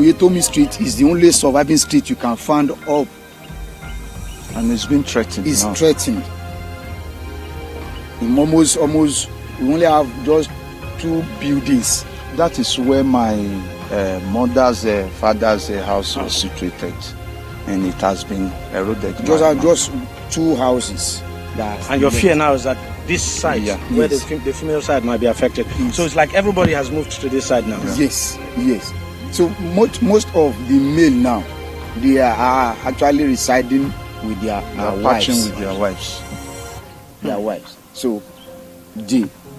Oyetomi Street is the only surviving street you can find up. And it's been threatened. It's threatened. In almost, we only have just 2 buildings. That is where my mother's father's house was situated, and it has been eroded. Just 2 houses. And your fear now is that this side, where the female side might be affected. Yes. So it's like everybody has moved to this side now. Yes. So most of the male now, they are actually residing with their wives. With their wives. Their wives. So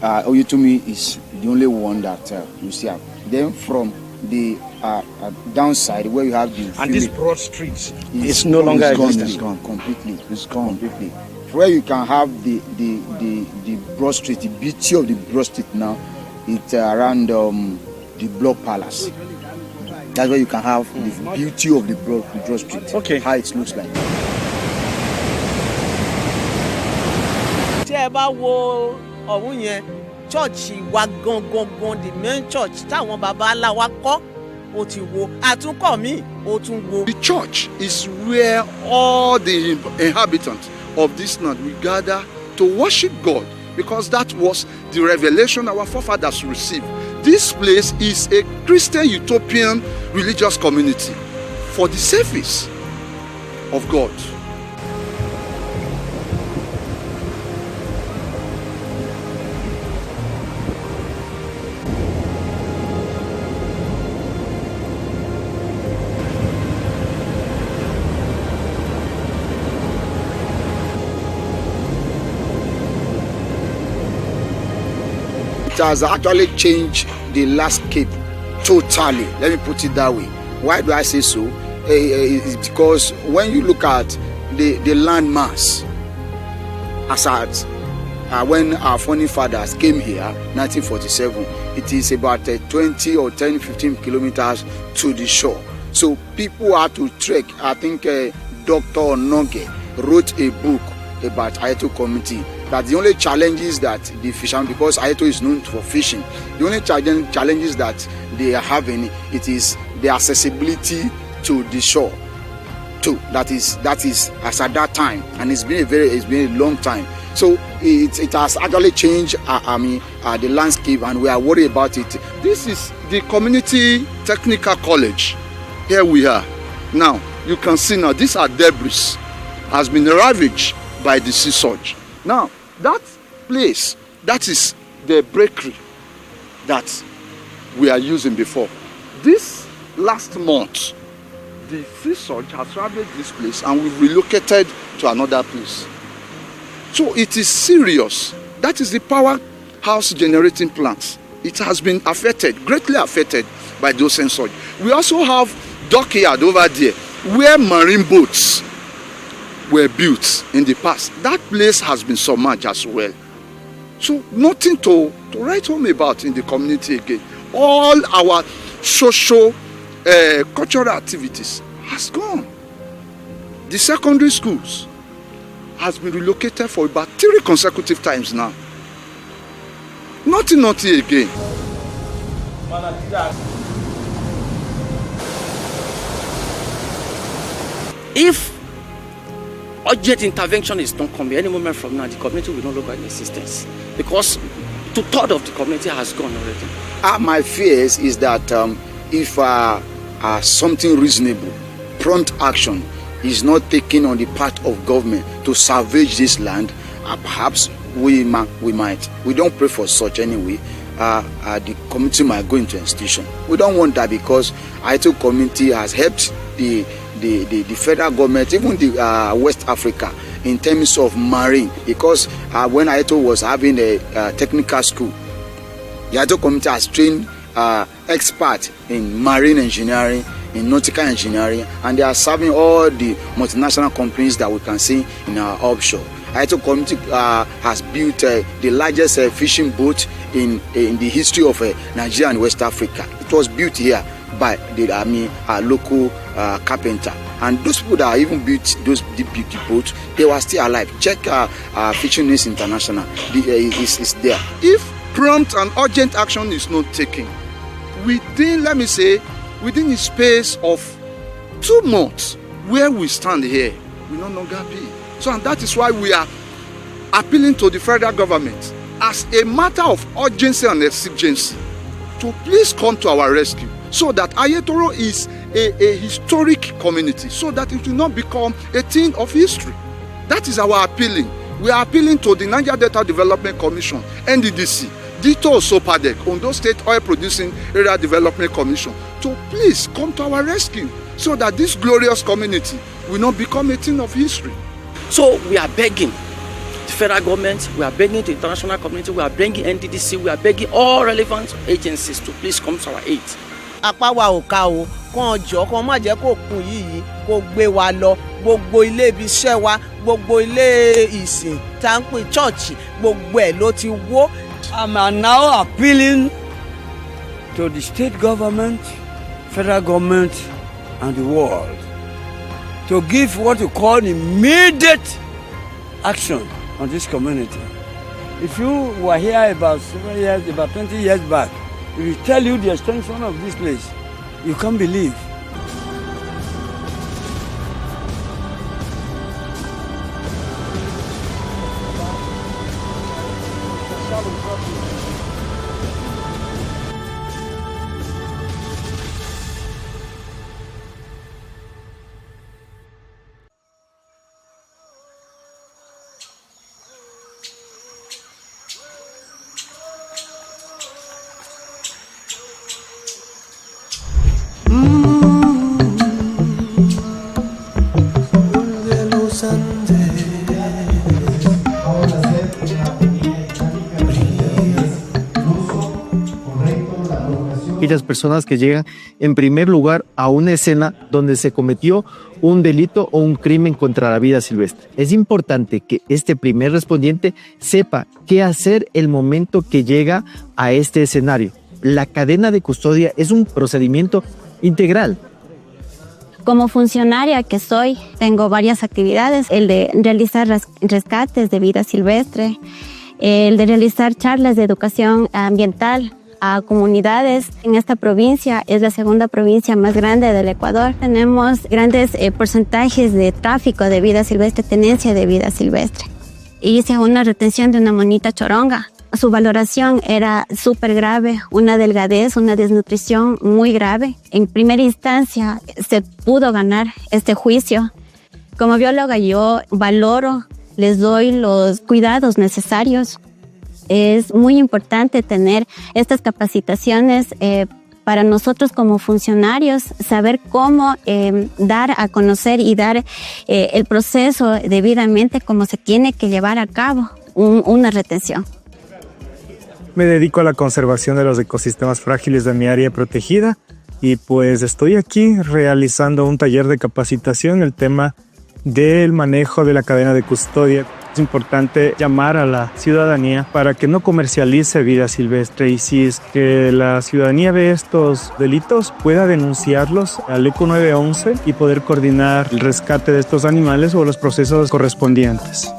Oyetomi is the only one that you see. Then from the downside where you have the and this broad street is no longer existing. It's gone completely. Where you can have the broad street, the beauty of the broad street now, it's around the Block Palace. That's where you can have the beauty of the broad street. Okay. How it looks like. Tí ẹ bá wo ọ̀hún yẹn, church wa gangan the main church táwọn baba ńlá wa kọ́ ó ti wo àtúnkọ́ mi ó tún wo. The church is where all the inhabitants of this land we gather to worship God, because that was the revelation our forefathers received. This place is a Christian utopian religious community for the service of God. It has actually changed the landscape totally. Let me put it that way. Why do I say so? It's because when you look at the land mass, as at when our founding fathers came here, 1947, it is about 20 or 10, 15 kilometers to the shore. So people had to trek. I think Dr. Noge wrote a book about Ayeto community. That the only challenge is that the fishermen, because Ayeto is known for fishing, the only challenges that they are having, it is the accessibility to the shore. Too. That is as at that time, and it's been a long time. So it has actually changed the landscape, and we are worried about it. This is the community technical college. Here we are. Now you can see now these are debris has been ravaged by the sea surge. Now that place, that is the bakery that we are using before. This last month, the sea surge has ravaged this place and we've relocated to another place. So it is serious. That is the powerhouse generating plants. It has been affected, greatly affected by those sea surge. We also have dockyard over there where marine boats were built in the past. That place has been submerged as well. So nothing to write home about in the community again. All our social cultural activities has gone. The secondary schools has been relocated for about 3 consecutive times now. Nothing again. If urgent intervention is not coming any moment from now, the community will no longer in existence, because 2/3 of the community has gone already. My fears is that if something reasonable, prompt action is not taken on the part of government to salvage this land, perhaps we might. We don't pray for such anyway. The community might go into institution. We don't want that, because Ayeto community has helped the federal government, even the West Africa, in terms of marine, because when Ayeto was having a technical school, the Ayeto community has trained experts in marine engineering, in nautical engineering, and they are serving all the multinational companies that we can see in our offshore. Ayeto community has built the largest fishing boat in the history of Nigeria and West Africa. It was built here by the local carpenter, and those people that even built those big boats, they were still alive. Check Fishing News International, is there. If prompt and urgent action is not taken within, let me say, within the space of 2 months, where we stand here will no longer be. So, and that is why we are appealing to the federal government as a matter of urgency and exigency to please come to our rescue, so that Ayetoro is a historic community, so that it will not become a thing of history. That is our appealing. We are appealing to the Niger Delta Development Commission, NDDC, Dito Sopadec, Ondo State Oil Producing Area Development Commission, to please come to our rescue, so that this glorious community will not become a thing of history. So we are begging the federal government, we are begging the international community, we are begging NDDC, we are begging all relevant agencies to please come to our aid. Apá wa ò ká o, kàn jọ kàn má jẹ́ kó kùn yìí kó gbé wa lọ, gbogbo ilé ibi iṣẹ́ wa, gbogbo ilé ìsìn tá ń pè chọ́ọ̀chì, gbogbo ẹ̀ ló ti wó. I'm now appealing to the state government, federal government, and the world to give what you call immediate action on this community. If you were here about 20 years back, if we tell you the extension of this place, you can't believe. Aquellas personas que llegan en primer lugar a una escena donde se cometió un delito o un crimen contra la vida silvestre. Es importante que este primer respondiente sepa qué hacer el momento que llega a este escenario. La cadena de custodia es un procedimiento integral. Como funcionaria que soy, tengo varias actividades, el de realizar rescates de vida silvestre, el de realizar charlas de educación ambiental a comunidades. En esta provincia es la segunda provincia más grande del Ecuador. Tenemos grandes porcentajes de tráfico de vida silvestre, tenencia de vida silvestre. Hice una retención de una monita choronga. Su valoración era súper grave, una delgadez, una desnutrición muy grave. En primera instancia se pudo ganar este juicio. Como bióloga yo valoro, les doy los cuidados necesarios. Es muy importante tener estas capacitaciones para nosotros como funcionarios, saber cómo dar a conocer y dar el proceso debidamente como se tiene que llevar a cabo una retención. Me dedico a la conservación de los ecosistemas frágiles de mi área protegida y pues estoy aquí realizando un taller de capacitación en el tema del manejo de la cadena de custodia. Es importante llamar a la ciudadanía para que no comercialice vida silvestre y si es que la ciudadanía ve estos delitos pueda denunciarlos al ECO 911 y poder coordinar el rescate de estos animales o los procesos correspondientes.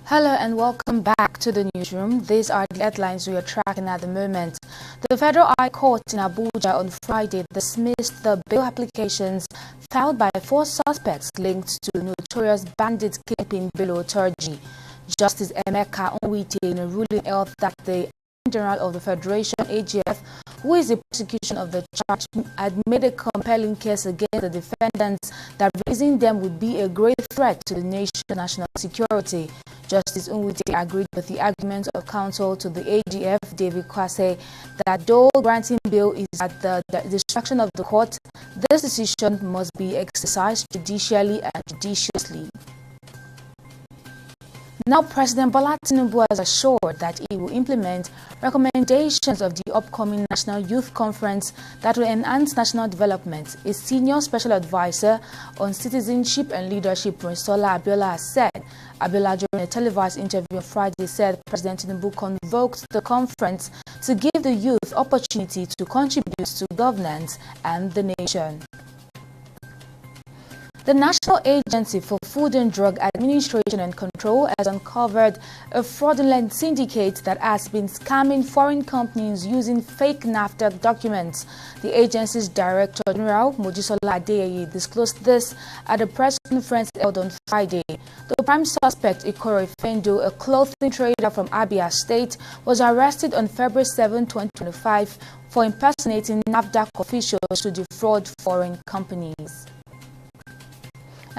Hello and welcome back to the newsroom. These are the headlines we are tracking at the moment. The Federal High Court in Abuja on Friday dismissed the bail applications filed by 4 suspects linked to the notorious bandit kingpin Bello Turji. Justice Emeka Onwite in a ruling held that the General of the Federation, AGF, who is the prosecution of the charge, had made a compelling case against the defendants that raising them would be a great threat to the nation's national security. Justice Onwite agreed with the argument of counsel to the AGF, David Kwase, that though granting bail is at the discretion of the court, this decision must be exercised judicially and judiciously. Now, President Bola Tinubu has assured that he will implement recommendations of the upcoming National Youth Conference that will enhance national development. A senior special advisor on citizenship and leadership, Prinsola Abiola, has said. Abiola, during a televised interview on Friday, said President Tinubu convoked the conference to give the youth opportunity to contribute to governance and the nation. The National Agency for Food and Drug Administration and Control has uncovered a fraudulent syndicate that has been scamming foreign companies using fake NAFTA documents. The agency's Director General, Mojisola Adeyeye, disclosed this at a press conference held on Friday. The prime suspect, Ikoro Ifendo, a clothing trader from Abia State, was arrested on February 7, 2025 for impersonating NAFDAC officials to defraud foreign companies.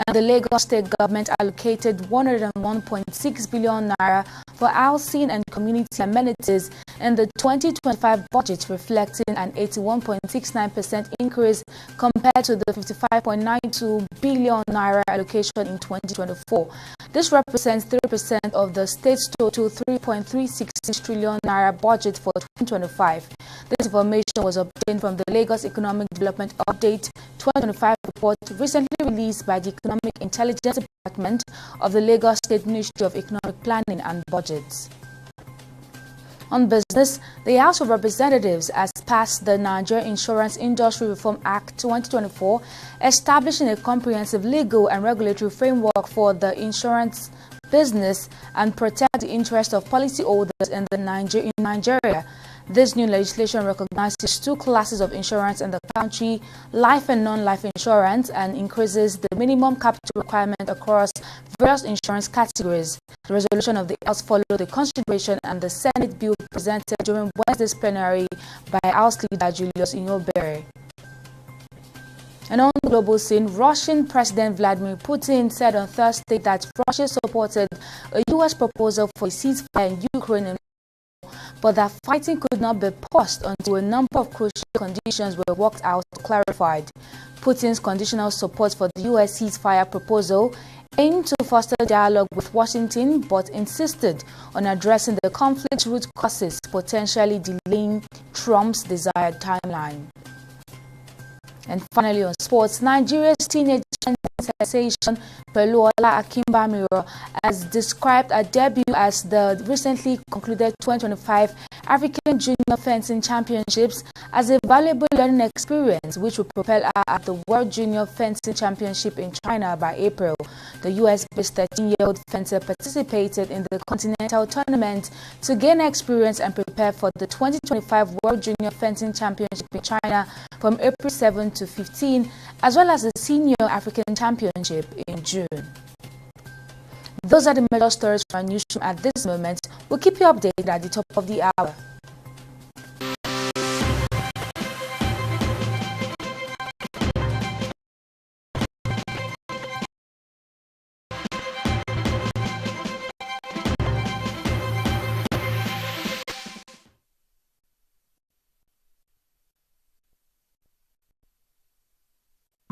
And the Lagos State government allocated 101.6 billion naira for housing and community amenities in the 2025 budget, reflecting an 81.69% increase compared to the 55.92 billion naira allocation in 2024. This represents 3% of the state's total 3.366 trillion naira budget for 2025. This information was obtained from the Lagos Economic Development Update 2025 report recently released by the Economic Intelligence Department of the Lagos State Ministry of Economic Planning and Budgets. On business, the House of Representatives has passed the Nigeria Insurance Industry Reform Act 2024, establishing a comprehensive legal and regulatory framework for the insurance business and protect the interests of policyholders in Nigeria. This new legislation recognizes 2 classes of insurance in the country, life and non-life insurance, and increases the minimum capital requirement across various insurance categories. The resolution of the House followed the consideration and the Senate bill presented during Wednesday's plenary by House Leader Julius Inobere. And on the global scene, Russian President Vladimir Putin said on Thursday that Russia supported a U.S. proposal for a ceasefire in Ukraine, but that fighting could not be paused until a number of crucial conditions were worked out clarified. Putin's conditional support for the U.S. ceasefire proposal aimed to foster dialogue with Washington, but insisted on addressing the conflict's root causes, potentially delaying Trump's desired timeline. And finally, on sports, Nigeria's teenage sensation Peluola Akimbamiro has described her debut as the recently concluded 2025 African Junior Fencing Championships as a valuable learning experience, which will propel her at the World Junior Fencing Championship in China by April. The US-based 13-year-old fencer participated in the continental tournament to gain experience and prepare for the 2025 World Junior Fencing Championship in China from April 7 to 15, as well as the Senior African Championship in June. Those are the major stories from our newsroom at this moment. We'll keep you updated at the top of the hour.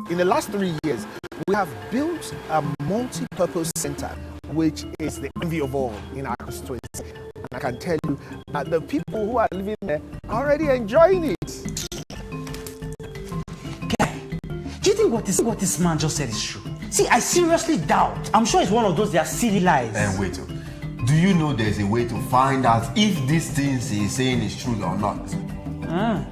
In the last 3 years, we have built a multi-purpose center, which is the envy of all in our constituency. And I can tell you that the people who are living there are already enjoying it. Guy, do you think what this man just said is true? See, I seriously doubt. I'm sure it's one of those their silly lies. And wait, do you know there's a way to find out if these things he's saying is true or not?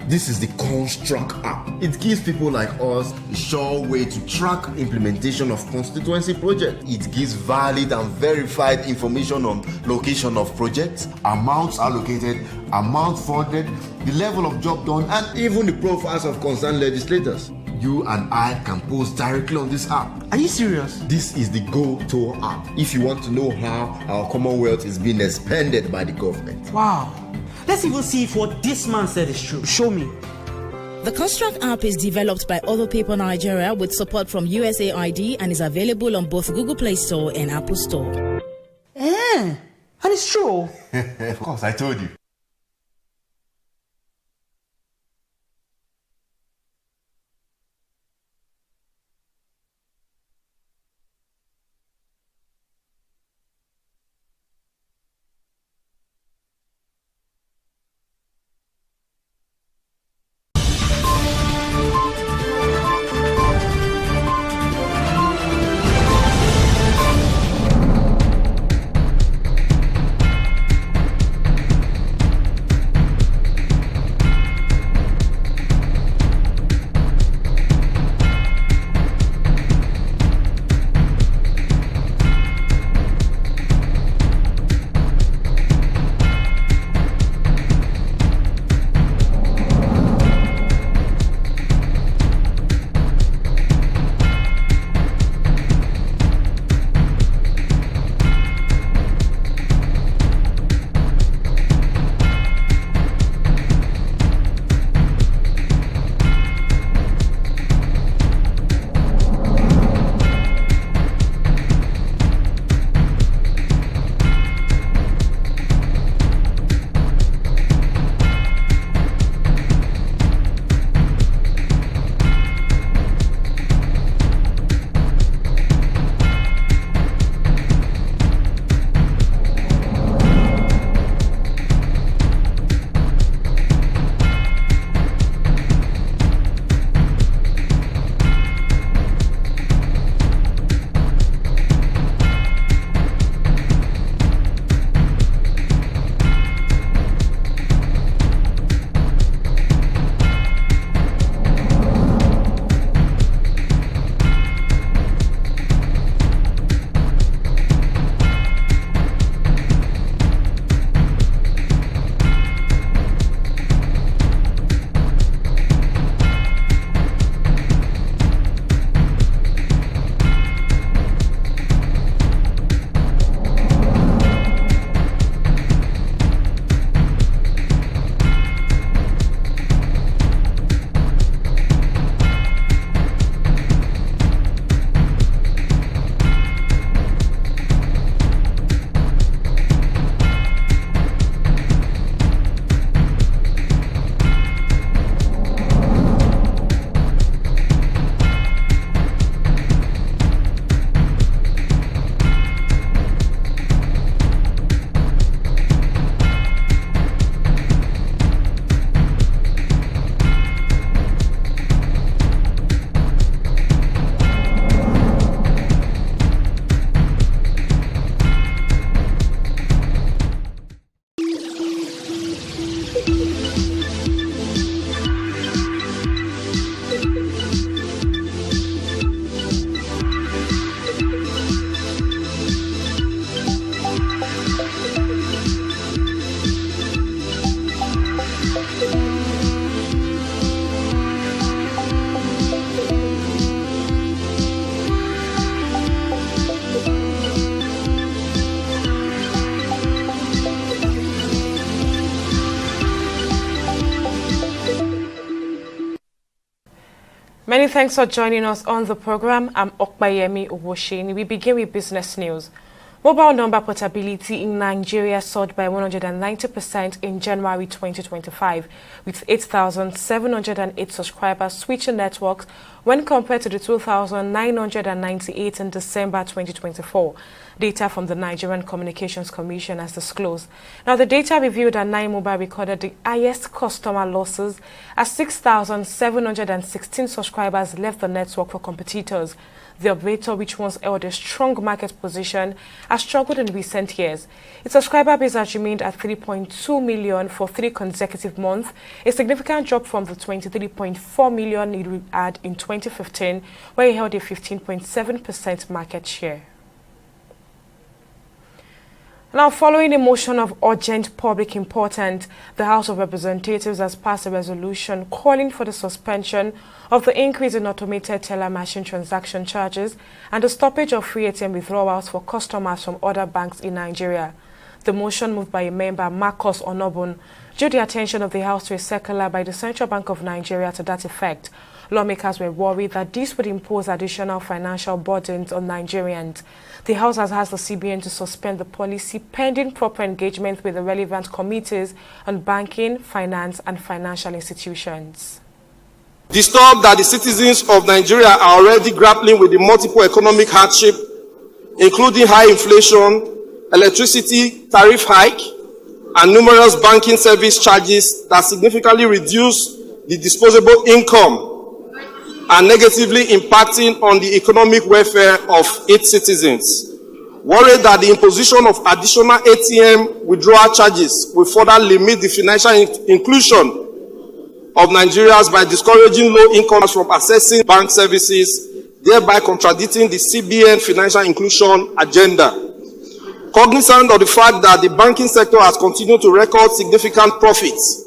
This is the Construct app. It gives people like us a sure way to track implementation of constituency projects. It gives valid and verified information on location of projects, amounts allocated, amount funded, the level of job done, and even the profiles of concerned legislators. You and I can post directly on this app. Are you serious? This is the Go-To app. If you want to know how our Commonwealth is being expanded by the government. Wow. Let's even see if what this man said is true. Show me. The Construct app is developed by Other Paper Nigeria with support from USAID and is available on both Google Play Store and Apple Store. And it's true. Of course, I told you. Many thanks for joining us on the program. I'm Okbayemi Owosheni. We begin with business news. Mobile number portability in Nigeria soared by 190% in January 2025, with 8,708 subscribers switching networks when compared to the 2,998 in December 2024. Data from the Nigerian Communications Commission has disclosed. Now, the data revealed that Nine Mobile recorded the highest customer losses as 6,716 subscribers left the network for competitors. The operator, which once held a strong market position, has struggled in recent years. Its subscriber base has remained at 3.2 million for 3 consecutive months, a significant drop from the 23.4 million it had in 2015, where it held a 15.7% market share. Now, following a motion of urgent public importance, the House of Representatives has passed a resolution calling for the suspension of the increase in automated teller machine transaction charges and the stoppage of free ATM withdrawals for customers from other banks in Nigeria. The motion, moved by a member, Marcus Onobun, drew the attention of the House to a circular by the Central Bank of Nigeria to that effect. Lawmakers were worried that this would impose additional financial burdens on Nigerians. The House has asked the CBN to suspend the policy pending proper engagement with the relevant committees on banking, finance, and financial institutions. Disturbed that the citizens of Nigeria are already grappling with the multiple economic hardship, including high inflation, electricity tariff hike, and numerous banking service charges that significantly reduce the disposable income and negatively impacting on the economic welfare of its citizens. Worried that the imposition of additional ATM withdrawal charges will further limit the financial inclusion of Nigerians by discouraging low incomes from accessing bank services, thereby contradicting the CBN financial inclusion agenda. Cognizant of the fact that the banking sector has continued to record significant profits,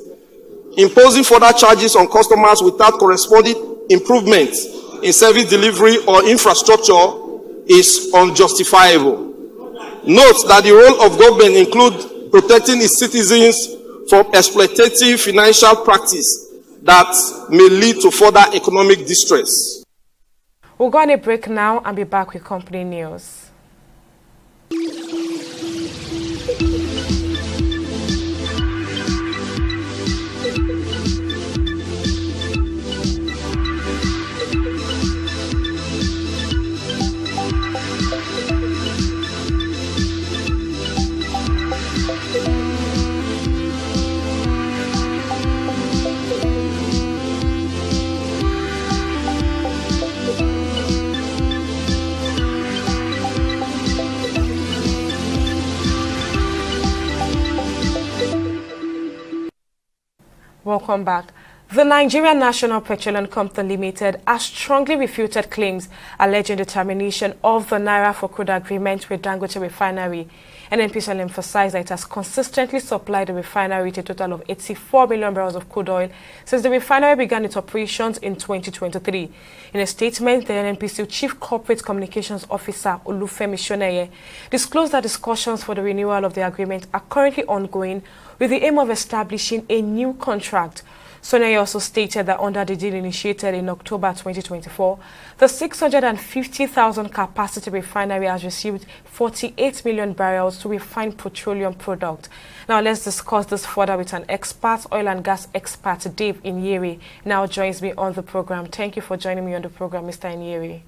imposing further charges on customers without corresponding improvements in service delivery or infrastructure is unjustifiable. Note that the role of government includes protecting its citizens from exploitative financial practice that may lead to further economic distress. We'll go on a break now and be back with company news. Welcome back. The Nigerian National Petroleum Company Limited has strongly refuted claims alleging the termination of the Naira for crude agreement with Dangote Refinery. NNPCL emphasized that it has consistently supplied the refinery with a total of 84 million barrels of crude oil since the refinery began its operations in 2023. In a statement, the NNPCL Chief Corporate Communications Officer Olufemi Shoneye disclosed that discussions for the renewal of the agreement are currently ongoing with the aim of establishing a new contract. Sonei also stated that under the deal initiated in October 2024, the 650,000 capacity refinery has received 48 million barrels to refine petroleum product. Now let's discuss this further with an expert, oil and gas expert, Dave Inyeri, now joins me on the program. Thank you for joining me on the program, Mr. Inyeri.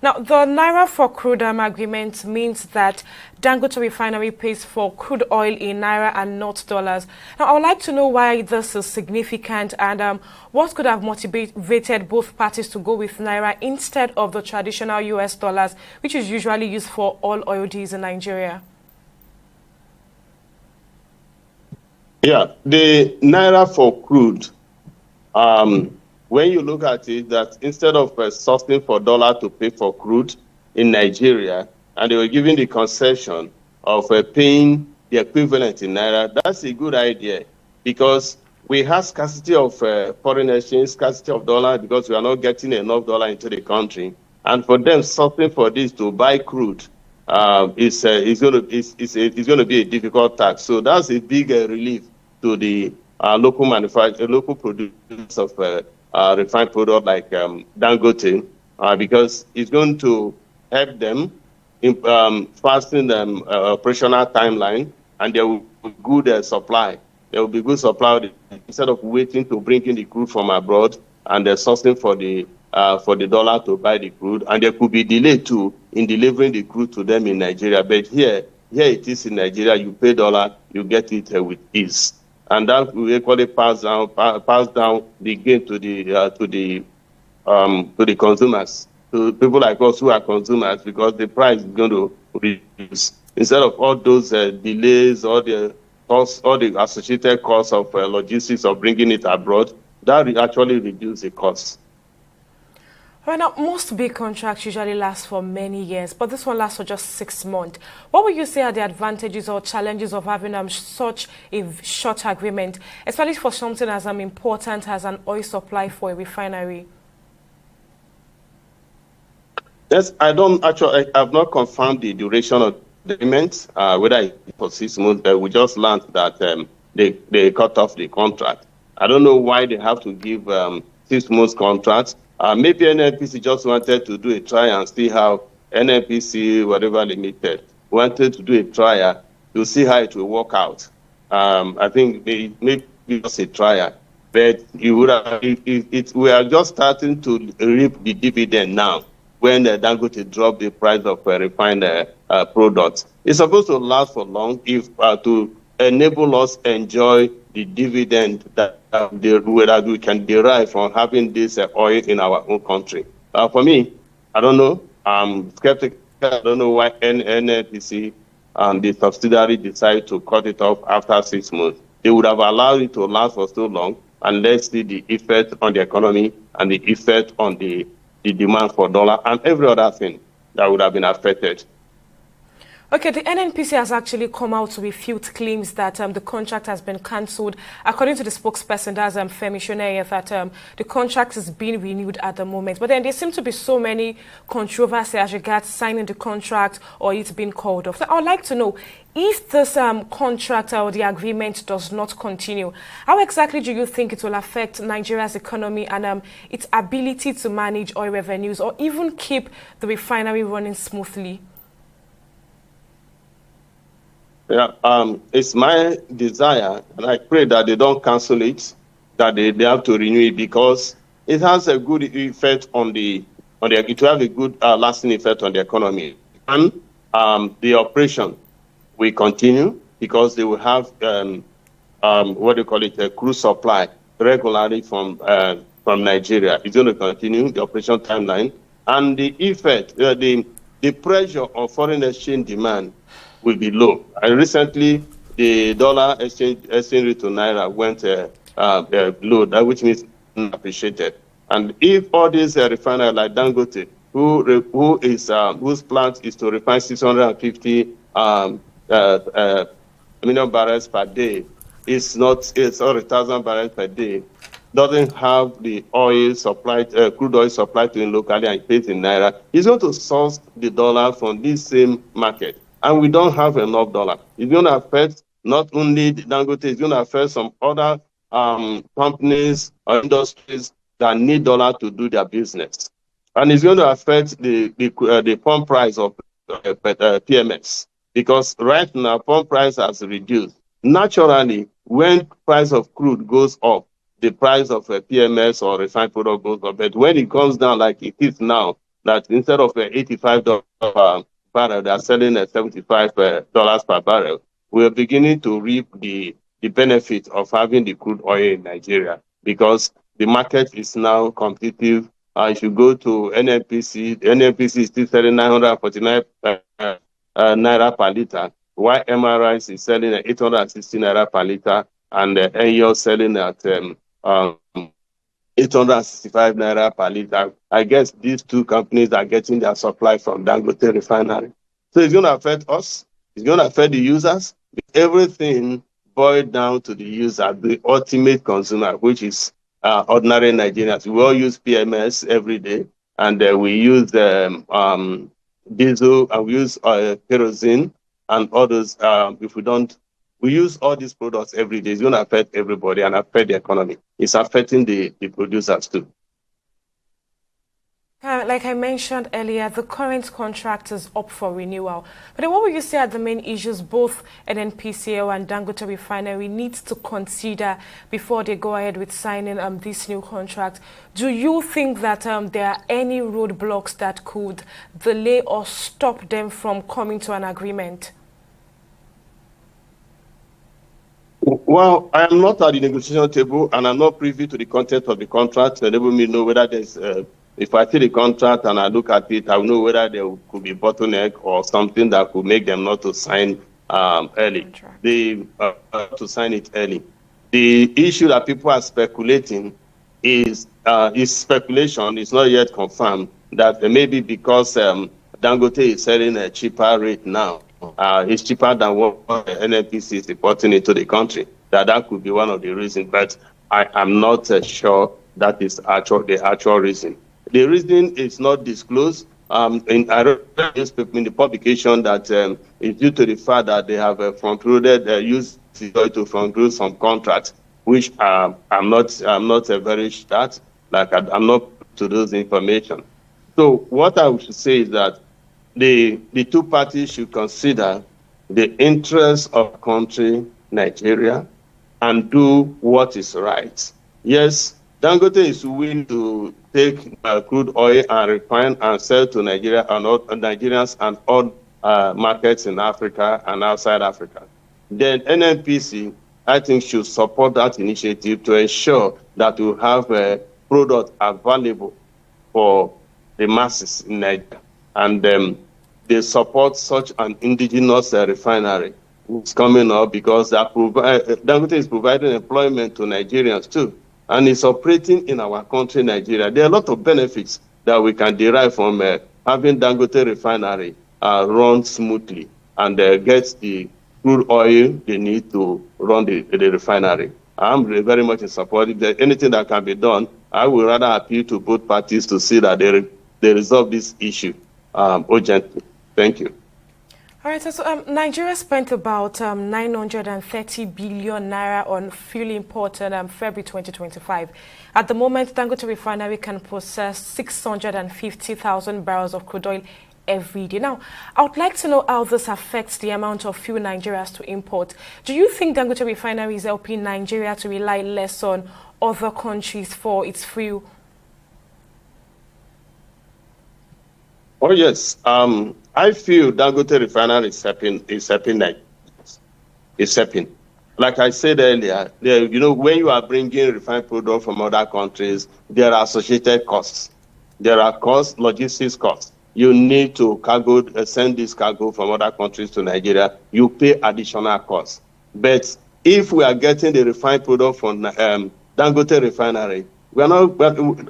Now, the Naira for crude agreement means that Dangote Refinery pays for crude oil in Naira and not dollars. Now, I would like to know why this is significant and what could have motivated both parties to go with Naira instead of the traditional US dollars, which is usually used for all oil deals in Nigeria. Yeah, the Naira for crude, when you look at it, that instead of sourcing for dollar to pay for crude in Nigeria, and they were giving the concession of paying the equivalent in Naira, that's a good idea because we have scarcity of foreign exchange, scarcity of dollar because we are not getting enough dollar into the country. And for them, sourcing for this to buy crude is going to be a difficult task. So that's a big relief to the local manufacturer, local producers of refined product like Dangote, because it's going to help them in fasten the operational timeline, and there will be good supply. There will be good supply instead of waiting to bring in the crude from abroad and sourcing for the for the dollar to buy the crude, and there could be delay too in delivering the crude to them in Nigeria. But here it is in Nigeria. You pay dollar, you get it with ease, and that will equally pass down the gain to the consumers, to people like us who are consumers, because the price is going to reduce instead of all those delays, all the costs, all the associated costs of logistics of bringing it abroad. That will actually reduce the costs. Right now, most big contracts usually last for many years, but this one lasts for just 6 months. What would you say are the advantages or challenges of having such a short agreement, especially for something as important as an oil supply for a refinery? Yes, I've not confirmed the duration of the agreement, whether it's for 6 months. We just learned that they cut off the contract. I don't know why they have to give 6 months contracts. Maybe NNPC just wanted to do a trial and see how NNPC, whatever limited, wanted to do a trial to see how it will work out. I think they maybe just a trial, but we are just starting to reap the dividend now when Dangote dropped the price of refined products. It's supposed to last for long if to enable us enjoy the dividend that we can derive from having this oil in our own country. For me, I don't know. I'm skeptical. I don't know why NNPC and the subsidiary decided to cut it off after 6 months. They would have allowed it to last for so long, and let's see the effect on the economy and the effect on the demand for dollar and every other thing that would have been affected. Okay, the NNPC has actually come out to refute claims that the contract has been cancelled. According to the spokesperson, that's Femi Shoneye, that the contract is being renewed at the moment. But then there seem to be so many controversies as regards signing the contract or it being called off. So I would like to know, if this contract or the agreement does not continue, how exactly do you think it will affect Nigeria's economy and its ability to manage oil revenues or even keep the refinery running smoothly? Yeah, it's my desire, and I pray that they don't cancel it, that they have to renew it, because it has a good effect it will have a good lasting effect on the economy. And the operation will continue because they will have a crude supply regularly from Nigeria. It's going to continue the operation timeline, and the effect, the pressure of foreign exchange demand will be low. And recently, the dollar exchange rate to naira went low, which means appreciated. And if all these refiners like Dangote, whose plant is to refine 650 million barrels per day, it's 1,000 barrels per day, doesn't have the oil supplied, crude oil supplied to him locally and pays in naira, he's going to source the dollar from this same market. And we don't have enough dollar. It's going to affect not only Dangote, it's going to affect some other companies or industries that need dollar to do their business. And it's going to affect the pump price of PMS, because right now pump price has reduced. Naturally, when price of crude goes up, the price of PMS or refined product goes up. But when it comes down like it is now, that instead of $85 barrel, they are selling at $75 per barrel, we are beginning to reap the benefit of having the crude oil in Nigeria, because the market is now competitive. If you go to NNPC, the NNPC is still selling 949 naira per liter, while MRI is selling at 860 naira per liter, and NYO selling at 865 naira per liter. I guess these two companies are getting their supply from Dangote refinery. So it's going to affect us. It's going to affect the users. Everything boiled down to the user, the ultimate consumer, which is ordinary Nigerians. We all use PMS every day, and we use diesel, and we use kerosene and others. We use all these products every day. It's going to affect everybody and affect the economy. It's affecting the producers too. Like I mentioned earlier, the current contract is up for renewal. But then what would you say are the main issues both NNPCL and Dangote Refinery needs to consider before they go ahead with signing this new contract? Do you think that there are any roadblocks that could delay or stop them from coming to an agreement? Well, I am not at the negotiation table, and I'm not privy to the content of the contract to enable me to know whether there's if I see the contract and I look at it, I will know whether there could be bottleneck or something that could make them not to sign early. To sign it early. The issue that people are speculating is speculation. It's not yet confirmed that maybe because Dangote is selling a cheaper rate now, it's cheaper than what NNPC is importing into the country. That could be one of the reasons, but I am not sure that is the actual reason. The reason is not disclosed. I read in the publication that it's due to the fact that they have front-loaded, used to front-load some contracts, which I'm not very sure that. I'm not to those information. So what I should say is that the two parties should consider the interests of the country, Nigeria, and do what is right. Yes, Dangote is willing to take crude oil and refine and sell to Nigeria and all Nigerians and all markets in Africa and outside Africa. Then NNPC, I think, should support that initiative to ensure that we have a product available for the masses in Nigeria. And they support such an indigenous refinery who's coming up because Dangote is providing employment to Nigerians too. And it's operating in our country, Nigeria. There are a lot of benefits that we can derive from having Dangote refinery run smoothly and get the crude oil they need to run the refinery. I'm very much in support. If there's anything that can be done, I would rather appeal to both parties to see that they resolve this issue urgently. Thank you. All right, so Nigeria spent about 930 billion naira on fuel import in February 2025. At the moment, Dangote Refinery can process 650,000 barrels of crude oil every day. Now, I would like to know how this affects the amount of fuel Nigeria has to import. Do you think Dangote Refinery is helping Nigeria to rely less on other countries for its fuel? Oh, yes. I feel Dangote Refinery is helping Nigeria. It's helping. Like I said earlier, when you are bringing refined product from other countries, there are associated costs. There are costs, logistics costs. You need to send this cargo from other countries to Nigeria. You pay additional costs. But if we are getting the refined product from Dangote Refinery, we are not,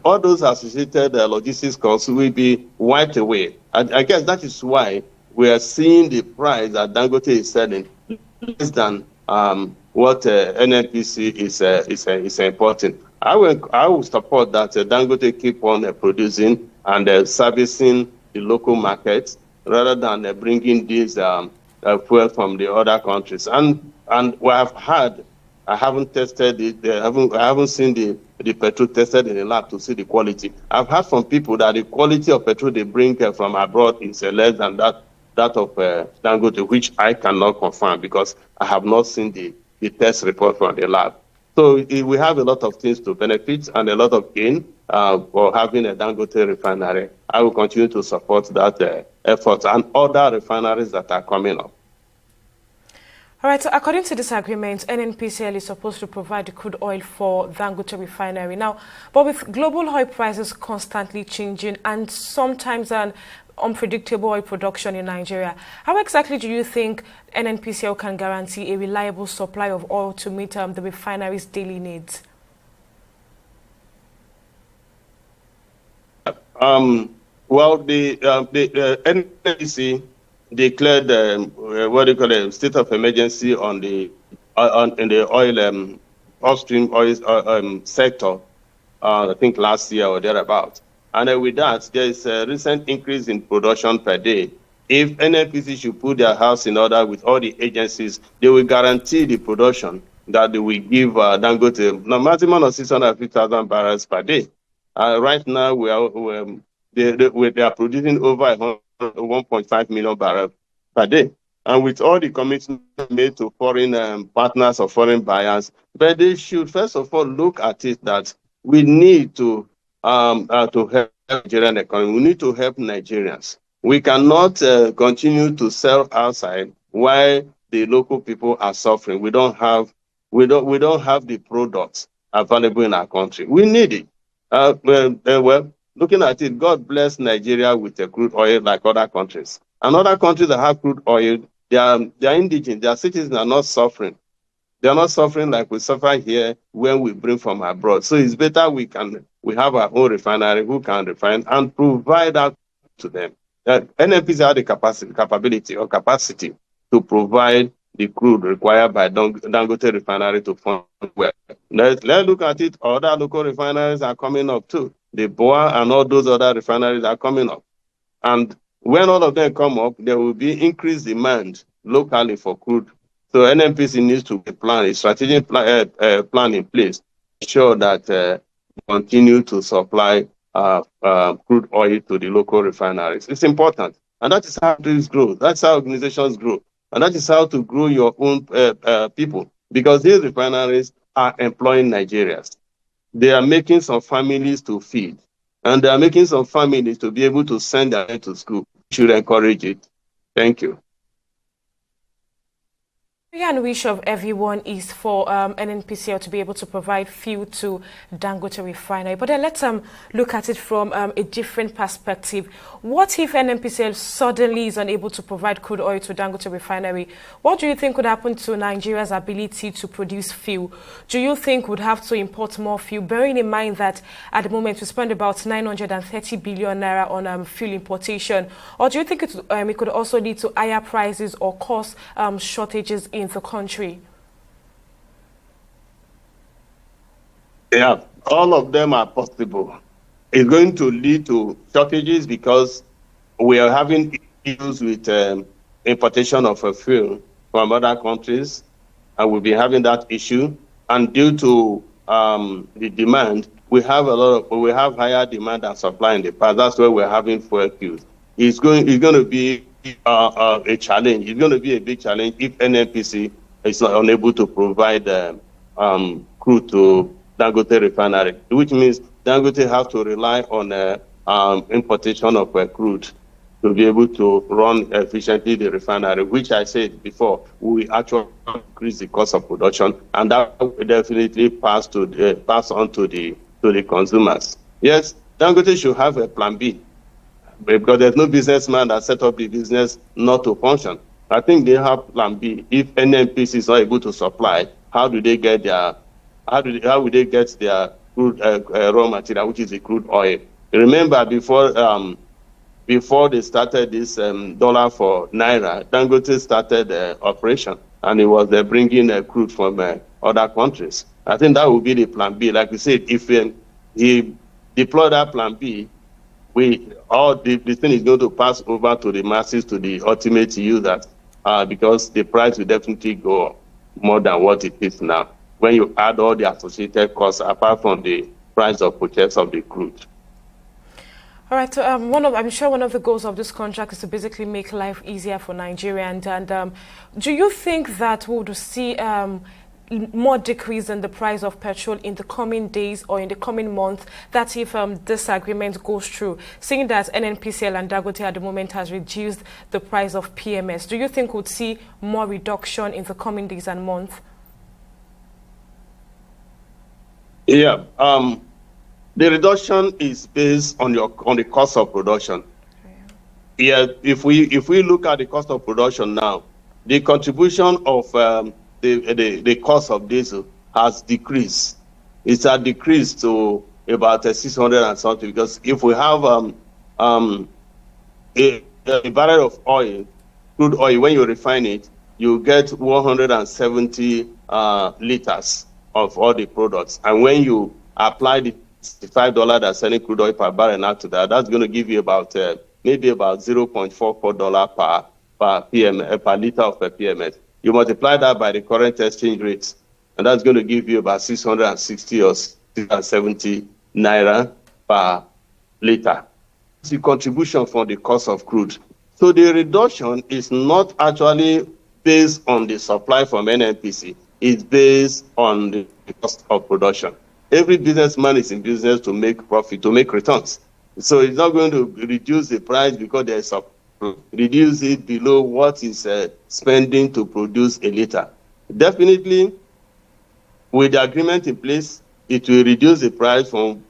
all those associated logistics costs will be wiped away. I guess that is why we are seeing the price that Dangote is selling less than what NNPC is importing. I will support that Dangote keep on producing and servicing the local markets rather than bringing these fuel from the other countries. And we have had, I haven't tested it. I haven't seen the petrol tested in the lab to see the quality. I've heard from people that the quality of petrol they bring from abroad is less than that of Dangote, which I cannot confirm because I have not seen the test report from the lab. So we have a lot of things to benefit and a lot of gain for having a Dangote refinery. I will continue to support that effort and other refineries that are coming up. All right, so according to this agreement, NNPCL is supposed to provide the crude oil for Dangote Refinery. Now, but with global oil prices constantly changing and sometimes an unpredictable oil production in Nigeria, how exactly do you think NNPCL can guarantee a reliable supply of oil to meet the refinery's daily needs? Well, the NNPC declared what do you call it, state of emergency in the oil upstream oil sector. I think last year or thereabout. And with that, there is a recent increase in production per day. If NNPC should put their house in order with all the agencies, they will guarantee the production that they will give Dangote a maximum of 650,000 barrels per day. Right now, we are they are producing over 1.5 million barrels per day. And with all the commitments made to foreign partners or foreign buyers, but they should first of all look at it that we need to help the Nigerian economy. We need to help Nigerians. We cannot continue to sell outside while the local people are suffering. We don't have the products available in our country. We need it. Well, looking at it, God bless Nigeria with a crude oil like other countries. And other countries that have crude oil, they are indigent. Their citizens are not suffering. They are not suffering like we suffer here when we bring from abroad. So it's better we have our own refinery who can refine and provide that to them. NNPC have the capacity to provide the crude required by Dangote refinery to fund well. Let's look at it. Other local refineries are coming up too. The BOA and all those other refineries are coming up. And when all of them come up, there will be increased demand locally for crude. So NNPC needs to plan a strategic plan in place to ensure that continue to supply crude oil to the local refineries. It's important. And that is how things grow. That's how organizations grow. And that is how to grow your own people. Because these refineries are employing Nigerians. They are making some families to feed. And they are making some families to be able to send their kids to school. We should encourage it. Thank you. The and wish of everyone is for NNPCL to be able to provide fuel to Dangote refinery. But then let's look at it from a different perspective. What if NNPCL suddenly is unable to provide crude oil to Dangote refinery? What do you think would happen to Nigeria's ability to produce fuel? Do you think we'd have to import more fuel? Bearing in mind that at the moment we spend about 930 billion naira on fuel importation. Or do you think it could also lead to higher prices or cause shortages in the country? Yeah, all of them are possible. It's going to lead to shortages because we are having issues with importation of fuel from other countries, and we'll be having that issue. And due to the demand, we have higher demand than supply in the past. That's why we're having fuel queues. It's going to be a challenge. It's going to be a big challenge if NNPC is not unable to provide crude to Dangote refinery, which means Dangote have to rely on importation of crude to be able to run efficiently the refinery, which I said before, we actually increase the cost of production, and that will definitely pass on to the consumers. Yes, Dangote should have a plan B, because there's no businessman that set up the business not to function. I think they have plan B. If NNPC is not able to supply, how will they get their crude raw material, which is the crude oil? Remember, before they started this dollar for naira, Dangote started operation, and it was bringing crude from other countries. I think that would be the plan B. Like we said, if he deploy that plan B, the thing is going to pass over to the masses, to the ultimate users, because the price will definitely go up more than what it is now when you add all the associated costs apart from the price of purchase of the crude. All right, so I'm sure one of the goals of this contract is to basically make life easier for Nigerians. And do you think that we would see more decrease in the price of petrol in the coming days or in the coming month, that if this agreement goes through, seeing that NNPCL and Dangote at the moment has reduced the price of PMS, do you think we'll see more reduction in the coming days and months? Yeah, the reduction is based on the cost of production. Yeah, if we look at the cost of production now, the contribution of the cost of diesel has decreased. It's a decrease to about 600 and something, because if we have a barrel of oil, crude oil, when you refine it, you get 170 liters of all the products. And when you apply the $65 that's selling crude oil per barrel now to that, that's going to give you about maybe about $0.44 per liter of PMS. You multiply that by the current exchange rates, and that's going to give you about 660 or 670 naira per liter. the contribution from the cost of crude. So the reduction is not actually based on the supply from NNPC. It's based on the cost of production. Every businessman is in business to make profit, to make returns. So it's not going to reduce the price because there's a reduce it below what is spending to produce a liter. Definitely, with the agreement in place, it will reduce the price from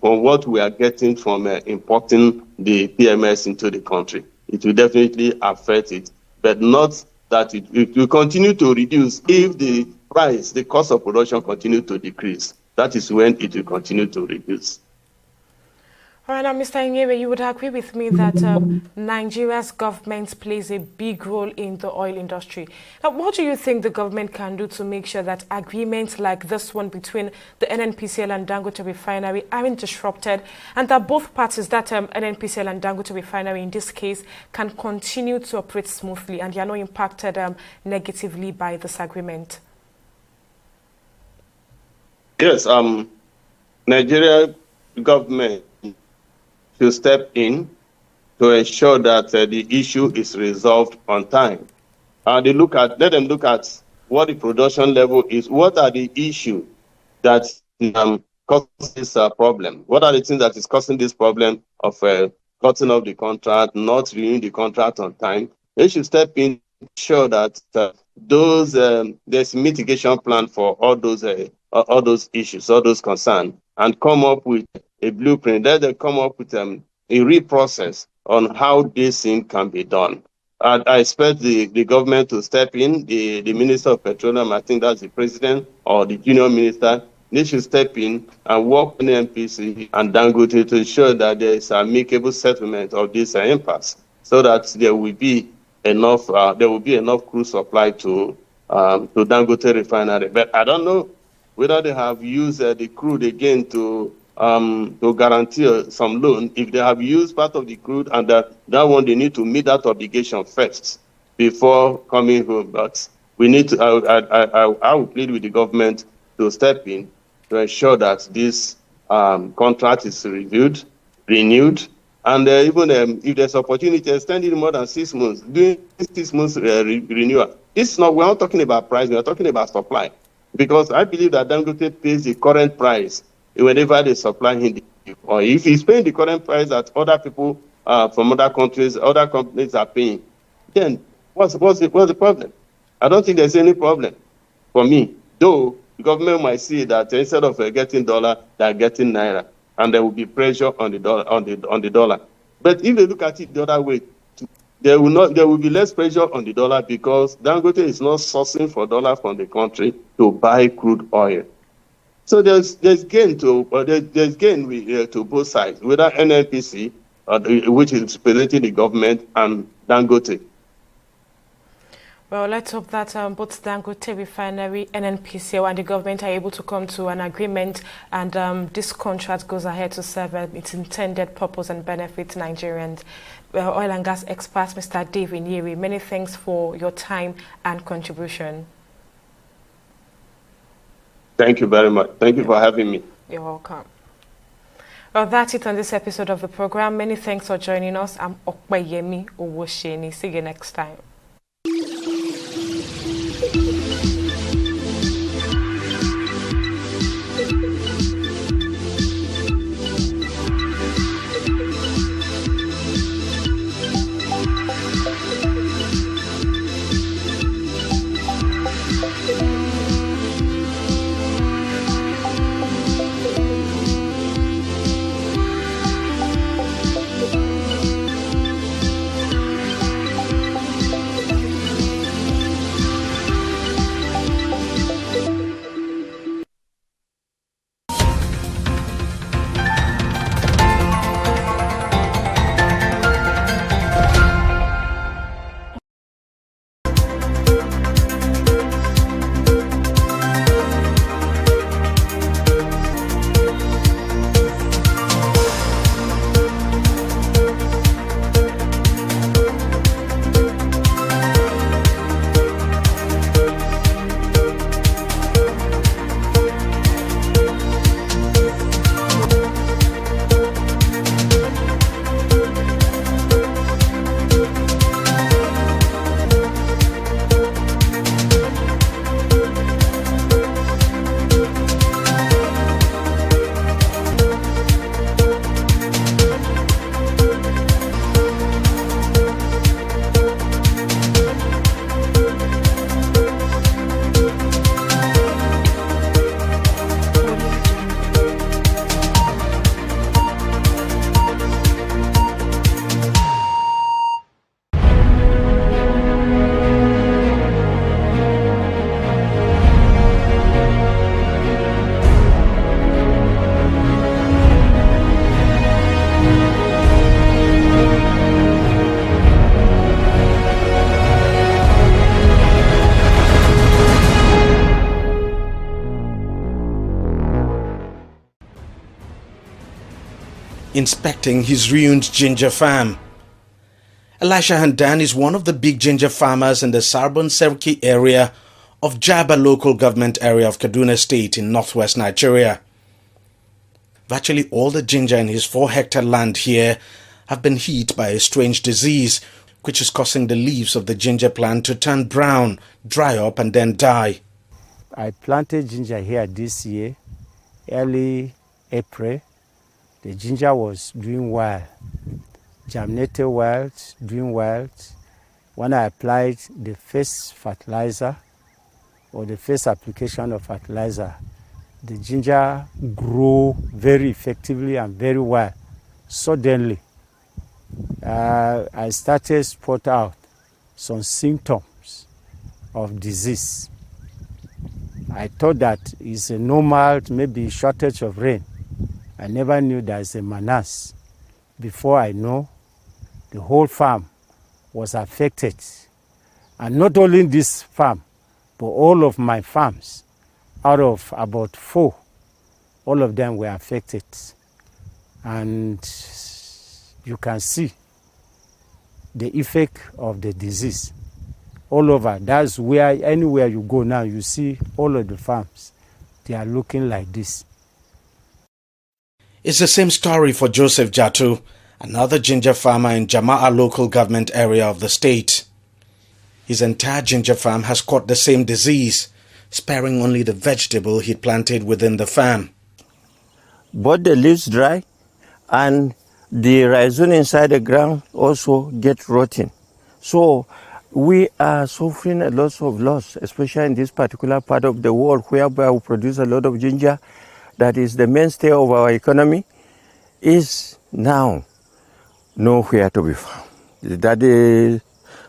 what we are getting from importing the PMS into the country. It will definitely affect it, but not that it will continue to reduce if the price, the cost of production continue to decrease. That is when it will continue to reduce. All right, now, Mr. Inyere, you would agree with me that Nigeria's government plays a big role in the oil industry. Now, what do you think the government can do to make sure that agreements like this one between the NNPCL and Dangote Refinery aren't disrupted, and that both parties, that NNPCL and Dangote Refinery in this case, can continue to operate smoothly and they are not impacted negatively by this agreement? Yes, Nigeria government to step in to ensure that the issue is resolved on time. Let them look at what the production level is. What are the issues that cause this problem? What are the things that is causing this problem of cutting off the contract, not renewing the contract on time? They should step in to ensure that there's a mitigation plan for all those issues, all those concerns, and come up with a blueprint. Let them come up with a real process on how this thing can be done. And I expect the government to step in, the Minister of Petroleum, I think that's the President, or the Junior Minister, they should step in and work with the NPC and Dangote to ensure that there is an amicable settlement of this impasse, so that there will be enough crude supply to Dangote Refinery. But I don't know whether they have used the crude again to guarantee some loan. If they have used part of the crude and that one, they need to meet that obligation first before coming home. But we need to, I will plead with the government to step in to ensure that this contract is renewed, and even if there's opportunity, extend it more than 6 months, doing 6 months renewal. We're not talking about price, we're talking about supply. Because I believe that Dangote pays the current price whenever they supply him, or if he's paying the current price that other people from other countries, other companies are paying, then what's the problem? I don't think there's any problem for me. Though the government might see that instead of getting dollar, they're getting naira, and there will be pressure on the dollar. But if they look at it the other way, there will be less pressure on the dollar because Dangote is not sourcing for dollar from the country to buy crude oil. So there's gain to both sides, whether NNPC, which is representing the government, and Dangote. Well, let's hope that both Dangote Refinery, NNPCL, and the government are able to come to an agreement, and this contract goes ahead to serve its intended purpose and benefit Nigerians. Oil and gas expert, Mr. Dave Inyere, many thanks for your time and contribution. Thank you very much. Thank you for having me. You're welcome. Well, that's it on this episode of the program. Many thanks for joining us. I'm Okpayemi Owosheni. See you next time. inspecting his ruined ginger farm. Elisha Handan is one of the big ginger farmers in the Sarbon Serki area of Jaba local government area of Kaduna State in northwest Nigeria. Virtually all the ginger in his 4-hectare land here have been hit by a strange disease which is causing the leaves of the ginger plant to turn brown, dry up and then die. I planted ginger here this year, early April. The ginger was doing well, germinated well, doing well. When I applied the first fertilizer or the first application of fertilizer, the ginger grew very effectively and very well. Suddenly, I started to spot out some symptoms of disease. I thought that it's a normal, maybe shortage of rain. I never knew there's a menace. Before I know, the whole farm was affected. And not only this farm, but all of my farms, out of about 4, all of them were affected. And you can see the effect of the disease all over. That's where, anywhere you go now, you see all of the farms. They are looking like this. It's the same story for Joseph Jatu, another ginger farmer in Jama'a local government area of the state. His entire ginger farm has caught the same disease, sparing only the vegetable he'd planted within the farm. Both the leaves dry and the rhizome inside the ground also get rotten. So we are suffering a lot of loss, especially in this particular part of the world where we produce a lot of ginger. That is the mainstay of our economy, is now nowhere to be found. That the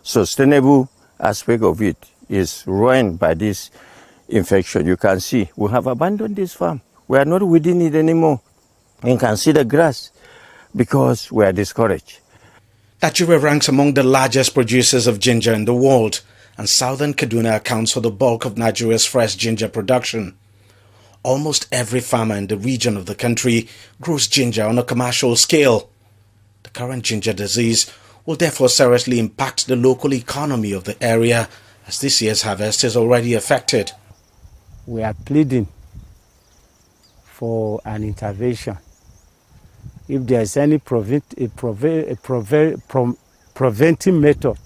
sustainable aspect of it is ruined by this infection. You can see we have abandoned this farm. We are not within it anymore. You can see the grass because we are discouraged. Nigeria ranks among the largest producers of ginger in the world, and southern Kaduna accounts for the bulk of Nigeria's fresh ginger production. Almost every farmer in the region of the country grows ginger on a commercial scale. The current ginger disease will therefore seriously impact the local economy of the area, as this year's harvest is already affected. We are pleading for an intervention. If there is any preventing method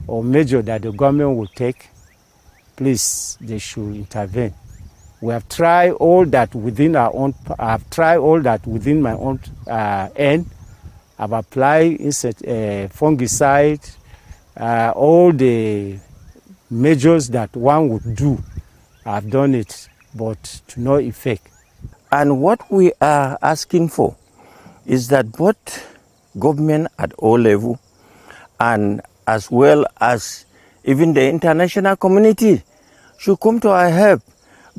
or measure that the government will take, please, they should intervene. We have tried all that within our own. I have tried all that within my own end. I've applied fungicide, all the measures that one would do. I've done it, but to no effect. And what we are asking for is that both government at all level and as well as even the international community should come to our help,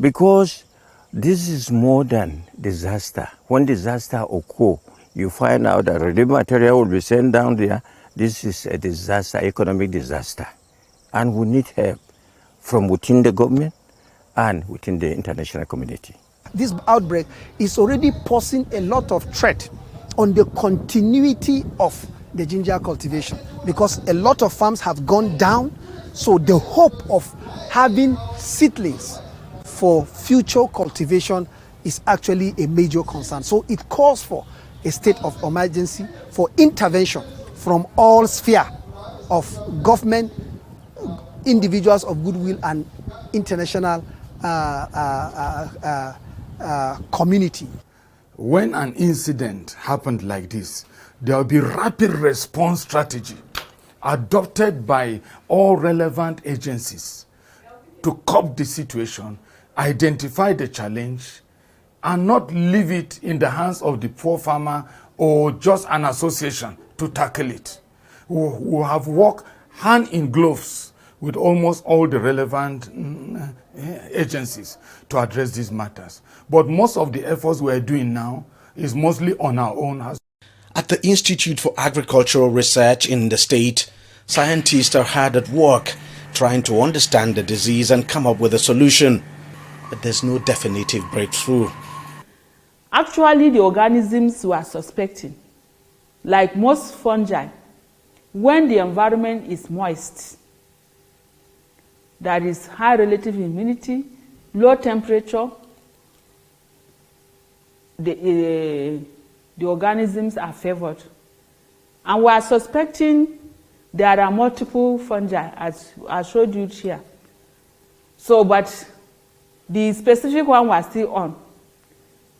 because this is more than disaster. When disaster occurs, you find out that relief material will be sent down there. This is a disaster, economic disaster. And we need help from within the government and within the international community. This outbreak is already posing a lot of threat on the continuity of the ginger cultivation, because a lot of farms have gone down. So the hope of having seedlings for future cultivation is actually a major concern. So it calls for a state of emergency for intervention from all spheres of government, individuals of goodwill, and international community. When an incident happened like this, there will be rapid response strategy adopted by all relevant agencies to cope the situation, identify the challenge, and not leave it in the hands of the poor farmer or just an association to tackle it. We have worked hand in gloves with almost all the relevant agencies to address these matters. But most of the efforts we are doing now is mostly on our own. At the Institute for Agricultural Research in the state, scientists are hard at work trying to understand the disease and come up with a solution. But there's no definitive breakthrough. actually the organisms we are suspecting, like most fungi, when the environment is moist, there is high relative humidity, low temperature, the organisms are favored. And we are suspecting there are multiple fungi, as I showed you here. So, but the specific one was still on.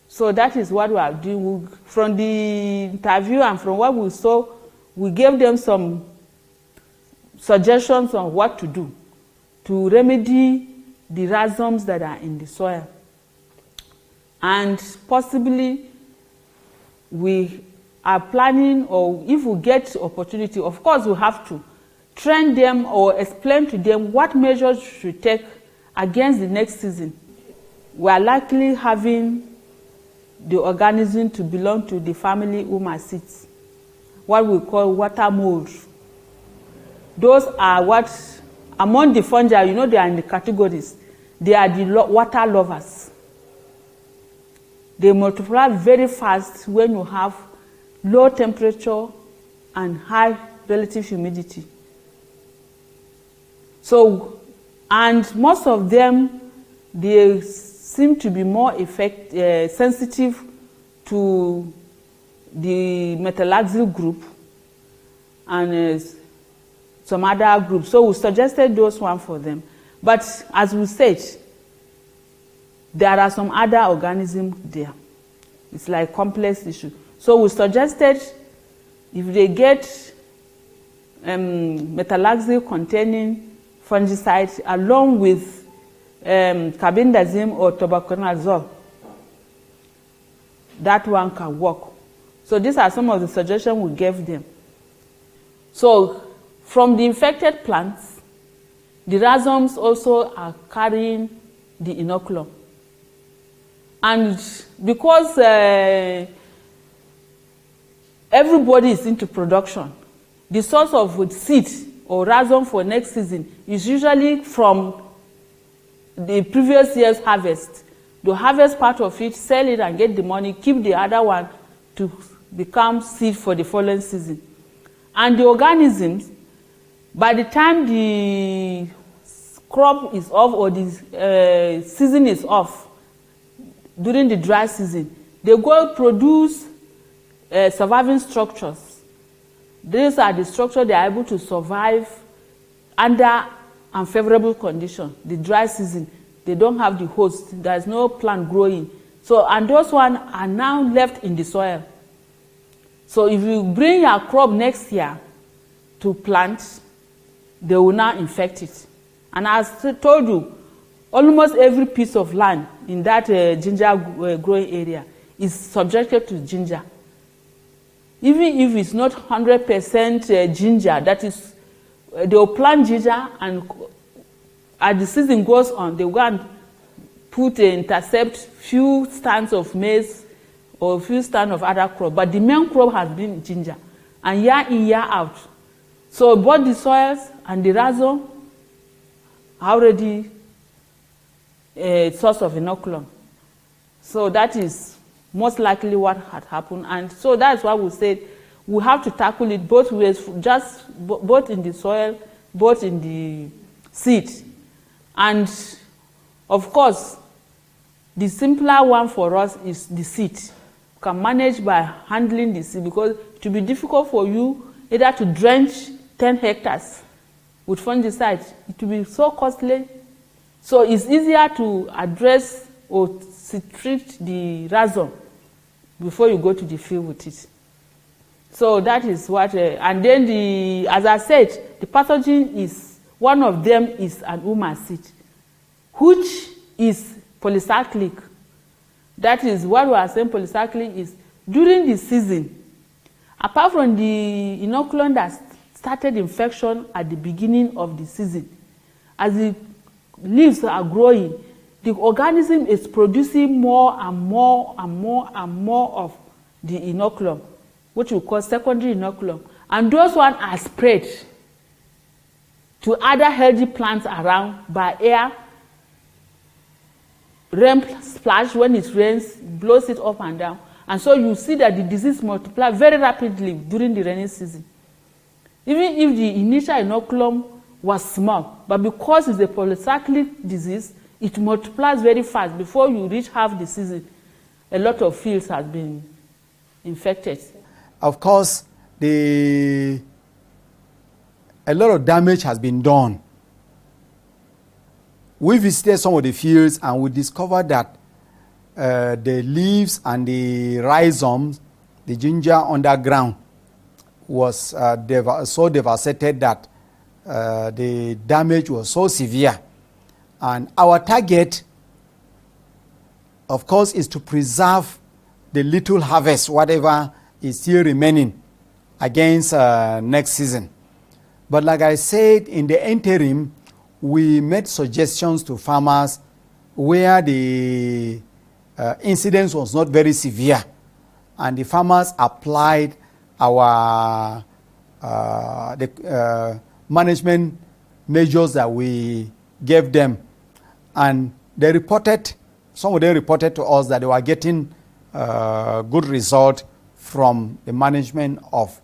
So that is what we are doing. From the interview and from what we saw, we gave them some suggestions on what to do to remedy the rhizomes that are in the soil. And possibly we are planning, or if we get opportunity, of course we have to train them or explain to them what measures we should take against the next season. We are likely having the organism to belong to the family Humaceae, what we call water mold. Those are what, among the fungi, you know, they are in the categories. They are the water lovers. They multiply very fast when you have low temperature and high relative humidity. So, and most of them, they seem to be more sensitive to the metalaxyl group and some other groups. So we suggested those one for them. But as we said, there are some other organisms there. It's like complex issue. So we suggested if they get metalaxyl containing fungicides along with carbendazim or tobaconazole, that one can work. So these are some of the suggestions we gave them. So from the infected plants, the rhizomes also are carrying the inoculum. And because everybody is into production, the source of seed or rhizome for next season is usually from the previous year's harvest. The harvest part of it, sell it and get the money, keep the other one to become seed for the following season. And the organisms, by the time the crop is off or the season is off, during the dry season, they go produce surviving structures. These are the structures they are able to survive under unfavorable conditions. The dry season, they don't have the host. There is no plant growing. So, and those ones are now left in the soil. So if you bring your crop next year to plant, they will now infect it. And as I told you, almost every piece of land in that ginger growing area is subjected to ginger. Even if it's not 100% ginger, that is, they will plant ginger, and as the season goes on, they will go and intercept few stands of maize or a few stands of other crop. But the main crop has been ginger, and year in, year out. So both the soils and the rhizome are already a source of inoculum. So that is most likely what had happened. And so that's why we said we have to tackle it both ways, just both in the soil, both in the seed. And of course, the simpler one for us is the seed. You can manage by handling the seed, because it will be difficult for you either to drench 10 hectares with fungicides. It will be so costly. So it's easier to address or treat the rhizome before you go to the field with it. So that is what, and then as I said, the pathogen is, one of them is an Humaceae, which is polycyclic. That is what we are saying polycyclic is during the season, apart from the inoculum that started infection at the beginning of the season, as the leaves are growing, the organism is producing more and more and more and more of the inoculum, which we call secondary inoculum. And those ones are spread to other healthy plants around by air rain splash, when it rains, blows it up and down. And so you see that the disease multiplies very rapidly during the rainy season. Even if the initial inoculum was small, but because it's a polycyclic disease, it multiplies very fast. Before you reach half the season, a lot of fields have been infected. Of course, a lot of damage has been done. We visited some of the fields and we discovered that the leaves and the rhizomes, the ginger underground, was so devastated that the damage was so severe. And our target, of course, is to preserve the little harvest, whatever is still remaining, against next season. But like I said, in the interim, we made suggestions to farmers where the incidence was not very severe, and the farmers applied our management measures that we gave them, and they reported, some of them reported to us that they were getting good result from the management of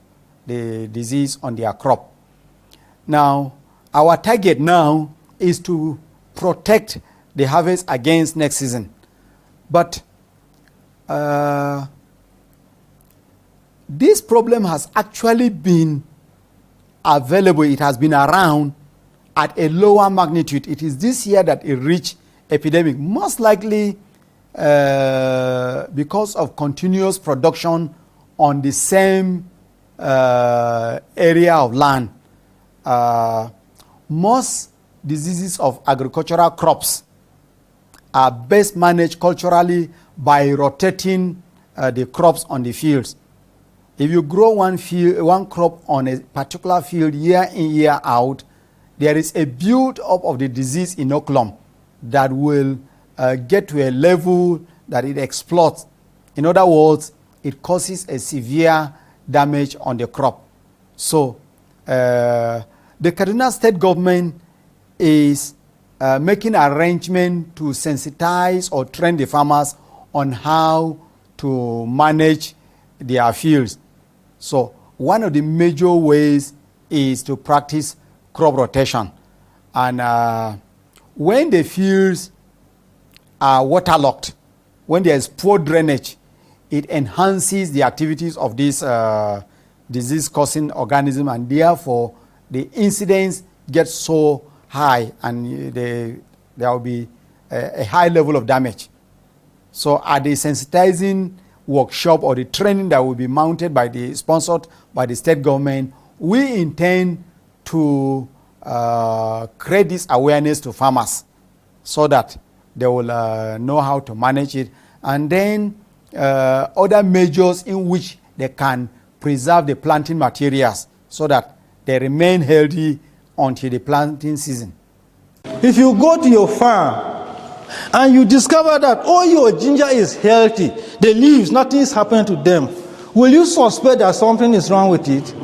the disease on their crop. Now, our target now is to protect the harvest against next season. But this problem has actually been available. It has been around at a lower magnitude. It is this year that it reached epidemic, most likely because of continuous production on the same area of land. Most diseases of agricultural crops are best managed culturally by rotating the crops on the fields. If you grow one crop on a particular field year in, year out, there is a build-up of the disease inoculum that will get to a level that it explodes. In other words, it causes a severe damage on the crop. So the Kaduna State government is making arrangement to sensitize or train the farmers on how to manage their fields. So one of the major ways is to practice crop rotation. And when the fields are waterlogged, when there is poor drainage, it enhances the activities of this disease-causing organism, and therefore the incidence gets so high, and there will be a high level of damage. So at the sensitizing workshop or the training that will be mounted by sponsored by the state government, we intend to create this awareness to farmers so that they will know how to manage it, and then other measures in which they can preserve the planting materials so that they remain healthy until the planting season. If you go to your farm and you discover that all your ginger is healthy, the leaves, nothing is happening to them, will you suspect that something is wrong with it?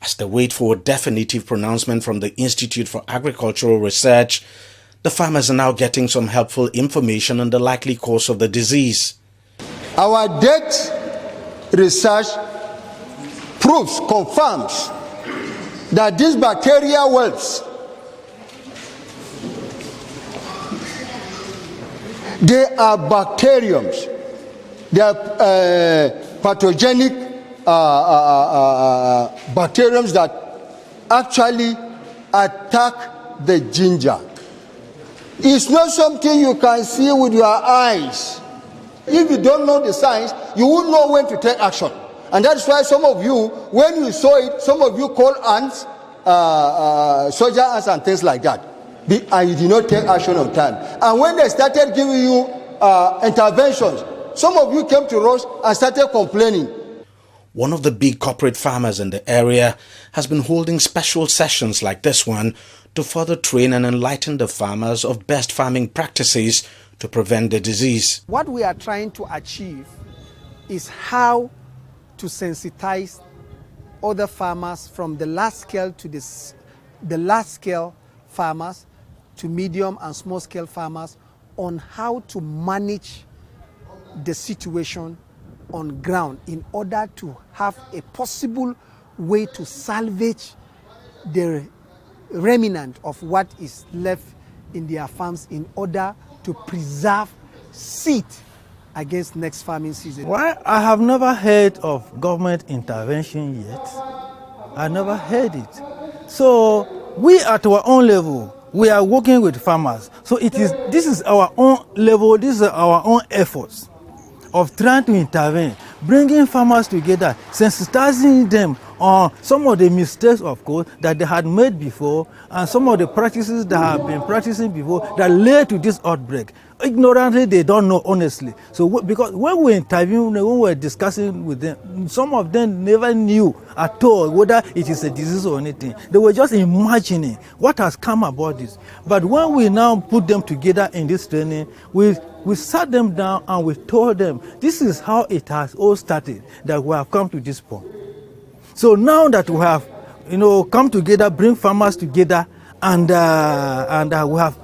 As they wait for a definitive pronouncement from the Institute for Agricultural Research, the farmers are now getting some helpful information on the likely cause of the disease. Our date research confirms that these bacterial wells, they are bacteriums. They are pathogenic bacteriums that actually attack the ginger. It's not something you can see with your eyes. If you don't know the signs, you won't know when to take action. And that's why some of you, when you saw it, some of you call ants, soldier ants and things like that. And you did not take action on time. And when they started giving you interventions, some of you came to us and started complaining. One of the big corporate farmers in the area has been holding special sessions like this one to further train and enlighten the farmers of best farming practices to prevent the disease. What we are trying to achieve is how to sensitize other farmers from the large scale to the large scale farmers, to medium and small scale farmers, on how to manage the situation on ground in order to have a possible way to salvage the remnant of what is left in their farms in order to preserve seed against next farming season. Well, I have never heard of government intervention yet. I never heard it. So we at our own level, we are working with farmers. So this is our own level, this is our own efforts of trying to intervene, bringing farmers together, sensitizing them on some of the mistakes, of course, that they had made before, and some of the practices that have been practicing before that led to this outbreak. Ignorantly, they don't know honestly. So because when we interview, when we're discussing with them, some of them never knew at all whether it is a disease or anything. They were just imagining what has come about this. But when we now put them together in this training, we sat them down and we told them, this is how it has all started, that we have come to this point. So now that we have, come together, bring farmers together, and we have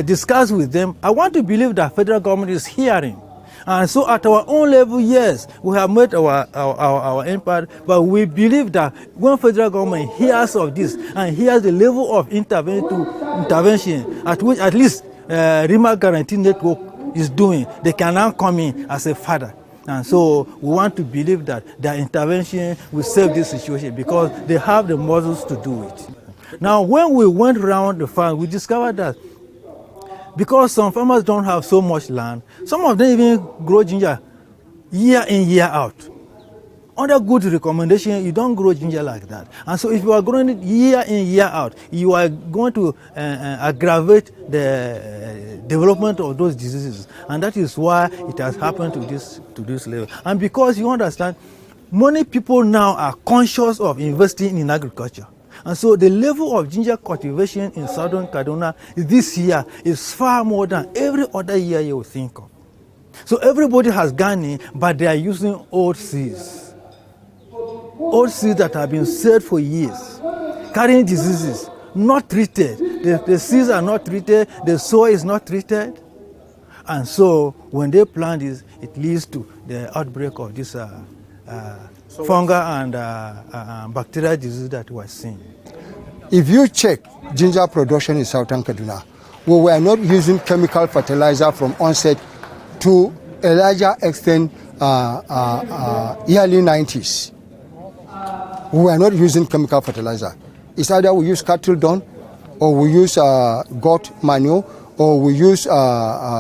discussed with them, I want to believe that federal government is hearing. And so at our own level, yes, we have made our impact, but we believe that when federal government hears of this and hears the level of intervention at which at least Rima Guarantee Network is doing, they can now come in as a father. And so we want to believe that their intervention will save this situation because they have the muscles to do it. Now, when we went around the farm, we discovered that because some farmers don't have so much land, some of them even grow ginger year in, year out. Under good recommendation, you don't grow ginger like that. And so if you are growing it year in, year out, you are going to aggravate the development of those diseases. And that is why it has happened to this level. And because you understand, many people now are conscious of investing in agriculture. And so the level of ginger cultivation in southern Kaduna this year is far more than every other year you would think of. So everybody has gone in, but they are using old seeds. Old seeds that have been sold for years, carrying diseases, not treated. The seeds are not treated, the soil is not treated. And so when they plant this, it leads to the outbreak of this fungal and bacterial disease that we are seeing. If you check ginger production in southern Kaduna, we were not using chemical fertilizer from onset to a larger extent early 90s. We were not using chemical fertilizer. It's either we use cattle dung, or we use goat manure, or we use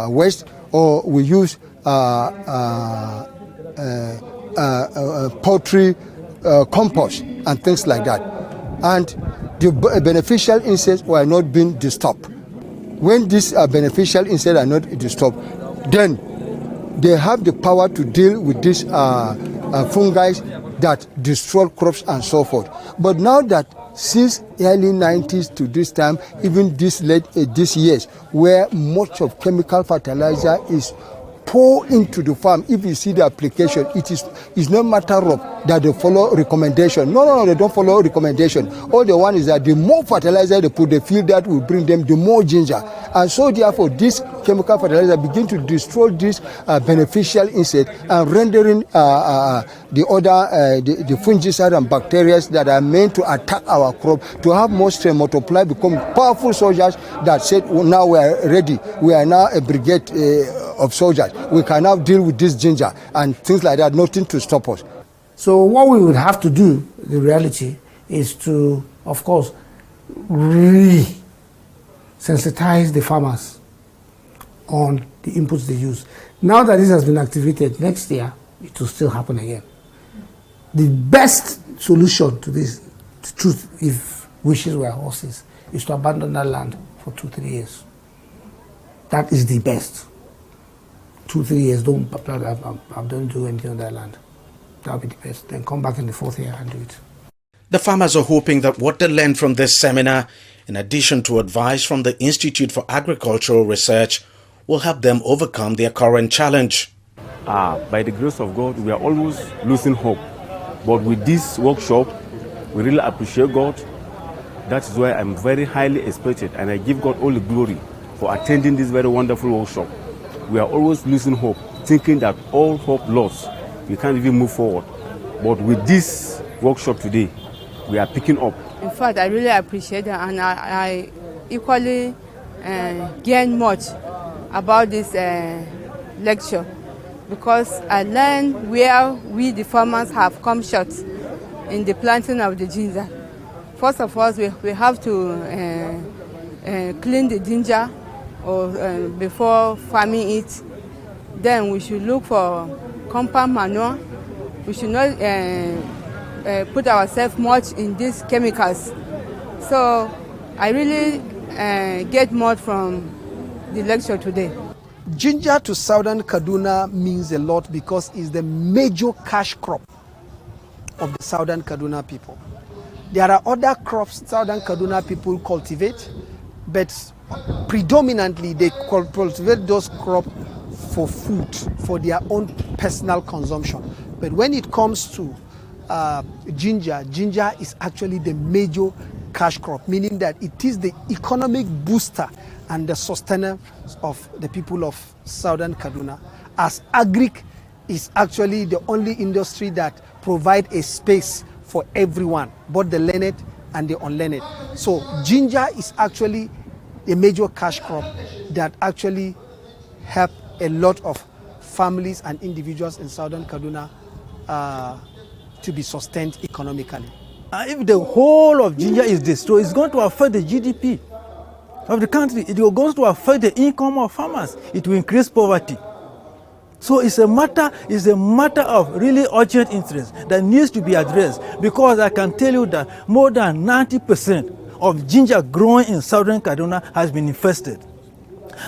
waste, or we use poultry compost and things like that. And the beneficial insects were not being disturbed. When these beneficial insects are not disturbed, then they have the power to deal with these fungi that destroy crops and so forth. But now that since early 90s to this time, even this years, where much of chemical fertilizer is poured into the farm, if you see the application, it's no matter of that they follow recommendation. No, they don't follow recommendation. All they want is that the more fertilizer they put, they feel that will bring them the more ginger. And so therefore, this chemical fertilizer begin to destroy this beneficial insect and rendering the fungicide and bacteria that are meant to attack our crop to have more strength, multiply, become powerful soldiers that said, well, now we are ready. We are now a brigade of soldiers. We can now deal with this ginger and things like that, nothing to stop us. So what we would have to do, the reality, is to, of course, sensitize the farmers on the inputs they use. Now that this has been activated, next year, it will still happen again. The best solution to this, the truth, if wishes were horses, is to abandon that land for 2-3 years. That is the best. 2-3 years, don't do anything on that land. That would be the best. Then come back in the 4th year and do it. The farmers are hoping that what they learned from this seminar, in addition to advice from the Institute for Agricultural Research, will help them overcome their current challenge. By the grace of God, we are always losing hope. But with this workshop, we really appreciate God. That is why I'm very highly expected, and I give God all the glory for attending this very wonderful workshop. we are always losing hope, thinking that all hope lost, we can't even move forward. But with this workshop today, we are picking up. In fact, I really appreciate it, and I equally gain much about this lecture, because I learned where we, the farmers, have come short in the planting of the ginger. First of all, we have to clean the ginger before farming it. Then we should look for compound manure. We should not put ourselves much in these chemicals. So I really get more from the lecture today. Ginger to southern Kaduna means a lot because it's the major cash crop of the southern Kaduna people. There are other crops southern Kaduna people cultivate, but predominantly they cultivate those crops for food, for their own personal consumption. But when it comes to ginger is actually the major cash crop, meaning that it is the economic booster and the sustainer of the people of southern Kaduna. As agric is actually the only industry that provide a space for everyone, both the learned and the unlearned. So ginger is actually a major cash crop that actually help a lot of families and individuals in southern Kaduna to be sustained economically. If the whole of ginger is destroyed, it's going to affect the GDP of the country. It will going to affect the income of farmers. It will increase poverty. So it's a matter of really urgent interest that needs to be addressed, because I can tell you that more than 90% of ginger growing in southern Kaduna has been infested.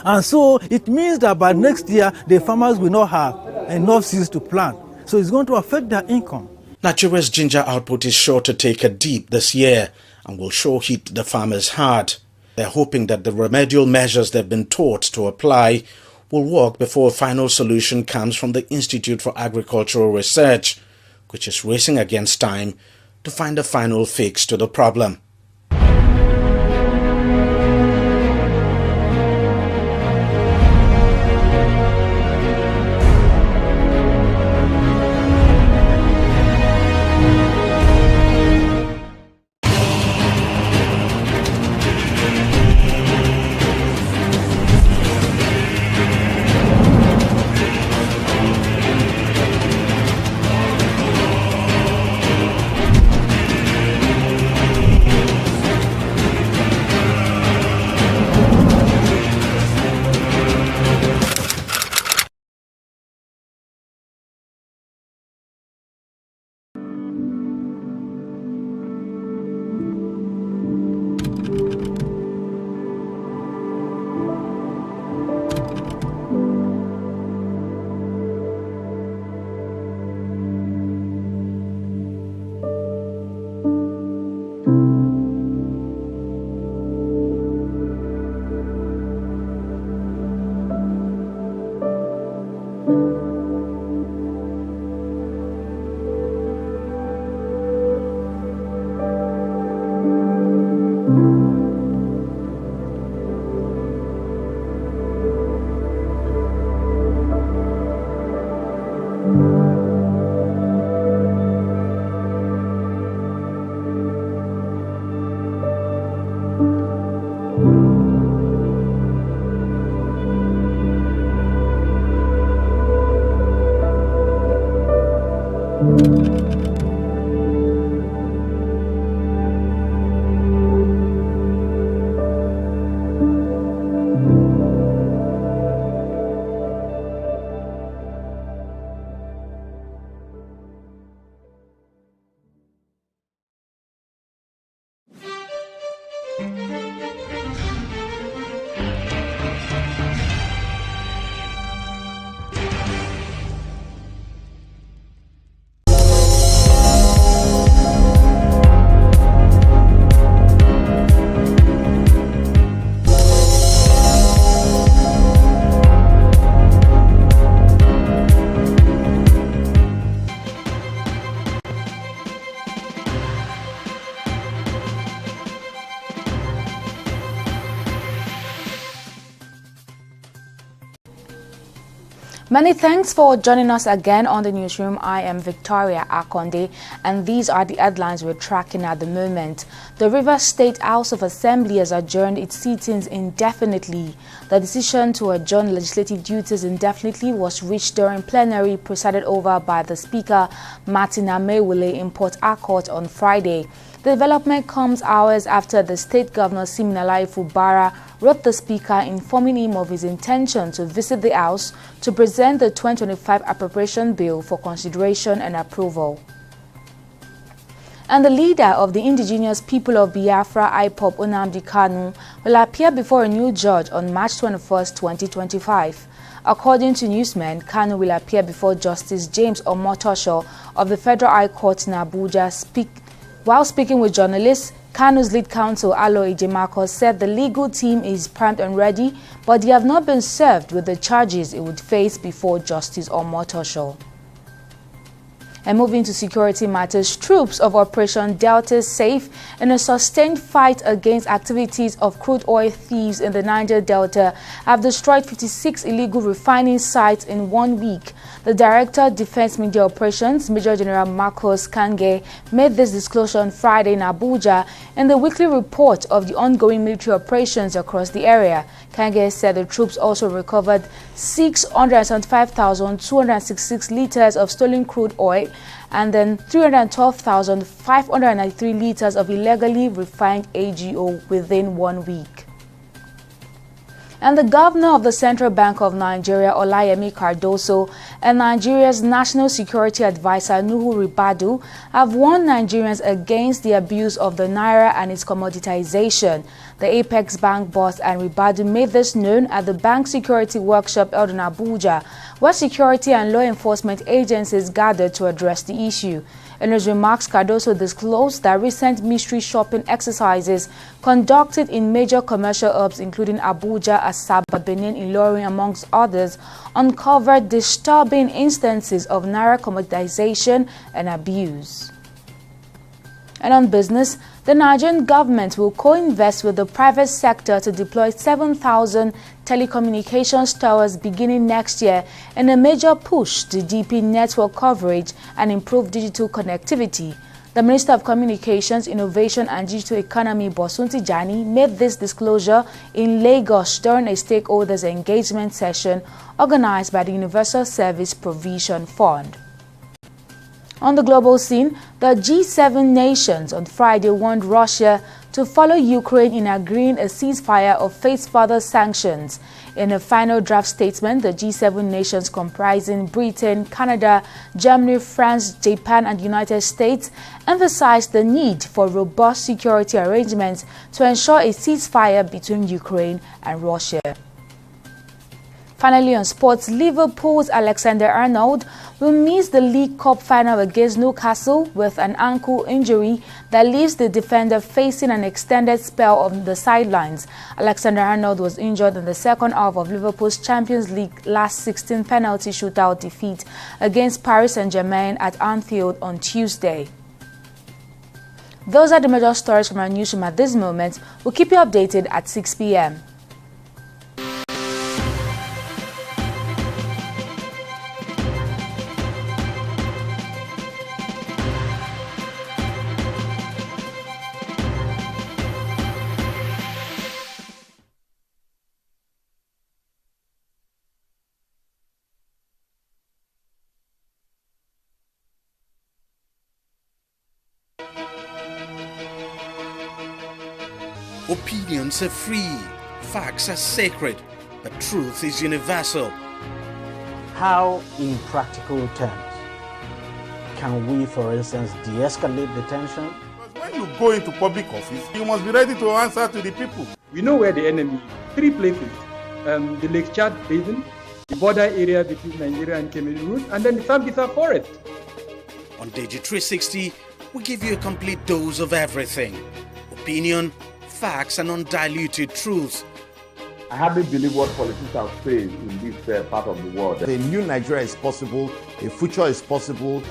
And so it means that by next year, the farmers will not have enough seeds to plant. So it's going to affect their income. Nigeria's ginger output is sure to take a dip this year and will sure hit the farmers hard. They're hoping that the remedial measures they've been taught to apply will work before a final solution comes from the Institute for Agricultural Research, which is racing against time to find a final fix to the problem. Many thanks for joining us again on the newsroom. I am Victoria Akonde, and these are the headlines we're tracking at the moment. The Rivers State House of Assembly has adjourned its sittings indefinitely. The decision to adjourn legislative duties indefinitely was reached during plenary presided over by the Speaker, Martin Amewule, in Port Harcourt on Friday. The development comes hours after the state governor, Siminalayi Fubara, wrote the Speaker informing him of his intention to visit the House to present the 2025 appropriation bill for consideration and approval. And the leader of the indigenous people of Biafra, IPOB, Nnamdi Kanu, will appear before a new judge on March 21, 2025. According to newsmen, Kanu will appear before Justice James Omotosho of the Federal High Court in Abuja. While speaking with journalists, Kanu's lead counsel, Alo Ejimakor, said the legal team is primed and ready, but they have not been served with the charges it would face before Justice Omotosho. And moving to security matters, troops of Operation Delta Safe, in a sustained fight against activities of crude oil thieves in the Niger Delta, have destroyed 56 illegal refining sites in 1 week. The Director, Defense Media Operations, Major General Marcos Kange, made this disclosure on Friday in Abuja in the weekly report of the ongoing military operations across the area. Kange said the troops also recovered 675,266 liters of stolen crude oil and then 312,593 liters of illegally refined AGO within 1 week. And the governor of the Central Bank of Nigeria, Olayemi Cardoso, and Nigeria's National Security Advisor, Nuhu Ribadu, have warned Nigerians against the abuse of the naira and its commoditization. The Apex Bank boss and Ribadu made this known at the bank security workshop held in Abuja, where security and law enforcement agencies gathered to address the issue. In his remarks, Cardoso disclosed that recent mystery shopping exercises conducted in major commercial hubs including Abuja, Asaba, Benin, Ilorin, amongst others, uncovered disturbing instances of naira commoditization and abuse. And on business, the Nigerian government will co-invest with the private sector to deploy 7,000 telecommunications towers beginning next year in a major push to deepen network coverage and improve digital connectivity. The Minister of Communications, Innovation and Digital Economy, Bosun Tijani, made this disclosure in Lagos during a stakeholders engagement session organized by the Universal Service Provision Fund. On the global scene, the G7 nations on Friday warned Russia to follow Ukraine in agreeing a ceasefire or face further sanctions. In a final draft statement, the G7 nations comprising Britain, Canada, Germany, France, Japan and the United States emphasized the need for robust security arrangements to ensure a ceasefire between Ukraine and Russia. Finally, on sports, Liverpool's Alexander-Arnold will miss the League Cup final against Newcastle with an ankle injury that leaves the defender facing an extended spell on the sidelines. Alexander-Arnold was injured in the second half of Liverpool's Champions League last 16 penalty shootout defeat against Paris Saint-Germain at Anfield on Tuesday. Those are the major stories from our newsroom at this moment. We'll keep you updated at 6 p.m. Opinions are free, facts are sacred, but truth is universal. How, in practical terms, can we, for instance, de-escalate the tension? When you go into public office, you must be ready to answer to the people. We know where the enemy is. 3 places. The Lake Chad Basin, the border area between Nigeria and Cameroon, and then the Sambisa Forest. On TV360, we give you a complete dose of everything. Opinion, facts and undiluted truth. I hardly believe what politicians are saying in this part of the world. A new Nigeria is possible, a future is possible.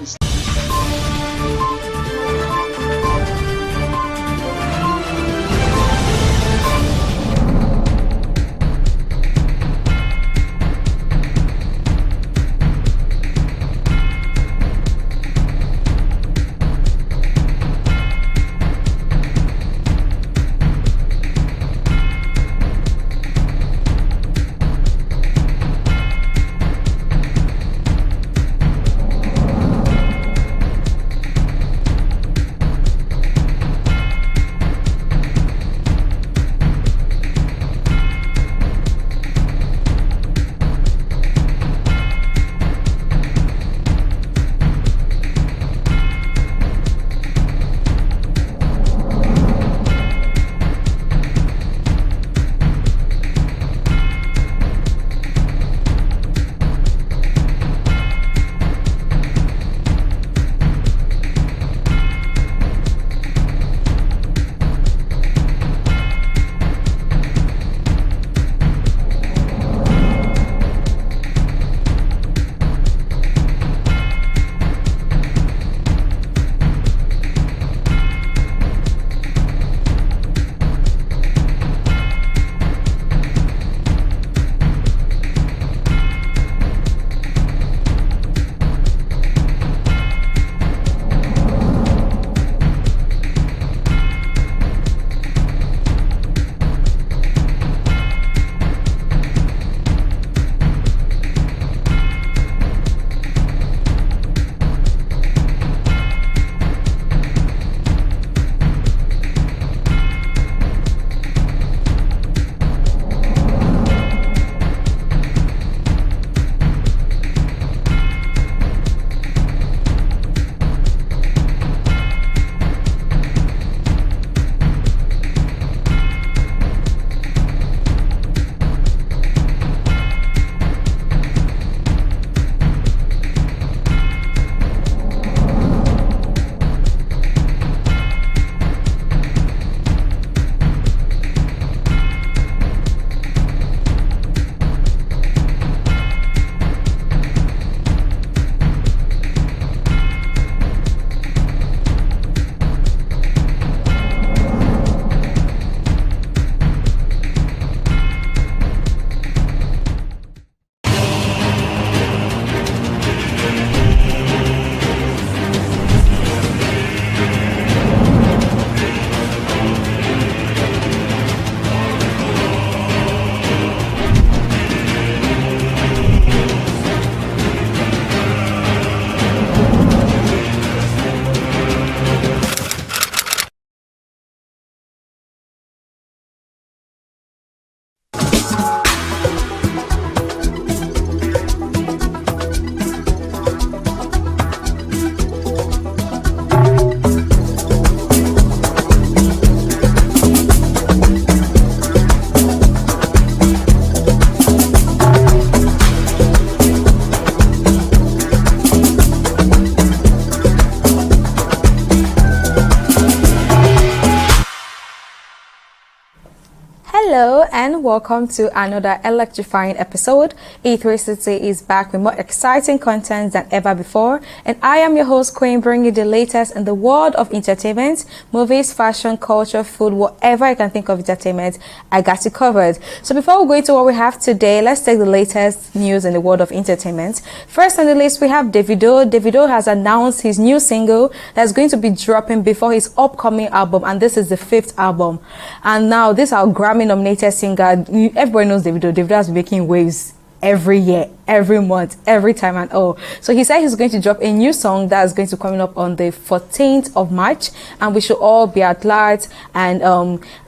Hello and welcome to another electrifying episode. TV360 is back with more exciting content than ever before, and I am your host Queen, bringing you the latest in the world of entertainment, movies, fashion, culture, food, whatever you can think of entertainment, I got you covered. So before we go into what we have today, let's take the latest news in the world of entertainment. First on the list, we have Davido. Davido has announced his new single that's going to be dropping before his upcoming album, and this is the 5th album. And now this our Grammy-nominated singer. Everybody knows Davido. Davido has been making waves every year, every month, every time and all. So he said he's going to drop a new song that is going to coming up on the 14th of March, and we should all be at large. And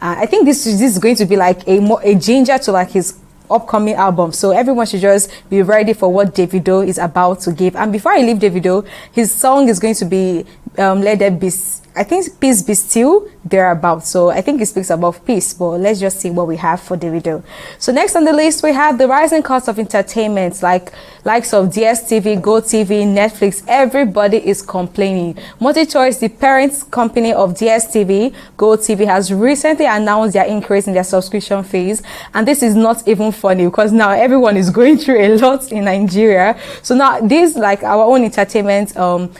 I think this is going to be like a ginger to like his upcoming album, so everyone should just be ready for what Davido is about to give. And before I leave Davido, his song is going to be Let There Be, I think, Peace Be Still, thereabout. So I think it speaks about peace, but let's just see what we have for Davido. So next on the list, we have the rising cost of entertainment, likes of DSTV, GoTV, Netflix. Everybody is complaining. MultiChoice, the parent company of DSTV, GoTV, has recently announced their increase in their subscription fees, and this is not even funny because now everyone is going through a lot in Nigeria. So now this, like, our own entertainment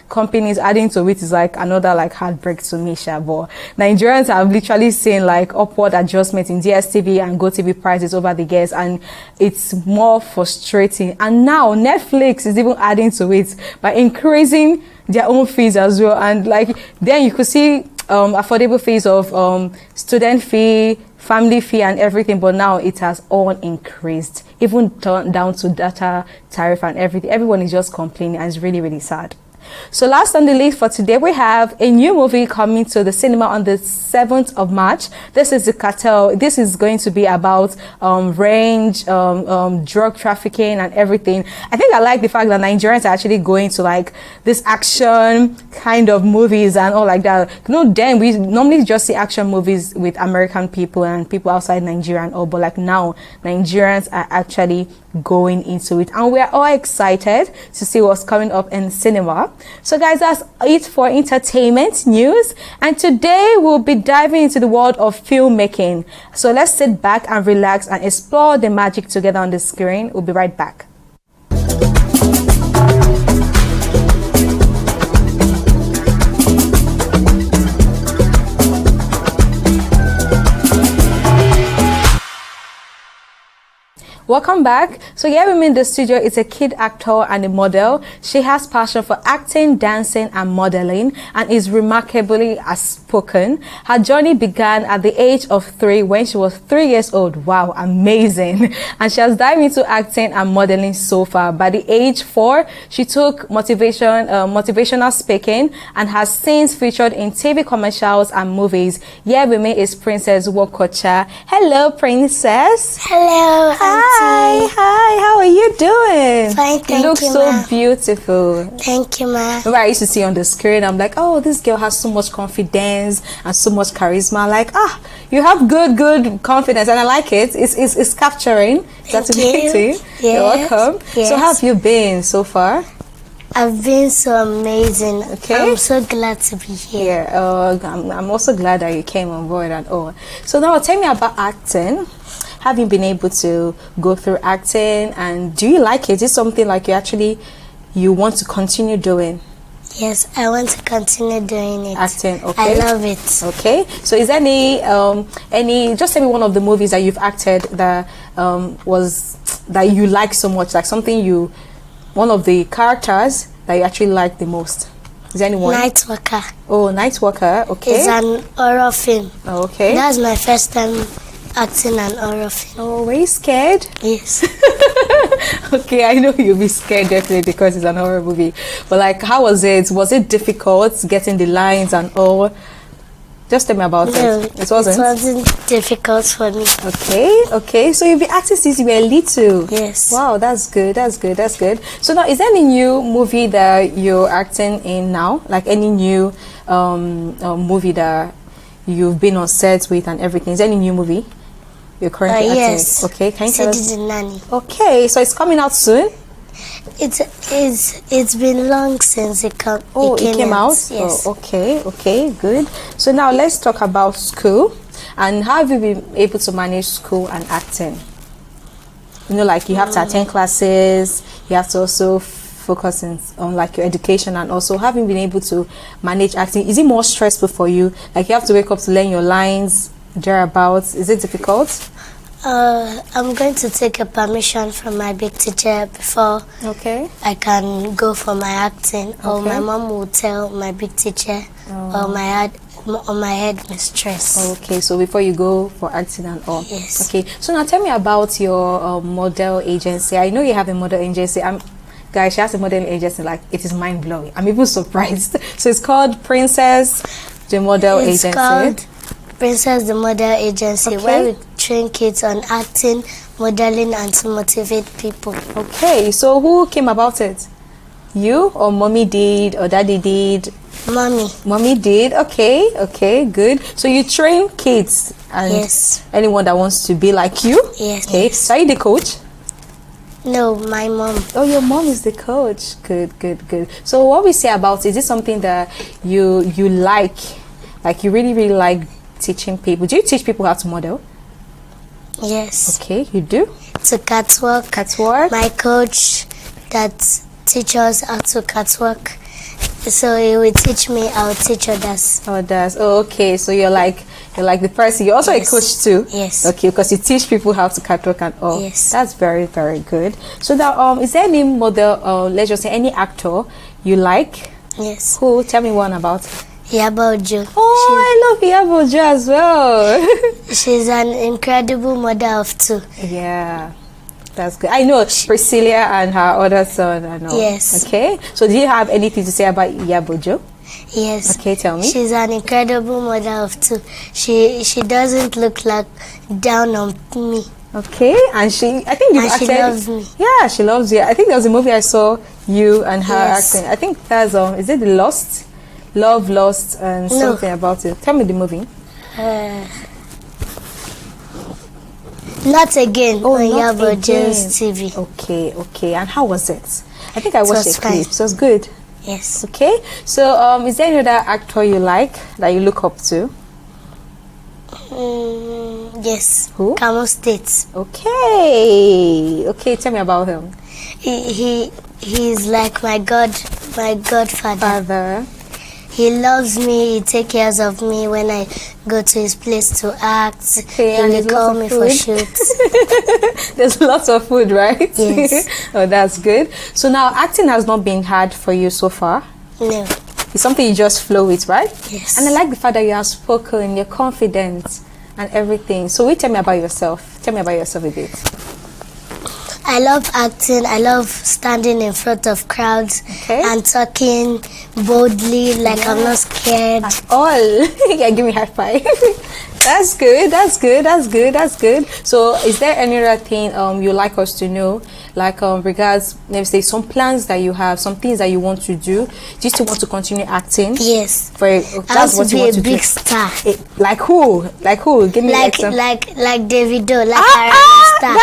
companies adding to it is like another like heartbreak to me, but Nigerians have literally seen like upward adjustments in DSTV and GoTV prices over the years, and it's more frustrating. And now Netflix is even adding to it by increasing their own fees as well. And like then you could see affordable fees of student fee, family fee and everything, but now it has all increased, even down to data tariff and everything. Everyone is just complaining, and it's really, really sad. So last on the list for today, we have a new movie coming to the cinema on the 7th of March. This is The Cartel. This is going to be about range, drug trafficking and everything. I think I like the fact that Nigerians are actually going to like this action kind of movies and all like that. You know, then we normally just see action movies with American people and people outside Nigeria and all, but like now Nigerians are actually going into it, and we are all excited to see what's coming up in cinema. So guys, that's it for entertainment news, and today we'll be diving into the world of filmmaking. So let's sit back and relax and explore the magic together on the screen. We'll be right back. Welcome back. So here with me in the studio is a kid actor and a model. She has passion for acting, dancing and modeling, and is remarkably outspoken. Her journey began at the age of 3 when she was 3 years old. Wow, amazing. And she has dived into acting and modeling so far. By the age 4, she took motivational speaking and has since featured in TV commercials and movies. Here with me is Princess Wokocha. Hello, Princess. Hello. Hi, how are you doing? Fine, thank you. You look so beautiful. Thank you, ma. Remember, I used to see on the screen, I'm like, oh, this girl has so much confidence and so much charisma. Like, you have good confidence, and I like it. It's capturing. That's you. You're welcome. Yes. So how have you been so far? I've been so amazing. Okay. I'm so glad to be here. I'm also glad that you came on board and all. So now tell me about acting. Have you been able to go through acting, and do you like it? Is it something like you want to continue doing? Yes, I want to continue doing it. Acting, okay. I love it. Okay. So is there any just tell me one of the movies that you've acted that that you like so much, like something one of the characters that you actually like the most. Is there anyone? Nightwalker. Oh, Nightwalker. Okay. It's an horror film. Oh, okay. That's my first time acting an horror film. Oh, were you scared? Yes. Okay, I know you'll be scared definitely because it's an horror movie. But like, how was it? Was it difficult getting the lines and all? Just tell me about it. It wasn't? It wasn't difficult for me. Okay. So you've been acting since you were little? Yes. Wow, that's good. So now, is there any new movie that you're acting in now? Like any new movie that you've been on set with and everything? Is there any new movie you're currently acting? Yes. Okay, can you tell us? Nanny. Okay, so it's coming out soon? It's been long since it came out. Yes. Oh, okay, good. So now let's talk about school. And how have you been able to manage school and acting? You know, like you have to attend classes, you have to also focus on like your education, and also having been able to manage acting. Is it more stressful for you? Like you have to wake up to learn your lines, thereabouts. Is it difficult? I'm going to take a permission from my big teacher before I can go for my acting, or my mom will tell my big teacher or my headmistress. Okay, so before you go for acting and all. Yes. Okay, so now tell me about your model agency. I know you have a model agency. Guys, she has a modeling agency, like it is mind-blowing. I'm even surprised. So it's called Princess the Model Agency. It's called Princess the Model Agency, where we train kids on acting, modeling, and to motivate people. Okay, so who came about it? You, or mommy did, or daddy did? Mommy did. Okay, good. So you train kids and anyone that wants to be like you? Yes. Okay, so are you the coach? No, my mom. Oh, your mom is the coach. Good. So what we say about, is this something that you like you really like teaching people? Do you teach people how to model? Yes. Okay, you do? To catwalk. My coach that teaches us how to catwalk. So he will teach me, I'll teach others. Oh, okay, so you're like the person. You're also a coach too? Yes. Okay, because you teach people how to catwalk and all. Yes. That's very, very good. So now, is there any model, let's just say any actor you like? Yes. Who? Tell me one about. Iyabo Ojo. Oh, I love Iyabo Ojo as well. She's an incredible mother of two. Yeah. That's good. I know Priscilla and her other son. I know. Yes. Okay. So do you have anything to say about Iyabo Ojo? Yes. Okay, tell me. She's an incredible mother of two. She doesn't look like down on me. Okay, and she she loves me. Yeah, she loves you. I think there was a movie I saw you and her acting. I think that's is it Lost? Love Lost and something about it. Tell me the movie. Not Again on Iyabo Ojo's TV. Okay. And how was it? I think I watched a clip. So it's good. Yes. Okay. So is there any other actor you like that you look up to? Yes. Who? Kamo State. Okay. Tell me about him. He's like my godfather. He loves me. He takes care of me when I go to his place to act. Okay, he will call me for shoots. There's lots of food, right? Yes. Oh, that's good. So now, acting has not been hard for you so far? No. It's something you just flow with, right? Yes. And I like the fact that you are spoken, you're confident, and everything. So tell me about yourself. Tell me about yourself a bit. I love acting. I love standing in front of crowds and talking boldly, like I'm not scared at all. Yeah, give me a high five. That's good. So is there any other thing you like us to know, like regards, let me say, some plans that you have, some things that you want to do? Do you still want to continue acting? Yes. That's what you want to be a big star. Like who? Give me an example. Like Davido, like star.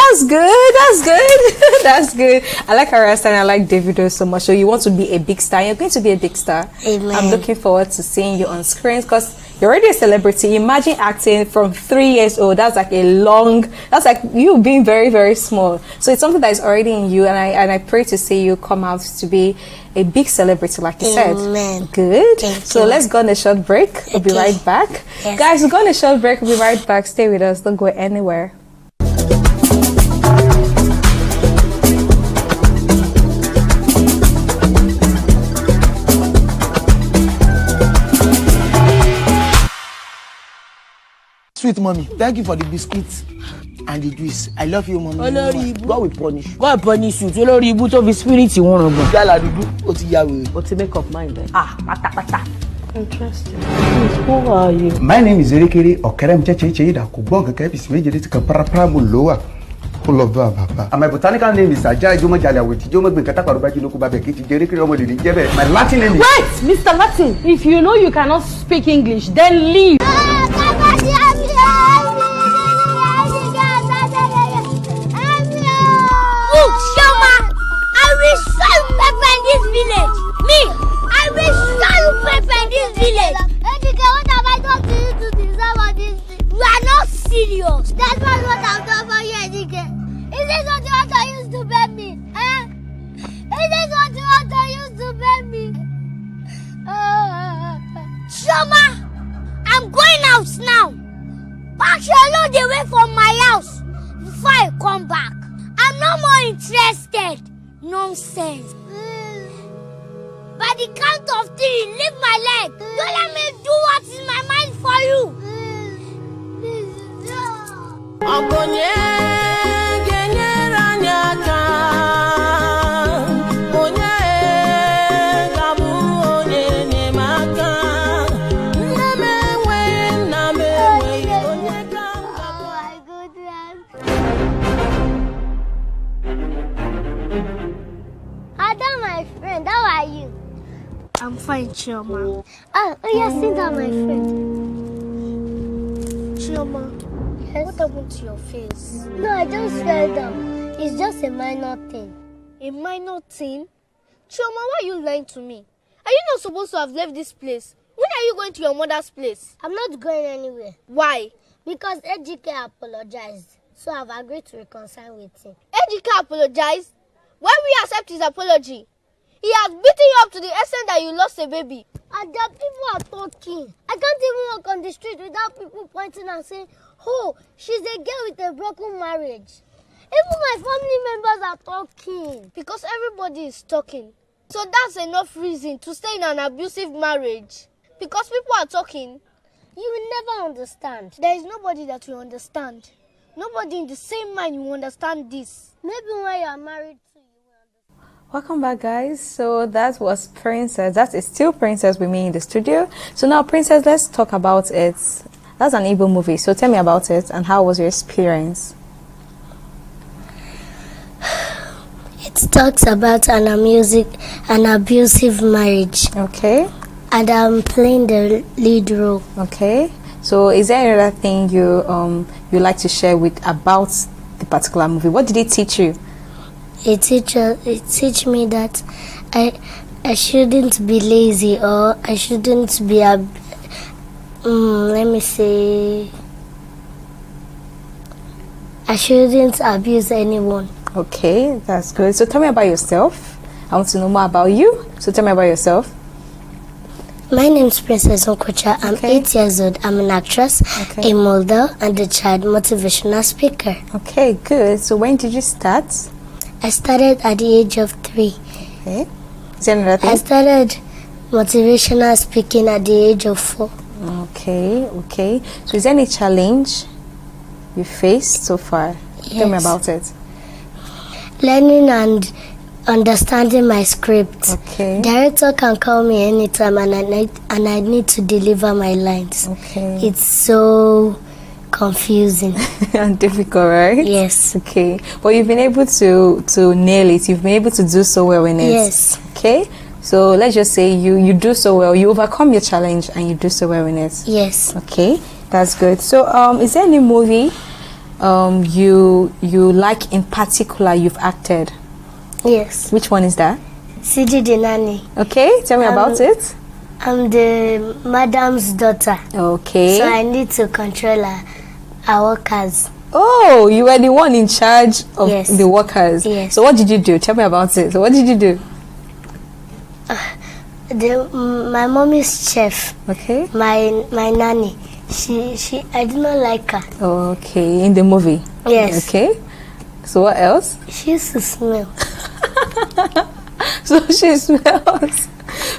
That's good. I like Arasta and I like Davido so much. So you want to be a big star. You're going to be a big star. Amen. I'm looking forward to seeing you on screens because you're already a celebrity. Imagine acting from 3 years old. That's like you being very, very small. So it's something that is already in you, and I pray to see you come out to be a big celebrity, like you said. Amen. Good. Thank you. Let's go on a short break. We'll be right back. Yes. Guys, we're going on a short break. We'll be right back. Stay with us. Don't go anywhere. Sweet mommy, thank you for the biscuits and the juice. I love you, mommy. God will punish you. God punish you. Olórí ibú tó fi spirit wọn ràn gan. Gala dudu, ó ti ya wèrè. Ó ti make up mind then. Pátápátá. Interesting. Please, who are you? My name is Erikiri Okerem Checheche da Kubong Kepis Majority Kaparaprabu Loa. Full of Baba. And my botanical name is Ajay Jomajalia with Joma Katakarubaji Nukubabe, Jerikiri Omodi Jebe. My Latin name is. Wait, Mr. Latin. If you know you cannot speak English, then leave. Look, Shoma, I will show you pepper in this village. Me, I will show you pepper in this village. Ejike, what have I done to you to deserve all this? You are not serious. That's not what I've done for you, Ejike. Is this what you want to use to beg me? Is this what you want to use to beg me? Shoma, I'm going out now. Pack your load away from my house before I come back. I'm no more interested. Nonsense. By the count of 3, leave my leg. Don't let me do what's in my mind for you. Ada, my friend, how are you? I'm fine, Chioma. Oh, yeah, sit down, my friend. Chioma, yes? What happened to your face? No, I just fell down. It's just a minor thing. A minor thing? Chioma, why are you lying to me? Are you not supposed to have left this place? When are you going to your mother's place? I'm not going anywhere. Why? Because Ejike apologized. So I've agreed to reconcile with him. Ejike apologized? Why will you accept his apology? He has beaten you up to the extent that you lost a baby. And the people are talking. I can't even walk on the street without people pointing and saying, oh, she's a girl with a broken marriage. Even my family members are talking. Because everybody is talking. So that's enough reason to stay in an abusive marriage. Because people are talking. You will never understand. There is nobody that will understand. Nobody in the same mind will understand this. Maybe when you are married. Welcome back, guys. So that was Princess. That is still Princess with me in the studio. So now, Princess, let's talk about it. That's an Igbo movie. So tell me about it and how was your experience? It talks about an abusive marriage. Okay. And I'm playing the lead role. Okay. So is there any other thing you like to share about the particular movie? What did it teach you? It teach me that I shouldn't be lazy, or I shouldn't be let me say, I shouldn't abuse anyone. Okay, that's good. So tell me about yourself. I want to know more about you. So tell me about yourself. My name is Princess Okocha. I'm 8 years old. I'm an actress, a model, and a child motivational speaker. Okay, good. So when did you start? I started at the age of 3. Okay. Is there another thing? I started motivational speaking at the age of 4. Okay, okay. So is there any challenge you faced so far? Yes. Tell me about it. Learning and understanding my script. Okay. Director can call me anytime and I need to deliver my lines. Okay. It's so confusing and difficult, right? Yes. Okay. But you've been able to nail it. You've been able to do so well in it. Yes. Okay. So let's just say you do so well. You overcome your challenge and you do so well in it. Yes. Okay. That's good. So is there any movie you like in particular you've acted? Yes. Which one is that? Sidi the Nanny. Okay. Tell me about it. I'm the madam's daughter. Okay. So I need to control our workers. Oh, you were the one in charge of the workers. Yes. So what did you do? Tell me about it. So what did you do? My mom is chef. Okay. My nanny. She I do not like her. Okay, in the movie. Yes. Okay. So what else? She used to smell. So she smells.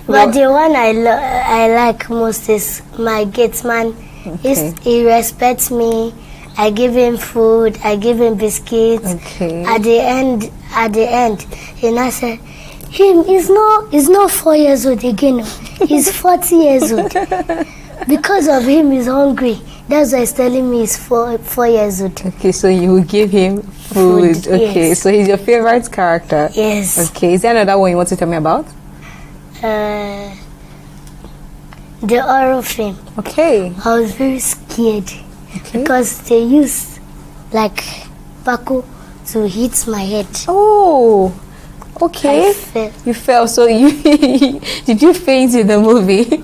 But the one I like most is my gate man. Okay. He respects me. I give him food. I give him biscuits. Okay. At the end, he now said, Him is not 4 years old again. He's 40 years old. Because of him, he's hungry. That's why he's telling me he's 4 years old. Okay, so you will give him food. Okay, yes. so he's your favorite character. Yes. Okay, is there another one you want to tell me about? The horror film. Okay. I was very scared because they used like Paco to hit my head. Oh, okay. You fell. So you did you faint in the movie?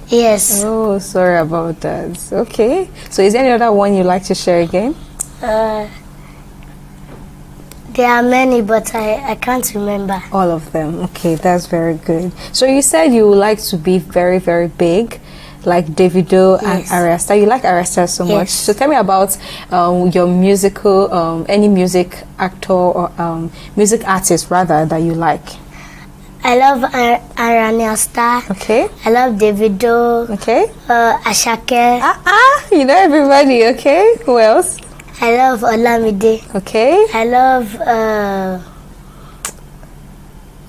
Yes. Oh, sorry about that. Okay. So is there any other one you'd like to share again? There are many, but I can't remember. All of them. Okay, that's very good. So you said you would like to be very, very big, like Davido and Aresta. You like Aresta so much. So tell me about your musical, any music actor or music artist rather that you like. I love Aresta. Okay. I love Davido. Okay. Ashake. You know everybody. Okay. Who else? I love Olamide. Okay. I love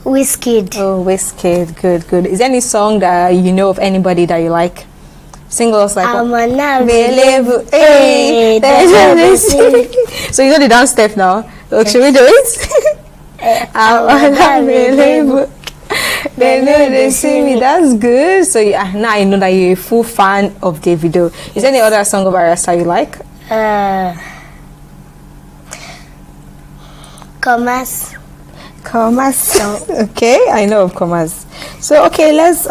Wizkid. Oh, Wizkid. Good, good. Is there any song that you know of anybody that you like? Singles like I'm what? unavailable. Hey, so you know the dance step now. So should we do it? I'm unavailable. They know they see me. That's good. So now I know that you're a full fan of Davido. Is there any other song of Aresta you like? Commerce. Okay, I know of commerce. So okay, let's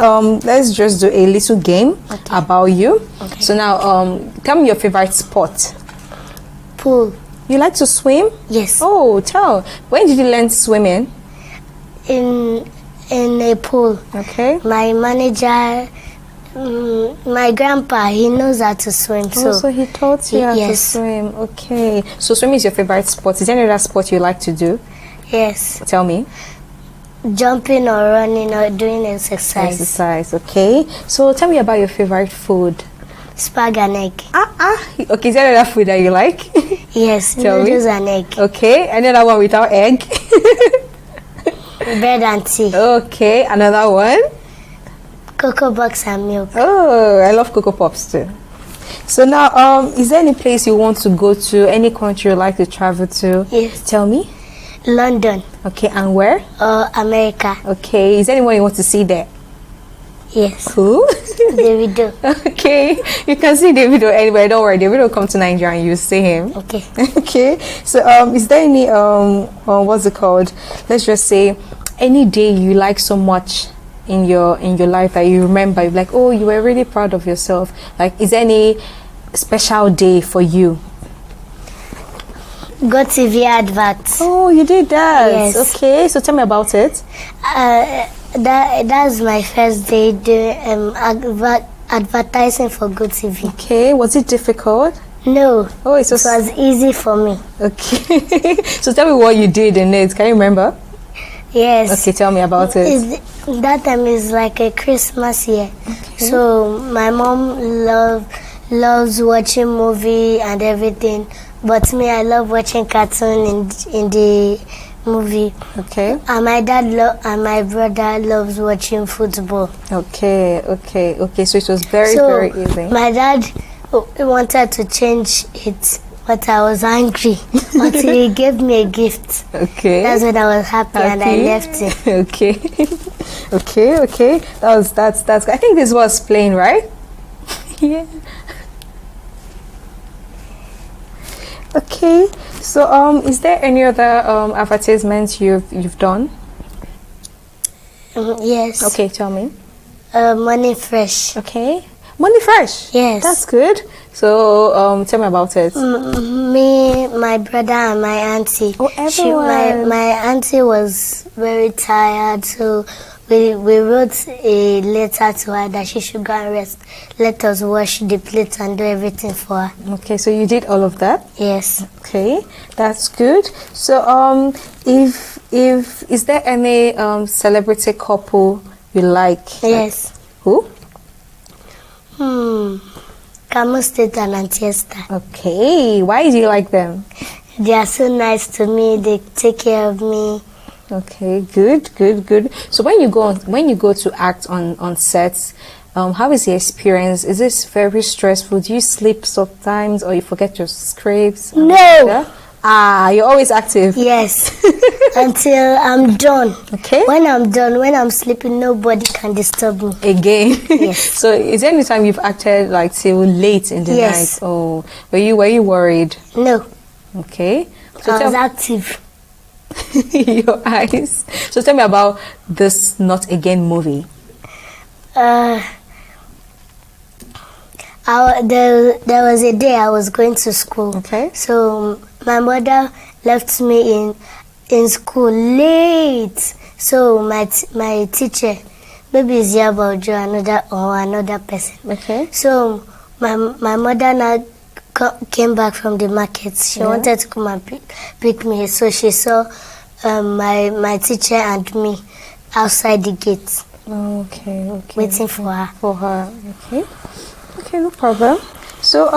just do a little game about you. Okay. So now tell me your favorite sport. Pool. You like to swim? Yes. Oh, tell. When did you learn swimming? In a pool. Okay. My manager, my grandpa, he knows how to swim. So he taught you how to swim. Okay. So swimming is your favorite sport. Is there any other sport you like to do? Yes. Tell me. Jumping or running or doing exercise. Okay. So tell me about your favorite food. Spag and egg. Okay, is there another food that you like? Yes, noodles and egg. Okay, another one without egg? Bread and tea. Okay, another one? Cocoa Pops and milk. Oh, I love Cocoa Pops too. So now, is there any place you want to go to, any country you like to travel to? Yes. Tell me. London. Okay, and where? America. Okay, is there anyone you want to see there? Yes. Who? Davido. Okay, you can see Davido anywhere. Don't worry, Davido will come to Nigeria and you see him. Okay. Okay. So is there any what's it called? Let's just say any day you like so much in your life that you remember, you're like, oh, you were really proud of yourself. Like, is there any special day for you? Go TV adverts. Oh, you did that. Yes. Okay, so tell me about it. That's my first day doing advertising for Go TV. Okay, was it difficult? No. Oh, it was easy for me. Okay. So tell me what you did in it. Can you remember? Yes. Okay, tell me about it. That time is like a Christmas year. Okay. So my mom loves watching movie and everything. But me, I love watching cartoon in the movie. Okay. And my dad and my brother loves watching football. Okay. So it was very easy. My dad wanted to change it, but I was angry until he gave me a gift. Okay. That's when I was happy and I left it. Okay. That's. I think this was playing, right? Yeah. Okay, so is there any other advertisements you've done? Yes. Okay, tell me. Money Fresh. Okay, Money Fresh. Yes, that's good. So tell me about it. Me, my brother, and my auntie. Oh, everyone. My auntie was very tired, so we wrote a letter to her that she should go and rest. Let us wash the plates and do everything for her. Okay, so you did all of that? Yes. Okay, that's good. So if is there any celebrity couple you like? Yes. Who? Kamo State and Auntie Esther. Okay, why do you like them? They are so nice to me. They take care of me. Okay, good. So when you go to act on sets, how is the experience? Is this very stressful? Do you sleep sometimes, or you forget your scripts? No. Yeah? You're always active. Yes. Until I'm done. Okay. When I'm done, when I'm sleeping, nobody can disturb me. Again. Yes. So is there any time you've acted like till late in the Yes. night? Or were you worried? No. Okay. So I was active. Your eyes. So tell me about this Not Again movie. There was a day I was going to school. Okay. So my mother left me in school late. So my teacher, maybe it's Yaba another person. Okay. So my mother now came back from the market. She wanted to come and pick me. So she saw my teacher and me outside the gate. Okay. Waiting for her. Okay, no problem. So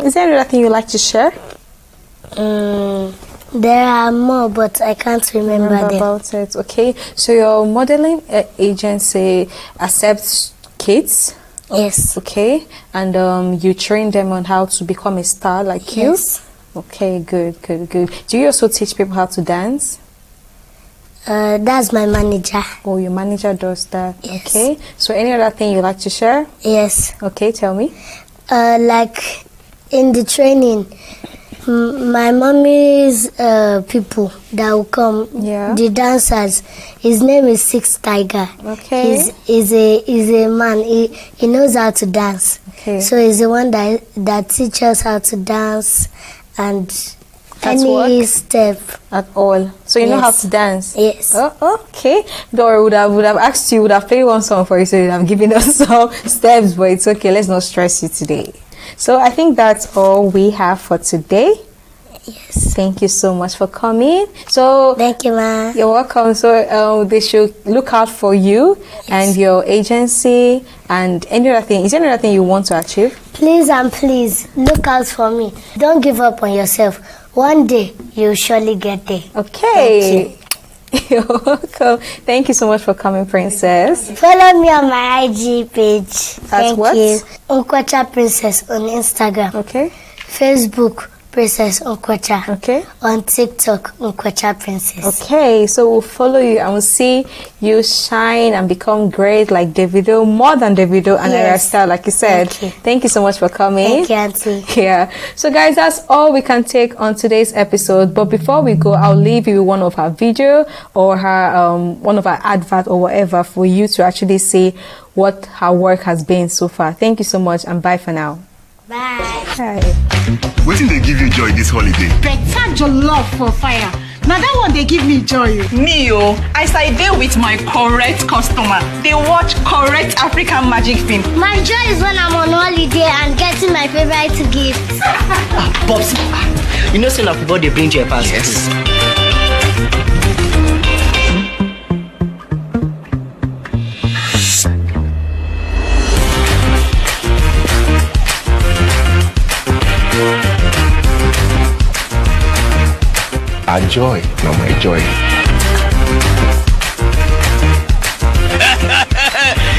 is there anything you'd like to share? There are more, but I can't remember them. About it. Okay, so your modeling agency accepts kids. Yes. Okay, and you train them on how to become a star like you. Yes. Okay, good. Do you also teach people how to dance? That's my manager. Oh, your manager does that. Yes. Okay. So any other thing you'd like to share? Yes. Okay, tell me. Like in the training, my mommy's people that will come, the dancers, his name is Six Tiger. Okay. He's a man. He knows how to dance. Okay. So he's the one that teaches how to dance and any step at all. So you know how to dance? Yes. Oh, okay. Dora would have asked you, would have played one song for you, so you'd have given us some steps, but it's okay. Let's not stress you today. So I think that's all we have for today. Yes. Thank you so much for coming. So thank you, ma. You're welcome. So they should look out for you and your agency and any other thing. Is there any other thing you want to achieve? Please and please look out for me. Don't give up on yourself. One day you'll surely get there. Okay. You're welcome. Thank you so much for coming, Princess. Follow me on my IG page. Thank what? you. Nkwacha Princess on Instagram. Okay. Facebook Princess Nkwacha. Okay. On TikTok Nkwacha Princess. Okay, so we'll follow you and we'll see you shine and become great like Davido, more than Davido and Arasta, like you said. Thank you so much for coming. Thank you, Auntie. Yeah. So guys, that's all we can take on today's episode. But before we go, I'll leave you with one of her video or her one of her advert or whatever for you to actually see what her work has been so far. Thank you so much and bye for now. Bye. Bye. Wetin dey give you joy this holiday? Better jollof for fire. Now that one they give me joy. Me as I dey with my correct customer, they watch correct African magic film. My joy is when I'm on holiday and getting my favorite gift. Pops, you know say na football dey bring joy pass. Yes. Our joy, not my joy.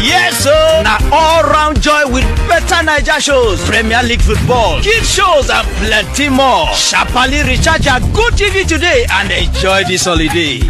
Yes, sir. Now all round joy with better Naija shows, Premier League football, kids shows, and plenty more. Sharply recharge your good TV today and enjoy this holiday.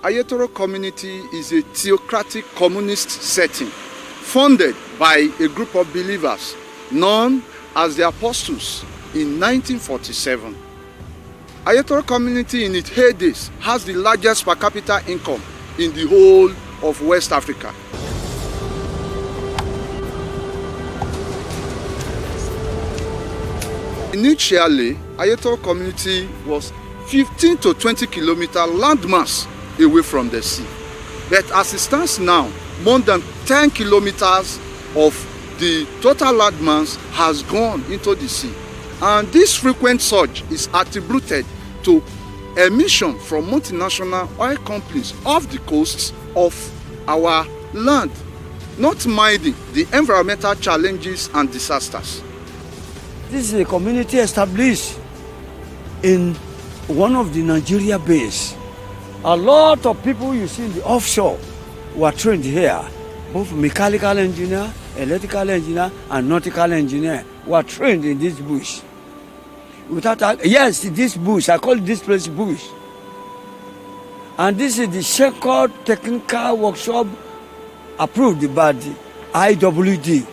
Ayetoro community is a theocratic communist setting funded by a group of believers known as the Apostles in 1947. Ayetoro community in its heydays has the largest per capita income in the whole of West Africa. Initially, Ayetoro community was 15 to 20 kilometer landmass away from the sea. But as it stands now, more than 10 kilometers of the total landmass has gone into the sea. And this frequent surge is attributed to emission from multinational oil companies off the coasts of our land, not minding the environmental challenges and disasters. This is a community established in one of the Nigeria base. A lot of people you see in the offshore were trained here. Both mechanical engineer, electrical engineer, and nautical engineer were trained in this bush. Yes, this bush, I call this place bush. And this is the Shepherd Technical Workshop approved by the IWD,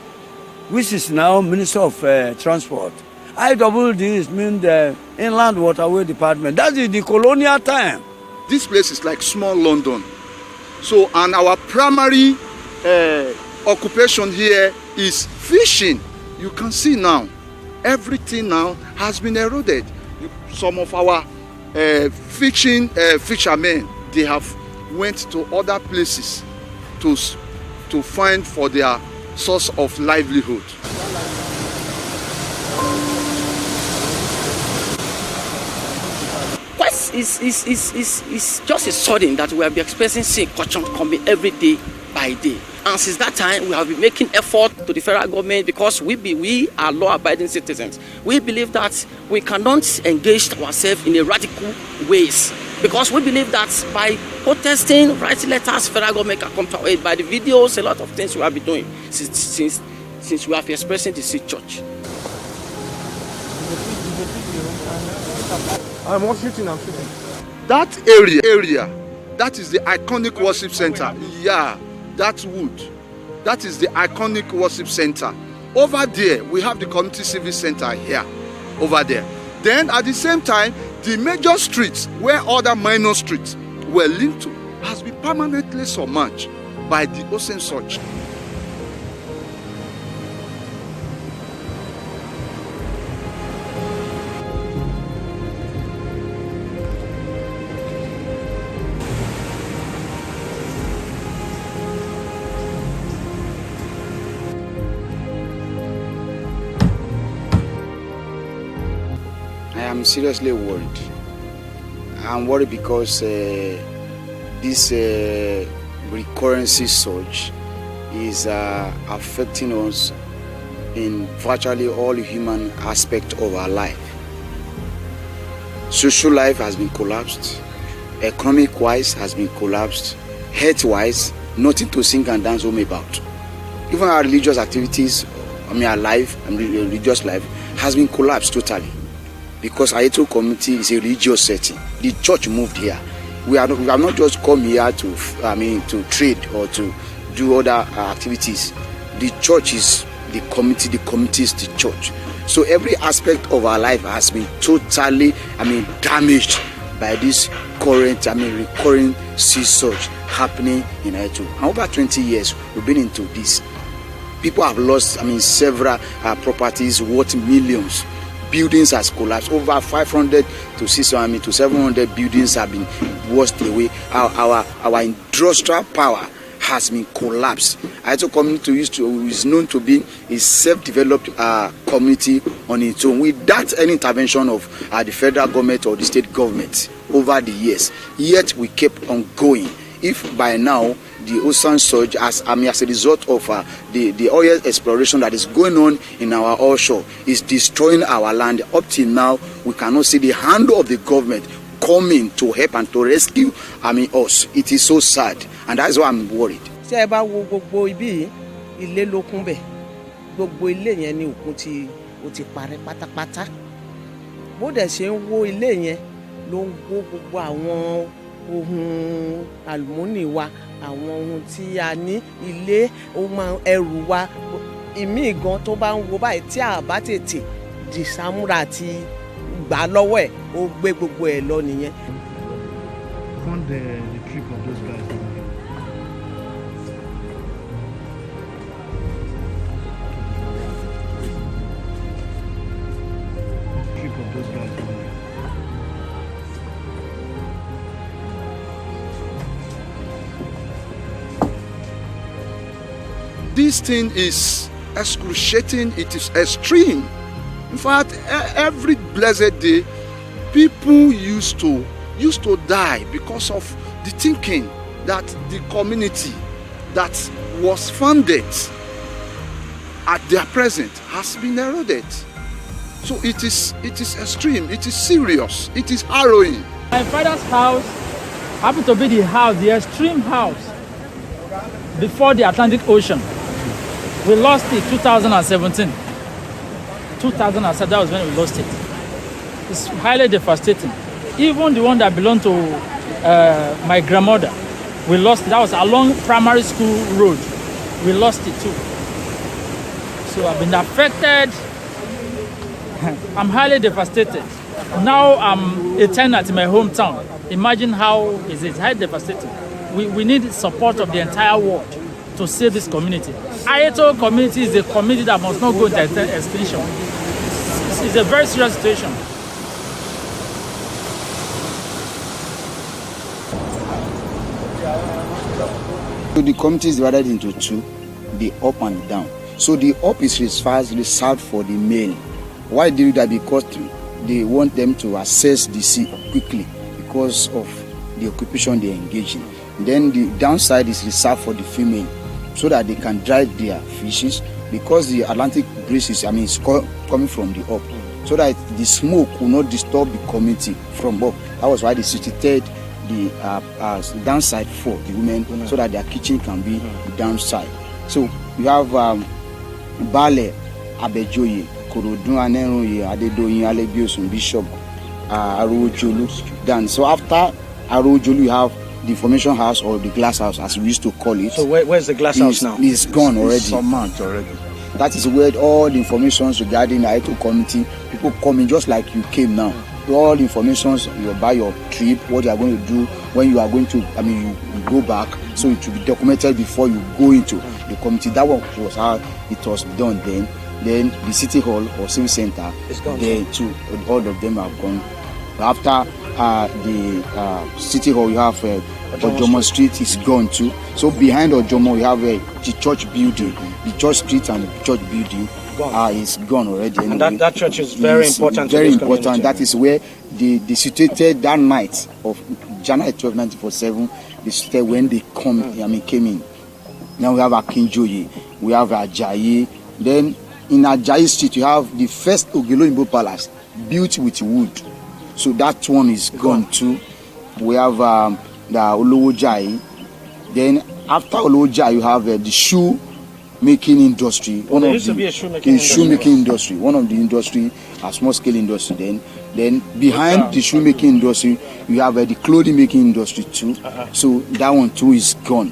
which is now Minister of Transport. IWD means the Inland Waterway Department. That is the colonial time. This place is like small London. So, and our primary occupation here is fishing. You can see now, everything now has been eroded. Some of our fishermen, they have went to other places to find for their source of livelihood. It's just a sudden that we have been experiencing corruption coming every day by day. And since that time, we have been making effort to the federal government because we are law-abiding citizens. We believe that we cannot engage ourselves in a radical ways because we believe that by protesting, writing letters, federal government can come to our aid. By the videos, a lot of things we have been doing since we have expressing the Sea Church. I'm shooting. That area, that is the iconic worship center. Yeah, that wood. That is the iconic worship center. Over there, we have the community service center here, over there. Then at the same time, the major streets where other minor streets were linked to has been permanently submerged by the ocean surge. I'm seriously worried. I'm worried because this recurrency surge is affecting us in virtually all human aspects of our life. Social life has been collapsed, economic-wise has been collapsed, health-wise, nothing to sing and dance home about. Even our religious activities, our life, religious life, has been collapsed totally. Because Ayetoro community is a religious setting. The church moved here. We have not just come here to trade or to do other activities. The church is the community is the church. So every aspect of our life has been totally, damaged by this current, recurring sea surge happening in Ayetoro. And over 20 years, we've been into this. People have lost, several properties worth millions. Buildings has collapsed. Over 500 to 600 to 700 buildings have been washed away. Our industrial power has been collapsed. Ayetoro community is known to be a self-developed community on its own without any intervention of the federal government or the state government over the years. Yet we kept on going. If by now the ocean surge as a result of the oil exploration that is going on in our offshore is destroying our land, up till now we cannot see the hand of the government coming to help and to rescue us. It is so sad, and that's why I'm worried. Tí ẹ bá wo gbogbo ibi ilé ló kún bẹ̀, gbogbo ilé yẹn ni òkun ti parẹ́ pátápátá. Bó dẹ̀ ṣe ń wó ilé yẹn ló ń wó gbogbo àwọn ohun àlùmọ́nì wa àwọn ohun tí a ní ilé ohun ẹrù wa ìmí gan tó bá ń wo báyìí tí a bá tètè dìsámúra àti gbà lọ́wọ́ ẹ̀ ó gbé gbogbo ẹ̀ lọ nìyẹn. Fund the trip of those guys. Trip of those guys. This thing is excruciating, it is extreme. In fact, every blessed day, people used to die because of the thinking that the community that was founded at their present has been eroded. So it is extreme, it is serious, it is harrowing. My father's house happened to be the extreme house before the Atlantic Ocean. We lost it 2017. 2007, that was when we lost it. It's highly devastating. Even the one that belonged to my grandmother, we lost it. That was along primary school road. We lost it too. So I've been affected. I'm highly devastated. Now I'm a tenant in my hometown. Imagine how is it? Highly devastating. We need support of the entire world to save this community. Ayeto community is a community that must not go into extinction. It's a very serious situation. So the community is divided into two, the up and down. So the up is reserved for the male. Why do you do that? Because they want them to access the sea quickly because of the occupation they engage in. Then the downside is reserved for the female, so that they can dry their fishes, because the Atlantic breeze is, it's coming from the up, so that the smoke will not disturb the community from up. That was why they situated the downside for the women, so that their kitchen can be the downside. So you have Bale, Abejoye, Korodun, Aneroye, Adedoyin, Alegiosun, Bishop, Arojolu. Then so after Arojolu you have the information house, or the glass house as we used to call it. So where's the glass house now? It's gone already. It's some months already. That is where all the information regarding the Ayeto community, people come in just like you came now. All the information about your trip, what you are going to do, when you are going to, you go back, so it will be documented before you go into the community. That was how it was done then. Then the city hall or civil center, there too, all of them have gone. After the city hall, you have Ojomo Street is gone too. So behind Ojomo, you have the church building. The church street and the church building is gone already. Anyway. And that church is very important. Very important. Community. That is where they situated that night of January 12, 1947. They situated when they came in. Now we have Akinjoye, we have Ajayi. Then in Ajayi Street, you have the first Ogeloyinbo Palace built with wood. So that one is gone too. We have the Olowojai. Then after Olowojai, you have the shoe making industry. There used to be a shoemaking industry. One of the industry, a small scale industry. Then behind the shoemaking industry, you have the clothing making industry too. So that one too is gone.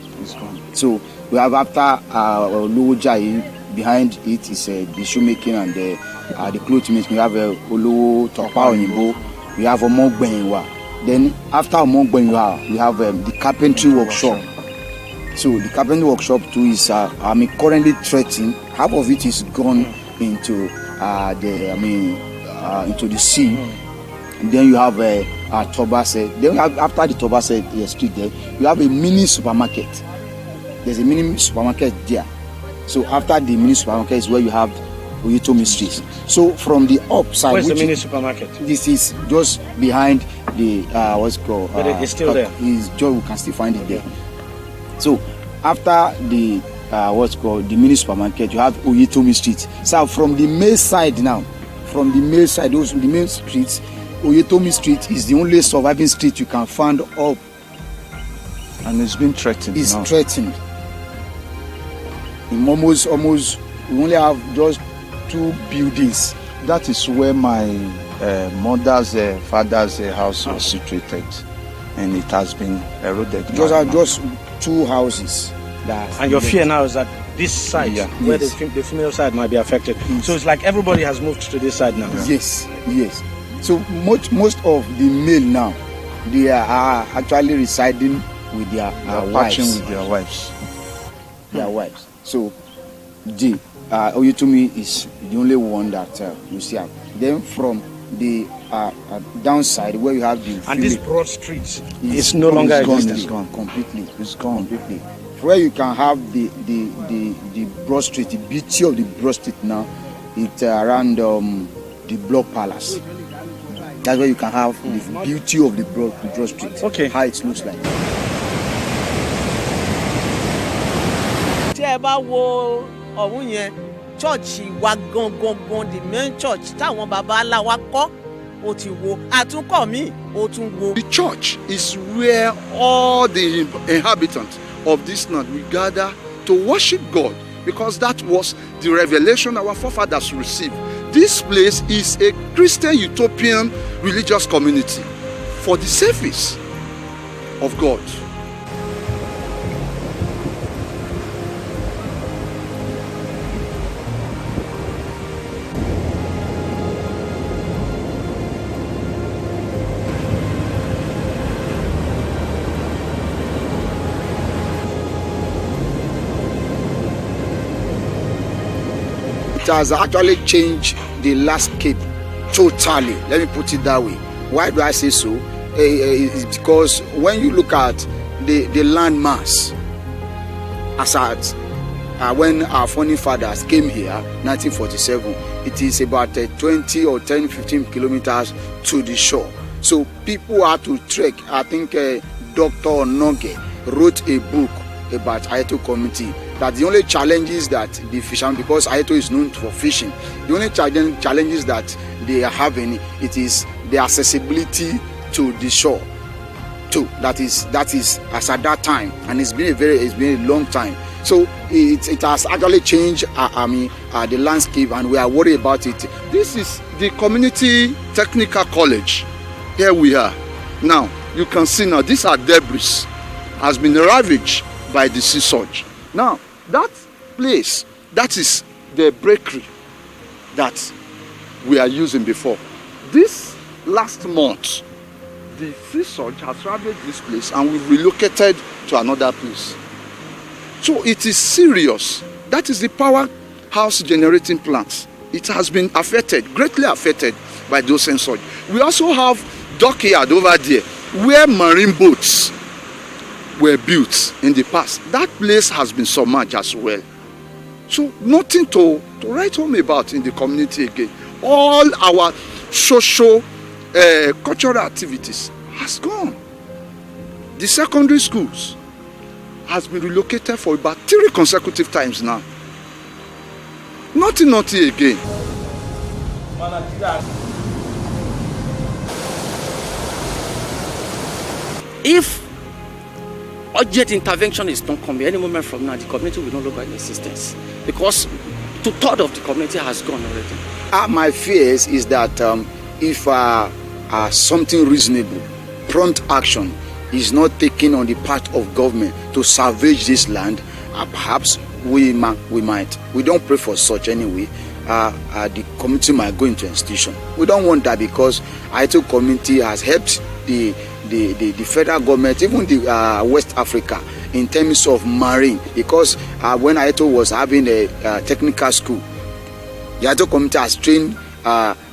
So we have after Olowojai, behind it is the shoemaking and the clothing making. We have Olowo Topa Oyinbo. We have Omogbenwa. Then after Omogbenwa, we have the carpentry workshop. So the carpentry workshop too is currently threatened. Half of it is gone into into the sea. And then you have Tobase. Then you have, after the Tobase street there, you have a mini supermarket. There's a mini supermarket there. So after the mini supermarket is where you have Oyetomi Street. So from the upside, where's the mini supermarket? This is just behind the what's called. But it's still there. We can still find it there. So after the what's called the mini supermarket, you have Oyetomi Street. So from the male side now, from the male side, those the main streets, Oyetomi Street is the only surviving street you can find up. And it's been threatened. It's threatened. In almost we only have just 2 buildings. That is where my mother's father's house was situated. and it has been eroded. Just 2 houses. And your fear now is that this side, where the female side might be affected. So it's like everybody has moved to this side now. Yes. So most of the male now, they are actually residing with their wives. With their wives. Their wives. So the Oyetomi is the only one that you see. Then from the downside where you have the and this broad streets is no longer existing. It's gone completely. Where you can have the broad street, the beauty of the broad street now, it's around the Block Palace. That's where you can have the beauty of the broad street. Okay. How it looks like. tí ẹ bá wo ọ̀hún yẹn chọ́ọ̀chì wa gangan the main church táwọn baba ńlá wa kọ́ ó ti wo àtúnkọ́ mi ó tún wo. The church is where all the inhabitants of this land we gather to worship God, because that was the revelation our forefathers received. This place is a Christian utopian religious community for the service of God. It has actually changed the landscape totally. Let me put it that way. Why do I say so? It's because when you look at the land mass, as at when our founding fathers came here, 1947, it is about 20 or 15 kilometers to the shore. So people had to trek. I think Dr. Noge wrote a book about Ayeto community. That the only challenge is that the fishermen, because Ayeto is known for fishing, the only challenges that they are having, it is the accessibility to the shore. Too. That is as at that time, and it's been a long time. So it has actually changed the landscape, and we are worried about it. This is the Community Technical College. Here we are. Now you can see now these are debris, has been ravaged by the sea surge. Now that place, that is the bakery that we are using before. This last month, the sea surge has ravaged this place and we've relocated to another place. So it is serious. That is the powerhouse generating plant. It has been affected, greatly affected by those sea surge. We also have dockyard over there where marine boats were built in the past. That place has been submerged as well. So nothing to write home about in the community again. All our social, cultural activities has gone. The secondary schools has been relocated for about 3 consecutive times now. Nothing again. If urgent intervention is not coming any moment from now, the community will no longer in existence, because 2/3 of the community has gone already. My fears is that if something reasonable, prompt action is not taken on the part of government to salvage this land, perhaps we might. We don't pray for such anyway. The community might go into institution. We don't want that, because Ayeto community has helped the federal government, even the West Africa, in terms of marine, because when Ayeto was having a technical school, the Ayeto community has trained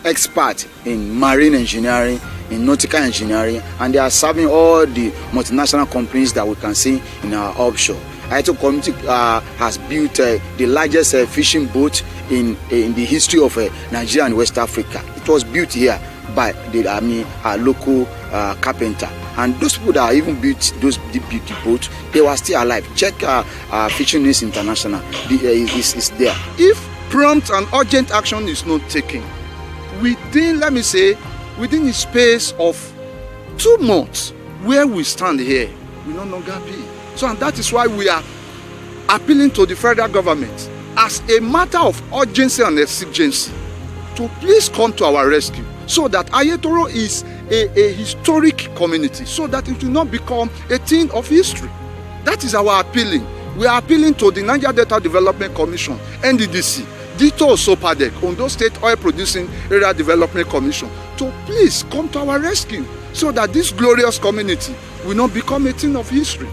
experts in marine engineering, in nautical engineering, and they are serving all the multinational companies that we can see in our offshore. Ayeto community has built the largest fishing boat in the history of Nigeria and West Africa. It was built here by the local carpenter, and those people that even built those beauty boats, they were still alive. Check Fishing News International, is there. If prompt and urgent action is not taken within, let me say, within the space of 2 months, where we stand here will no longer be. So, and that is why we are appealing to the federal government as a matter of urgency and exigency to please come to our rescue, so that Ayetoro is a historic community so that it will not become a thing of history. That is our appealing. We are appealing to the Niger Delta Development Commission, NDDC, Dito Sopadek, Ondo State Oil Producing Area Development Commission, to please come to our rescue so that this glorious community will not become a thing of history.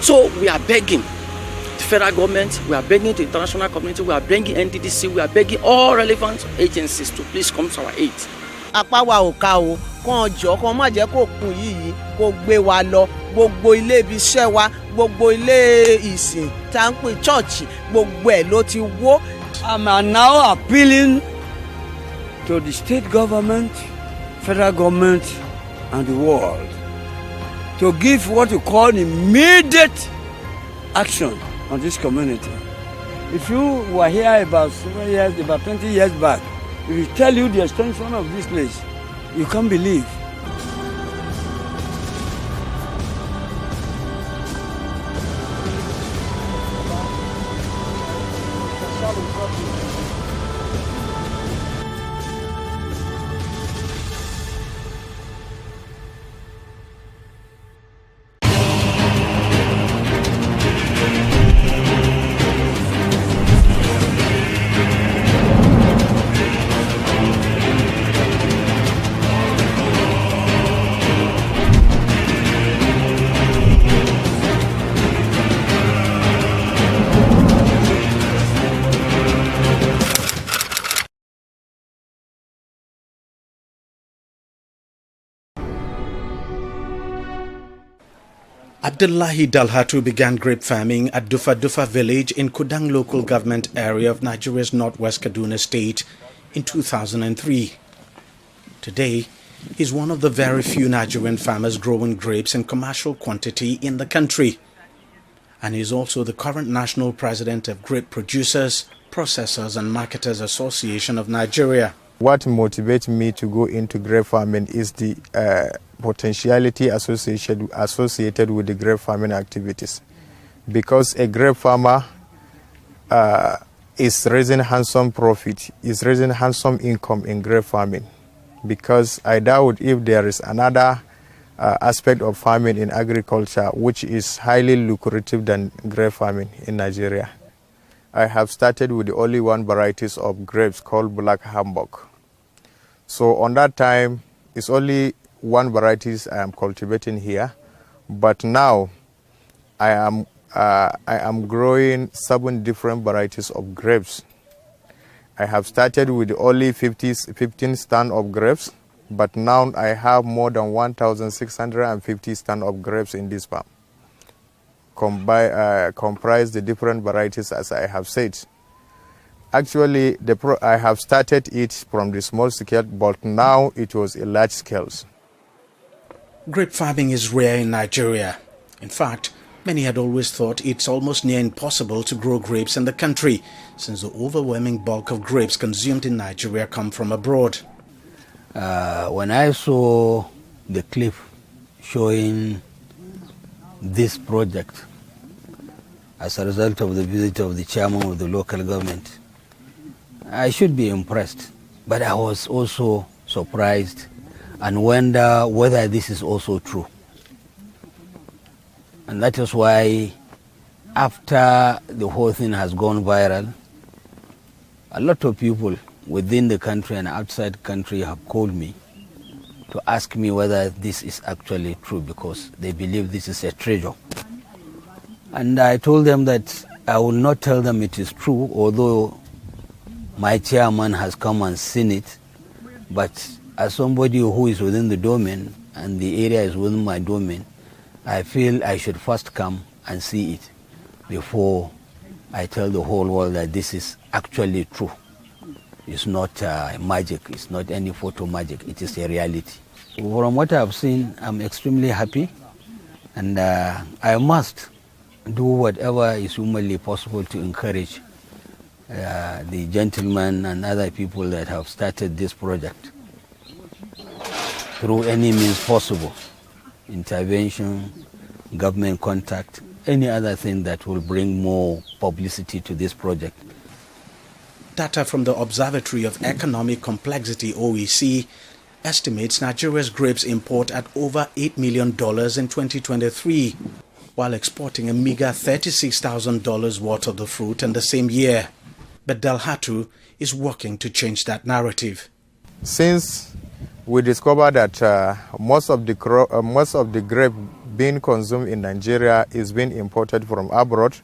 So we are begging the federal government, we are begging the international community, we are begging NDDC, we are begging all relevant agencies to please come to our aid. Apá wa ò ká o, kàn jọ kàn má jẹ́ kó kùn yìí kó gbé wa lọ, gbogbo ilé ibi iṣẹ́ wa, gbogbo ilé ìsìn tá ń pè chọ́ọ̀chì, gbogbo ẹ̀ ló ti wó. I'm now appealing to the state government, federal government, and the world to give what you call immediate action on this community. If you were here about 7 years, about 20 years back, if we tell you the extension of this place, you can't believe. Abdullahi Dalhatu began grape farming at Dufa Dufa village in Kudang local government area of Nigeria's northwest Kaduna state in 2003. Today, he's one of the very few Nigerian farmers growing grapes in commercial quantity in the country. And he's also the current national president of Grape Producers, Processors and Marketers Association of Nigeria. What motivates me to go into grape farming is the potentiality associated with the grape farming activities. Because a grape farmer is raising handsome profit, is raising handsome income in grape farming. Because I doubt if there is another aspect of farming in agriculture which is highly lucrative than grape farming in Nigeria. I have started with the only one varieties of grapes called Black Hamburg. So on that time, it's only one varieties I am cultivating here, but now I am growing 7 different varieties of grapes. I have started with only 15 stand of grapes, but now I have more than 1,650 stand of grapes in this farm. Comprise the different varieties as I have said. Actually, I have started it from the small scale, but now it was a large scale. Grape farming is rare in Nigeria. In fact, many had always thought it's almost near impossible to grow grapes in the country, since the overwhelming bulk of grapes consumed in Nigeria come from abroad. When I saw the clip showing this project as a result of the visit of the chairman of the local government, I should be impressed, but I was also surprised and wonder whether this is also true. And that is why after the whole thing has gone viral, a lot of people within the country and outside the country have called me to ask me whether this is actually true, because they believe this is a treasure. And I told them that I will not tell them it is true, although my chairman has come and seen it, but as somebody who is within the domain and the area is within my domain, I feel I should first come and see it before I tell the whole world that this is actually true. It's not magic, it's not any photo magic, it is a reality. From what I've seen, I'm extremely happy, and I must do whatever is humanly possible to encourage the gentlemen and other people that have started this project through any means possible, intervention, government contact, any other thing that will bring more publicity to this project. Data from the Observatory of Economic Complexity, OEC, estimates Nigeria's grapes import at over $8 million in 2023, while exporting a meager $36,000 worth of the fruit in the same year. But Dalhatu is working to change that narrative. Since we discovered that most of the grape being consumed in Nigeria is being imported from abroad,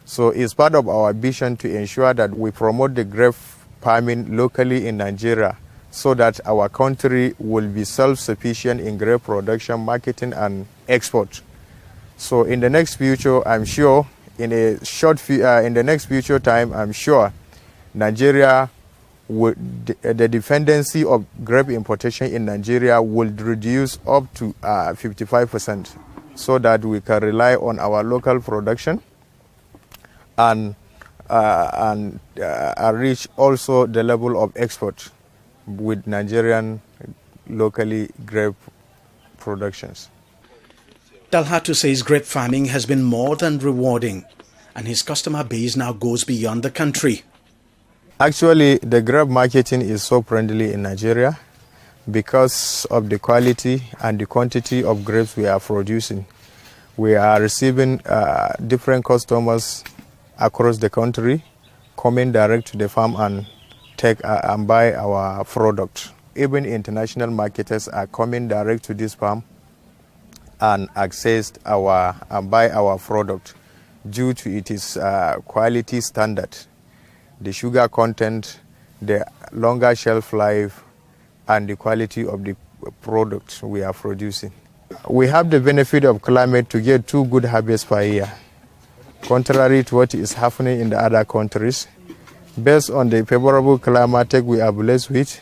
so it's part of our vision to ensure that we promote the grape farming locally in Nigeria so that our country will be self-sufficient in grape production, marketing, and export. So in the next future, I'm sure, in the next future time, I'm sure Nigeria, the dependency of grape importation in Nigeria will reduce up to 55%, so that we can rely on our local production and reach also the level of export with Nigerian locally grape productions. Dalhatu says grape farming has been more than rewarding, and his customer base now goes beyond the country. Actually, the grape marketing is so friendly in Nigeria because of the quality and the quantity of grapes we are producing. We are receiving different customers across the country coming direct to the farm and take and buy our product. Even international marketers are coming direct to this farm and access and buy our product due to its quality standard, the sugar content, the longer shelf life, and the quality of the product we are producing. We have the benefit of climate to get 2 good harvests per year, contrary to what is happening in the other countries. Based on the favorable climate we are blessed with,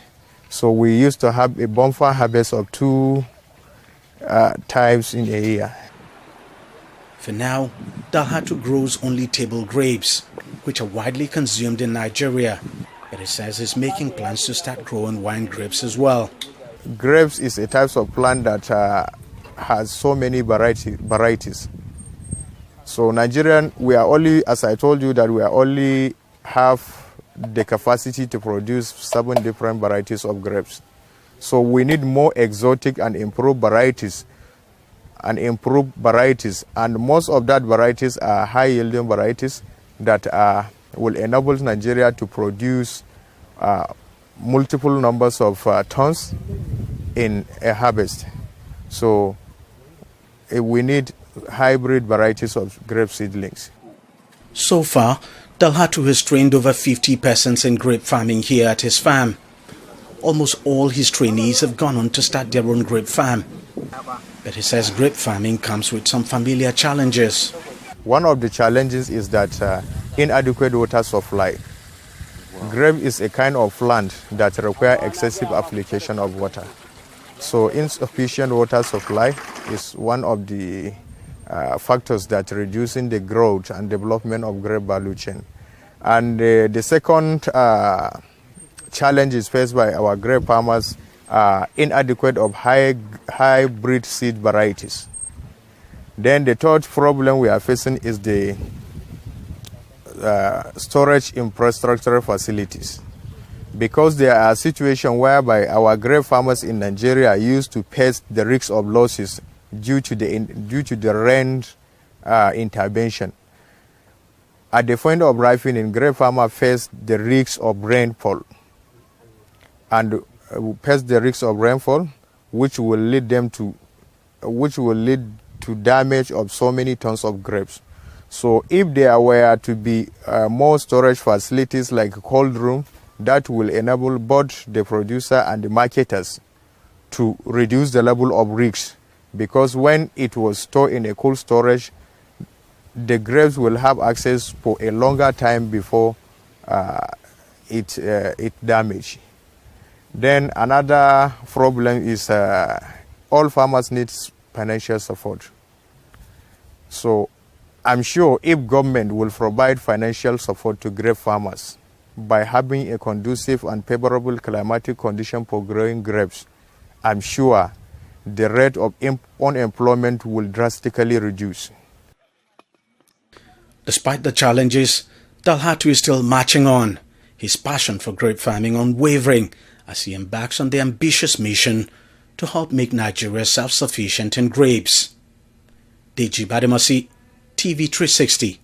so we used to have a bumper harvest of 2 times in a year. For now, Dalhatu grows only table grapes, which are widely consumed in Nigeria, but he says he's making plans to start growing wine grapes as well. Grapes is a type of plant that has so many varieties. So Nigerian, we are only, as I told you, that we are only have the capacity to produce 7 different varieties of grapes. So we need more exotic and improved varieties. And most of that varieties are high-yielding varieties that will enable Nigeria to produce multiple numbers of tons in a harvest. So we need hybrid varieties of grape seedlings. So far, Dalhatu has trained over 50 persons in grape farming here at his farm. Almost all his trainees have gone on to start their own grape farm. But he says grape farming comes with some familiar challenges. One of the challenges is that inadequate water supply. Grape is a kind of plant that requires excessive application of water. So insufficient water supply is one of the factors that reducing the growth and development of grape value chain. And the second challenge is faced by our grape farmers inadequate of hybrid seed varieties. Then the third problem we are facing is the storage infrastructure facilities. Because there are situations whereby our grape farmers in Nigeria used to face the risk of losses due to the rain intervention. At the point of ripening, grape farmers face the risk of rainfall, and which will lead to damage of so many tons of grapes. So if there were to be more storage facilities like cold room, that will enable both the producer and the marketers to reduce the level of risk, because when it was stored in a cold storage, the grapes will have access for a longer time before it damage. Then another problem is all farmers need financial support. So I'm sure if government will provide financial support to grape farmers by having a conducive and favorable climatic condition for growing grapes, I'm sure the rate of unemployment will drastically reduce. Despite the challenges, Dalhatu is still marching on, his passion for grape farming unwavering, as he embarks on the ambitious mission to help make Nigeria self-sufficient in grapes. Deji Bademasi, TV360.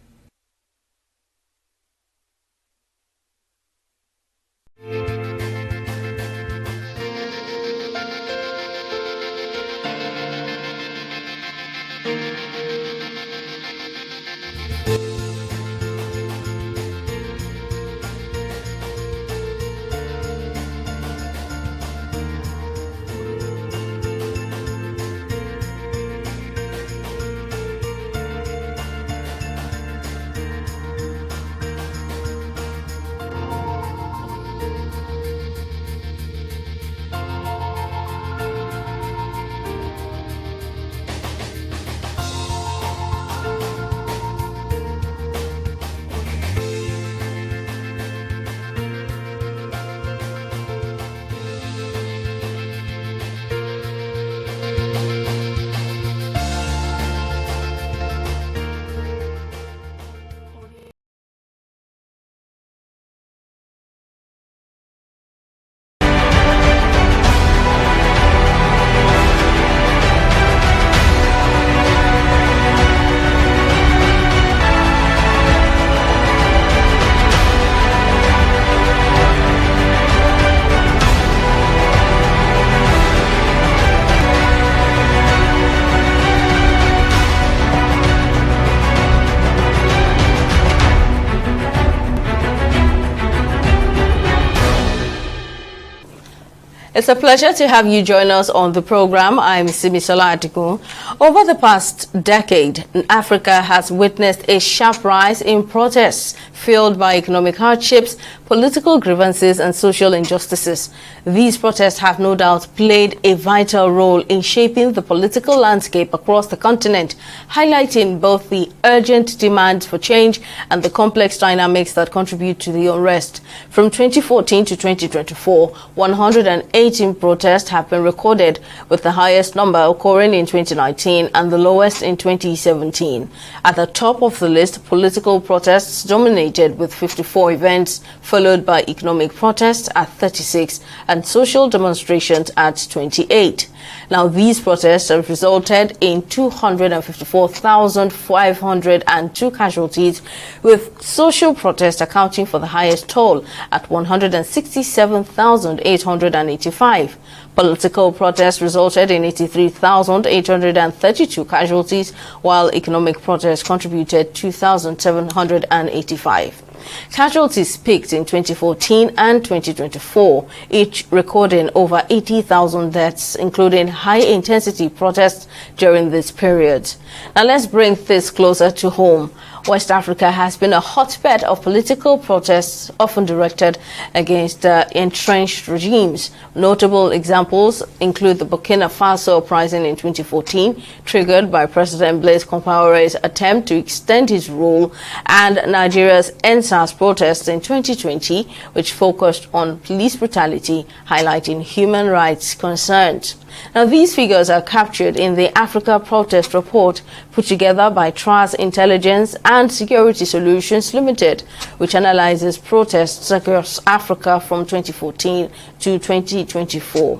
It's a pleasure to have you join us on the program. I'm Simisola Adigun. Over the past decade, Africa has witnessed a sharp rise in protests fueled by economic hardships, political grievances, and social injustices. These protests have no doubt played a vital role in shaping the political landscape across the continent, highlighting both the urgent demand for change and the complex dynamics that contribute to the unrest. From 2014 to 2024, 118 protests have been recorded, with the highest number occurring in 2019 and the lowest in 2017. At the top of the list, political protests dominated with 54 events, followed by economic protests at 36 and social demonstrations at 28. Now, these protests have resulted in 254,502 casualties, with social protests accounting for the highest toll at 167,885. Political protests resulted in 83,832 casualties, while economic protests contributed 2,785. Casualties peaked in 2014 and 2024, each recording over 80,000 deaths, including high-intensity protests during this period. Now, let's bring this closer to home. West Africa has been a hotbed of political protests, often directed against entrenched regimes. Notable examples include the Burkina Faso uprising in 2014, triggered by President Blaise Compaoré's attempt to extend his rule, and Nigeria's NSAS protests in 2020, which focused on police brutality, highlighting human rights concerns. Now, these figures are captured in the Africa Protest Report put together by TRAS Intelligence and Security Solutions Limited, which analyzes protests across Africa from 2014 to 2024.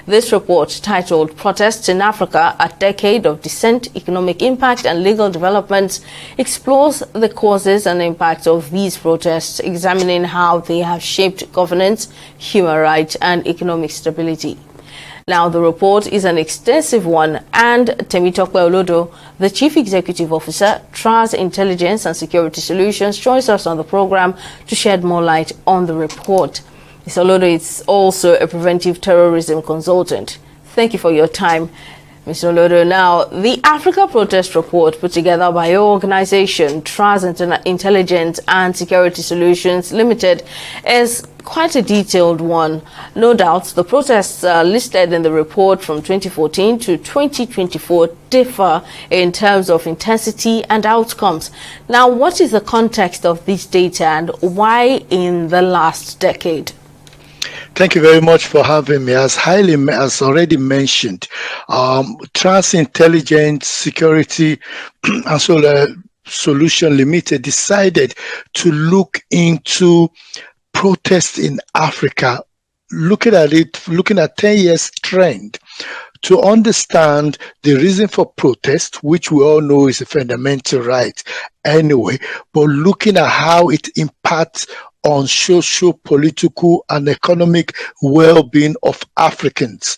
This report, titled Protests in Africa, a Decade of Dissent, Economic Impact and Legal Developments, explores the causes and impacts of these protests, examining how they have shaped governance, human rights and economic stability. Now, the report is an extensive one, and Temitope Olodo, the Chief Executive Officer, TRAS Intelligence and Security Solutions, joins us on the program to shed more light on the report. Ms. Olodo is also a preventive terrorism consultant. Thank you for your time, Ms. Olodo. Now, the Africa Protest Report put together by your organization, TRAS Intelligence and Security Solutions Limited, is quite a detailed one. No doubt, the protests listed in the report from 2014 to 2024 differ in terms of intensity and outcomes. Now, what is the context of this data and why in the last decade? Thank you very much for having me. As already mentioned, TRAS Intelligence, Security and Solution Limited decided to look into protests in Africa looking at 10 years trend to understand the reason for protest, which we all know is a fundamental right anyway, but looking at how it impacts on social, political, and economic well-being of Africans.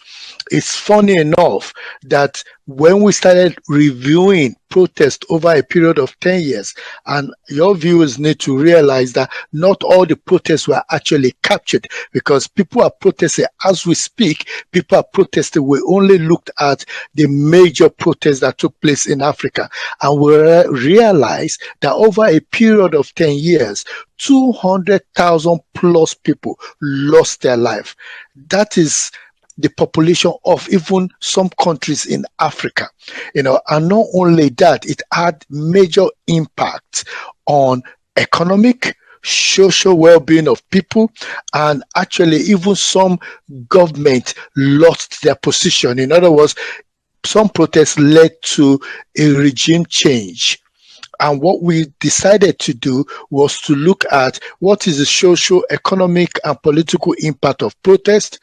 It's funny enough that when we started reviewing protest over a period of 10 years, and your viewers need to realize that not all the protests were actually captured, because people are protesting as we speak. People are protesting. We only looked at the major protests that took place in Africa, and we realized that over a period of 10 years, 200,000 plus people lost their life. That is the population of even some countries in Africa, and not only that, it had major impact on economic, social well-being of people, and actually even some government lost their position. In other words, some protests led to a regime change. And what we decided to do was to look at what is the social, economic, and political impact of protest,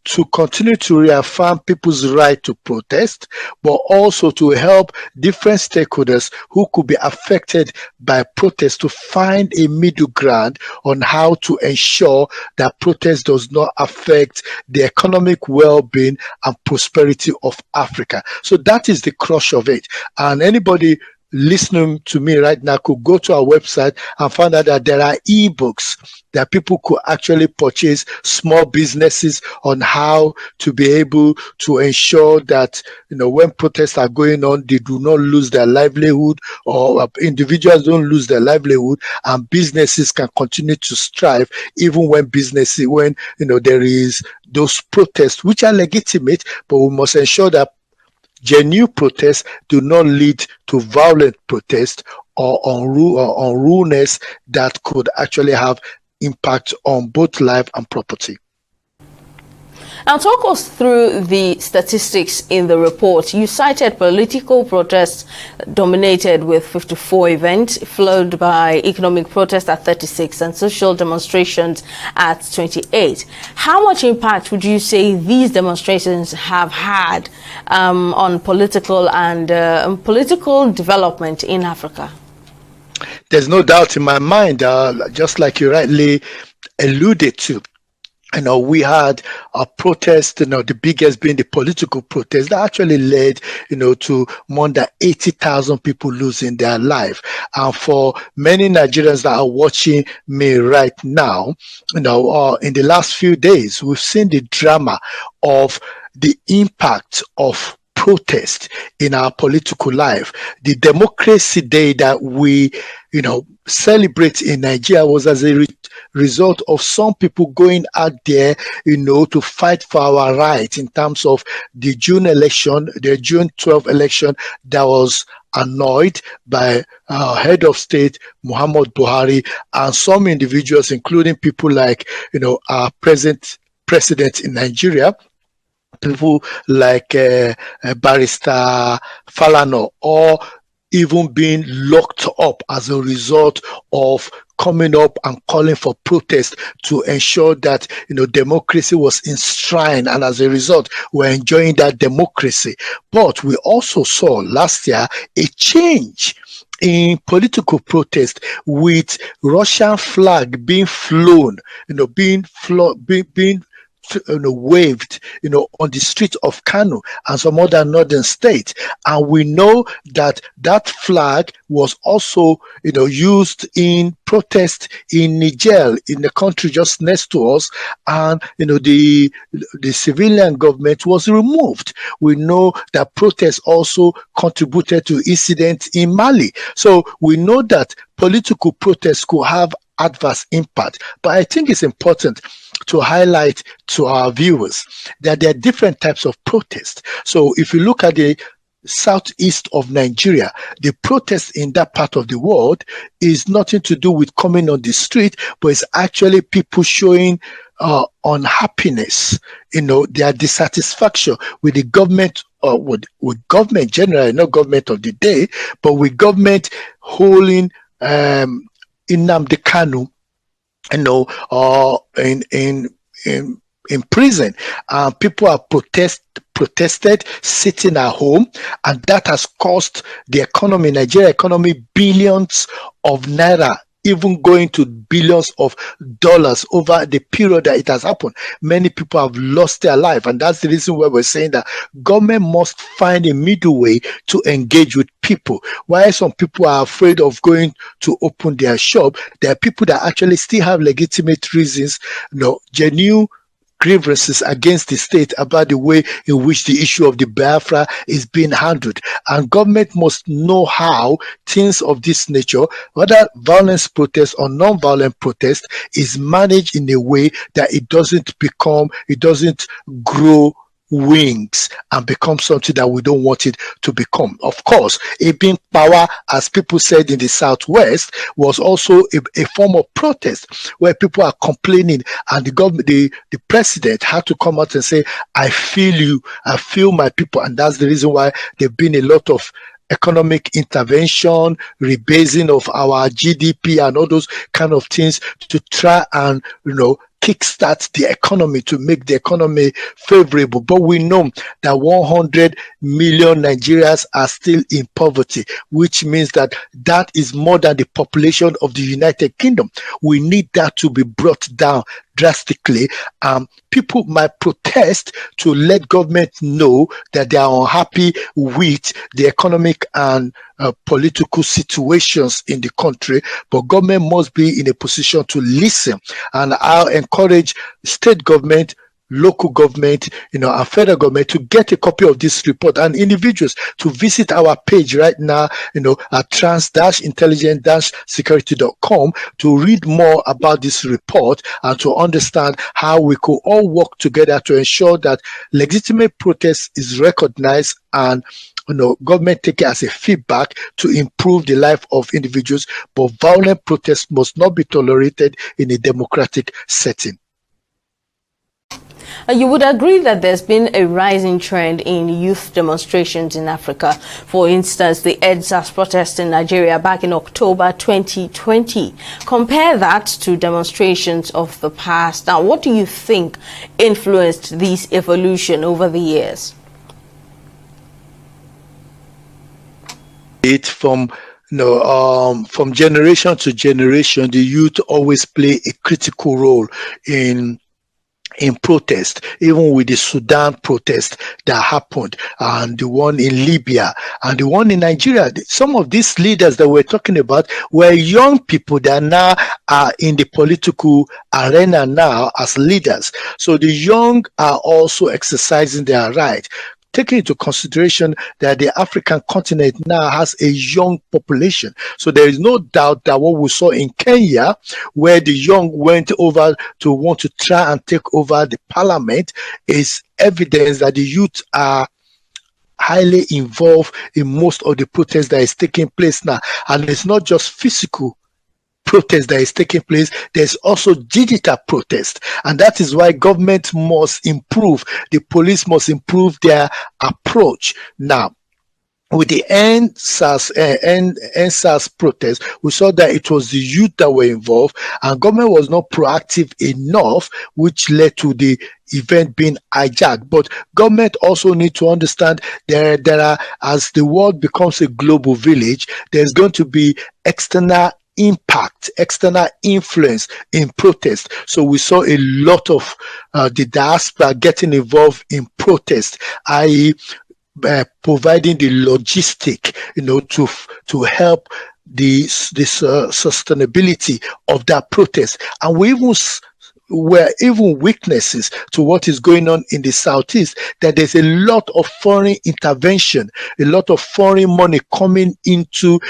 to continue to reaffirm people's right to protest, but also to help different stakeholders who could be affected by protest to find a middle ground on how to ensure that protest does not affect the economic well-being and prosperity of Africa. So that is the crush of it. And anybody listening to me right now could go to our website and find out that there are ebooks that people could actually purchase, small businesses, on how to be able to ensure that, when protests are going on, they do not lose their livelihood, or individuals don't lose their livelihood, and businesses can continue to strive even when there is those protests, which are legitimate, but we must ensure that genuine protests do not lead to violent protests or unruliness that could actually have impact on both life and property. Now, talk us through the statistics in the report. You cited political protests dominated with 54 events, followed by economic protests at 36 and social demonstrations at 28. How much impact would you say these demonstrations have had on political and political development in Africa? There's no doubt in my mind, just like you rightly alluded to. We had a protest, the biggest being the political protest that actually led, to more than 80,000 people losing their life. And for many Nigerians that are watching me right now, in the last few days, we've seen the drama of the impact of protest in our political life. The Democracy Day that we, celebrate in Nigeria was as a result of some people going out there, to fight for our rights in terms of the June 12 election that was annoyed by head of state Muhammad Buhari and some individuals, including people like, our present president in Nigeria, people like Barrister Falana, or even being locked up as a result of coming up and calling for protest to ensure that democracy was enshrined, and as a result we're enjoying that democracy. But we also saw last year a change in political protest, with Russian flag being flown, being waved, on the streets of Kano and some other northern states. And we know that that flag was also, used in protest in Niger, in the country just next to us. And, the civilian government was removed. We know that protests also contributed to incidents in Mali. So we know that political protests could have adverse impact. But I think it's important to highlight to our viewers that there are different types of protests. So if you look at the southeast of Nigeria, the protest in that part of the world is nothing to do with coming on the street, but it's actually people showing unhappiness, their dissatisfaction with the government, with government generally, not government of the day, but with government holding Nnamdi Kanu, in in prison. People are protested, sitting at home, and that has cost the economy, Nigeria economy, billions of naira, even going to billions of dollars over the period that it has happened. Many people have lost their life, and that's the reason why we're saying that government must find a middle way to engage with people. While some people are afraid of going to open their shop, there are people that actually still have legitimate reasons, genuine grievances against the state about the way in which the issue of the Biafra is being handled. And government must know how things of this nature, whether violence protest or non-violent protest, is managed in a way that it doesn't grow wings and become something that we don't want it to become. Of course, it being power, as people said in the Southwest, was also a form of protest where people are complaining, and the government, the president had to come out and say, I feel you, I feel my people. And that's the reason why there've been a lot of economic intervention, rebasing of our GDP and all those kind of things to try and, kickstart the economy, to make the economy favorable. But we know that 100 million Nigerians are still in poverty, which means that is more than the population of the United Kingdom. We need that to be brought down drastically. People might protest to let government know that they are unhappy with the economic and political situations in the country, but government must be in a position to listen. And I'll encourage state government, local government, and federal government to get a copy of this report, and individuals to visit our page right now, at trans-intelligence-security.com to read more about this report and to understand how we could all work together to ensure that legitimate protest is recognized and government take it as a feedback to improve the life of individuals, but violent protest must not be tolerated in a democratic setting. You would agree that there's been a rising trend in youth demonstrations in Africa. For instance, the EndSARS protest in Nigeria back in October 2020. Compare that to demonstrations of the past. Now, what do you think influenced this evolution over the years? From generation to generation, the youth always play a critical role in protest, even with the Sudan protest that happened, and the one in Libya, and the one in Nigeria. Some of these leaders that we're talking about were young people that now are in the political arena now as leaders. So the young are also exercising their right, taking into consideration that the African continent now has a young population. So there is no doubt that what we saw in Kenya, where the young went over to want to try and take over the parliament, is evidence that the youth are highly involved in most of the protests that is taking place now. And it's not just physical protest that is taking place, there's also digital protest, and that is why government must improve, the police must improve their approach. Now, with the EndSARS protest, we saw that it was the youth that were involved, and government was not proactive enough, which led to the event being hijacked. But government also need to understand there are, as the world becomes a global village, there's going to be external impact, external influence in protest. So we saw a lot of the diaspora getting involved in protest, i.e. Providing the logistic, to help the sustainability of that protest. And we were even witnesses to what is going on in the Southeast, that there's a lot of foreign intervention, a lot of foreign money coming into,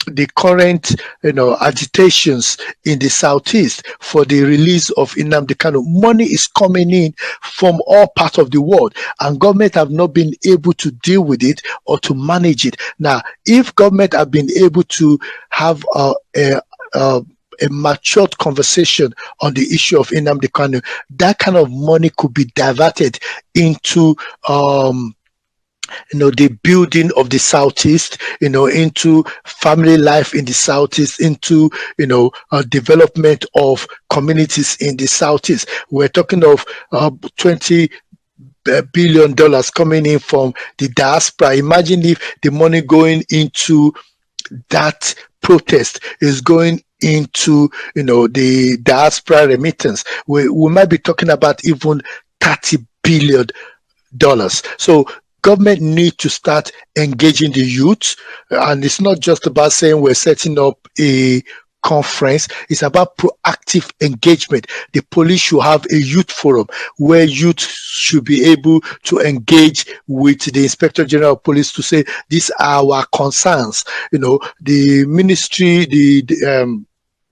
the current, agitations in the Southeast for the release of Nnamdi Kanu. Money is coming in from all parts of the world, and government have not been able to deal with it or to manage it. Now, if government have been able to have a matured conversation on the issue of Nnamdi Kanu, that kind of money could be diverted into the building of the Southeast, into family life in the Southeast, into, development of communities in the Southeast. We're talking of $20 billion coming in from the diaspora. Imagine if the money going into that protest is going into, the diaspora remittance. We might be talking about even $30 billion. So government need to start engaging the youth, and it's not just about saying we're setting up a conference. It's about proactive engagement. The police should have a youth forum where youth should be able to engage with the Inspector General of Police to say these are our concerns. The ministry, the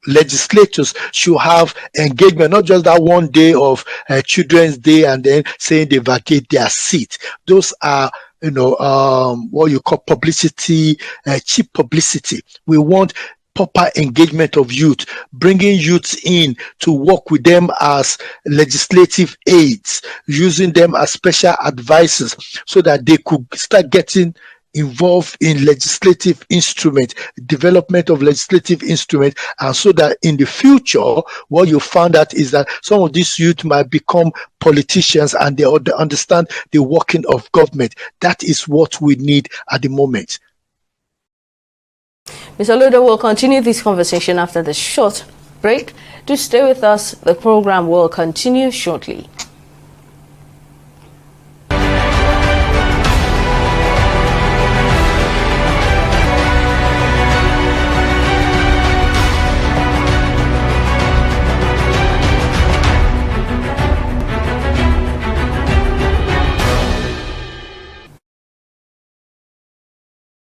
legislators should have engagement, not just that one day of Children's Day and then saying they vacate their seat. Those are, what you call publicity, cheap publicity. We want proper engagement of youth, bringing youth in to work with them as legislative aides, using them as special advisors so that they could start getting involved in legislative instrument, development of legislative instrument, and so that in the future, what you found out is that some of these youth might become politicians and they understand the working of government. That is what we need at the moment. Mr. Ludo will continue this conversation after the short break. Do stay with us. The program will continue shortly.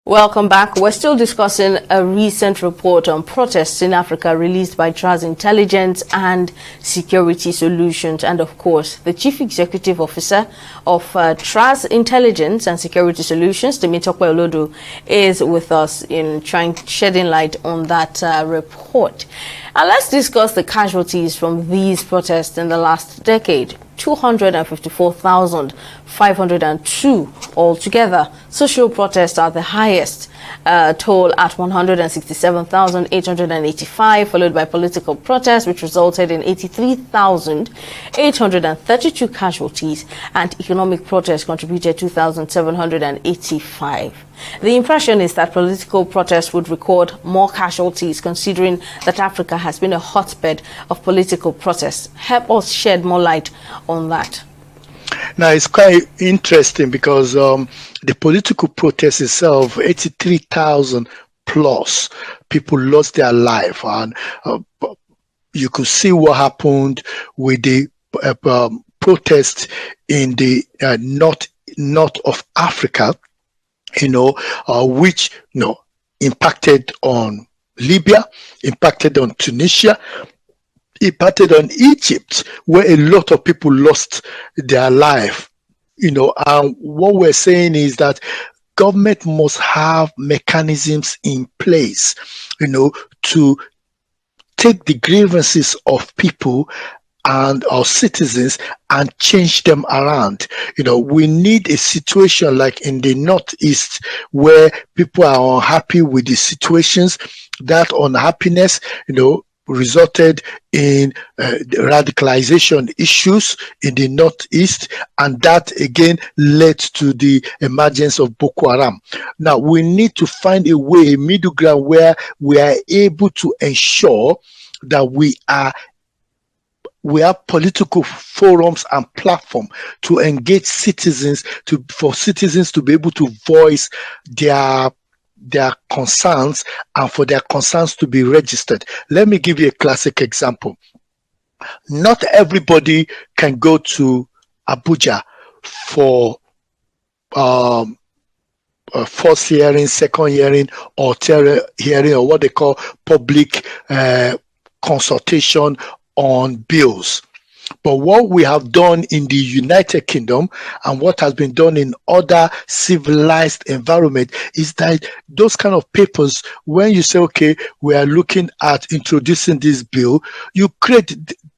Welcome back. We're still discussing a recent report on protests in Africa released by TRAS Intelligence and Security Solutions. And of course, the Chief Executive Officer of TRAS Intelligence and Security Solutions, Temitope Olodo, is with us in shedding light on that report. And let's discuss the casualties from these protests in the last decade. 254,502 altogether. Social protests are the highest toll at 167,885, followed by political protests, which resulted in 83,832 casualties, and economic protests contributed 2,785. The impression is that political protests would record more casualties, considering that Africa has been a hotbed of political protests. Help us shed more light on that. Now, it's quite interesting because the political protest itself, 83,000 plus people lost their life. And you could see what happened with the protest in the north of Africa, which impacted on Libya, impacted on Tunisia, impacted on Egypt, where a lot of people lost their life. And what we're saying is that government must have mechanisms in place, to take the grievances of people and our citizens and change them around. We need a situation like in the Northeast where people are unhappy with the situations. That unhappiness, resulted in radicalization issues in the Northeast, and that again led to the emergence of Boko Haram. Now, we need to find a way, a middle ground, where we are able to ensure that we have political forums and platform to engage citizens, for citizens to be able to voice their concerns and for their concerns to be registered. Let me give you a classic example. Not everybody can go to Abuja for first hearing, second hearing, or third hearing, or what they call public consultation on bills. But what we have done in the United Kingdom and what has been done in other civilized environment is that those kind of papers, when you say, okay, we are looking at introducing this bill, you create,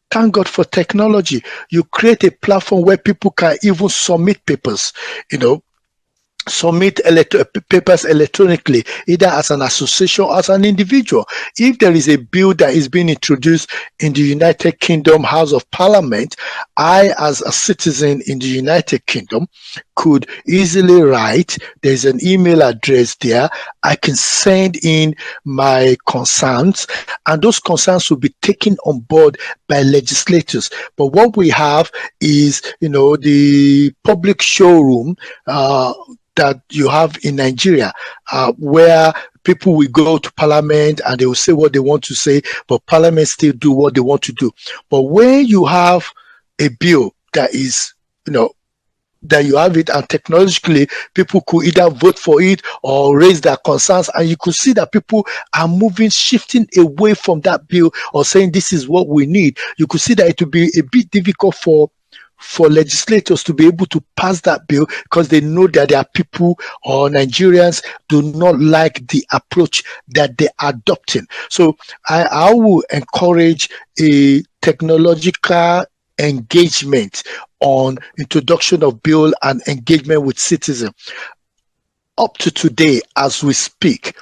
thank God for technology, you create a platform where people can even submit papers, submit papers electronically, either as an association or as an individual. If there is a bill that is being introduced in the United Kingdom House of Parliament, I, as a citizen in the United Kingdom, could easily write. There's an email address there. I can send in my concerns, and those concerns will be taken on board by legislators. But what we have is, the public showroom that you have in Nigeria, where people will go to Parliament and they will say what they want to say, but Parliament still do what they want to do. But when you have a bill that is, that you have it, and technologically people could either vote for it or raise their concerns, and you could see that people are shifting away from that bill or saying this is what we need. You could see that it would be a bit difficult for legislators to be able to pass that bill, because they know that there are people or Nigerians do not like the approach that they're adopting. So I will encourage a technological engagement on introduction of bill and engagement with citizens. Up to today, as we speak,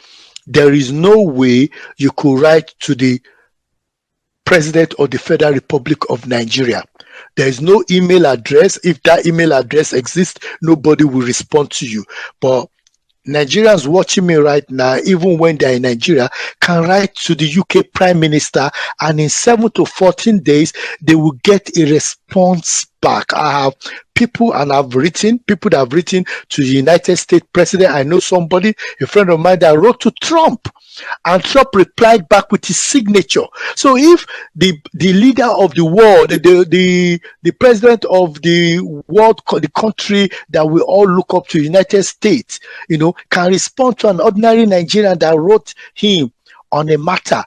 there is no way you could write to the President of the Federal Republic of Nigeria. There is no email address. If that email address exists, nobody will respond to you. But Nigerians watching me right now, even when they're in Nigeria, can write to the UK Prime Minister, and in 7 to 14 days, they will get a response back. I have people that have written to the United States President. I know somebody, a friend of mine, that wrote to Trump, and Trump replied back with his signature. So if the leader of the world, the president of the world, the country that we all look up to, United States, can respond to an ordinary Nigerian that wrote him on a matter,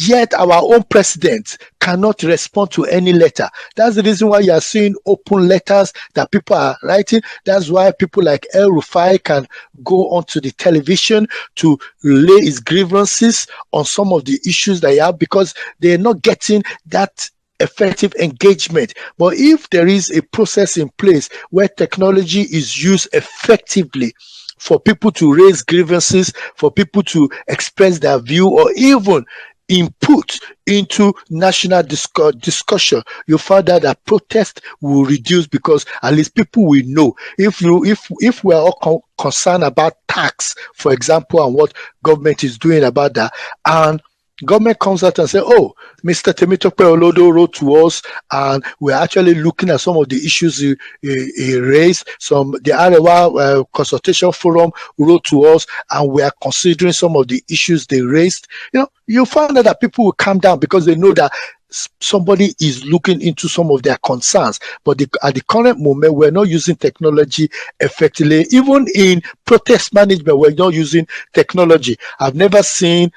yet our own president cannot respond to any letter. That's the reason why you are seeing open letters that people are writing. That's why people like El Rufai can go onto the television to lay his grievances on some of the issues they have, because they're not getting that effective engagement. But if there is a process in place where technology is used effectively for people to raise grievances, for people to express their view, or even input into national discussion, you find out that protest will reduce, because at least people will know. If we're all concerned about tax, for example, and what government is doing about that, and government comes out and say, oh, Mr. Temitope Olodo wrote to us, and we're actually looking at some of the issues he raised. The Arewa Consultation Forum wrote to us, and we are considering some of the issues they raised. You find out that people will calm down, because they know that somebody is looking into some of their concerns. But at the current moment, we're not using technology effectively. Even in protest management, we're not using technology. I've never seen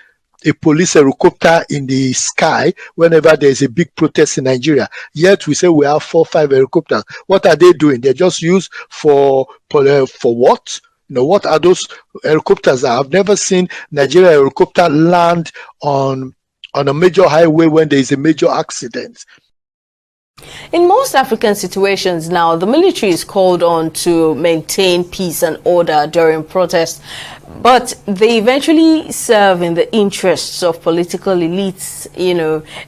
a police helicopter in the sky whenever there's a big protest in Nigeria. Yet we say we have 4 or 5 helicopters. What are they doing? They're just used for what? What are those helicopters? I've never seen Nigeria helicopter land on a major highway when there is a major accident. In most African situations now, the military is called on to maintain peace and order during protests, but they eventually serve in the interests of political elites,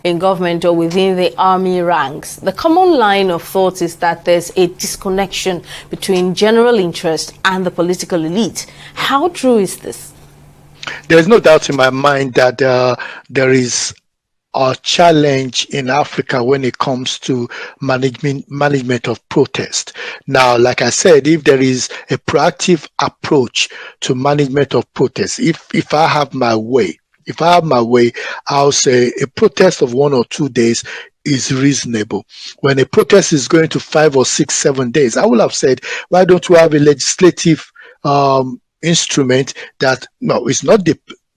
in government or within the army ranks. The common line of thought is that there's a disconnection between general interest and the political elite. How true is this? There's no doubt in my mind that there is a challenge in Africa when it comes to management of protest. Now, like I said, if there is a proactive approach to management of protest, if I have my way, I'll say a protest of 1 or 2 days is reasonable. When a protest is going to 5 or 6, 7 days, I would have said, why don't we have a legislative instrument that, it's not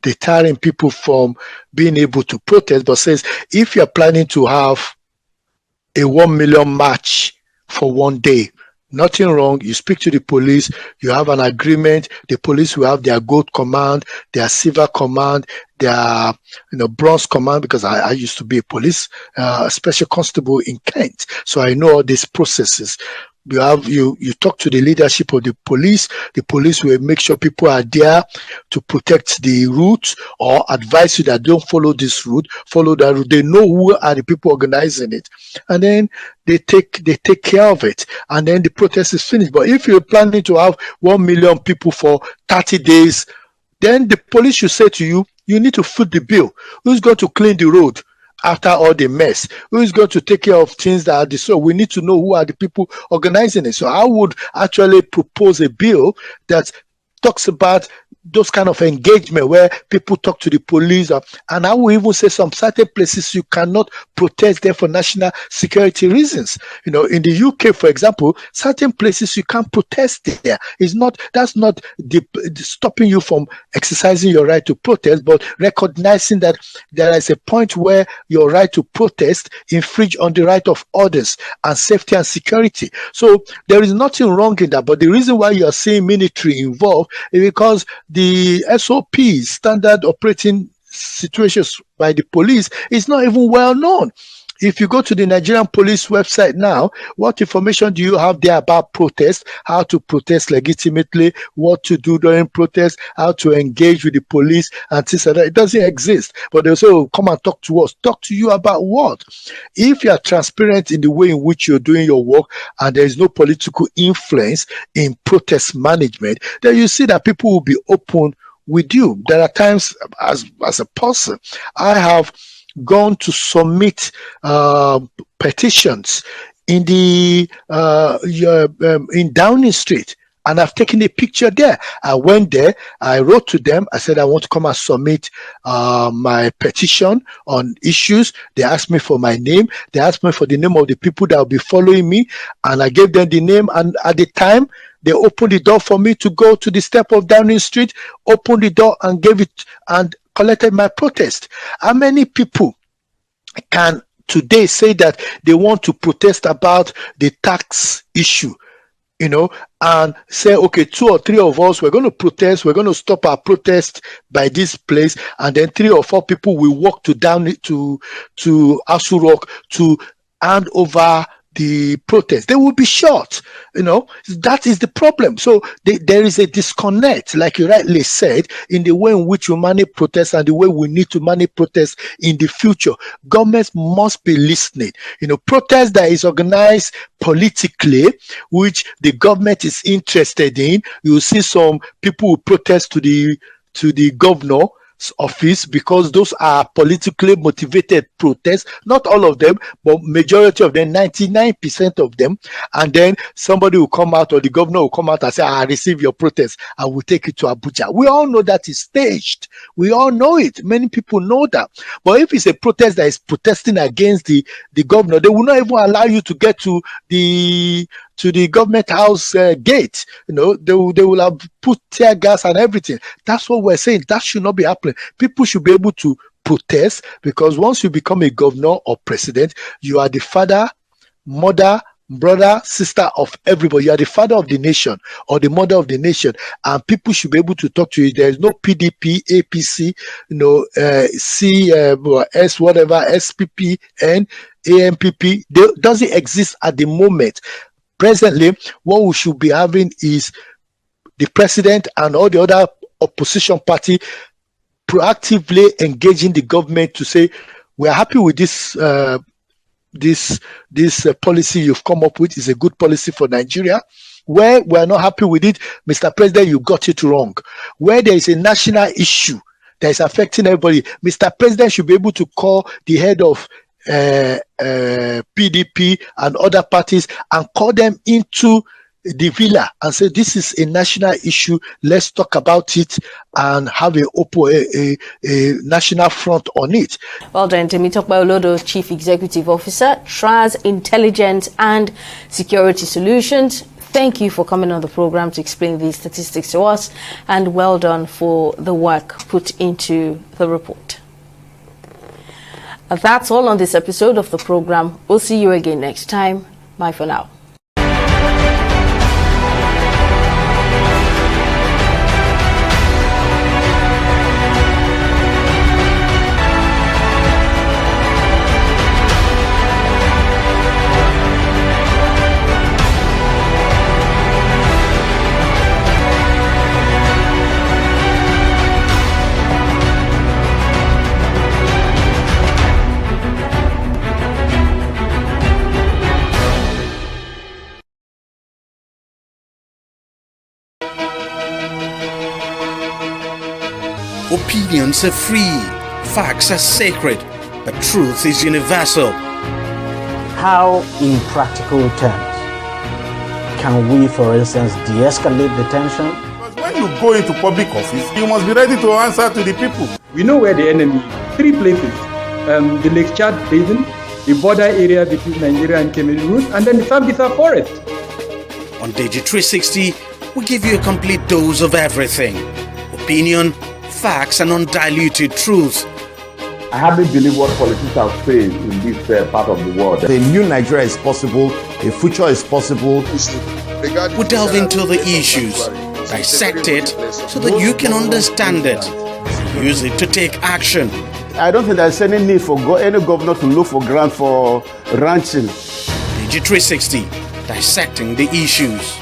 deterring people from being able to protest, but says, if you're planning to have a 1 million march for 1 day, nothing wrong. You speak to the police, you have an agreement. The police will have their gold command, their silver command, their bronze command, because I used to be a police special constable in Kent, so I know all these processes. You talk to the leadership of the police will make sure people are there to protect the route or advise you that don't follow this route, follow that route. They know who are the people organizing it, and then they take care of it, and then the protest is finished. But if you're planning to have 1 million people for 30 days, then the police should say to you, you need to foot the bill. Who's going to clean the road after all the mess? Who is going to take care of things that are destroyed? We need to know who are the people organizing it. So I would actually propose a bill that talks about those kind of engagement where people talk to the police, and I will even say some certain places you cannot protest there for national security reasons. In the UK, for example, certain places you can't protest there. That's not stopping you from exercising your right to protest, but recognizing that there is a point where your right to protest infringe on the right of others and safety and security. So there is nothing wrong in that, but the reason why you are seeing military involved is because the SOPs, standard operating situations by the police, is not even well known. If you go to the Nigerian police website now, what information do you have there about protest, how to protest legitimately, what to do during protest, how to engage with the police, and things like that? It doesn't exist. But they'll say, oh, come and talk to us. Talk to you about what? If you are transparent in the way in which you're doing your work and there is no political influence in protest management, then you see that people will be open with you. There are times as a person, I have gone to submit petitions in in Downing Street, and I've taken a picture there. I went there, I wrote to them, I said I want to come and submit my petition on issues. They asked me for my name, they asked me for the name of the people that will be following me, and I gave them the name, and at the time they opened the door for me to go to the step of Downing Street, opened the door and gave it and collected my protest. How many people can today say that they want to protest about the tax issue, and say, okay, 2 or 3 of us, we're going to protest, we're going to stop our protest by this place, and then 3 or 4 people will walk to Asu Rock to hand over the protest. They will be shot. That is the problem. So there is a disconnect, like you rightly said, in the way in which we manage protests and the way we need to manage protests in the future. Governments must be listening. Protest that is organized politically, which the government is interested in, you will see some people who protest to the governor office because those are politically motivated protests. Not all of them, but majority of them, 99% of them. And then somebody will come out, or the governor will come out and say, I receive your protest, I will take it to Abuja. We all know that is staged. We all know it. Many people know that. But if it's a protest that is protesting against the governor, they will not even allow you to get to the government house gate. They will have put tear gas and everything. That's what we're saying. That should not be happening. People should be able to protest, because once you become a governor or president, you are the father, mother, brother, sister of everybody. You are the father of the nation or the mother of the nation, and people should be able to talk to you. There is no PDP, APC, S, whatever, SPP, and AMPP. Doesn't exist at the moment. Presently, what we should be having is the president and all the other opposition party proactively engaging the government to say, we are happy with this policy you've come up with. Is a good policy for Nigeria. Where we are not happy with it, Mr. President, you got it wrong. Where there is a national issue that is affecting everybody, Mr. President should be able to call the head of PDP and other parties and call them into the villa and say, this is a national issue, let's talk about it and have a national front on it. Well done, Temitope Olodo, Chief Executive Officer, TRAS Intelligence and Security Solutions. Thank you for coming on the program to explain these statistics to us, and well done for the work put into the report. That's all on this episode of the program. We'll see you again next time. Bye for now. Opinions are free, facts are sacred, but truth is universal. How, in practical terms, can we, for instance, de-escalate the tension? When you go into public office, you must be ready to answer to the people. We know where the enemy is. 3 places. The Lake Chad Basin, the border area between Nigeria and Cameroon, and then the Sambisa Forest. On TV360, we give you a complete dose of everything. Opinion, facts, and undiluted truth. I hardly believe what politicians are saying in this part of the world. A new Nigeria is possible, a future is possible. We delve into the issues, dissect it so that you can understand it, and use it to take action. I don't think there's any need for any governor to look for grant for ranching. TV360, dissecting the issues.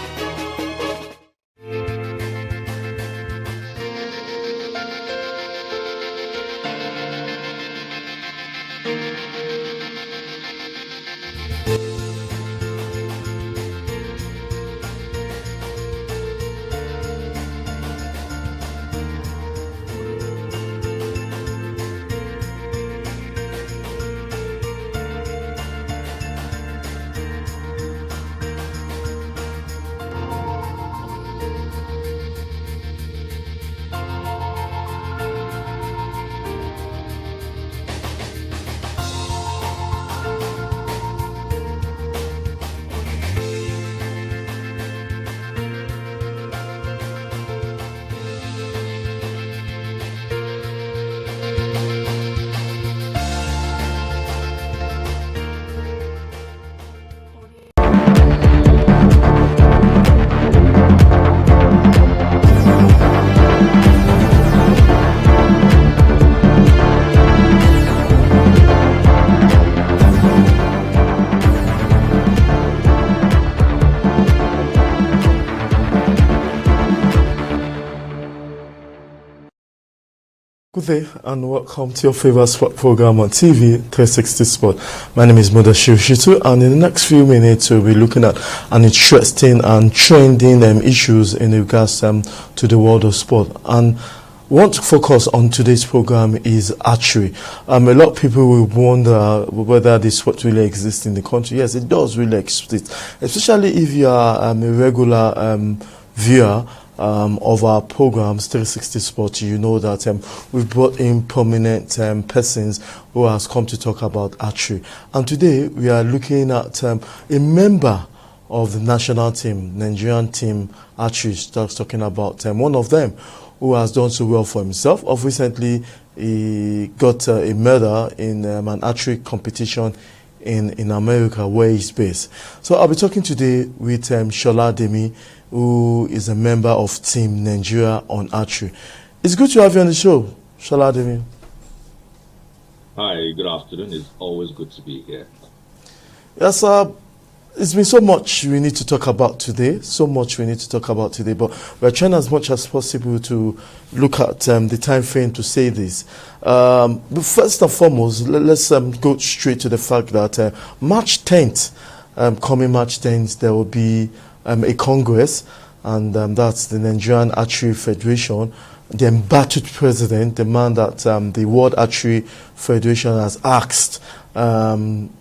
Good day and welcome to your favorite sport program on TV360 Sport. My name is Mudashir Shitu, and in the next few minutes we'll be looking at an interesting and trending issues in regards to the world of sport. And want to focus on today's program is archery. A lot of people will wonder whether this sport really exists in the country. Yes, it does really exist, especially if you are a regular viewer of our programs, 360 Sport. You know that we've brought in prominent persons who has come to talk about archery. And today we are looking at a member of the national team, Nigerian team archery, talking about one of them who has done so well for himself. Of recently, he got a medal in an archery competition in America, where he's based. So I'll be talking today with Shola Demi, who is a member of Team Nigeria on archery. It's good to have you on the show, Shola Demi. Hi, good afternoon. It's always good to be here. Yes, it's been so much we need to talk about today, but we're trying as much as possible to look at the time frame to say this. But first and foremost, let's go straight to the fact that March 10th, coming March 10th, there will be a Congress, and that's the Nigerian Archery Federation. The embattled president, the man that the World Archery Federation has asked,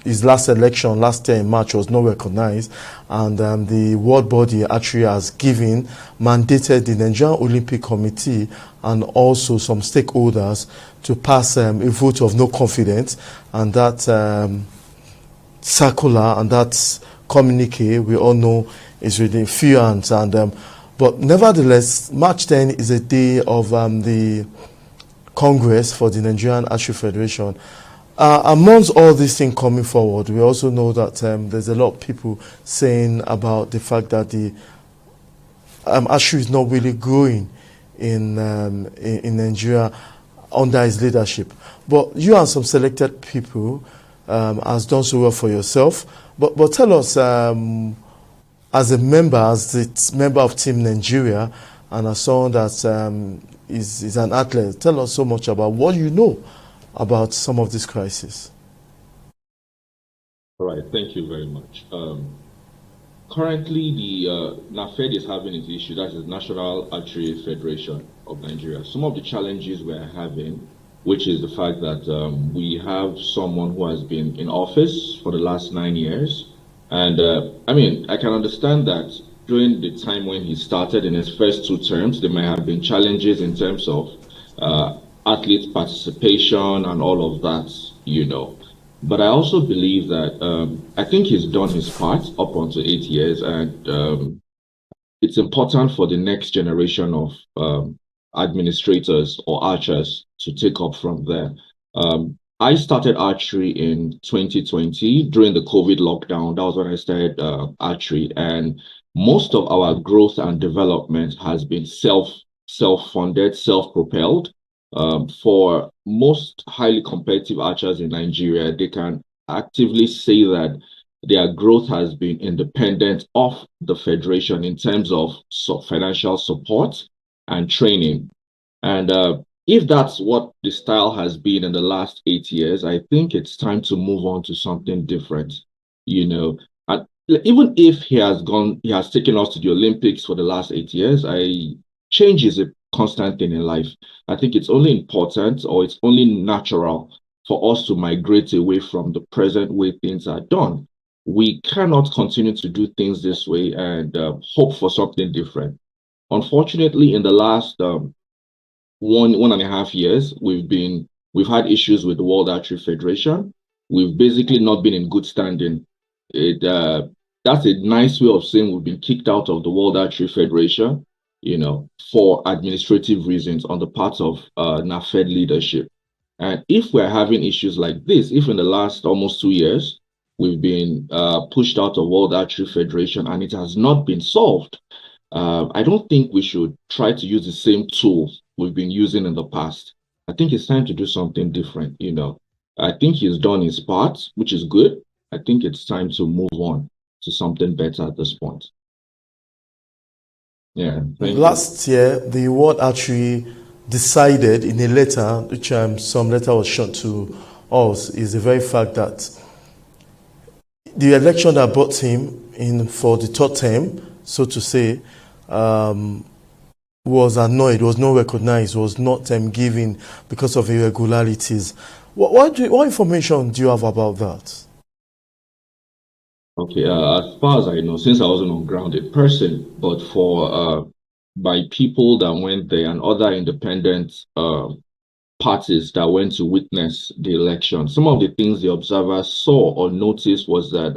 his last election last year in March was not recognized, and the world body archery has mandated the Nigerian Olympic Committee and also some stakeholders to pass a vote of no confidence, and that circular and that communique we all know is within few hands. And but nevertheless, March 10 is a day of the Congress for the Nigerian Archery Federation. Amongst all these things coming forward, we also know that there's a lot of people saying about the fact that the archery is not really growing in Nigeria under his leadership. But you and some selected people has done so well for yourself. But tell us, as the member of Team Nigeria, and as someone that is an athlete, tell us so much about what you know about some of this crisis. All right, thank you very much. Currently, the NAFED is having its issue, that is National Archery Federation of Nigeria. Some of the challenges we're having, which is the fact that we have someone who has been in office for the last 9 years. And I mean, I can understand that during the time when he started in his first 2 terms, there may have been challenges in terms of athlete participation and all of that, you know. But I also believe that I think he's done his part up until 8 years, and it's important for the next generation of administrators or archers to take up from there. I started archery in 2020 during the COVID lockdown. That was when I started archery, and most of our growth and development has been self-funded, self-propelled. For most highly competitive archers in Nigeria, they can actively say that their growth has been independent of the federation in terms of financial support and training. And if that's what the style has been in the last 8 years, I think it's time to move on to something different. You know, and even if he has taken us to the Olympics for the last 8 years, change is a constant thing in life. I think it's only important, or it's only natural for us to migrate away from the present way things are done. We cannot continue to do things this way and hope for something different. Unfortunately, in the last 1.5 years, we've had issues with the World Archery Federation. We've basically not been in good standing. That's a nice way of saying we've been kicked out of the World Archery Federation, you know, for administrative reasons on the part of NAFED leadership. And if we're having issues like this, if in the last almost 2 years, we've been pushed out of World Archery Federation and it has not been solved, I don't think we should try to use the same tools we've been using in the past. I think it's time to do something different, you know. I think he's done his part, which is good. I think it's time to move on to something better at this point. Yeah. Last year, the World Archery decided in a letter, which some letter was shown to us, is the very fact that the election that brought him in for the 3rd term, so to say, was annoyed, was not recognized, was not given because of irregularities. What information do you have about that? Okay, as far as I know, since I wasn't on ground in person, but for by people that went there and other independent parties that went to witness the election, some of the things the observers saw or noticed was that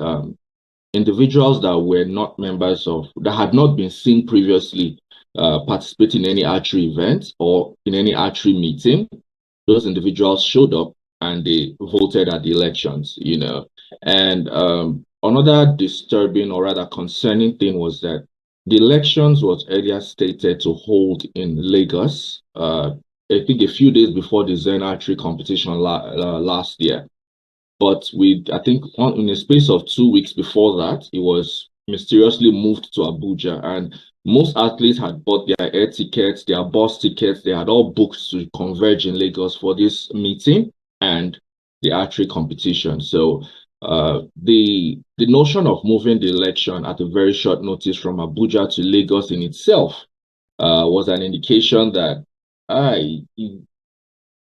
individuals that were not members of, that had not been seen previously participate in any archery event or in any archery meeting, those individuals showed up and they voted at the elections, you know. And another disturbing or rather concerning thing was that the elections was earlier stated to hold in Lagos, I think a few days before the Zen archery competition last year. But I think in a space of 2 weeks before that, it was mysteriously moved to Abuja, and most athletes had bought their air tickets, their bus tickets, they had all booked to converge in Lagos for this meeting and the archery competition. So the notion of moving the election at a very short notice from Abuja to Lagos in itself was an indication that I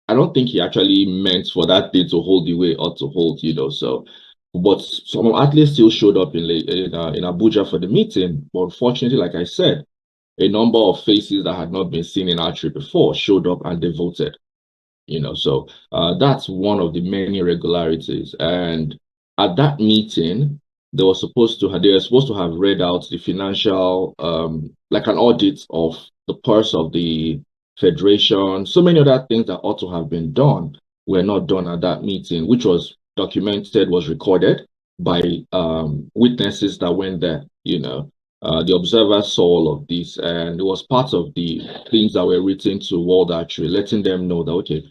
don't think he actually meant for that day to hold the way it ought to hold, you know. So, but some athletes still showed up in Abuja for the meeting. But unfortunately, like I said, a number of faces that had not been seen in archery before showed up and they voted, you know. So that's one of the many irregularities. And at that meeting, they were supposed to have read out the financial, like an audit of the purse of the federation. So many other things that ought to have been done were not done at that meeting, which was documented, was recorded by witnesses that went there, you know. The observers saw all of this, and it was part of the things that were written to World Archery, letting them know that, okay,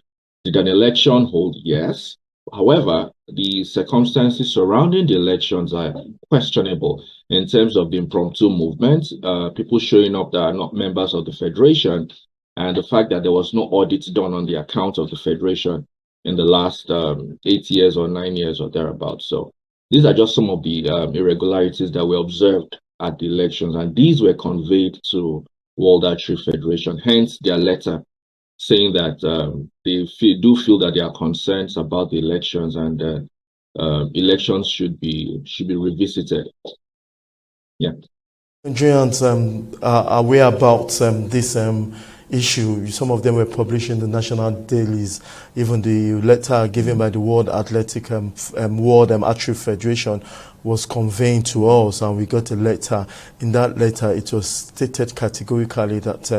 did an election hold? Yes. However, the circumstances surrounding the elections are questionable in terms of the impromptu movement, people showing up that are not members of the federation, and the fact that there was no audit done on the account of the federation in the last 8 years or 9 years or thereabouts. So these are just some of the irregularities that were observed at the elections, and these were conveyed to World Archery Federation, hence their letter saying that they do feel that there are concerns about the elections, and elections should be revisited. Yeah. Nigerians are aware about this issue. Some of them were published in the national dailies. Even the letter given by the World Athletic World Archery Federation was conveyed to us, and we got a letter. In that letter, it was stated categorically that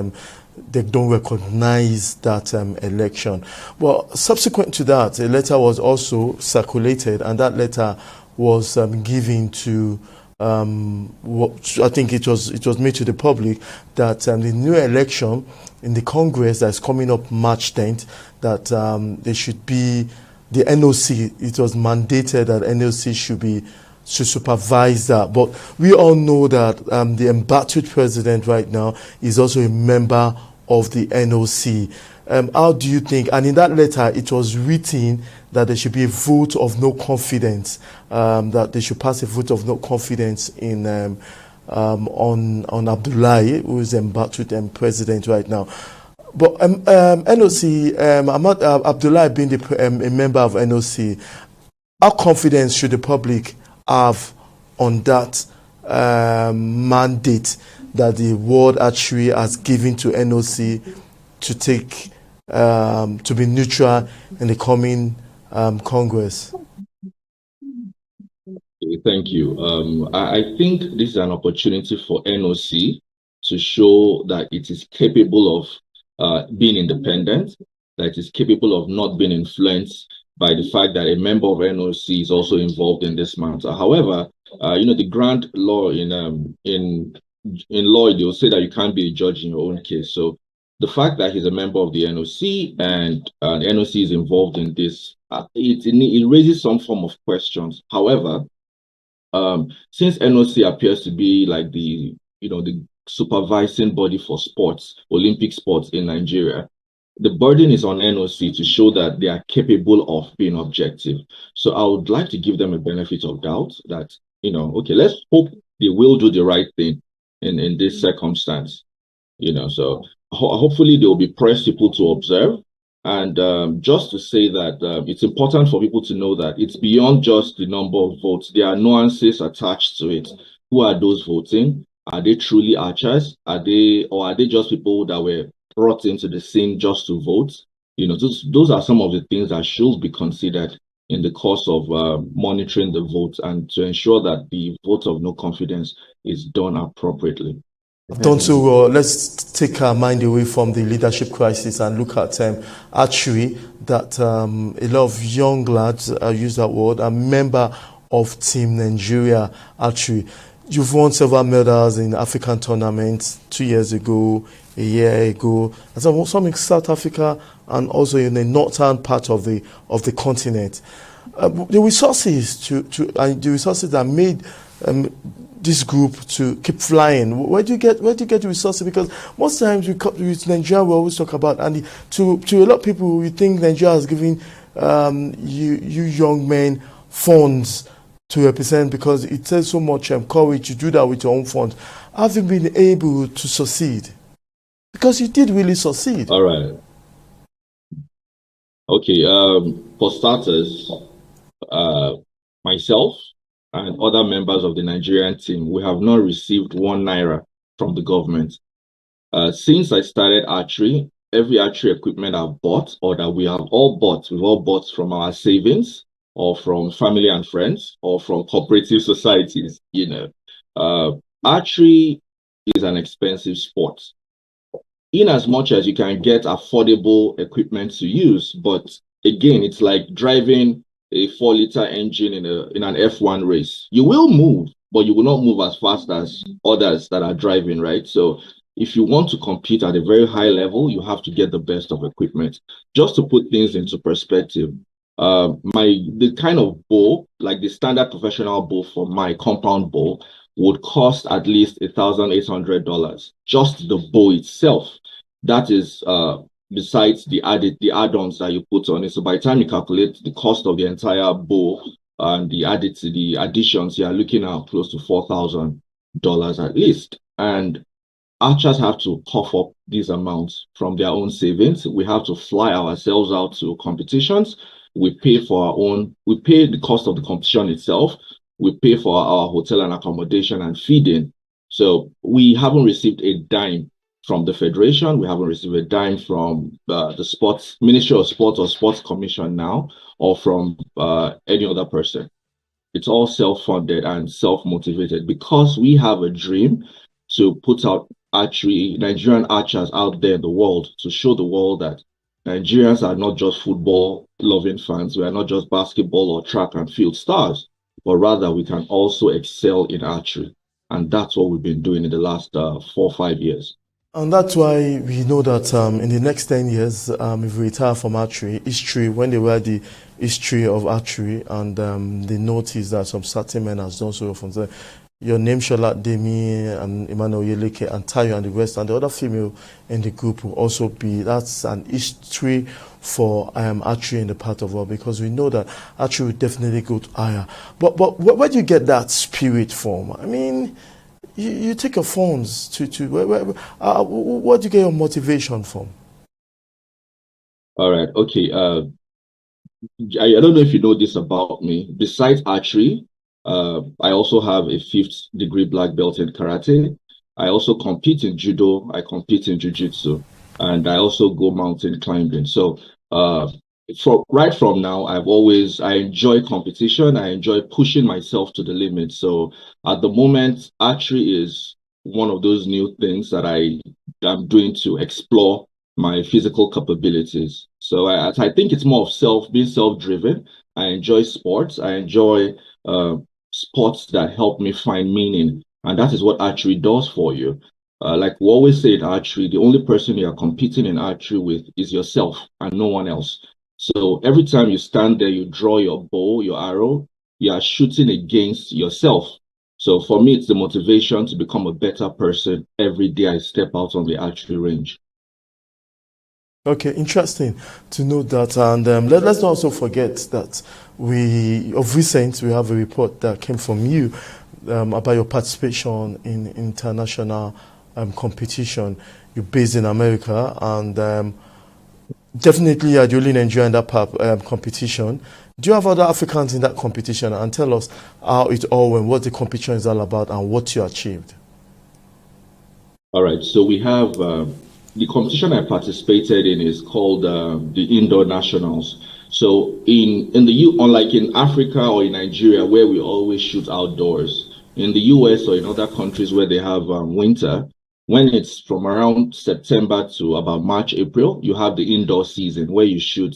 they don't recognize that election. Well, subsequent to that, a letter was also circulated, and that letter was given to what I think it was made to the public, that the new election in the Congress that's coming up March 10th, that there should be the NOC. It was mandated that NOC should supervise that. But we all know that the embattled president right now is also a member of the NOC. How do you think? And in that letter, it was written that there should be a vote of no confidence, that they should pass a vote of no confidence in on Abdullahi, who is embattled president right now. But NOC, Ahmad Abdullahi being a member of NOC, how confident should the public have on that mandate that the World Archery has given to NOC to take to be neutral in the coming Congress? Thank you. I think this is an opportunity for NOC to show that it is capable of being independent, that it is capable of not being influenced by the fact that a member of NOC is also involved in this matter. However, the grand law in law, they'll say that you can't be a judge in your own case. So the fact that he's a member of the NOC and the NOC is involved in this, it raises some form of questions. However, since NOC appears to be like the supervising body for sports, Olympic sports in Nigeria, the burden is on NOC to show that they are capable of being objective. So I would like to give them a benefit of doubt that, okay, let's hope they will do the right thing in this circumstance. So hopefully there will be press people to observe. And just to say that it's important for people to know that it's beyond just the number of votes. There are nuances attached to it. Who are those voting? Are they truly archers? Or are they just people that were brought into the scene just to vote? Those are some of the things that should be considered in the course of monitoring the votes and to ensure that the vote of no confidence is done appropriately. Done so well. Let's take our mind away from the leadership crisis and look at archery, that a lot of young lads, use that word, are member of Team Nigeria Archery. You've won several medals in African tournaments 2 years ago, a year ago, and some in South Africa and also in the northern part of the continent. The resources the resources that made this group to keep flying. Where do you get the resources? Because most times with Nigeria, we always talk about, and to a lot of people, we think Nigeria has given you young men funds to represent, because it takes so much courage to do that with your own funds. Have you been able to succeed? Because you did really succeed. All right. Okay. For starters, myself and other members of the Nigerian team, we have not received 1 naira from the government. Since I started archery, every archery equipment I've bought, or that we have all bought, we've all bought from our savings, or from family and friends, or from cooperative societies. Archery is an expensive sport. In as much as you can get affordable equipment to use, but again, it's like driving a 4-liter engine in an F1 race. You will move, but you will not move as fast as others that are driving, right? So if you want to compete at a very high level, you have to get the best of equipment. Just to put things into perspective, the kind of bow, like the standard professional bow for my compound bow, would cost at least $1,800. Just the bow itself. That is besides the add-ons that you put on it. So by the time you calculate the cost of the entire bow and the additions, you are looking at close to $4,000 at least. And archers have to cough up these amounts from their own savings. We have to fly ourselves out to competitions. We pay for our own, we pay the cost of the competition itself. We pay for our hotel and accommodation and feeding. So we haven't received a dime from the Federation. We haven't received a dime from the Sports Ministry of Sports or Sports Commission now, or from any other person. It's all self-funded and self-motivated because we have a dream to put out archery, Nigerian archers out there in the world, to show the world that Nigerians are not just football-loving fans. We are not just basketball or track and field stars, but rather we can also excel in archery. And that's what we've been doing in the last 4 or 5 years. And that's why we know that in the next 10 years, if we retire from archery, history, when they were the history of archery, and they notice that some certain men has done so from there, your name, Shola Demi and Emmanuel Yeleke and Tayo and the rest, and the other female in the group will also be, that's an history for archery in the part of the world, because we know that archery will definitely go to higher. But where do you get that spirit from? I mean, you take your phones where do you get your motivation from? All right, okay. I don't know if you know this about me. Besides archery, I also have a 5th degree black belt in karate. I also compete in judo. I compete in jiu-jitsu, and I also go mountain climbing. So right from now, I enjoy competition. I enjoy pushing myself to the limit. So at the moment, archery is one of those new things that I'm doing to explore my physical capabilities. So I think it's more of being self-driven. I enjoy sports. I enjoy sports that help me find meaning. And that is what archery does for you. Like we always say in archery, the only person you are competing in archery with is yourself and no one else. So every time you stand there, you draw your bow, your arrow, you are shooting against yourself. So for me, it's the motivation to become a better person every day I step out on the archery range. Okay, interesting to know that. And let's not also forget that of recent, we have a report that came from you about your participation in international competition. You're based in America, and definitely you're the only Nigerian in that competition. Do you have other Africans in that competition? And tell us how it all went, what the competition is all about, and what you achieved. All right, so we have the competition I participated in is called the Indoor Nationals. So unlike in Africa or in Nigeria, where we always shoot outdoors, in the US or in other countries where they have winter, when it's from around September to about March, April, you have the indoor season where you shoot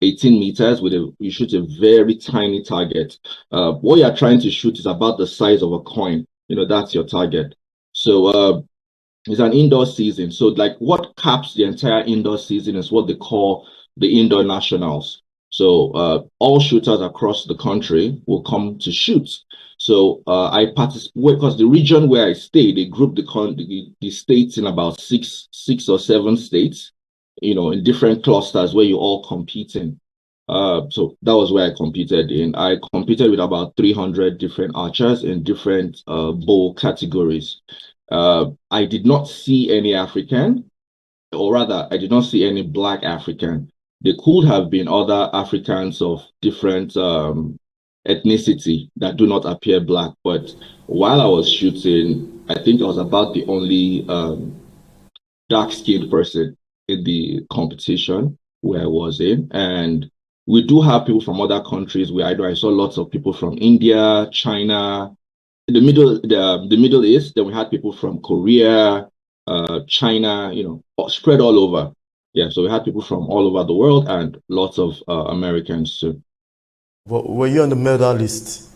18 meters you shoot a very tiny target. What you're trying to shoot is about the size of a coin. That's your target. So it's an indoor season. So like what caps the entire indoor season is what they call the Indoor Nationals. So all shooters across the country will come to shoot. So I participate because the region where I stay, they group the states in about six or seven states, in different clusters where you're all competing. So that was where I competed in. I competed with about 300 different archers in different bow categories. I did not see any African, or rather, I did not see any Black African. There could have been other Africans of different ethnicity that do not appear Black. But while I was shooting, I think I was about the only dark-skinned person in the competition where I was in. And we do have people from other countries where I saw lots of people from India, China, the Middle East. Then we had people from Korea, China, spread all over. Yeah, so we had people from all over the world and lots of Americans too. Were you on the medal list?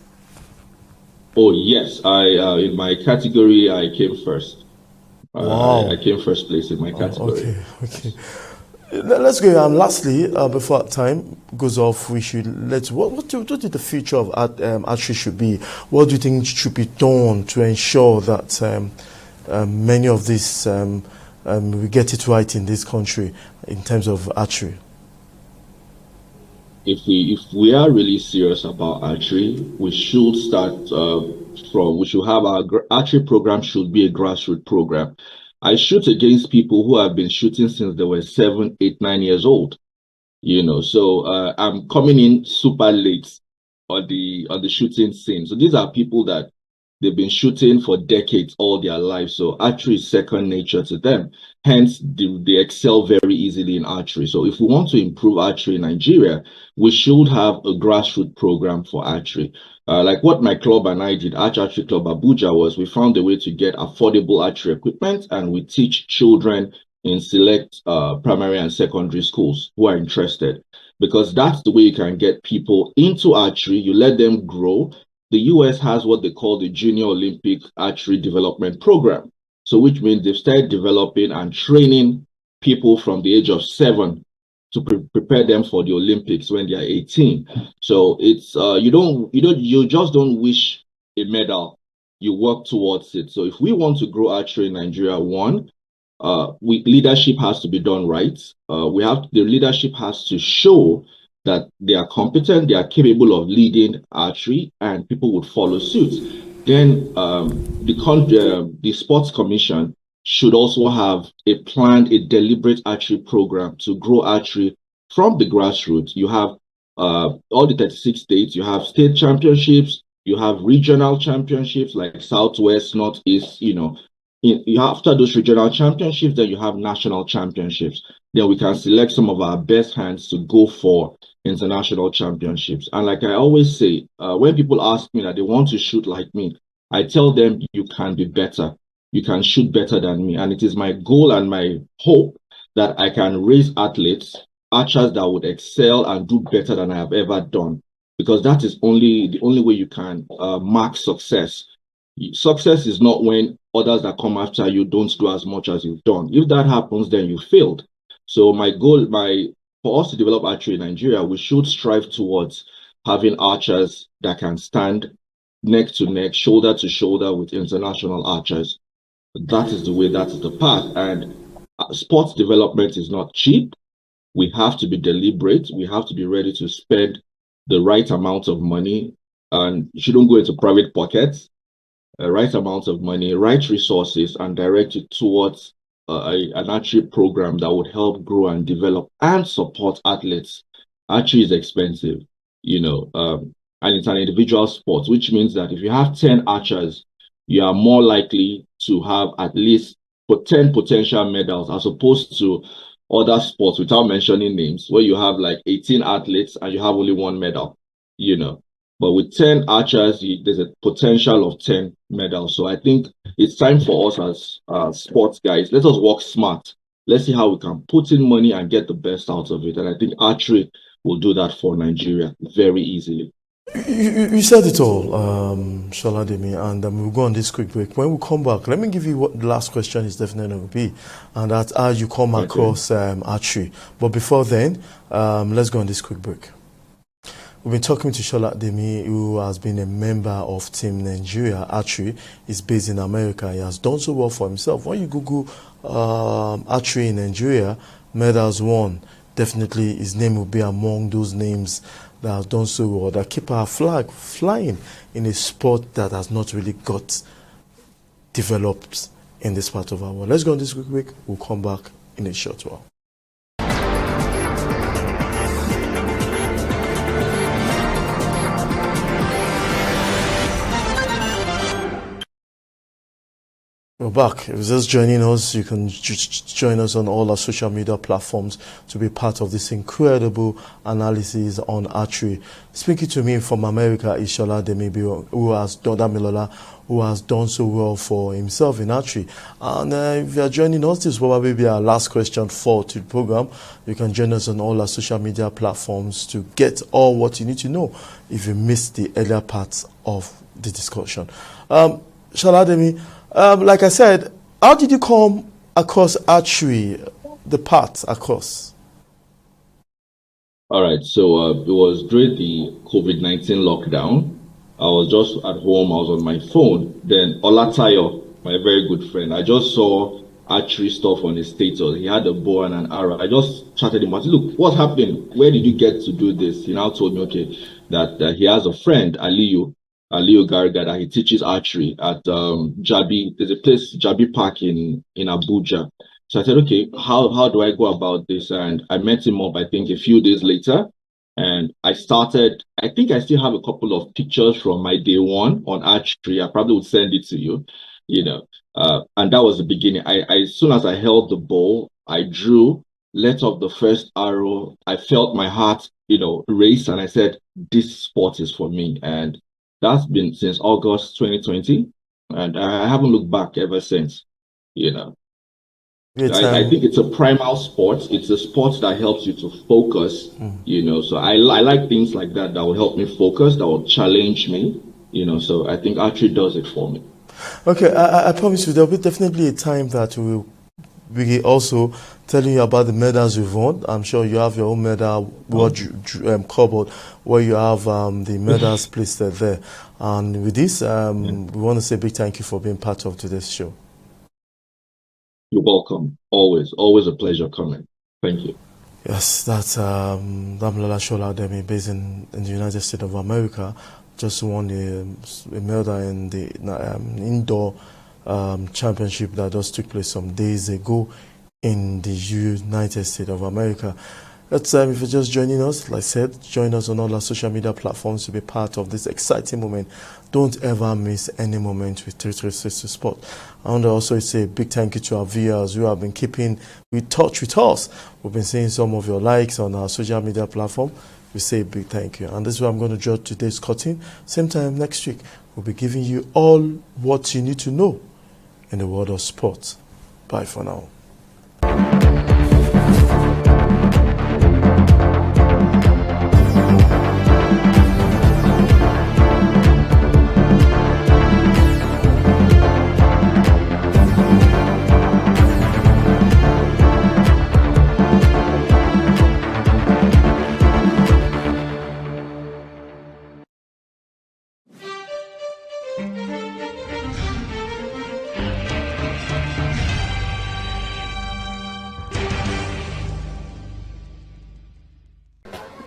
Oh yes, in my category I came first. Wow. I came first place in my category. Okay. Let's go. Lastly, before time goes off, we should what do the future of archery should be? What do you think should be done to ensure that many of these we get it right in this country in terms of archery? If we are really serious about archery, we should start from. We should have our archery program should be a grassroots program. I shoot against people who have been shooting since they were 7, 8, 9 years old. So I'm coming in super late on the shooting scene. So these are people that they've been shooting for decades, all their lives. So archery is second nature to them. Hence, they excel very easily in archery. So if we want to improve archery in Nigeria, we should have a grassroots program for archery. Like what my club and I did, Archery Club Abuja, was we found a way to get affordable archery equipment, and we teach children in select primary and secondary schools who are interested, because that's the way you can get people into archery. You let them grow. The US has what they call the Junior Olympic Archery Development Program. So which means they've started developing and training people from the age of 7 to prepare them for the Olympics when they are 18. So it's you just don't wish a medal, you work towards it. So if we want to grow archery in Nigeria, one, leadership has to be done right. The leadership has to show that they are competent, they are capable of leading archery, and people would follow suit. Then the Sports Commission should also have a deliberate archery program to grow archery from the grassroots. You have all the 36 states, you have state championships, you have regional championships like Southwest, Northeast, after those regional championships, then you have national championships. Then we can select some of our best hands to go for international championships. And like I always say, when people ask me that they want to shoot like me, I tell them you can be better. You can shoot better than me. And it is my goal and my hope that I can raise athletes, archers that would excel and do better than I have ever done. Because that is the only way you can mark success. Success is not when others that come after you don't do as much as you've done. If that happens, then you failed. So my goal, for us to develop archery in Nigeria, we should strive towards having archers that can stand neck to neck, shoulder to shoulder with international archers. That is the way, that is the path. And sports development is not cheap. We have to be deliberate. We have to be ready to spend the right amount of money, and you shouldn't go into private pockets. Right amount of money, right resources, and direct it towards an archery program that would help grow and develop and support athletes. Archery is expensive, and it's an individual sport, which means that if you have 10 archers, you are more likely to have at least 10 potential medals, as opposed to other sports, without mentioning names, where you have like 18 athletes and you have only 1 medal, But with 10 archers, there's a potential of 10 medals. So I think it's time for us as sports guys. Let us work smart. Let's see how we can put in money and get the best out of it. And I think archery will do that for Nigeria very easily. You said it all, Sholademi, and we'll go on this quick break. When we come back, let me give you what the last question is definitely going to be, and that's how you come across archery. But before then, let's go on this quick break. We've been talking to Sholademi, who has been a member of Team Nigeria Archery. He's based in America. He has done so well for himself. When you Google archery in Nigeria, medals won, definitely his name will be among those names that have done so well, that keep our flag flying in a sport that has not really got developed in this part of our world. Let's go on this quick break. We'll come back in a short while. We're back. If you're just joining us, you can join us on all our social media platforms to be part of this incredible analysis on archery. Speaking to me from America is Sholademi, who has done so well for himself in archery. And if you are joining us, this will probably be our last question for the program. You can join us on all our social media platforms to get all what you need to know if you missed the earlier parts of the discussion. Sholademi, like I said, how did you come across archery, the path across? All right, so it was during the COVID-19 lockdown. I was just at home, I was on my phone. Then Olatayo, my very good friend, I just saw archery stuff on his status. He had a bow and an arrow. I just chatted him. I said, look, what's happening? Where did you get to do this? He now told me, okay, that he has a friend, Aliyu, Leo Garga, that he teaches archery at Jabi. There's a place, Jabi Park in Abuja. So I said, okay, how do I go about this? And I met him up, I think, a few days later. And I started, I think I still have a couple of pictures from my day one on archery. I probably would send it to you, and that was the beginning. As soon as I held the bow, I drew, let off the first arrow. I felt my heart, race, and I said, this sport is for me. And that's been since August 2020. And I haven't looked back ever since, I think it's a primal sport. It's a sport that helps you to focus, so I like things like that will help me focus, that will challenge me, so I think archery does it for me. Okay, I promise you there will be definitely a time that we will also telling you about the medals you've won. I'm sure you have your own medal cupboard where you have the medals placed there. And with this, we want to say a big thank you for being part of today's show. You're welcome. Always a pleasure coming. Thank you. Yes, that's Damilala Shola Demi, based in the United States of America. Just won a medal in the indoor championship that just took place some days ago in the United States of America. If you're just joining us, like I said, join us on all our social media platforms to be part of this exciting moment. Don't ever miss any moment with TV360 Sport. I want to also say a big thank you to our viewers who have been keeping in touch with us. We've been seeing some of your likes on our social media platform. We say a big thank you. And this is where I'm going to draw today's curtain. Same time next week, we'll be giving you all what you need to know in the world of sports. Bye for now.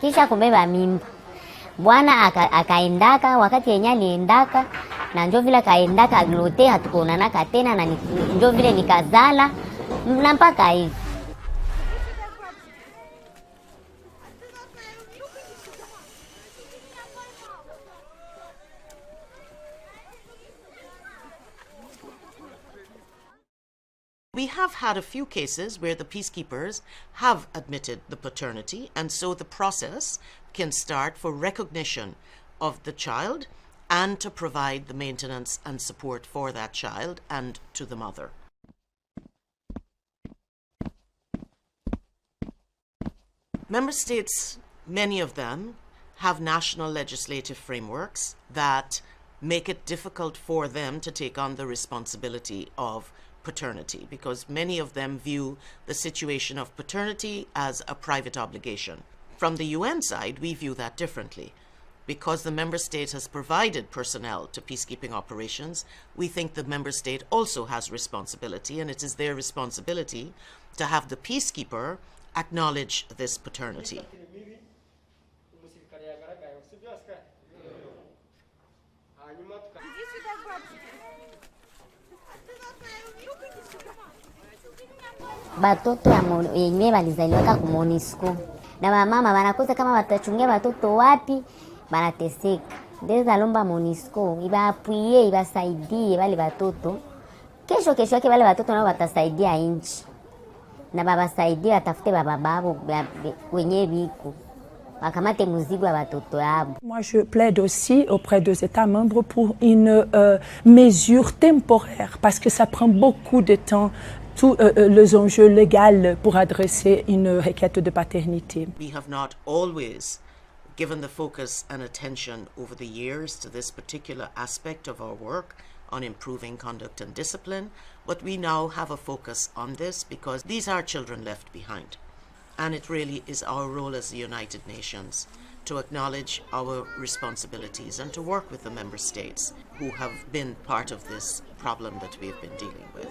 Kisha kubeba mimba, bwana akaendaka, wakati yenye aliendaka na njo vile akaendaka aglote, hatukuonanaka tena, na njo vile nikazala na mpaka hivi. We have had a few cases where the peacekeepers have admitted the paternity, and so the process can start for recognition of the child and to provide the maintenance and support for that child and to the mother. Member states, many of them, have national legislative frameworks that make it difficult for them to take on the responsibility of paternity, because many of them view the situation of paternity as a private obligation. From the UN side, we view that differently. Because the member state has provided personnel to peacekeeping operations, we think the member state also has responsibility, and it is their responsibility to have the peacekeeper acknowledge this paternity. Batoto yenyewe walizaliwaka ku MONUSCO na mama wanakosa kama watachungia watoto wapi, banateseka. Ndeza lomba MONUSCO ibaapuie, ibasaidie wale watoto. Kesho yake wale watoto nao watasaidia nchi, na babasaidie watafute bababo wenyewe biko wakamate muzigo wa watoto yabo. Moi, je plaide aussi auprès des États membres pour une mesure temporaire, parce que ça prend beaucoup de temps, tous les enjeux légaux pour adresser une requête de paternité. We have not always given the focus and attention over the years to this particular aspect of our work on improving conduct and discipline, but we now have a focus on this because these are children left behind. And it really is our role as the United Nations to acknowledge our responsibilities and to work with the member states who have been part of this problem that we have been dealing with.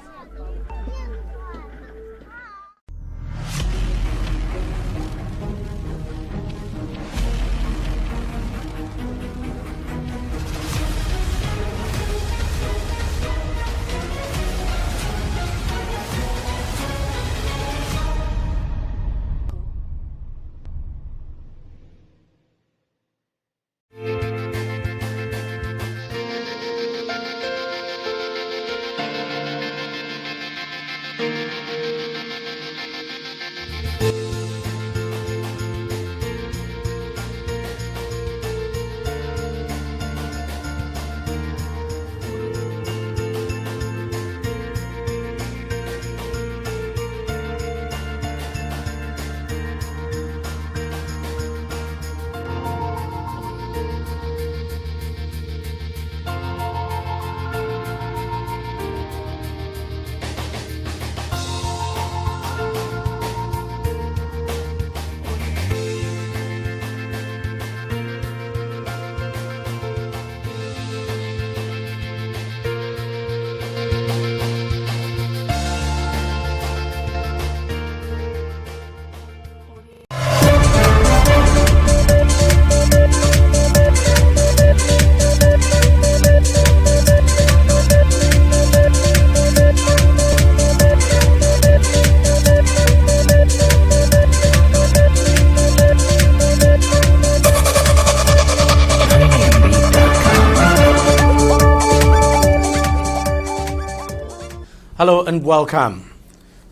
Hello and welcome.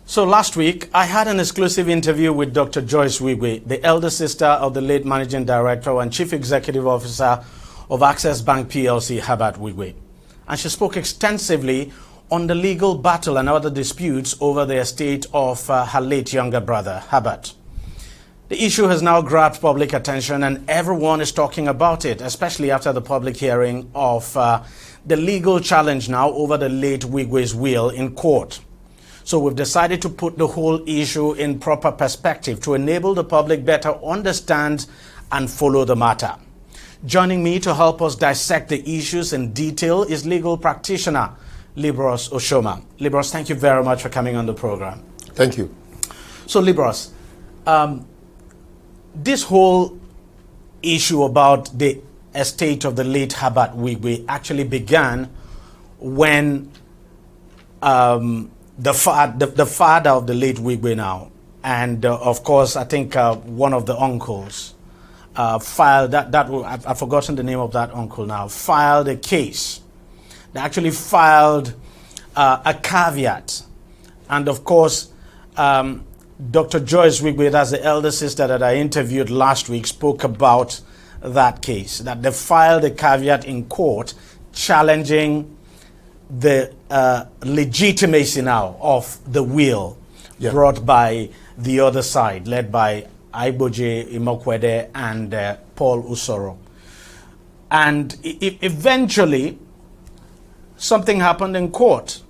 So last week, I had an exclusive interview with Dr. Joyce Wigwe, the elder sister of the late Managing Director and Chief Executive Officer of Access Bank PLC, Herbert Wigwe. And she spoke extensively on the legal battle and other disputes over the estate of her late younger brother, Herbert. The issue has now grabbed public attention and everyone is talking about it, especially after the public hearing of the legal challenge now over the late Wigwe's will in court. So we've decided to put the whole issue in proper perspective to enable the public better understand and follow the matter. Joining me to help us dissect the issues in detail is legal practitioner Libros Oshoma. Libros, thank you very much for coming on the program. Thank you. So Libros, this whole issue about the estate of the late Herbert Wigwe actually began when the father of the late Wigwe now, and of course, I think one of the uncles filed I've forgotten the name of that uncle now, filed a case. They actually filed a caveat. And of course, Dr. Joyce Wigwe, that's the elder sister that I interviewed last week, spoke about that case, that they filed a caveat in court challenging the legitimacy now of the will brought by the other side, led by Aiboje Imokwede and Paul Usoro. And eventually, something happened in court.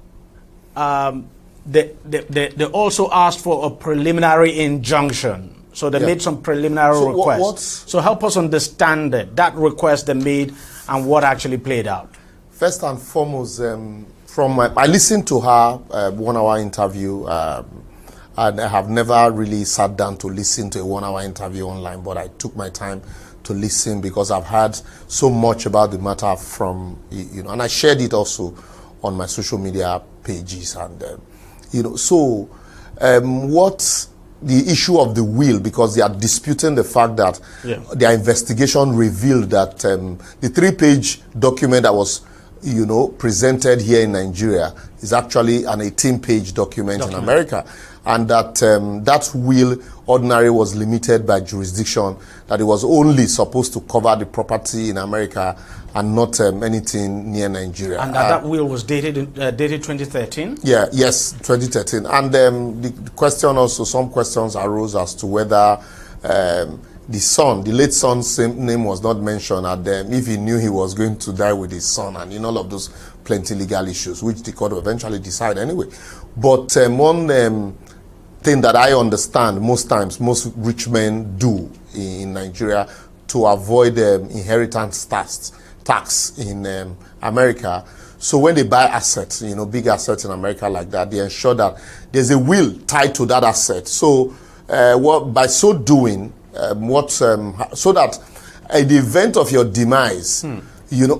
They also asked for a preliminary injunction. So they made some preliminary requests. So help us understand that request they made and what actually played out. First and foremost, I listened to her 1 hour interview, and I have never really sat down to listen to a 1 hour interview online, but I took my time to listen because I've heard so much about the matter from, and I shared it also on my social media pages. And, what the issue of the will, because they are disputing the fact that their investigation revealed that the 3-page document that was presented here in Nigeria is actually an 18-page document in America, and that that will ordinary was limited by jurisdiction, that it was only supposed to cover the property in America and not anything near Nigeria. And that will was dated 2013? Yes, 2013. And the question also, some questions arose as to whether the late son's name was not mentioned, and if he knew he was going to die with his son, and all of those plenty legal issues, which the court eventually decided anyway. But one thing that I understand most times, most rich men do in Nigeria to avoid inheritance tax in America. So when they buy assets, big assets in America like that, they ensure that there's a will tied to that asset. So by so doing, so that in the event of your demise,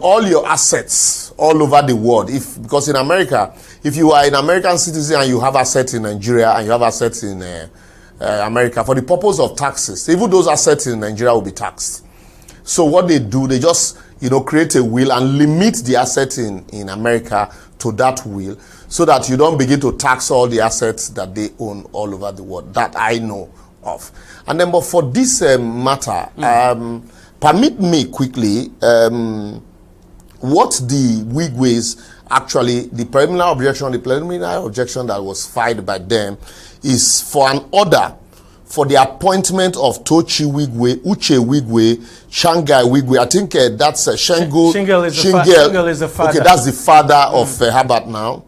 all your assets all over the world, because in America, if you are an American citizen and you have assets in Nigeria and you have assets in America, for the purpose of taxes, even those assets in Nigeria will be taxed. So what they do, they just create a will and limit the assets in America to that will, so that you don't begin to tax all the assets that they own all over the world. That I know of. And then, but for this matter, permit me quickly, what the Wigwe's actually, the preliminary objection that was filed by them is for an order for the appointment of Tochi Wigwe, Uche Wigwe, Shanghai Wigwe. I think that's Shingle is the father. Okay, that's the father of Herbert now.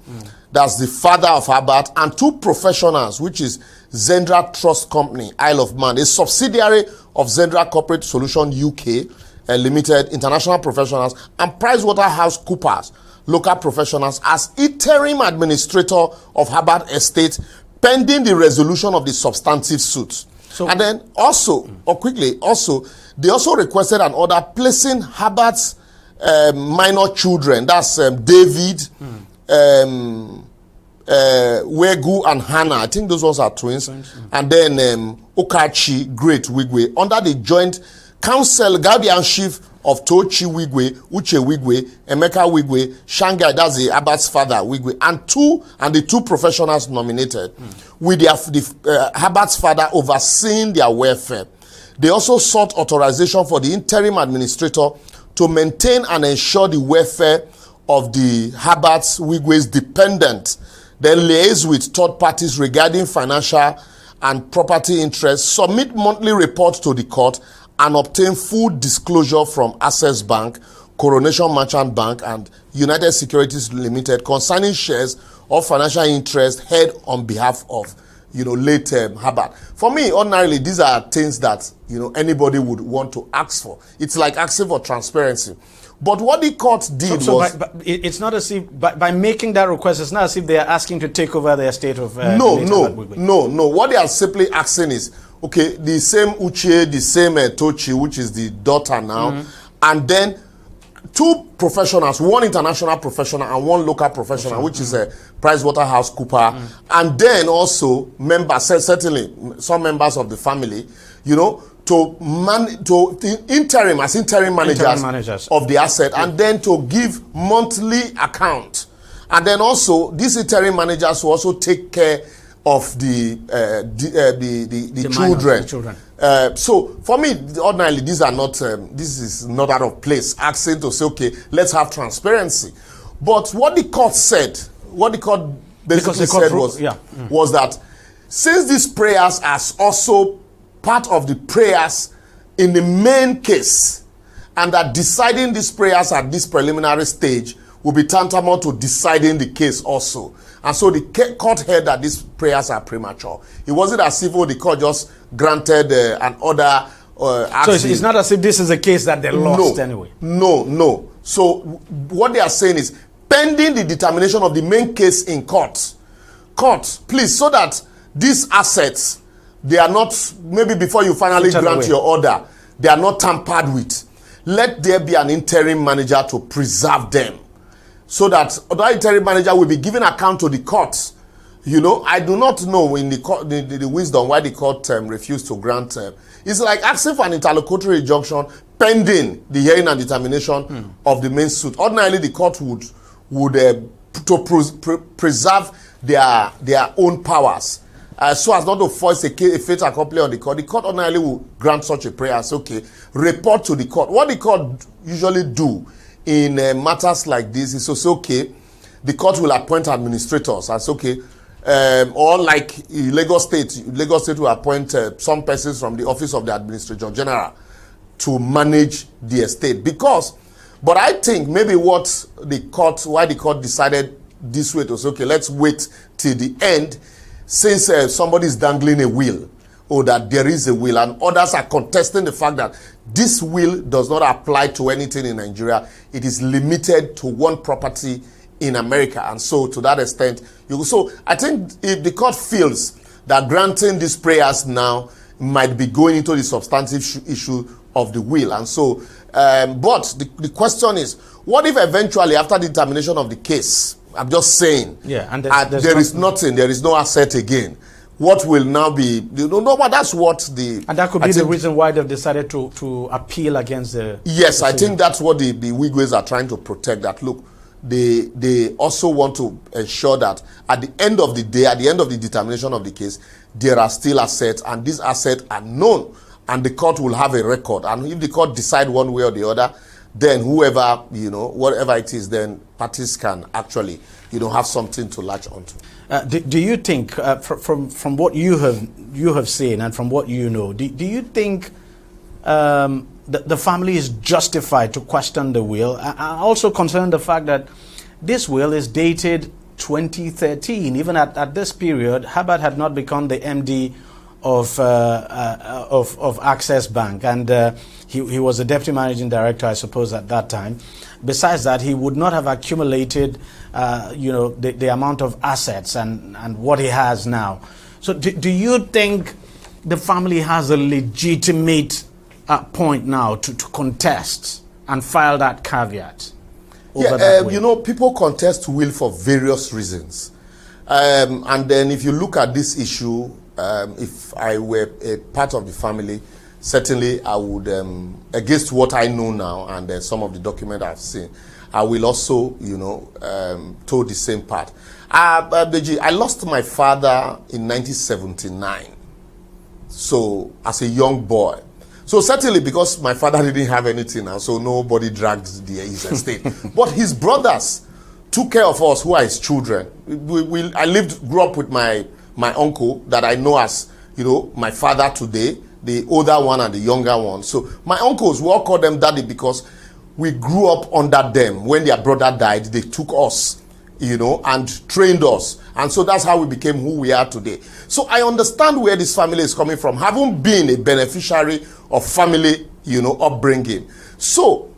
That's the father of Herbert, and 2 professionals, which is Zendra Trust Company, Isle of Man, a subsidiary of Zendra Corporate Solution UK Limited, international professionals, and PricewaterhouseCoopers, local professionals, as interim administrator of Herbert Estate, pending the resolution of the substantive suit. And then also, they also requested an order placing Herbert's minor children, that's David, Wegu and Hannah, I think those ones are twins, and then Okachi, Great Wigwe, under the joint council guardianship of Tochi Wigwe, Uche Wigwe, Emeka Wigwe, Shanghai, that's the Abbat's father, Wigwe, and the two professionals nominated, with the Abbat's father overseeing their welfare. They also sought authorization for the interim administrator to maintain and ensure the welfare of the Abbat's Wigwe's dependent, then liaise with third parties regarding financial and property interests, submit monthly reports to the court, and obtain full disclosure from Access Bank, Coronation Merchant Bank, and United Securities Limited concerning shares of financial interest held on behalf of, late Abbat. For me, ordinarily, these are things that, anybody would want to ask for. It's like asking for transparency. But what the court did was... it's not as if, by making that request, it's not as if they are asking to take over the estate of... No. What they are simply asking is, okay, the same Uche, the same Tochi, which is the daughter now, and then two professionals, one international professional and one local professional, which is a PricewaterhouseCoopers, and then also members, certainly some members of the family, interim managers of the asset, and then to give monthly account. And then also, these interim managers will also take care of the children. So for me, ordinarily, these are not. This is not out of place. Asking to say, okay, let's have transparency. But what the court said, basically said was that since these prayers are also part of the prayers in the main case, and that deciding these prayers at this preliminary stage will be tantamount to deciding the case also. And so the court heard that these prayers are premature. It wasn't as if the court just granted an order. So it's not as if this is a case that they lost anyway. No. So what they are saying is, pending the determination of the main case in court, please, so that these assets, they are not, maybe before you finally grant your order, they are not tampered with. Let there be an interim manager to preserve them, so that the interim manager will be giving account to the court. I do not know in the court, the wisdom why the court refused to grant. It's like asking for an interlocutory injunction pending the hearing and determination of the main suit. Ordinarily, the court would preserve their own powers, so as not to force a fait accompli on the court. The court ordinarily will grant such a prayer as, okay, report to the court. What the court usually do in matters like this is also, okay, the court will appoint administrators as, okay, or like Lagos State will appoint some persons from the office of the Administrator General to manage the estate. But I think maybe why the court decided this way to say, okay, let's wait till the end, since somebody is dangling a will, or that there is a will, and others are contesting the fact that this will does not apply to anything in Nigeria. It is limited to one property in America. And so to that extent, so I think if the court feels that granting these prayers now might be going into the substantive issue of the will. And so, but the question is, what if eventually after the determination of the case, I'm just saying, and there is nothing, there is no asset again. What will now be, but that's what and that could be the reason why they've decided to appeal against the... Yes, I think that's what the Wigways are trying to protect, that look, they also want to ensure that at the end of the day, at the end of the determination of the case, there are still assets, and these assets are known, and the court will have a record. And if the court decide one way or the other, then whoever, whatever it is, then parties can actually, have something to latch onto. Do you think, from what you have seen and from what you know, do you think the family is justified to question the will? I also concerned the fact that this will is dated 2013. Even at this period, Abbat had not become the MD of Access Bank, and he was a deputy managing director, I suppose, at that time. Besides that, he would not have accumulated, the amount of assets and what he has now. So, do you think the family has a legitimate point now to contest and file that caveat? People contest will for various reasons, and then if you look at this issue, if I were a part of the family, certainly I would, against what I know now and some of the documents I've seen, I will also, toe the same path. I lost my father in 1979. So, as a young boy. So, certainly because my father didn't have anything now, so nobody dragged his estate. But his brothers took care of us, who are his children. I grew up with my uncle that I know as, my father today, the older one and the younger one. So, my uncles, we all call them daddy because we grew up under them. When their brother died, they took us, and trained us. And so that's how we became who we are today. So I understand where this family is coming from, having been a beneficiary of family, upbringing. So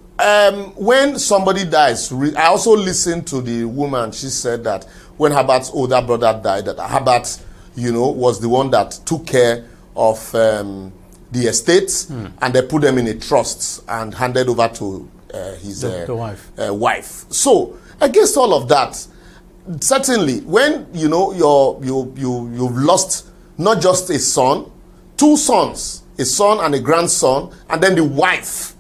when somebody dies, I also listened to the woman. She said that when Herbert's older brother died, that Herbert, was the one that took care of the estates, and they put them in a trust and handed over to his wife. So against all of that, certainly when you've lost not just a son, two sons, a son and a grandson, and then the wife,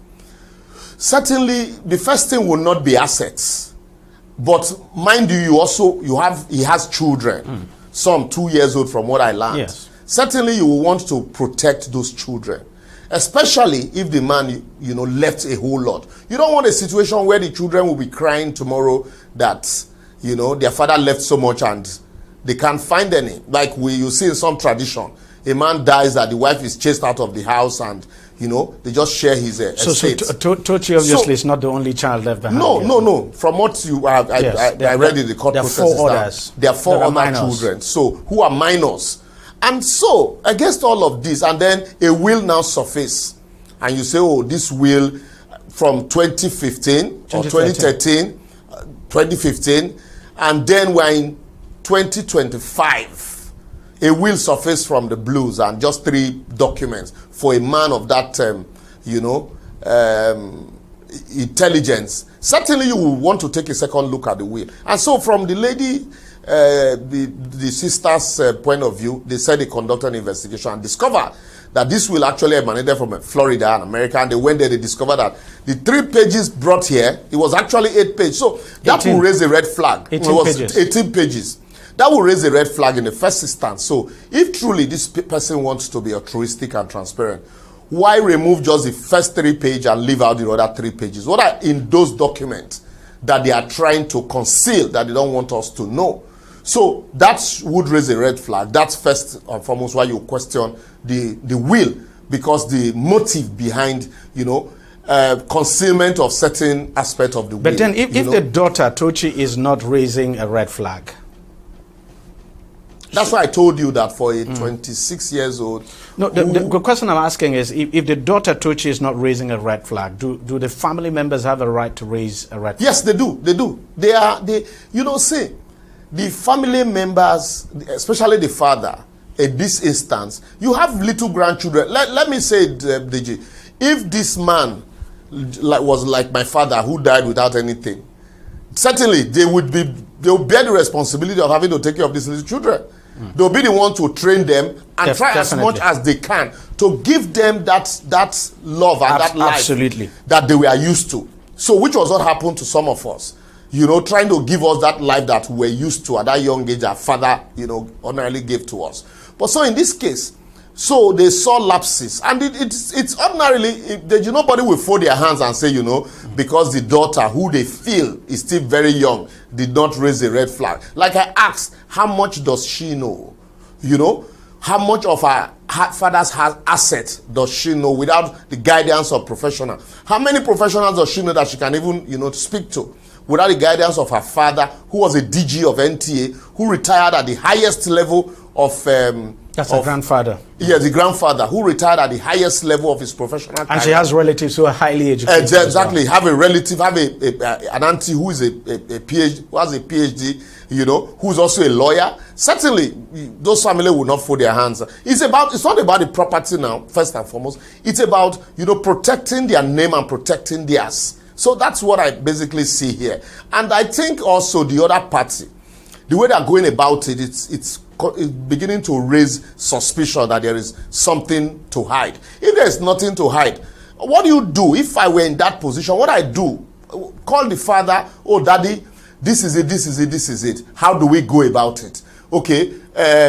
certainly the first thing will not be assets, but mind you, he has children, some 2 years old from what I learned. Yes. Certainly you will want to protect those children, especially if the man left a whole lot. You don't want a situation where the children will be crying tomorrow that their father left so much and they can't find any. Like you see in some tradition, a man dies that the wife is chased out of the house and they just share his estate. So Tochi obviously is not the only child left behind. No. From what I read in the court processes, there are four other children. So who are minors. And so, against all of this, and then a will now surface. And you say, oh, this will from 2015 or 2013, 2015, and then we're in 2025. A will surface from the blues and just 3 documents for a man of that, intelligence. Certainly you will want to take a second look at the will. And so from the lady, the sister's point of view, they said they conducted an investigation and discovered that this will actually emanated from Florida and America, and they went there, they discovered that the 3 pages brought here, it was actually 8 pages. So that will raise a red flag. 18 pages. That will raise a red flag in the first instance. So if truly this person wants to be altruistic and transparent, why remove just the first 3 pages and leave out the other 3 pages? What are in those documents that they are trying to conceal, that they don't want us to know? So that would raise a red flag. That's first and foremost why you question the will, because the motive behind, concealment of certain aspect of the will. But then if the daughter, Tochi, is not raising a red flag. That's why I told you that for a 26 years old. No, the question I'm asking is, if the daughter Tochi is not raising a red flag, do the family members have a right to raise a red flag? Yes, they do. They do. See, the family members, especially the father, in this instance, you have little grandchildren. Let me say, DG, if this man was like my father who died without anything, certainly they will bear the responsibility of having to take care of these little children. They'll be the one to train them and try as much as they can to give them that love and that life that they were used to. So which was what happened to some of us. Trying to give us that life that we were used to at that young age, our father, ordinarily gave to us. But so in this case, so they saw lapses. And it's ordinarily, nobody will fold their hands and say, because the daughter, who they feel is still very young, did not raise a red flag. Like I asked, how much does she know? How much of her father's asset does she know without the guidance of professional? How many professionals does she know that she can even, speak to? Without the guidance of her father, who was a DG of NTA, who retired at the highest level of... That's her grandfather. Yes, the grandfather, who retired at the highest level of his professional career. And she has relatives who are highly educated. Exactly. Have a relative, have an auntie who is a PhD, who has a PhD, who's also a lawyer. Certainly, those families will not fold their hands. It's not about the property now, first and foremost. It's about, protecting their name and protecting theirs. So that's what I basically see here. And I think also the other party, the way they're going about it, it's beginning to raise suspicion that there is something to hide. If there is nothing to hide, what do you do? If I were in that position, what I do? Call the father, oh daddy, this is it, this is it, this is it. How do we go about it? Okay,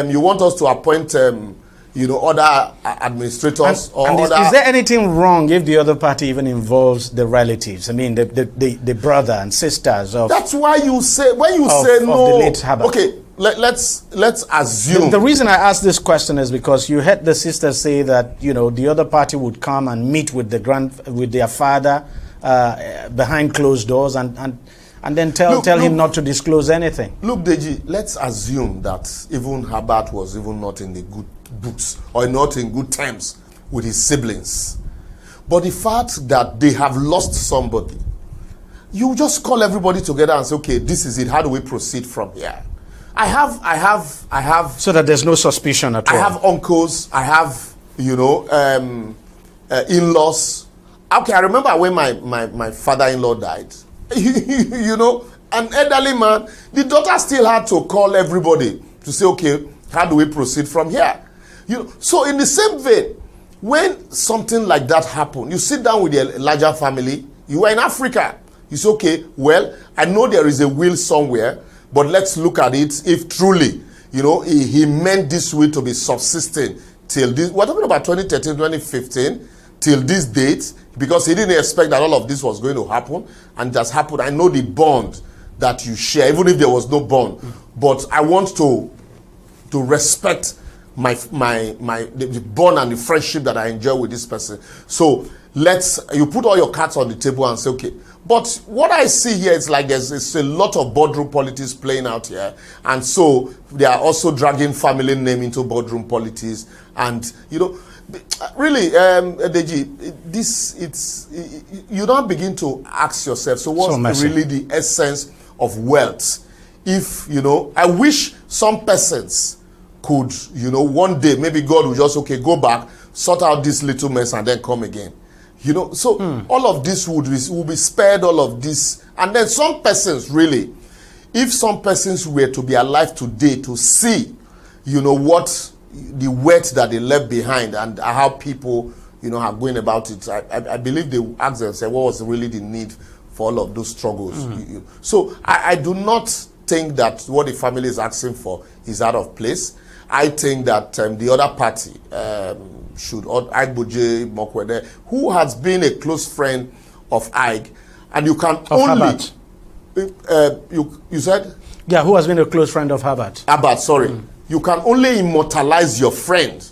you want us to appoint other administrators is there anything wrong if the other party even involves the relatives? I mean, the brother and sisters of. That's why you say when you say no. Of the late Habat. Okay, let's assume. The reason I asked this question is because you heard the sisters say that the other party would come and meet with their father behind closed doors and then tell him not to disclose anything. Look, Deji, let's assume that even Habat was even not in the good books or not in good terms with his siblings. But the fact that they have lost somebody, you just call everybody together and say, okay, this is it. How do we proceed from here? I have. So that there's no suspicion at all. I have uncles. I have, in-laws. Okay, I remember when my father-in-law died. An elderly man, the daughter still had to call everybody to say, okay, how do we proceed from here? So in the same vein, when something like that happened, you sit down with a larger family. You are in Africa. You say, okay, well, I know there is a will somewhere, but let's look at it if truly, he meant this will to be subsisting till this. We're talking about 2013, 2015, till this date, because he didn't expect that all of this was going to happen, and just happened. I know the bond that you share, even if there was no bond, but I want to respect the bond and the friendship that I enjoy with this person. So you put all your cards on the table and say, okay. But what I see here is like there's a lot of boardroom politics playing out here, and so they are also dragging family name into boardroom politics, and really, Deji, you don't begin to ask yourself, so what's really the essence of wealth? If I wish some persons could, one day, maybe God will just, okay, go back, sort out this little mess and then come again. All of this will be spared, all of this. And then some persons, really, if some persons were to be alive today to see, what the wealth that they left behind and how people, are going about it, I believe they will ask themselves, what was really the need for all of those struggles? So I do not think that what the family is asking for is out of place. I think that the other party should, Agboje Mokwede, who has been a close friend of Ig, and you can only... you said? Yeah, who has been a close friend of Habat. Habat, sorry. You can only immortalize your friend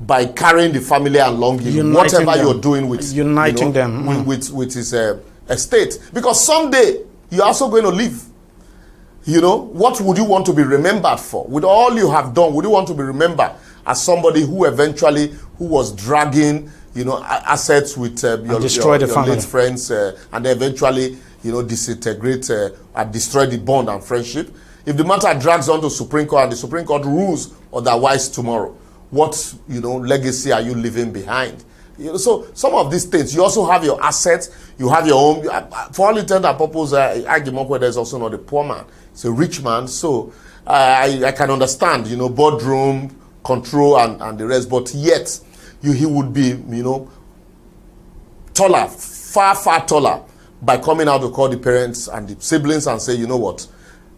by carrying the family along in whatever you're doing with... Uniting them. With his estate. Because someday, you're also going to leave. What would you want to be remembered for? With all you have done, would you want to be remembered as somebody who was dragging, assets with your late friends, and eventually, disintegrate and destroy the bond and friendship? If the matter drags on to Supreme Court and the Supreme Court rules otherwise tomorrow, what, legacy are you leaving behind? So some of these things, you also have your assets, you have your own. For all intent and purpose, Agimokwe is also not a poor man. It's a rich man. So I can understand, boardroom, control and the rest. But yet, he would be, taller, far, far taller by coming out to call the parents and the siblings and say, you know what,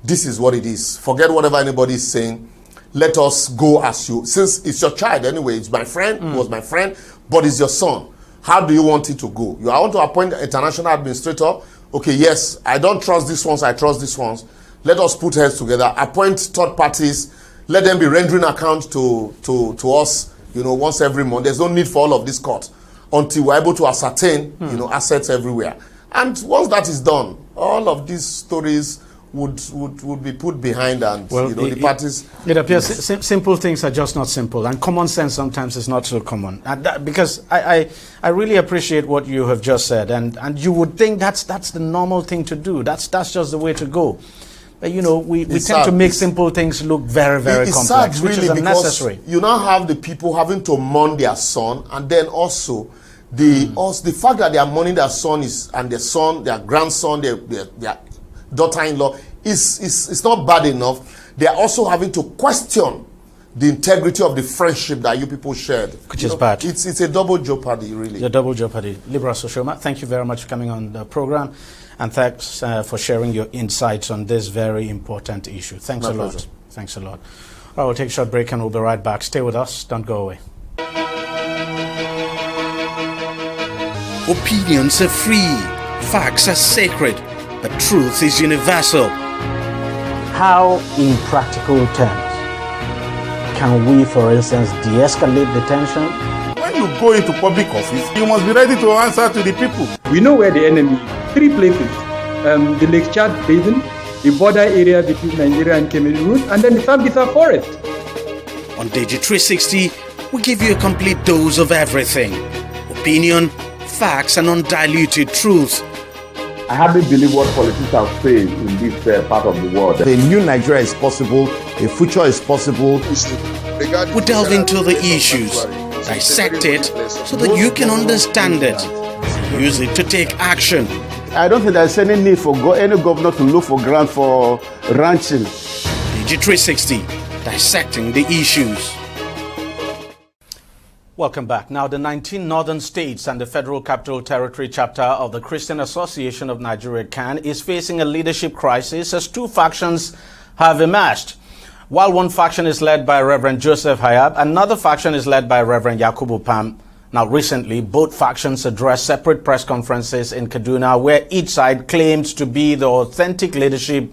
this is what it is. Forget whatever anybody is saying. Let us go as you. Since it's your child anyway, it's my friend, was my friend, but it's your son. How do you want it to go? You want to appoint an international administrator? Okay, yes, I don't trust these ones, I trust these ones. Let us put heads together, appoint third parties, let them be rendering accounts to us, once every month. There's no need for all of this court until we're able to ascertain, assets everywhere. And once that is done, all of these stories would be put behind, and the parties. It appears simple things are just not simple, and common sense sometimes is not so common. Because I really appreciate what you have just said, and you would think that's the normal thing to do. That's just the way to go. But we tend to make simple things look very, very complex, which is unnecessary. You now have the people having to mourn their son, and then also the fact that they are mourning their son and their son, their grandson, their daughter-in-law is not bad enough. They are also having to question the integrity of the friendship that you people shared. Which is bad. It's a double jeopardy, really. A double jeopardy. Libra Soshoma, thank you very much for coming on the program, and thanks for sharing your insights on this very important issue. Thanks a lot. Thanks a lot. All right, we'll take a short break and we'll be right back. Stay with us. Don't go away. Opinions are free. Facts are sacred. But truth is universal. How, in practical terms, can we, for instance, de-escalate the tension? When you go into public office, you must be ready to answer to the people. We know where the enemy is. 3 places. The Lake Chad Basin, the border area between Nigeria and Cameroon, and then the Sambisa Forest. On TV360, we give you a complete dose of everything. Opinion, facts, and undiluted truth. I hardly believe what politicians have said in this part of the world. A new Nigeria is possible, a future is possible. We delve into the issues, dissect it so that you can understand it, and use it to take action. I don't think there's any need for any governor to look for grant for ranching. TV360, dissecting the issues. Welcome back. Now, the 19 northern states and the Federal Capital Territory chapter of the Christian Association of Nigeria, CAN, is facing a leadership crisis as 2 factions have emerged. While one faction is led by Reverend Joseph Hayab, another faction is led by Reverend Yakubu Pam. Now, recently, both factions addressed separate press conferences in Kaduna where each side claims to be the authentic leadership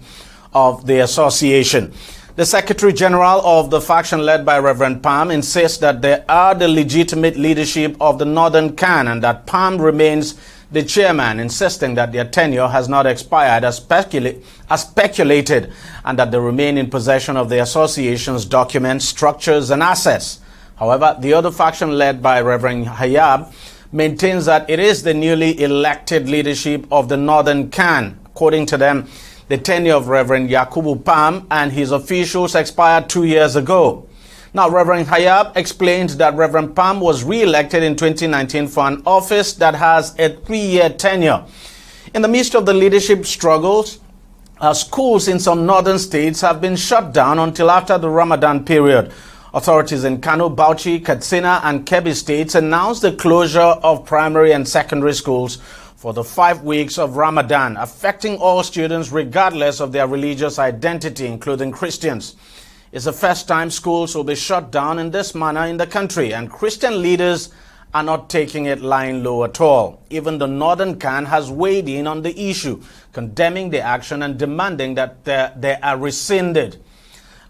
of the association. The Secretary General of the faction led by Reverend Pam insists that they are the legitimate leadership of the Northern CAN and that Pam remains the chairman, insisting that their tenure has not expired as speculated and that they remain in possession of the association's documents, structures, and assets. However, the other faction led by Reverend Hayab maintains that it is the newly elected leadership of the Northern CAN. According to them, the tenure of Reverend Yakubu Pam and his officials expired 2 years ago. Now, Reverend Hayab explains that Reverend Pam was re-elected in 2019 for an office that has a 3-year tenure. In the midst of the leadership struggles, schools in some northern states have been shut down until after the Ramadan period. Authorities in Kano, Bauchi, Katsina, and Kebbi states announced the closure of primary and secondary schools for the 5 weeks of Ramadan, affecting all students regardless of their religious identity, including Christians. It's the first time schools will be shut down in this manner in the country, and Christian leaders are not taking it lying low at all. Even the Northern CAN has weighed in on the issue, condemning the action and demanding that they are rescinded.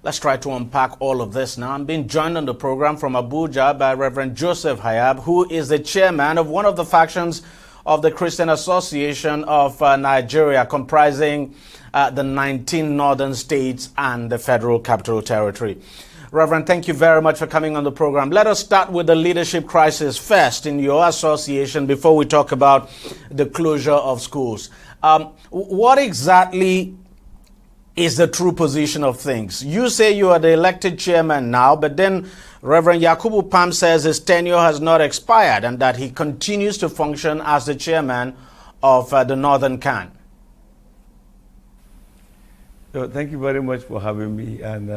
Let's try to unpack all of this now. I'm being joined on the program from Abuja by Reverend Joseph Hayab, who is the chairman of one of the factions of the Christian Association of Nigeria, comprising the 19 northern states and the Federal Capital Territory. Reverend, thank you very much for coming on the program. Let us start with the leadership crisis first in your association before we talk about the closure of schools. What exactly is the true position of things? You say you are the elected chairman now, but then Reverend Yakubu Pam says his tenure has not expired and that he continues to function as the chairman of the Northern CAN. So thank you very much for having me, and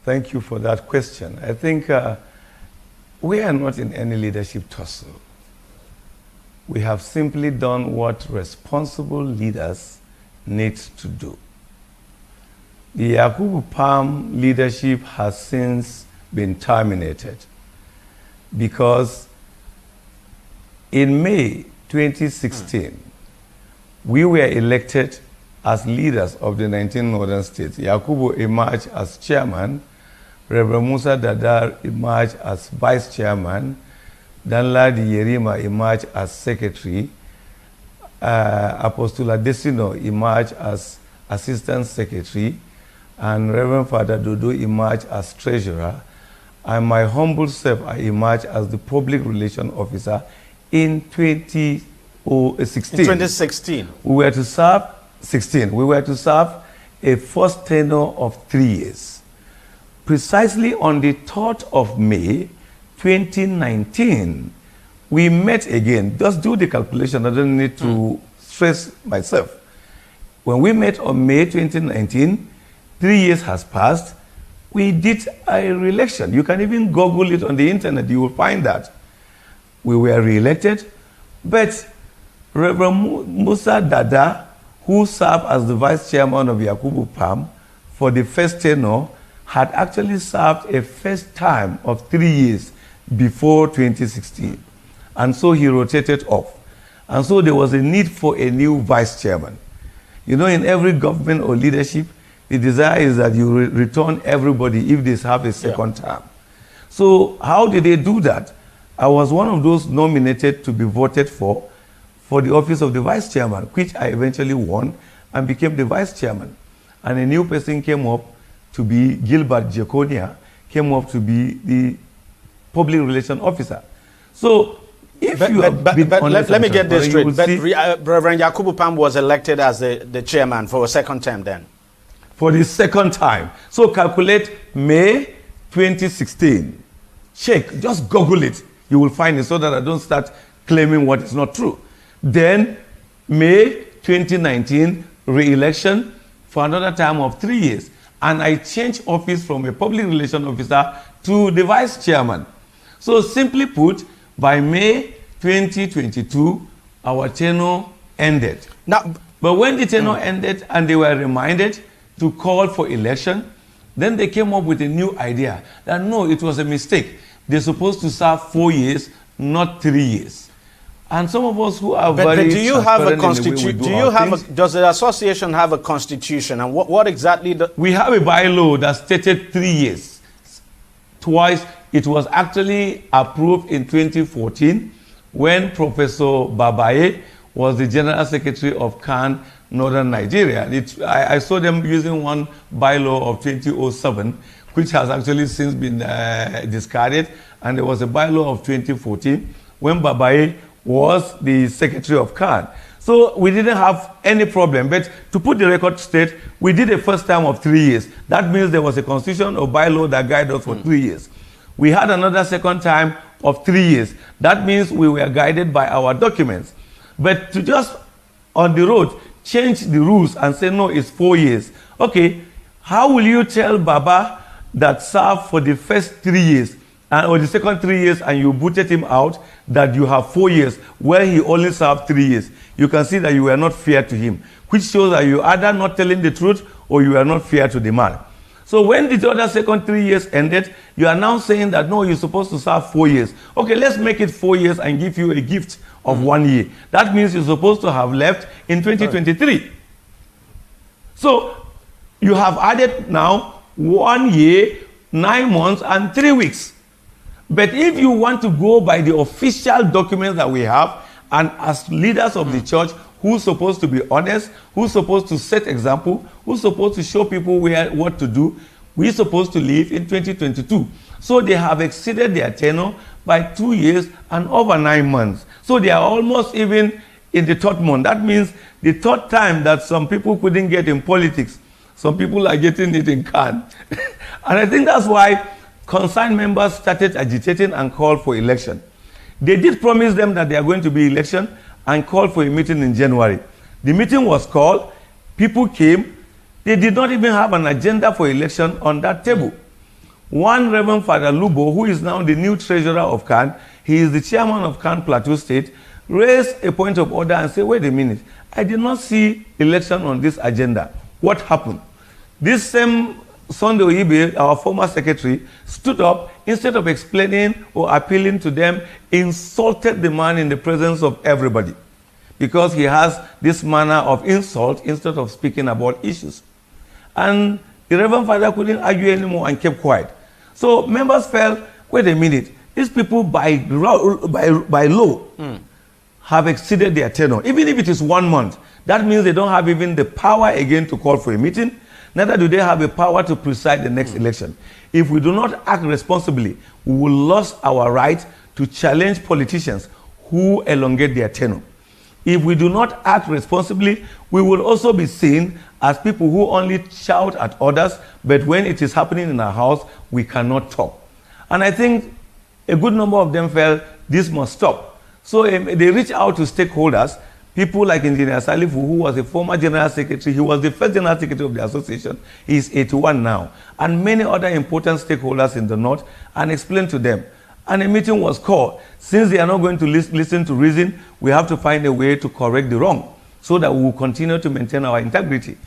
thank you for that question. I think we are not in any leadership tussle. We have simply done what responsible leaders need to do. The Yakubu Pam leadership has since been terminated because in May 2016, we were elected as leaders of the 19 northern states. Yakubu emerged as chairman, Reverend Musa Dadar emerged as vice chairman, Danladi Yerima emerged as secretary, Apostle Adesino emerged as assistant secretary, and Reverend Father Dodo emerged as treasurer, and my humble self, I emerged as the public relations officer in 2016. In 2016. We were to serve a first tenure of 3 years. Precisely on the 3rd of May, 2019, we met again. Just do the calculation, I don't need to stress myself. When we met on May 2019, 3 years has passed. we did a re-election. You can even Google it on the internet. You will find that. We were re-elected, but Reverend Musa Dada, who served as the vice chairman of Yakubu PAM for the first tenure, had actually served a first time of 3 years before 2016. And so he rotated off. And so there was a need for a new vice chairman. You know, in every government or leadership, the desire is that you return everybody if they have a second term. So how did they do that? I was one of those nominated to be voted for the office of the vice chairman, which I eventually won and became the vice chairman. And a new person came up to be Gilbert Jaconia, came up to be the public relations officer. So if let me get this straight. Reverend Yakubu Pam was elected as the chairman for a second term then? For the second time. So calculate May 2016. Check, just Google it. You will find it so that I don't start claiming what is not true. Then May 2019, re-election for another term of 3 years. And I changed office from a public relations officer to the vice chairman. So simply put, by May 2022, our tenure ended. But when the tenure ended and they were reminded to call for election, then they came up with a new idea that no, it was a mistake. They're supposed to serve 4 years, not 3 years. And some of us who are very do you have a constitution? does the association have a constitution? And what exactly? We have a bylaw that stated 3 years. Twice, it was actually approved in 2014 when Professor Babaye was the General Secretary of CAN Northern Nigeria. I saw them using one bylaw of 2007, which has actually since been discarded, and there was a bylaw of 2014 when Babaye was the Secretary of CAN. So we didn't have any problem, but to put the record straight, we did a first term of 3 years. That means there was a constitution or bylaw that guided us for 3 years. We had another second time of 3 years. That means we were guided by our documents. But to just on the road change the rules and say no, it's 4 years. Okay, how will you tell Baba that served for the first 3 years or the second 3 years and you booted him out that you have 4 years where he only served 3 years? You can see that you were not fair to him, which shows that you either not telling the truth or you are not fair to the man. So when the other second 3 years ended, you are now saying that no, you're supposed to serve 4 years. Okay, let's make it 4 years and give you a gift of 1 year. That means you're supposed to have left in 2023. So you have added now 1 year, 9 months, and 3 weeks. But if you want to go by the official documents that we have, and as leaders of the church, who's supposed to be honest, who's supposed to set example, who's supposed to show people what to do, we're supposed to leave in 2022. So they have exceeded their tenure by 2 years and over 9 months. So they are almost even in the third month. That means the third time that some people couldn't get in politics, some people are getting it in CAN. And I think that's why concerned members started agitating and called for election. They did promise them that they are going to be election and called for a meeting in January. The meeting was called, people came, they did not even have an agenda for election on that table. One Reverend Father Lubo, who is now the new treasurer of CAN, he is the chairman of CAN Plateau State, raised a point of order and said, wait a minute, I did not see election on this agenda. What happened? This same Sunday Oyibe, our former secretary, stood up, instead of explaining or appealing to them, insulted the man in the presence of everybody because he has this manner of insult instead of speaking about issues. And the Reverend Father couldn't argue anymore and kept quiet. So members felt, wait a minute, these people by law have exceeded their tenure. Even if it is 1 month, that means they don't have even the power again to call for a meeting. Neither do they have the power to preside the next election. If we do not act responsibly, we will lose our right to challenge politicians who elongate their tenure. If we do not act responsibly, we will also be seen as people who only shout at others, but when it is happening in our house, we cannot talk. And I think a good number of them felt this must stop. So they reached out to stakeholders People like Engineer Salifu, who was a former general secretary, he was the first general secretary of the association. He's 81 now. And many other important stakeholders in the North, and explained to them. And a meeting was called. Since they are not going to listen to reason, we have to find a way to correct the wrong so that we will continue to maintain our integrity.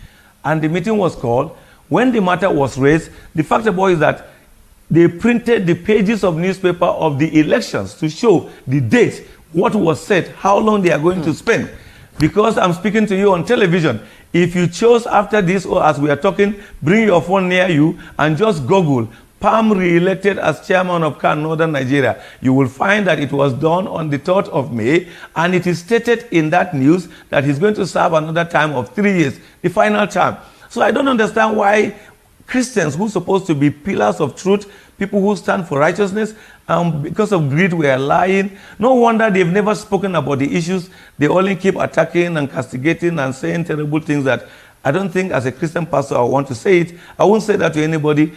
And the meeting was called. When the matter was raised, the fact about it is that they printed the pages of newspaper of the elections to show the date, what was said, how long they are going to spend. Because I'm speaking to you on television, if you chose after this or as we are talking, bring your phone near you and just Google Palm re-elected as chairman of CAN Northern Nigeria, you will find that it was done on the 3rd of May, and it is stated in that news that he's going to serve another time of 3 years, the final term. So I don't understand why Christians who are supposed to be pillars of truth, people who stand for righteousness, because of greed we are lying. No wonder they've never spoken about the issues. They only keep attacking and castigating and saying terrible things that I don't think as a Christian pastor I want to say it. I won't say that to anybody,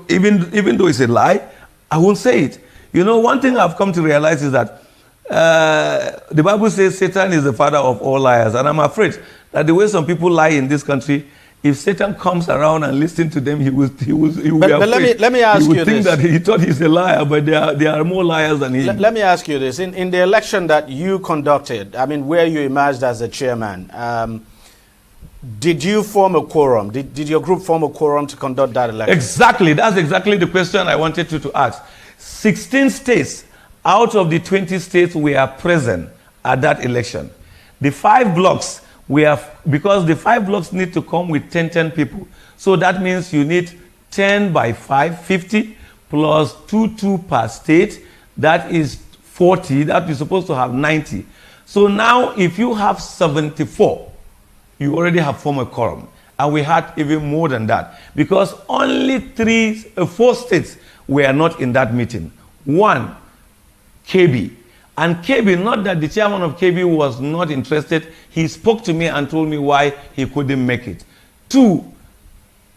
even though it's a lie, I won't say it. You know, one thing I've come to realize is that the Bible says Satan is the father of all liars. And I'm afraid that the way some people lie in this country, if Satan comes around and listens to them, he will be afraid. But let me ask you this. He would think that he thought he's a liar, but there are more liars than him. Let me ask you this. In the election that you conducted, I mean, where you emerged as the chairman, did you form a quorum? Did your group form a quorum to conduct that election? Exactly. That's exactly the question I wanted you to ask. 16 states out of the 20 states were present at that election. The 5 blocks because the 5 blocks need to come with 10 people. So that means you need 10 by 5, 50, plus 2 per state. That is 40. That is supposed to have 90. So now if you have 74, you already have formed a quorum. And we had even more than that. Because only 4 states were not in that meeting. 1, KB. And KB, not that the chairman of KB was not interested, he spoke to me and told me why he couldn't make it. 2,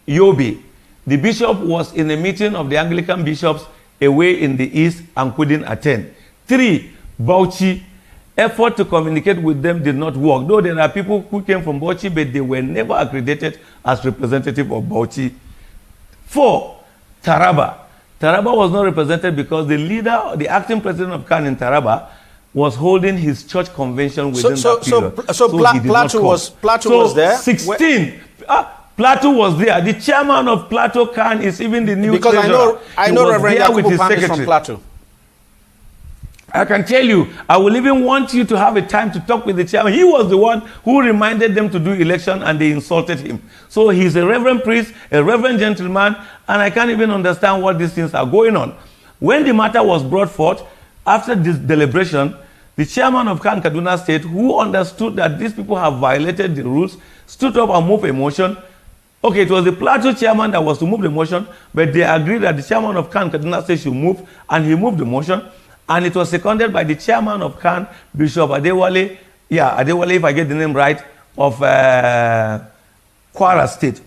Yobe. The bishop was in a meeting of the Anglican bishops away in the east and couldn't attend. 3, Bauchi. Effort to communicate with them did not work. Though there are people who came from Bauchi, but they were never accredited as representative of Bauchi. 4, Taraba. Taraba was not represented because the leader, the acting president of CAN in Taraba, was holding his church convention within that period. So Plateau was there? 16. Plateau was there. The chairman of Plateau CAN is even the new because treasurer. I know Reverend Yakubu Pam is from Plateau. I can tell you, I will even want you to have a time to talk with the chairman. He was the one who reminded them to do election and they insulted him. So he's a reverend priest, a reverend gentleman, and I can't even understand what these things are going on. When the matter was brought forth, after this deliberation, the chairman of CAN Kaduna State, who understood that these people have violated the rules, stood up and moved a motion. Okay, it was the Plateau chairman that was to move the motion, but they agreed that the chairman of CAN Kaduna State should move, and he moved the motion. And it was seconded by the chairman of CAN, Bishop Adewale, Adewale, if I get the name right, of Kwara State.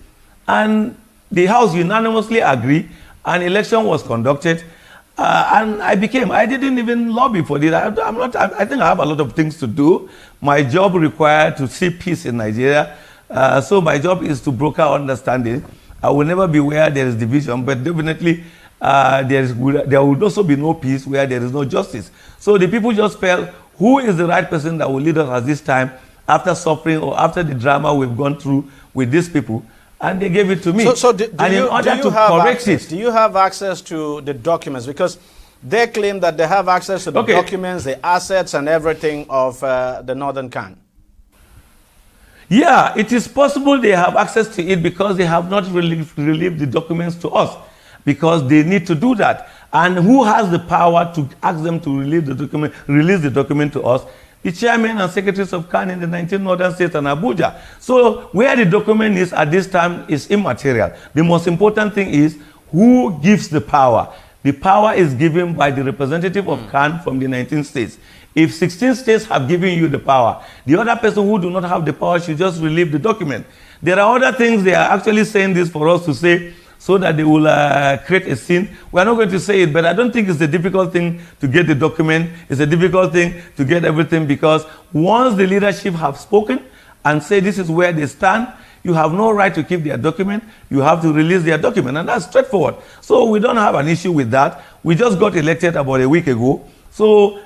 And the House unanimously agreed, and election was conducted. And I didn't even lobby for this. I think I have a lot of things to do. My job required to see peace in Nigeria. So my job is to broker understanding. I will never be where there is division, but definitely there will also be no peace where there is no justice. So the people just felt, who is the right person that will lead us at this time after suffering or after the drama we've gone through with these people? And they gave it to me. So do you have access to the documents? Because they claim that they have access to the documents, the assets and everything of the Northern CAN. Yeah, it is possible they have access to it because they have not relieved the documents to us. Because they need to do that. And who has the power to ask them to release the document to us? The chairman and secretaries of CAN in the 19 northern states and Abuja. So where the document is at this time is immaterial. The most important thing is who gives the power. The power is given by the representative of CAN from the 19 states. If 16 states have given you the power, the other person who do not have the power should just relieve the document. There are other things they are actually saying this for us to say, so that they will create a scene. We are not going to say it, but I don't think it's a difficult thing to get the document. It's a difficult thing to get everything, because once the leadership have spoken and say this is where they stand, you have no right to keep their document. You have to release their document, and that's straightforward. So we don't have an issue with that. We just got elected about a week ago. So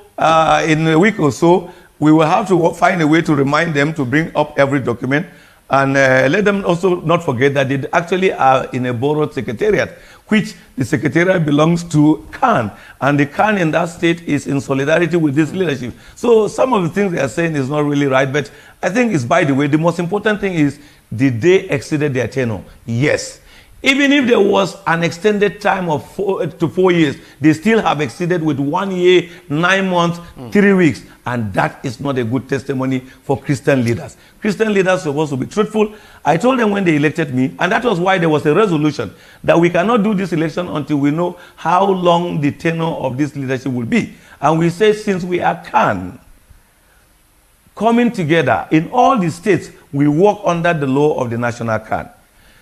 in a week or so, we will have to find a way to remind them to bring up every document, and let them also not forget that they actually are in a borrowed secretariat, which the secretariat belongs to Khan, and the Khan in that state is in solidarity with this leadership. So some of the things they are saying is not really right, but I think it's by the way. The most important thing is, did they exceed their tenure? Yes. Even if there was an extended time of 4 to 4 years, they still have exceeded with 1 year, 9 months, 3 weeks. And that is not a good testimony for Christian leaders. Christian leaders are supposed to be truthful. I told them when they elected me, and that was why there was a resolution that we cannot do this election until we know how long the tenure of this leadership will be. And we said, since we are coming together in all the states, we work under the law of the national Khan.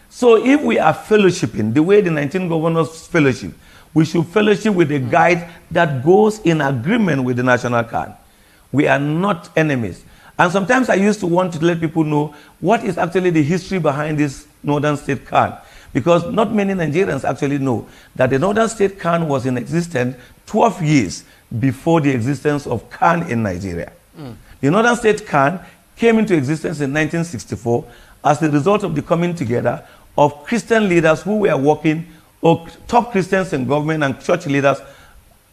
So if we are fellowshipping the way the 19 governors fellowship, we should fellowship with a guide that goes in agreement with the national Khan. We are not enemies. And sometimes I used to want to let people know what is actually the history behind this Northern State Khan. Because not many Nigerians actually know that the Northern State Khan was in existence 12 years before the existence of Khan in Nigeria. The Northern State Khan came into existence in 1964 as the result of the coming together of Christian leaders who were working, or top Christians in government and church leaders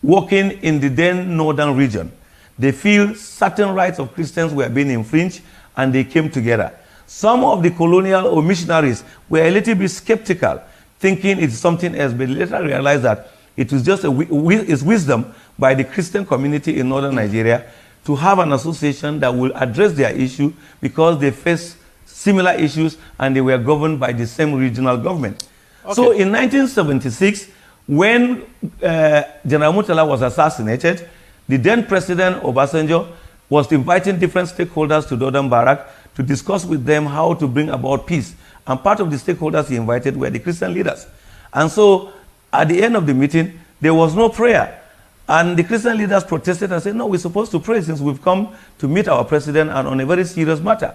working in the then northern region. They feel certain rights of Christians were being infringed, and they came together. Some of the colonial or missionaries were a little bit skeptical, thinking it's something else, but later realized that it was just it's wisdom by the Christian community in northern Nigeria to have an association that will address their issue, because they face similar issues and they were governed by the same regional government. Okay. So in 1976, when General Murtala was assassinated, the then President Obasanjo was inviting different stakeholders to Northern Barrack to discuss with them how to bring about peace. And part of the stakeholders he invited were the Christian leaders. And so at the end of the meeting, there was no prayer. And the Christian leaders protested and said, no, we're supposed to pray since we've come to meet our president and on a very serious matter.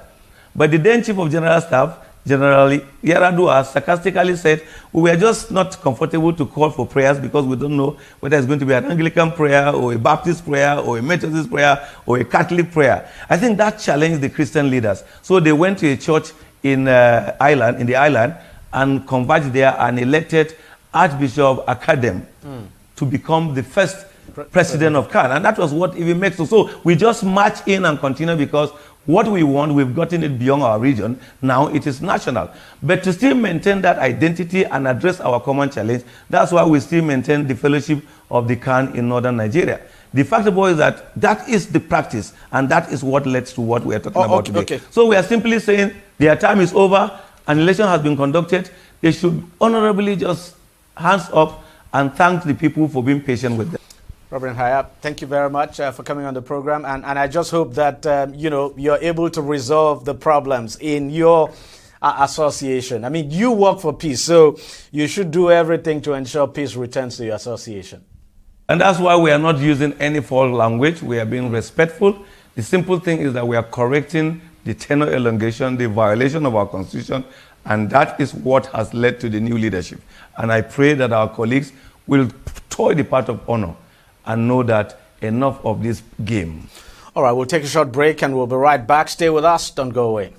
But the then Chief of General Staff, General Yaradua, sarcastically said, we were just not comfortable to call for prayers because we don't know whether it's going to be an Anglican prayer or a Baptist prayer or a Methodist prayer or a Catholic prayer. I think that challenged the Christian leaders. So they went to a church in the island and converged there and elected Archbishop Akadem to become the first president of Khan. And that was what even makes us. So we just march in and continue, because what we want, we've gotten it beyond our region. Now it is national. But to still maintain that identity and address our common challenge, that's why we still maintain the fellowship of the Khan in northern Nigeria. The fact of all is that that is the practice, and that is what leads to what we are talking about today. Okay. So we are simply saying their time is over, an election has been conducted. They should honorably just hands up and thank the people for being patient with them. Reverend Hayab, thank you very much for coming on the program, and I just hope that you're able to resolve the problems in your association. I mean, you work for peace, so you should do everything to ensure peace returns to your association. And that's why we are not using any foul language. We are being respectful. The simple thing is that we are correcting the tenure elongation, the violation of our constitution, and that is what has led to the new leadership. And I pray that our colleagues will toy the part of honor and know that enough of this game. All right, we'll take a short break and we'll be right back. Stay with us. Don't go away.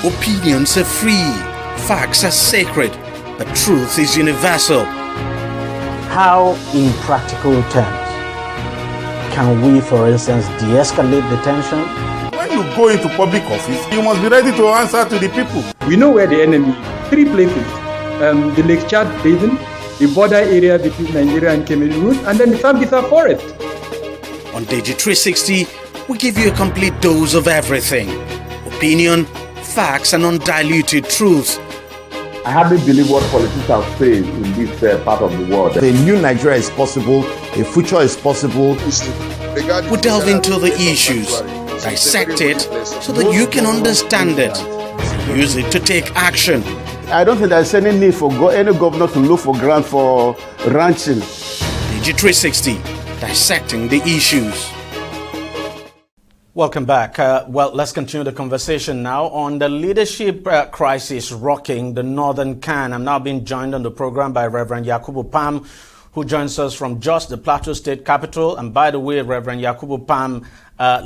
Opinions are free. Facts are sacred. But truth is universal. How, in practical terms, can we, for instance, de-escalate the tension? When you go into public office, you must be ready to answer to the people. We know where the enemy is. 3 places. The Lake Chad Basin, the border area between Nigeria and Cameroon, and then the Sambisa Forest. On TV360, we give you a complete dose of everything. Opinion, facts, and undiluted truth. I hardly believe what politicians have said in this part of the world. A new Nigeria is possible, a future is possible. We delve into the issues, dissect it, so that you can understand it. use it to take action. I don't think there's any need for any governor to look for grant for ranching. TV360, dissecting the issues. Welcome back. Well, let's continue the conversation now on the leadership crisis rocking the Northern Can. I'm now being joined on the program by Reverend Yakubu Pam, who joins us from Jos, the Plateau State capital. And by the way, Reverend Yakubu Pam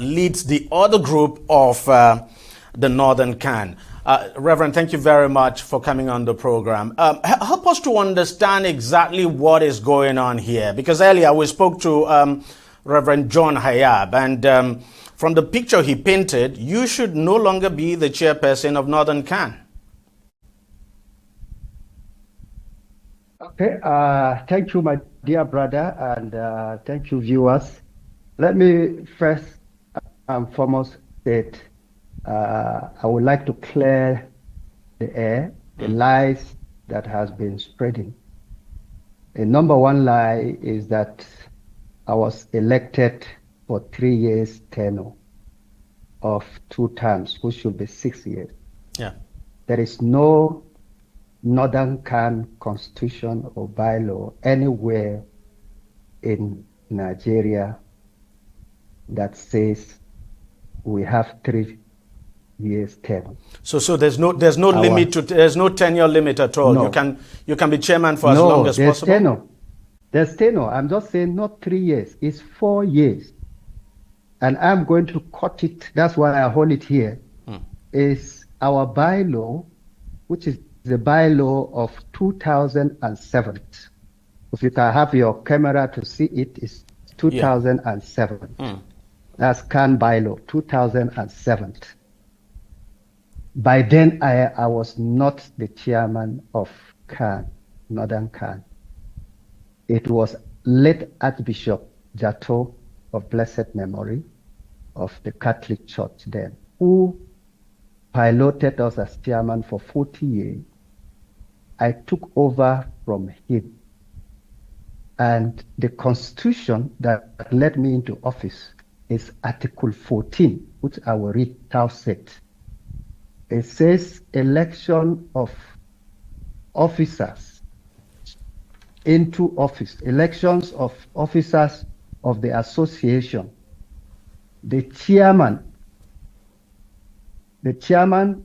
leads the other group of the Northern Can. Reverend, thank you very much for coming on the program. Help us to understand exactly what is going on here, because earlier we spoke to Reverend John Hayab, and from the picture he painted, you should no longer be the chairperson of Northern Can. Okay, thank you, my dear brother, and thank you, viewers. Let me first and foremost state I would like to clear the air, the lies that has been spreading. The number one lie is that I was elected for 3 years tenure of 2 terms, which should be 6 years. Yeah. There is no Northern Can constitution or bylaw anywhere in Nigeria that says we have 3 years tenure. So there's no limit to, there's no tenure limit at all. No. You can be chairman for as long as possible. No, there's tenure. I'm just saying not 3 years. It's 4 years, and I'm going to cut it. That's why I hold it here. Is our bylaw, which is the bylaw of 2007. If you can have your camera to see it, it's 2007. Yeah. That's Can bylaw 2007. By then, I was not the chairman of Can, Northern Can. It was late Archbishop Jato of blessed memory of the Catholic Church then, who piloted us as chairman for 40 years. I took over from him. And the constitution that led me into office is Article 14, which I will read thou said. It says election of officers into office, elections of officers of the association. The chairman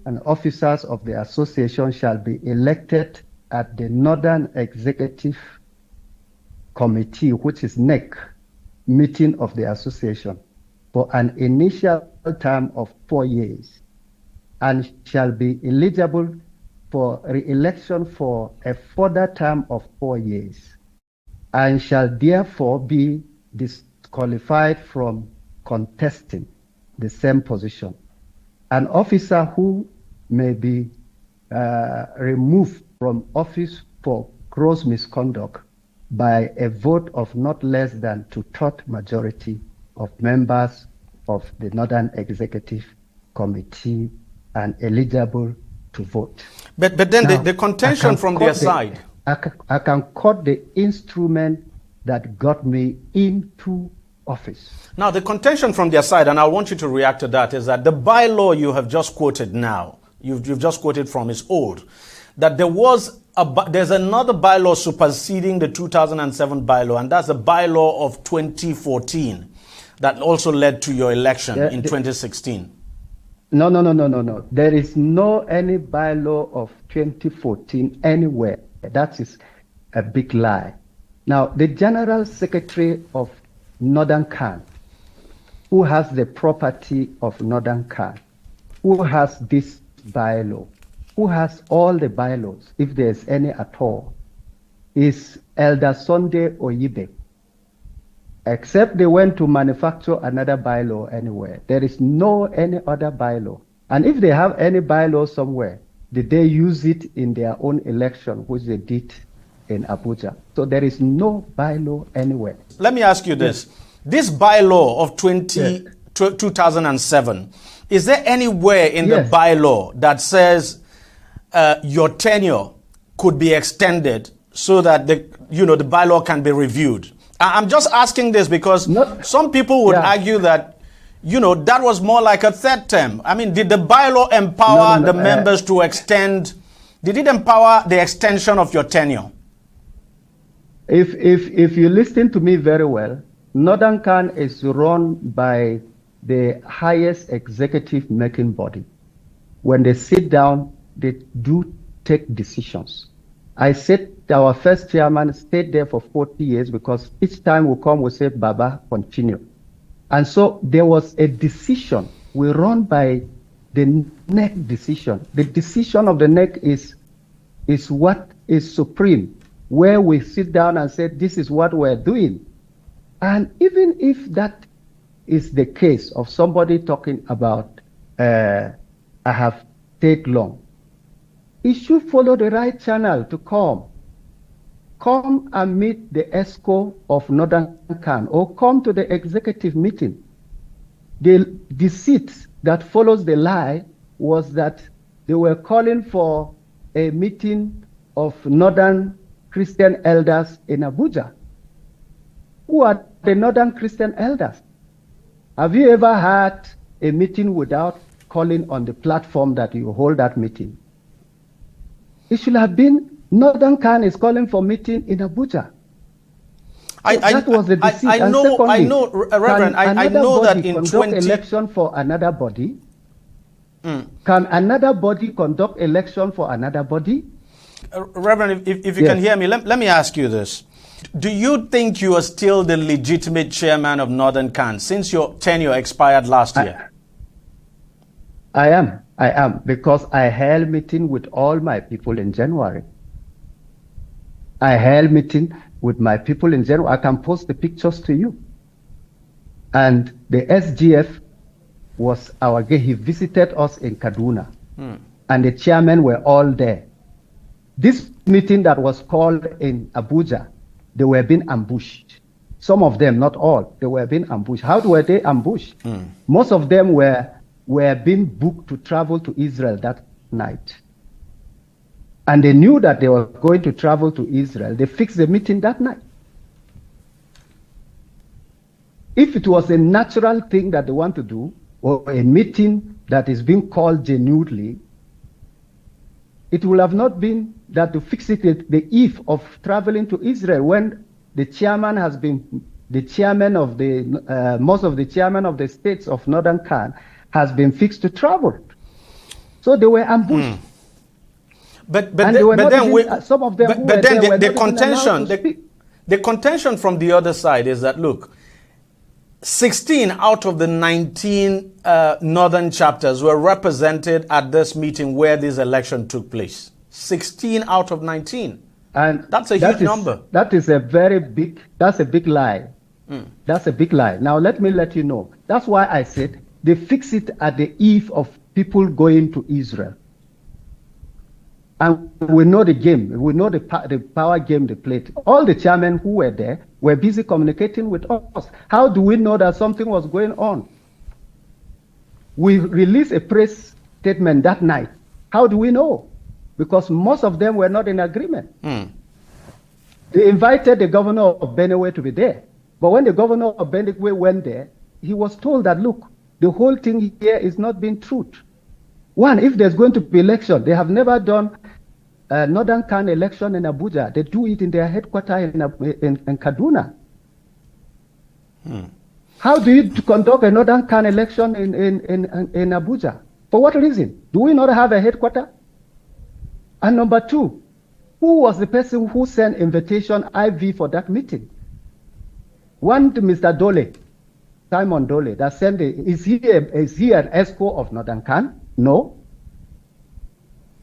and officers of the association shall be elected at the Northern Executive Committee, which is NEC, meeting of the association, for an initial term of 4 years, and shall be eligible for re-election for a further term of 4 years, and shall therefore be disqualified from contesting the same position. An officer who may be removed from office for gross misconduct by a vote of not less than 2/3 majority of members of the Northern Executive Committee and eligible to vote. But then Now, the contention from their side. I can quote the instrument that got me into office. Now, the contention from their side, and I want you to react to that, is that the bylaw you have just quoted now, you've just quoted from, is old. That there's another bylaw superseding the 2007 bylaw, and that's the bylaw of 2014 that also led to your election in 2016. No. There is no any bylaw of 2014 anywhere. That is a big lie. Now, the General Secretary of Northern Can, who has the property of Northern Can, who has this bylaw, who has all the bylaws, if there's any at all, is Elder Sunday Oyibe. Except they went to manufacture another bylaw anywhere. There is no any other bylaw. And if they have any bylaw somewhere, did they use it in their own election, which they did in Abuja? So there is no bylaw anywhere. Let me ask you this. This bylaw of 2007, is there anywhere in the bylaw that says your tenure could be extended so that the bylaw can be reviewed? I'm just asking this because some people would argue that you know, that was more like a third term. I mean, did the bylaw empower the members to extend? Did it empower the extension of your tenure? If you listen to me very well, Northern Can is run by the highest executive making body. When they sit down, they do take decisions. I said our first chairman stayed there for 40 years because each time we come, we say, Baba, continue. And so there was a decision. We run by the NEC decision. The decision of the NEC is what is supreme, where we sit down and say, this is what we're doing. And even if that is the case of somebody talking about, I have stayed long, it should follow the right channel to come. Come and meet the ESCO of Northern Can, or come to the executive meeting. The deceit that follows the lie was that they were calling for a meeting of Northern Christian elders in Abuja. Who are the Northern Christian elders? Have you ever had a meeting without calling on the platform that you hold that meeting? It should have been Northern Can is calling for meeting in Abuja. That was the deceit. I know, Reverend, I know that in 20... election for another body? Can another body conduct election for another body? Reverend, if you can hear me, let me ask you this. Do you think you are still the legitimate chairman of Northern Can since your tenure expired last year? I am, because I held meeting with all my people in January. I held meeting with my people in January. I can post the pictures to you. And the SGF was our guest. He visited us in Kaduna. And the chairmen were all there. This meeting that was called in Abuja, they were being ambushed. Some of them, not all, they were being ambushed. How were they ambushed? Most of them were being booked to travel to Israel that night. And they knew that they were going to travel to Israel. They fixed the meeting that night. If it was a natural thing that they want to do, or a meeting that is being called genuinely, it would have not been that to fix it at the eve of traveling to Israel, when the chairman has been, the chairman of the, most of the chairman of the states of Northern Can has been fixed to travel. So they were ambushed. But then the contention from the other side is that, look, 16 out of the 19 northern chapters were represented at this meeting where this election took place. 16 out of 19. And that's a huge number. That is a very big, that's a big lie. That's a big lie. Now let me let you know. That's why I said they fix it at the eve of people going to Israel. And we know the game. We know the power game they played. All the chairmen who were there were busy communicating with us. How do we know that something was going on? We released a press statement that night. How do we know? Because most of them were not in agreement. They invited the governor of Benue to be there. But when the governor of Benue went there, he was told that, look, the whole thing here is not being truth. One, if there's going to be election, they have never done Northern Can election in Abuja. They do it in their headquarters in Kaduna. How do you conduct a Northern Can election in Abuja? For what reason? Do we not have a headquarters? And number two, who was the person who sent invitation IV for that meeting? One to Mr. Dole, Simon Dole, that sent is he an ESCO of Northern Can? No.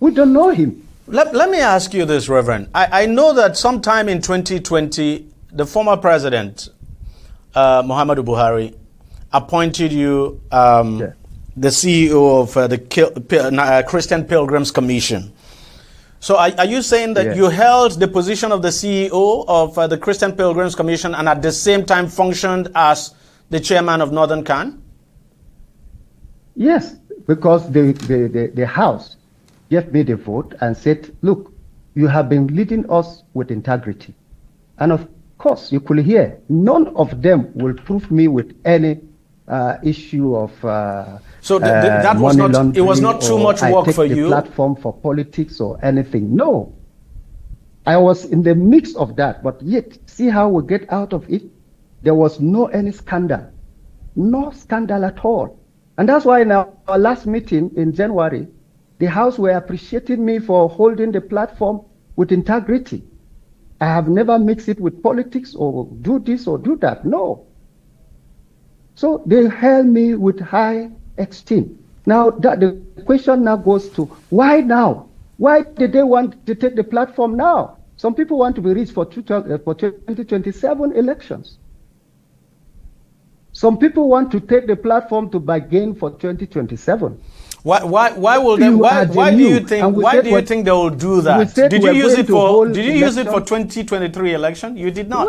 We don't know him. Let me ask you this, Reverend. I know that sometime in 2020, the former president, Muhammadu Buhari, appointed you the CEO of the Christian Pilgrims Commission. So are you saying that you held the position of the CEO of the Christian Pilgrims Commission and at the same time functioned as the chairman of Northern Can? Yes, because the House gave me the vote and said, look, you have been leading us with integrity. And of course, you could hear, none of them will prove me with any issue of so that was not, it was not too much work for you. Platform for politics or anything. No, I was in the midst of that, but yet see how we get out of it. There was any scandal, no scandal at all, and that's why in our last meeting in January, the House were appreciating me for holding the platform with integrity. I have never mixed it with politics or do this or do that. No. So they held me with high esteem. Now the question now goes to why now? Why did they want to take the platform now? Some people want to be rich for 2027 elections. Some people want to take the platform to bargain for 2027. Why will they? Why do you think they will do that? Did you use it for 2023 election? You did not.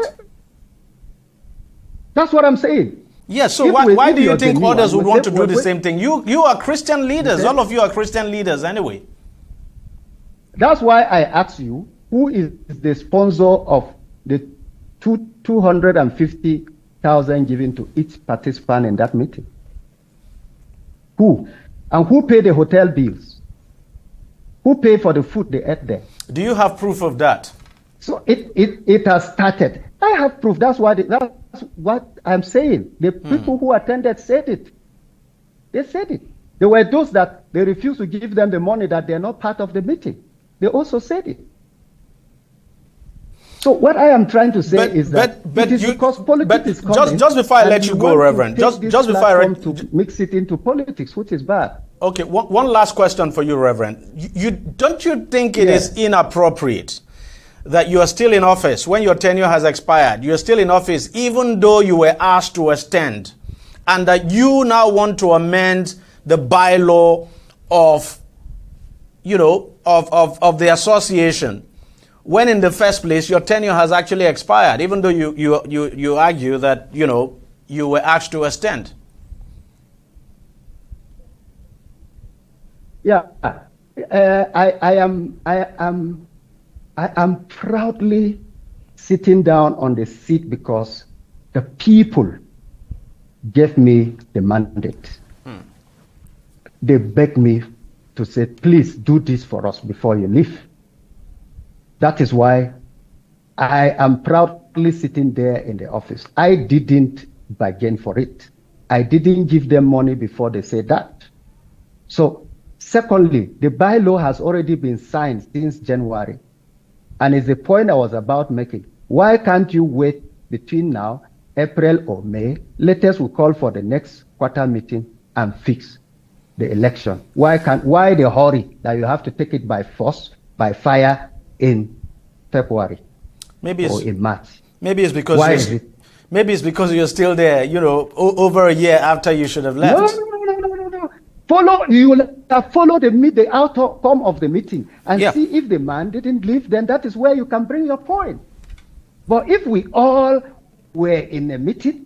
That's what I'm saying. Yes. So why do you think others would want to do the same thing? You are Christian leaders. All of you are Christian leaders anyway. That's why I asked you, who is the sponsor of the 250,000 given to each participant in that meeting? Who? And who paid the hotel bills? Who paid for the food they ate there? Do you have proof of that? So it has started. I have proof. That's what I'm saying. The people who attended said it. They said it. There were those that they refused to give them the money that they're not part of the meeting. They also said it. So what I am trying to say is that it is because politics is coming. Just before I let you go, Reverend, just before I to mix it into politics, which is bad. Okay, one last question for you, Reverend. Don't you think it is inappropriate that you are still in office when your tenure has expired? You are still in office even though you were asked to extend, and that you now want to amend the bylaw of the association, when in the first place your tenure has actually expired, even though you argue that you were asked to extend. Yeah, I am proudly sitting down on the seat because the people gave me the mandate. They begged me to say, please do this for us before you leave. That is why I am proudly sitting there in the office. I didn't bargain for it. I didn't give them money before they said that. So, secondly, the bylaw has already been signed since January. And it's the point I was about making. Why can't you wait between now, April or May? Latest we call for the next quarter meeting and fix the election. Why the hurry that you have to take it by force, by fire in February or in March? Maybe it's because maybe it's because you're still there, over a year after you should have left. No. You will follow the outcome of the meeting and see if the man didn't leave, then that is where you can bring your point. But if we all were in a meeting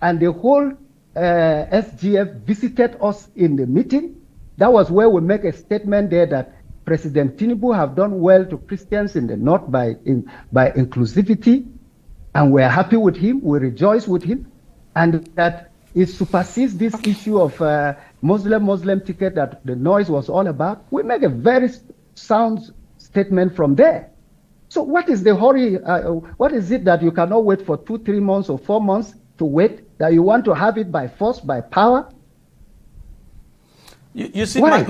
and the whole SGF visited us in the meeting, that was where we make a statement there that President Tinubu have done well to Christians in the North by inclusivity, and we're happy with him, we rejoice with him, and that it supersedes this issue of Muslim ticket that the noise was all about. We make a very sound statement from there. So what is the hurry? What is it that you cannot wait for 2-3 months or 4 months to wait, that you want to have it by force, by power? You see, my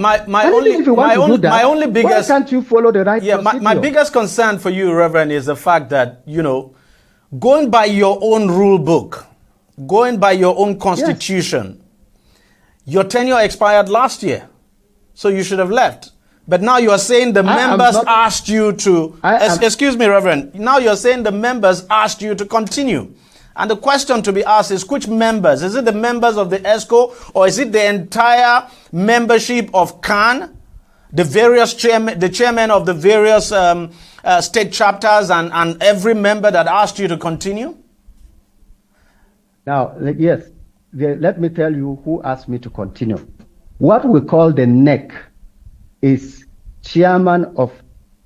only biggest... Why can't you follow the right procedure? My biggest concern for you, Reverend, is the fact that, going by your own rule book, going by your own constitution, your tenure expired last year, so you should have left. But now you are saying the members asked you to... Excuse me, Reverend. Now you're saying the members asked you to continue. And the question to be asked is, which members? Is it the members of the ESCO, or is it the entire membership of CAN, the various the chairman of the various state chapters, and every member that asked you to continue? Now, yes, let me tell you who asked me to continue. What we call the NEC is chairman of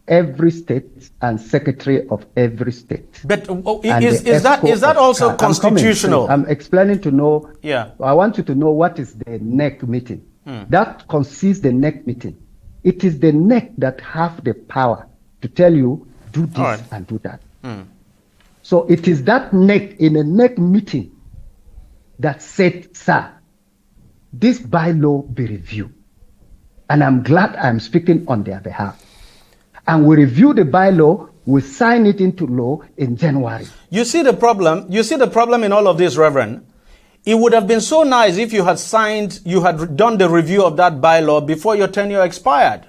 every state and secretary of every state. But is that also constitutional? I'm explaining to know. Yeah. I want you to know what is the NEC meeting. That concedes the NEC meeting. It is the NEC that have the power to tell you, do this and do that. So it is that NEC, in a NEC meeting, that said, sir, this bylaw be reviewed. And I'm glad I'm speaking on their behalf. And we review the bylaw, we sign it into law in January. You see the problem? You see the problem in all of this, Reverend? It would have been so nice if you had done the review of that bylaw before your tenure expired.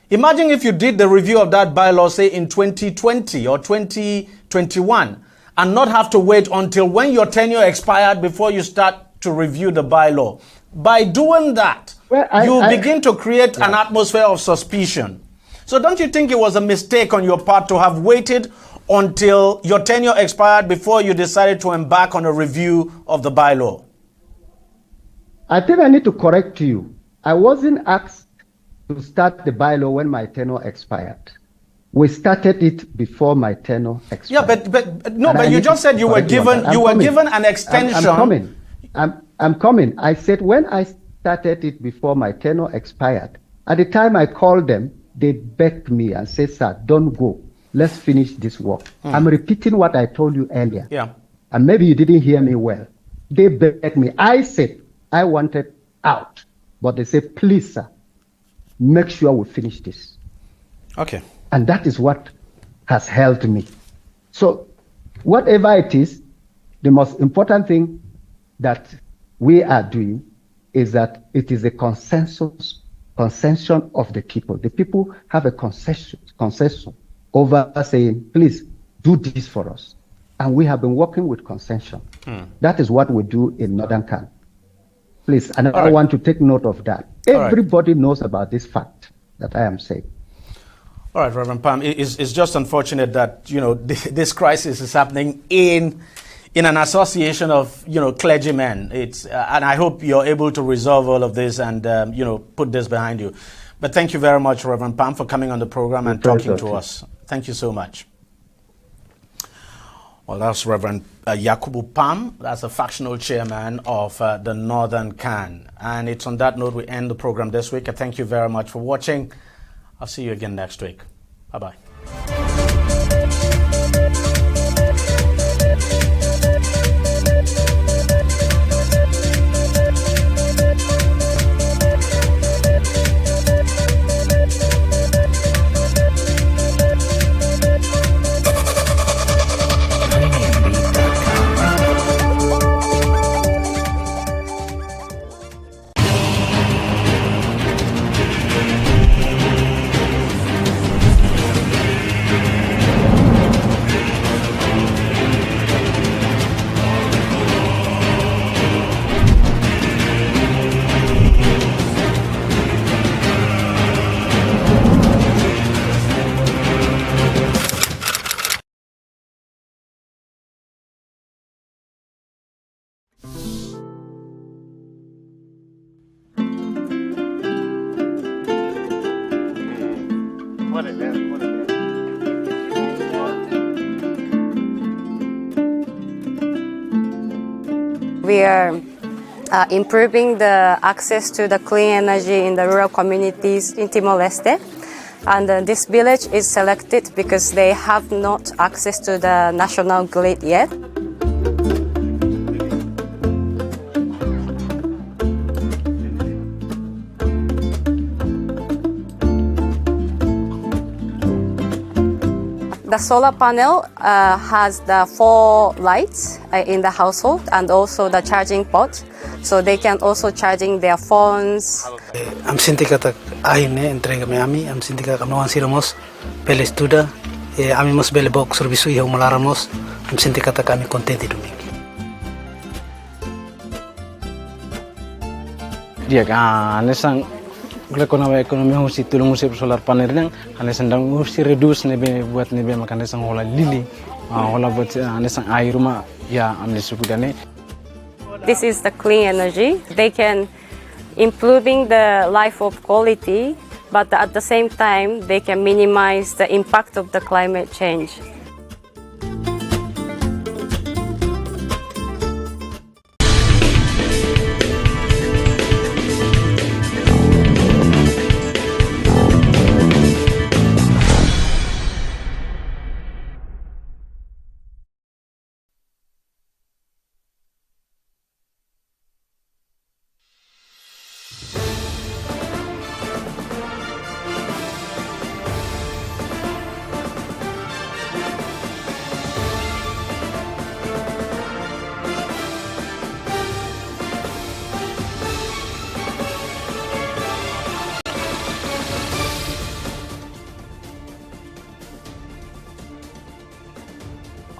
Imagine if you did the review of that bylaw, say in 2020 or 2021, and not have to wait until when your tenure expired before you start to review the bylaw. By doing that, you begin to create an atmosphere of suspicion. So don't you think it was a mistake on your part to have waited until your tenure expired before you decided to embark on a review of the bylaw? I think I need to correct you. I wasn't asked to start the bylaw when my tenure expired. We started it before my tenure expired. Yeah, but you just said you were given an extension. I'm coming. I said when I started it before my tenure expired, at the time I called them, they begged me and said, sir, don't go. Let's finish this work. I'm repeating what I told you earlier. Yeah. And maybe you didn't hear me well. They begged me. I said I wanted out. But they said, please, sir, make sure we finish this. Okay. And that is what has helped me. So whatever it is, the most important thing that we are doing is that it is a consensus of the people. The people have a consensus over saying, please do this for us. And we have been working with consensus. That is what we do in Northern Can. Please, and I want to take note of that. Everybody knows about this fact that I am saying. All right, Reverend Pam, it's just unfortunate that, this crisis is happening in an association of, clergymen. And I hope you're able to resolve all of this and, put this behind you. But thank you very much, Reverend Pam, for coming on the program and talking to us. Thank you so much. Well, that's Reverend Yakubu Pam. That's the factional chairman of the Northern Can. And it's on that note we end the program this week. I thank you very much for watching. I'll see you again next week. Bye-bye. We are improving the access to the clean energy in the rural communities in Timor-Leste. And this village is selected because they have not access to the national grid yet. The solar panel has the 4 lights in the household and also the charging port, so they can also charging their phones. Am sinti kata aine entrega me ami am sinti kata kami siramos pele estuda ami mos bele box serviço e humalaramos am sinti kata kami contente domingo. Dia kan nesang ekonomi mesti tulung mesti solar panel yang ane sendang mesti reduce nebe buat nebe makan nesang hola lili hola buat nesang air rumah ya amne sukudane. This is the clean energy. They can improving the life of quality but at the same time, they can minimize the impact of the climate change.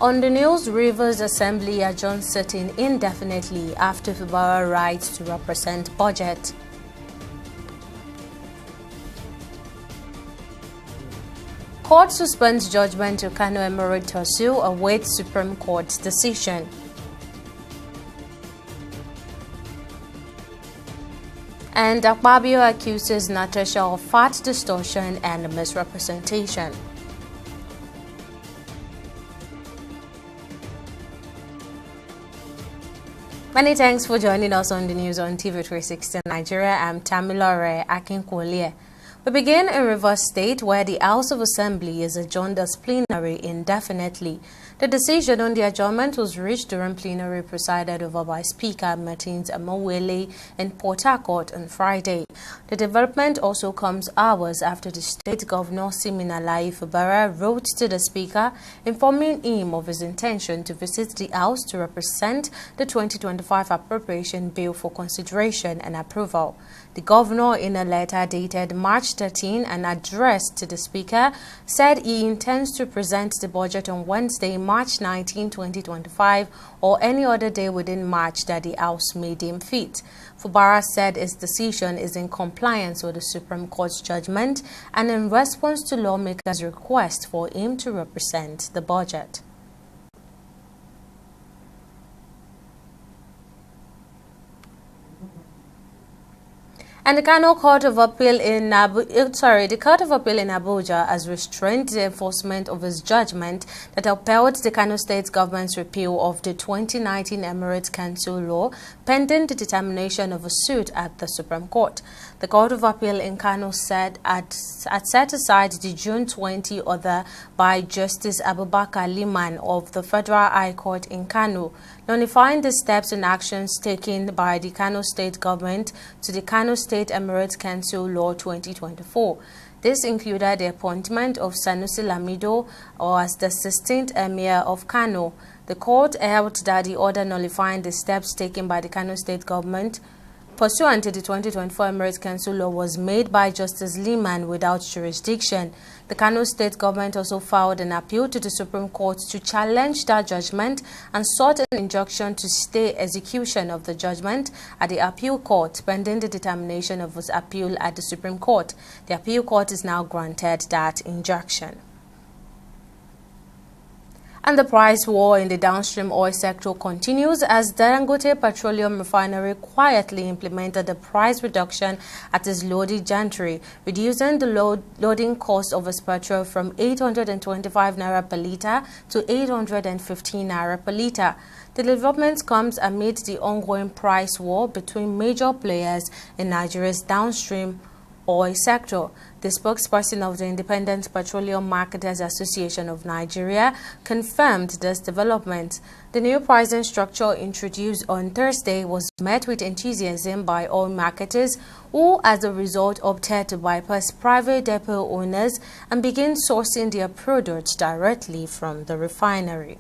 On the news, Rivers Assembly adjourns sitting indefinitely after Fubara rights to represent budget. Court suspends judgment to Kano Emirate Tosu, awaits Supreme Court's decision. And Akpabio accuses Natasha of fat distortion and misrepresentation. Many thanks for joining us on the news on TV360 Nigeria. I'm Tamilore Akinkwole. We begin in Rivers State, where the House of Assembly is adjourned as plenary indefinitely. The decision on the adjournment was reached during plenary presided over by Speaker Martins Amawele in Port Harcourt on Friday. The development also comes hours after the state governor Siminalayi Fubara wrote to the Speaker informing him of his intention to visit the House to represent the 2025 appropriation bill for consideration and approval. The governor, in a letter dated March 13 and addressed to the Speaker, said he intends to present the budget on Wednesday, March 19, 2025, or any other day within March that the House may deem fit. Fubara said his decision is in compliance with the Supreme Court's judgment and in response to lawmakers' request for him to represent the budget. And the Kano Court of Appeal in the Court of Appeal in Abuja has restrained the enforcement of its judgment that upheld the Kano State government's repeal of the 2019 Emirates Council law pending the determination of a suit at the Supreme Court. The Court of Appeal in Kano said had set aside the June 20 order by Justice Abubakar Liman of the Federal High Court in Kano, notifying the steps and actions taken by the Kano State government to the Kano State Emirates Council Law 2024. This included the appointment of Sanusi Lamido as the 16th Emir of Kano. The court held that the order nullifying the steps taken by the Kano State government pursuant to the 2024 Emirates Council Law was made by Justice Liman without jurisdiction. The Kano State government also filed an appeal to the Supreme Court to challenge that judgment and sought an injunction to stay execution of the judgment at the appeal court pending the determination of its appeal at the Supreme Court. The appeal court is now granted that injunction. And the price war in the downstream oil sector continues as Dangote Petroleum Refinery quietly implemented the price reduction at its Lodi gantry, reducing the loading cost of its petrol from 825 naira per litre to 815 naira per litre. The development comes amid the ongoing price war between major players in Nigeria's downstream oil sector. The spokesperson of the Independent Petroleum Marketers Association of Nigeria confirmed this development. The new pricing structure introduced on Thursday was met with enthusiasm by oil marketers who, as a result, opted to bypass private depot owners and begin sourcing their products directly from the refinery.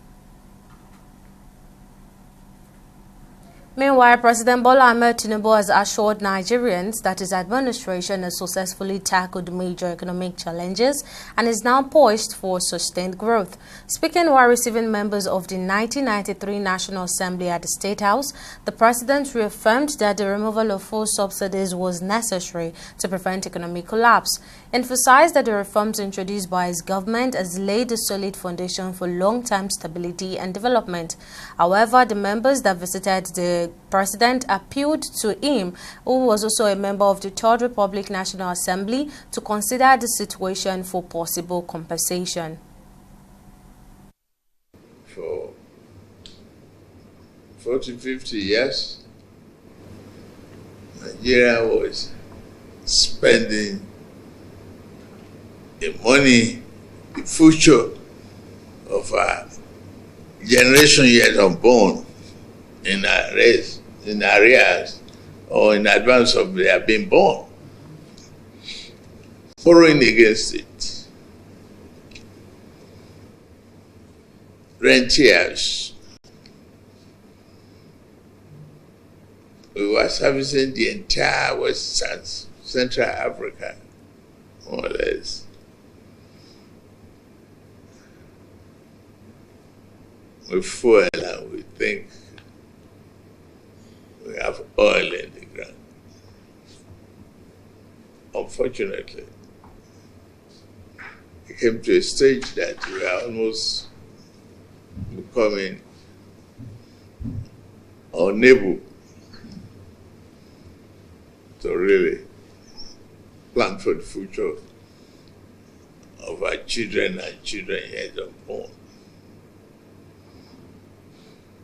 Meanwhile, President Bola Ahmed Tinubu has assured Nigerians that his administration has successfully tackled major economic challenges and is now poised for sustained growth. Speaking while receiving members of the 1993 National Assembly at the State House, the president reaffirmed that the removal of fuel subsidies was necessary to prevent economic collapse, emphasized that the reforms introduced by his government has laid a solid foundation for long-term stability and development. However, the members that visited the president appealed to him, who was also a member of the Third Republic National Assembly, to consider the situation for possible compensation. For 40, 50 years, Nigeria was spending the money, the future of our generation yet unborn in arrears or in advance of their being born, borrowing against it. Rentiers. We were servicing the entire West Central Africa, more or less. With fuel, and we think we have oil in the ground. Unfortunately, it came to a stage that we are almost becoming unable to really plan for the future of our children and children yet unborn.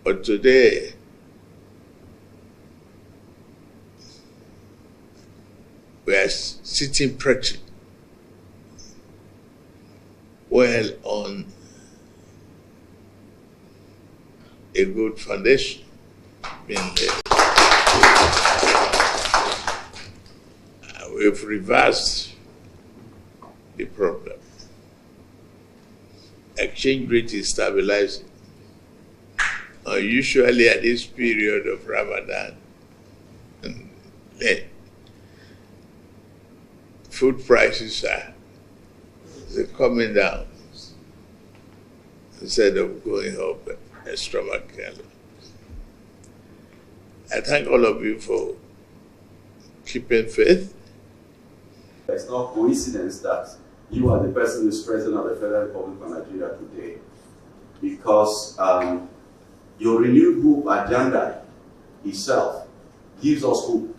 But today, we are sitting pretty well on a good foundation being laid. We've reversed the problem. Exchange rate is stabilizing. Usually at this period of Ramadan, food prices are coming down instead of going up extravagantly. I thank all of you for keeping faith. It's not coincidence that you are the person who is president of the Federal Republic of Nigeria today, because your renewed hope agenda itself gives us hope.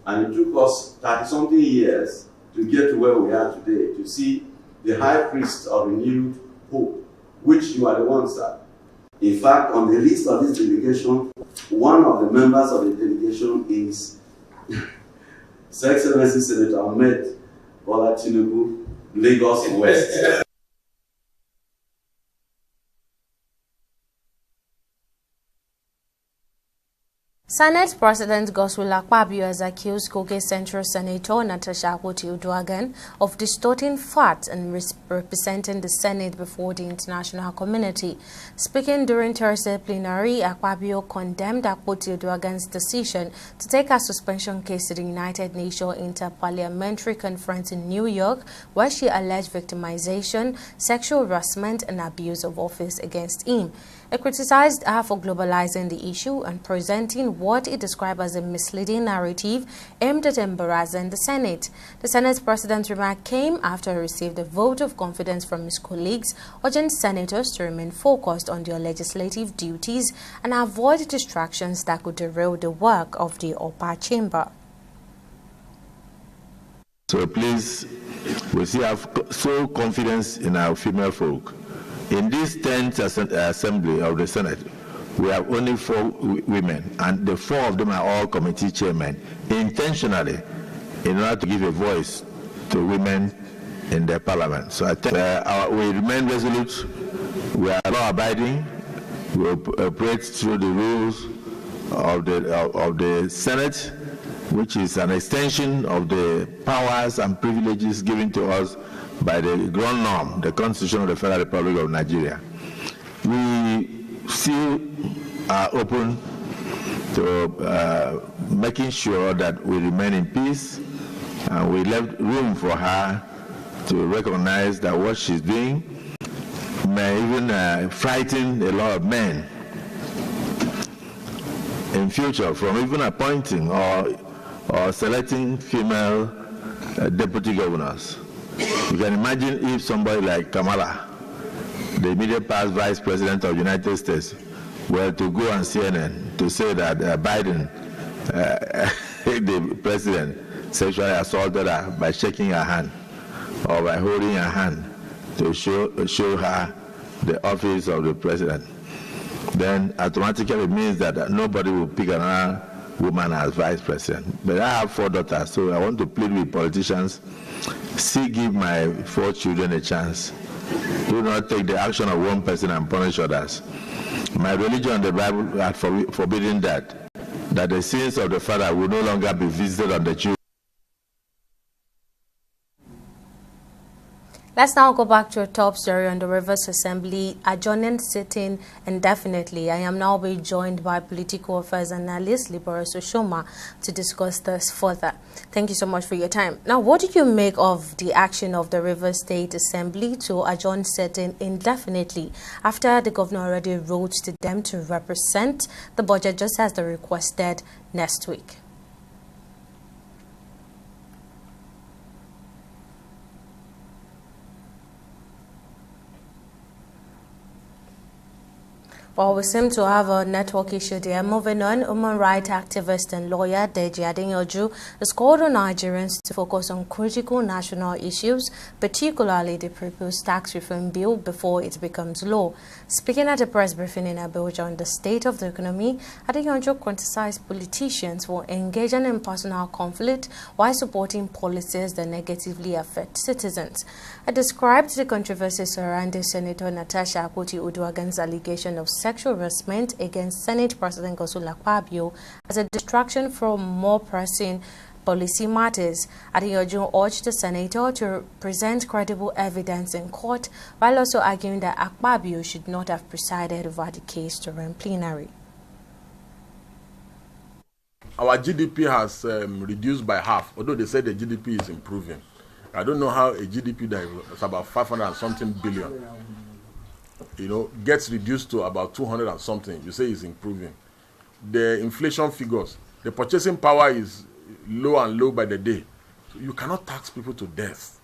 And it took us 30-something years to get to where we are today, to see the high priest of renewed hope, which you are the ones that. In fact, on the list of this delegation, one of the members of the delegation is His Excellency Senator Ahmed Bola Tinubu, Lagos West. Senate President Godswill Akpabio has accused Kogi Central Senator Natasha Akpoti-Uduaghan of distorting facts and representing the Senate before the international community. Speaking during Thursday plenary, Akpabio condemned Akpoti-Uduaghan's decision to take a suspension case to the United Nations Inter-Parliamentary Conference in New York, where she alleged victimization, sexual harassment, and abuse of office against him. He criticized her for globalizing the issue and presenting what he described as a misleading narrative aimed at embarrassing the Senate. The Senate President's remark came after he received a vote of confidence from his colleagues, urging senators to remain focused on their legislative duties and avoid distractions that could derail the work of the upper chamber. So please, we still have so confidence in our female folk. In this 10th assembly of the Senate, we have only 4 women, and the 4 of them are all committee chairmen, intentionally, in order to give a voice to women in the parliament. So I think we remain resolute, we are law-abiding, we operate through the rules of the Senate, which is an extension of the powers and privileges given to us by the ground norm, the Constitution of the Federal Republic of Nigeria. We still are open to making sure that we remain in peace, and we left room for her to recognize that what she's doing may even frighten a lot of men in future from even appointing or selecting female deputy governors. You can imagine if somebody like Kamala, the immediate past Vice President of the United States, were to go on CNN to say that Biden, the president, sexually assaulted her by shaking her hand or by holding her hand to show her the office of the president, then automatically it means that nobody will pick another woman as vice president. But I have 4 daughters, so I want to plead with politicians, see, give my 4 children a chance. Do not take the action of one person and punish others. My religion and the Bible had forbidden that the sins of the father will no longer be visited on the children. Let's now go back to a top story on the Rivers Assembly adjournment sitting indefinitely. I am now being joined by political affairs analyst Liberace Oshoma to discuss this further. Thank you so much for your time. Now, what do you make of the action of the Rivers State Assembly to adjourn sitting indefinitely after the governor already wrote to them to represent the budget just as they requested next week? Well, we seem to have a network issue there. Moving on, human rights activist and lawyer Deji Adeyanju has called on Nigerians to focus on critical national issues, particularly the proposed tax reform bill before it becomes law. Speaking at a press briefing in Abuja on the state of the economy, Adeyanju criticized politicians for engaging in personal conflict while supporting policies that negatively affect citizens. I described the controversy surrounding Senator Natasha Akpoti-Uduaghan's allegation of sexual harassment against Senate President Godswill Akpabio as a distraction from more pressing policy matters. Adeyanju urged the senator to present credible evidence in court, while also arguing that Akpabio should not have presided over the case during plenary. Our GDP has reduced by half, although they said the GDP is improving. I don't know how a GDP that is about 500 and something billion, gets reduced to about 200 and something. You say it's improving. The inflation figures, the purchasing power is low and low by the day. So you cannot tax people to death,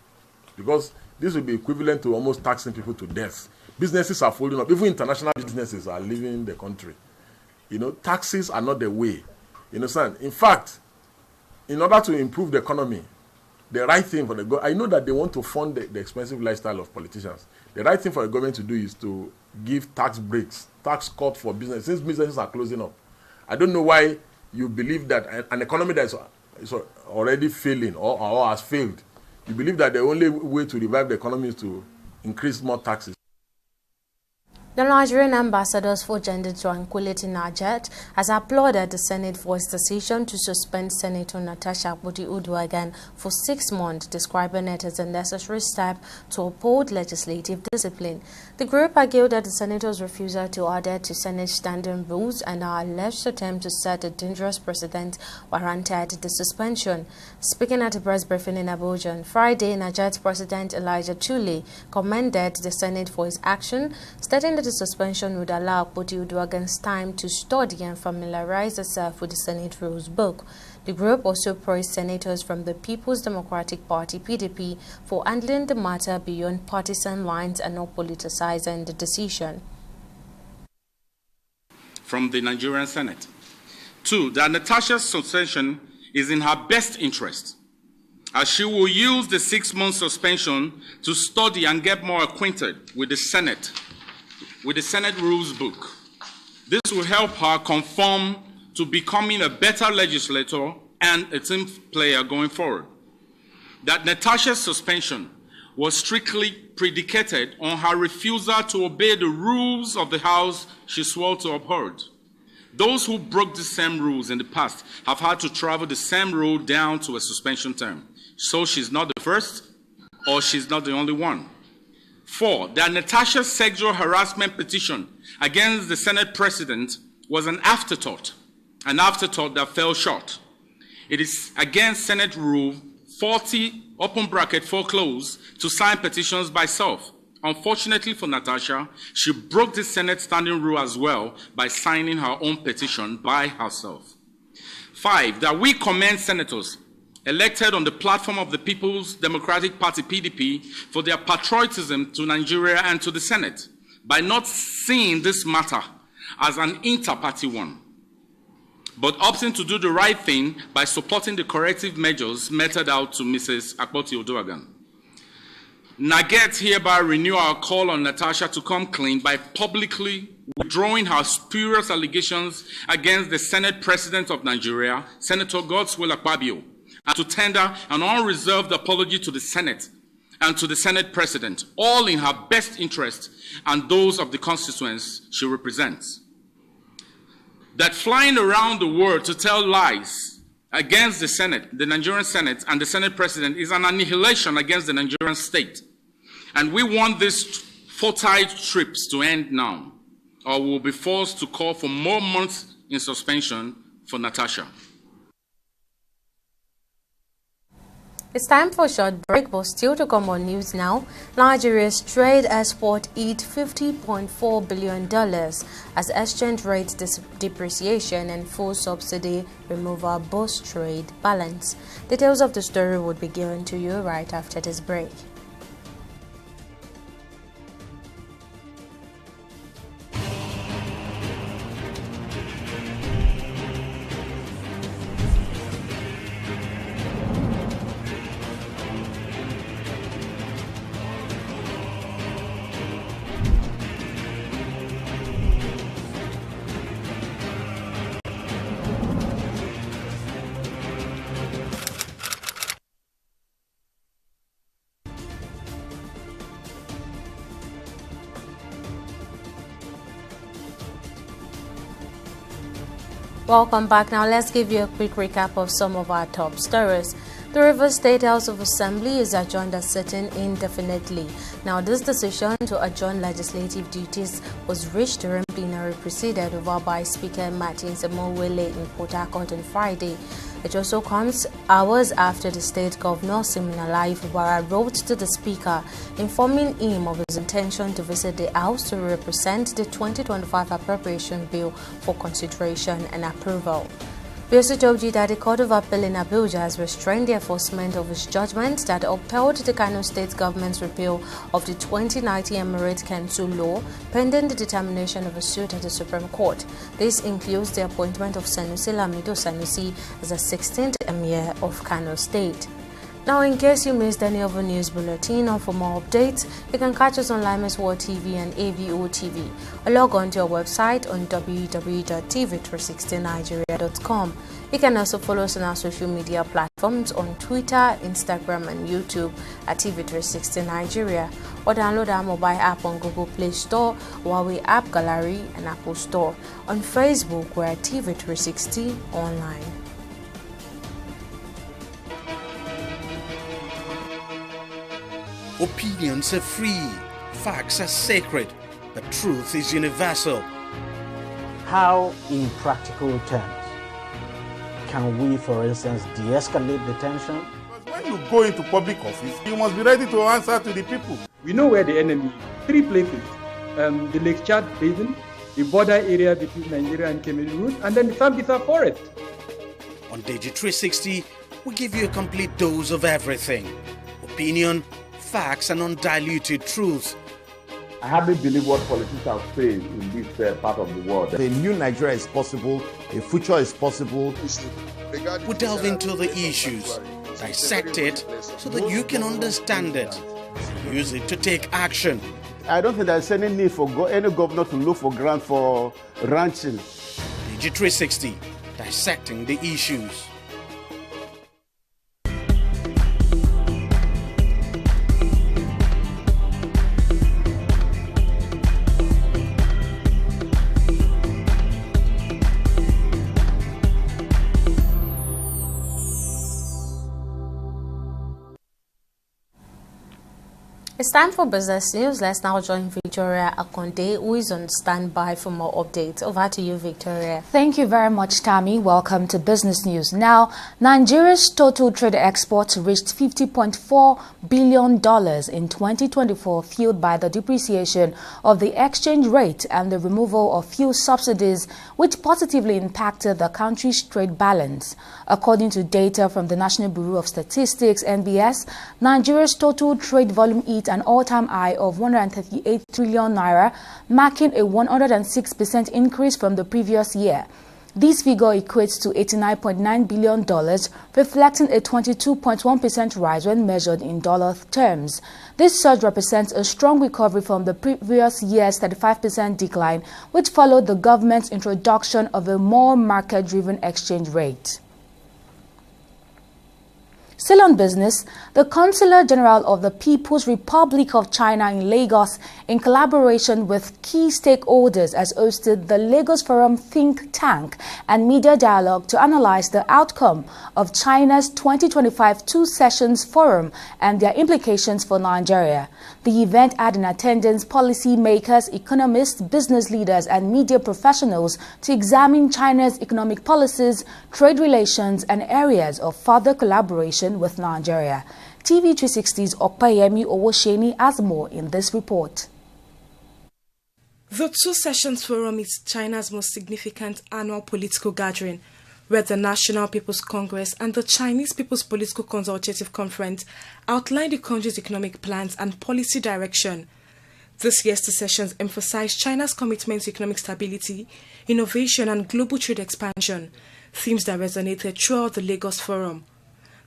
because this will be equivalent to almost taxing people to death. Businesses are folding up. Even international businesses are leaving the country. Taxes are not the way. You understand? In fact, in order to improve the economy, the right thing for the government, I know that they want to fund the expensive lifestyle of politicians. The right thing for the government to do is to give tax breaks, tax cut for business, since businesses are closing up. I don't know why you believe that an economy that is already failing or has failed, you believe that the only way to revive the economy is to increase more taxes. The Nigerian ambassadors for gender tranquility (NAGET) has applauded the Senate for its decision to suspend Senator Natasha Akpoti-Uduaghan for 6 months, describing it as a necessary step to uphold legislative discipline. The group argued that the senator's refusal to adhere to Senate standing rules and our alleged attempt to set a dangerous precedent warranted the suspension. Speaking at a press briefing in Abuja on Friday, NAGET President Elijah Tule commended the Senate for its action, stating that the suspension would allow Akpoti-Uduaghan's time to study and familiarize herself with the Senate Rules Book. The group also praised senators from the People's Democratic Party (PDP) for handling the matter beyond partisan lines and not politicizing the decision. From the Nigerian Senate. 2, that Natasha's suspension is in her best interest, as she will use the 6-month suspension to study and get more acquainted with the Senate Rules Book. This will help her conform to becoming a better legislator and a team player going forward. That Natasha's suspension was strictly predicated on her refusal to obey the rules of the House she swore to uphold. Those who broke the same rules in the past have had to travel the same road down to a suspension term. So she's not the first, or she's not the only one. 4, that Natasha's sexual harassment petition against the Senate President was an afterthought that fell short. It is against Senate Rule 40, (4 close), to sign petitions by self. Unfortunately for Natasha, she broke the Senate standing rule as well by signing her own petition by herself. 5, that we commend senators elected on the platform of the People's Democratic Party (PDP) for their patriotism to Nigeria and to the Senate, by not seeing this matter as an inter-party one, but opting to do the right thing by supporting the corrective measures meted out to Mrs. Akpoti Odoagan. Naget hereby renew our call on Natasha to come clean by publicly withdrawing her spurious allegations against the Senate President of Nigeria, Senator Godswill Akpabio, and to tender an unreserved apology to the Senate and to the Senate President, all in her best interest and those of the constituents she represents. That flying around the world to tell lies against the Senate, the Nigerian Senate, and the Senate President is an annihilation against the Nigerian state. And we want these futile trips to end now, or we'll be forced to call for more months in suspension for Natasha. It's time for a short break, but still to come on news now. Nigeria's trade export hit $50.4 billion as exchange rate depreciation and full subsidy removal boost trade balance. Details of the story would be given to you right after this break. Welcome back. Now let's give you a quick recap of some of our top stories. The Rivers State House of Assembly is adjourned as sitting indefinitely. Now, this decision to adjourn legislative duties was reached during plenary presided over by Speaker Martin Samuel-Wele in Port Harcourt on Friday. It also comes hours after the state governor, Siminalayi Fubara, wrote to the speaker informing him of his intention to visit the house to represent the 2025 appropriation bill for consideration and approval. We also told you that the Court of Appeal in Abuja has restrained the enforcement of its judgment that upheld the Kano State government's repeal of the 2019 Emirate Council law pending the determination of a suit at the Supreme Court. This includes the appointment of Sanusi Lamido Sanusi as the 16th Emir of Kano State. Now, in case you missed any of the news bulletin or for more updates, you can catch us on Limes World TV and AVO TV, or log on to our website on www.tv360nigeria.com. You can also follow us on our social media platforms on Twitter, Instagram, and YouTube at TV360 Nigeria, or download our mobile app on Google Play Store, Huawei App Gallery, and Apple Store. On Facebook, we're at TV360 Online. Opinions are free, facts are sacred, but truth is universal. How, in practical terms, can we, for instance, de-escalate the tension? When you go into public office, you must be ready to answer to the people. We know where the enemy is. 3 places. The Lake Chad Basin, the border area between Nigeria and Cameroon, and then the Sambisa Forest. On TV360, we give you a complete dose of everything. Opinion, facts, and undiluted truth. I hardly believe what politicians are saying in this part of the world. A new Nigeria is possible, a future is possible. We delve into the issues, dissect it so that you can understand it, and use it to take action. I don't think there's any need for any governor to look for grant for ranching. TV360, dissecting the issues. It's time for business news. Let's now join Victoria Akonde, who is on standby for more updates. Over to you, Victoria. Thank you very much, Tammy. Welcome to Business News. Now, Nigeria's total trade exports reached $50.4 billion in 2024, fueled by the depreciation of the exchange rate and the removal of fuel subsidies, which positively impacted the country's trade balance. According to data from the National Bureau of Statistics, NBS, Nigeria's total trade volume hit an all-time high of 138 trillion naira, marking a 106% increase from the previous year. This figure equates to $89.9 billion, reflecting a 22.1% rise when measured in dollar terms. This surge represents a strong recovery from the previous year's 35% decline, which followed the government's introduction of a more market-driven exchange rate. Still on business, the Consular General of the People's Republic of China in Lagos, in collaboration with key stakeholders, has hosted the Lagos Forum think tank and media dialogue to analyze the outcome of China's 2025 Two Sessions Forum and their implications for Nigeria. The event had in attendance policymakers, economists, business leaders, and media professionals to examine China's economic policies, trade relations, and areas of further collaboration with Nigeria. TV360's Okpayemi Owosheni has more in this report. The Two Sessions Forum is China's most significant annual political gathering, where the National People's Congress and the Chinese People's Political Consultative Conference outline the country's economic plans and policy direction. This year's Two Sessions emphasized China's commitment to economic stability, innovation, and global trade expansion, themes that resonated throughout the Lagos Forum.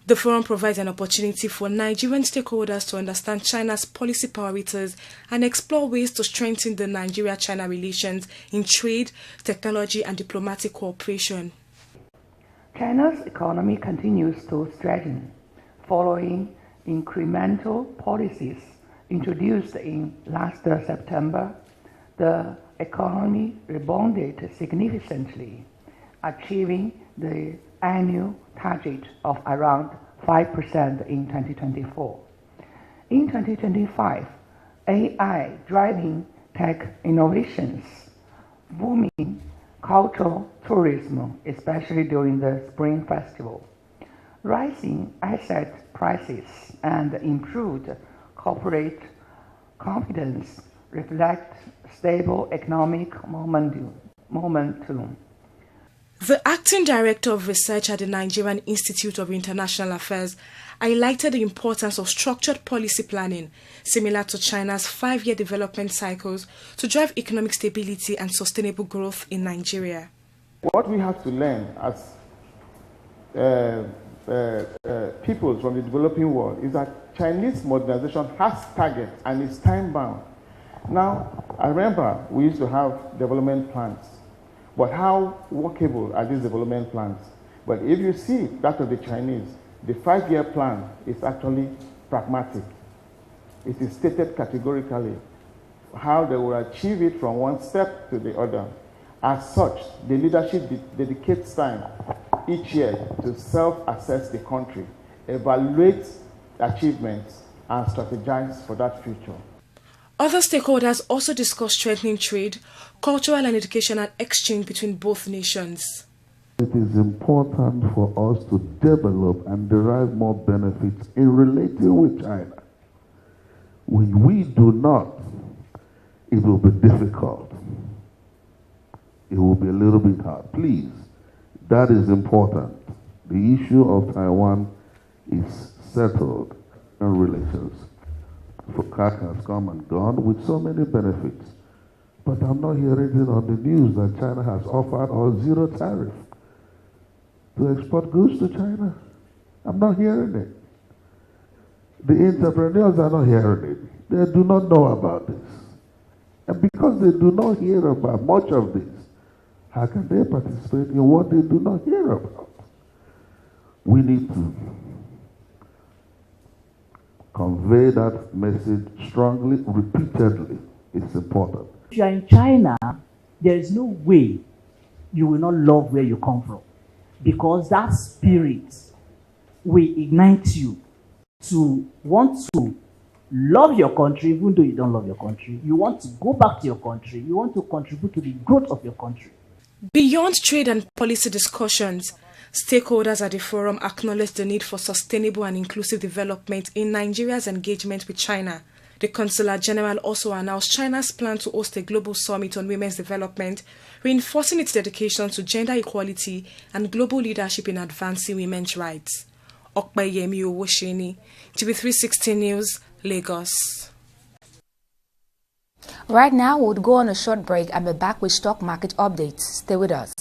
The forum provides an opportunity for Nigerian stakeholders to understand China's policy priorities and explore ways to strengthen the Nigeria-China relations in trade, technology, and diplomatic cooperation. China's economy continues to strengthen following incremental policies introduced in last September. The economy rebounded significantly, achieving the annual target of around 5% in 2024. In 2025, AI driving tech innovations, booming cultural tourism, especially during the Spring Festival, rising asset prices, and improved corporate confidence reflect stable economic momentum. The acting director of research at the Nigerian Institute of International Affairs highlighted the importance of structured policy planning, similar to China's 5-year development cycles, to drive economic stability and sustainable growth in Nigeria. What we have to learn as people from the developing world is that Chinese modernization has targets and is time-bound. Now, I remember we used to have development plans. But how workable are these development plans? But if you see that of the Chinese, the 5-year plan is actually pragmatic. It is stated categorically how they will achieve it from one step to the other. As such, the leadership dedicates time each year to self-assess the country, evaluate achievements, and strategize for that future. Other stakeholders also discussed strengthening trade, cultural and educational exchange between both nations. It is important for us to develop and derive more benefits in relating with China. When we do not, it will be difficult. It will be a little bit hard. Please, that is important. The issue of Taiwan is settled in relations. FOCAC has come and gone with so many benefits. But I'm not hearing it on the news that China has offered a zero tariff to export goods to China. I'm not hearing it. The entrepreneurs are not hearing it. They do not know about this. And because they do not hear about much of this, how can they participate in what they do not hear about? We need to convey that message strongly, repeatedly. It's important. If you are in China, there is no way you will not love where you come from, because that spirit will ignite you to want to love your country even though you don't love your country. You want to go back to your country. You want to contribute to the growth of your country. Beyond trade and policy discussions, stakeholders at the forum acknowledged the need for sustainable and inclusive development in Nigeria's engagement with China. The Consular General also announced China's plan to host a global summit on women's development, reinforcing its dedication to gender equality and global leadership in advancing women's rights. Okpayemi Owosheni, TV360 News, Lagos. Right now, we'll go on a short break and be back with stock market updates. Stay with us.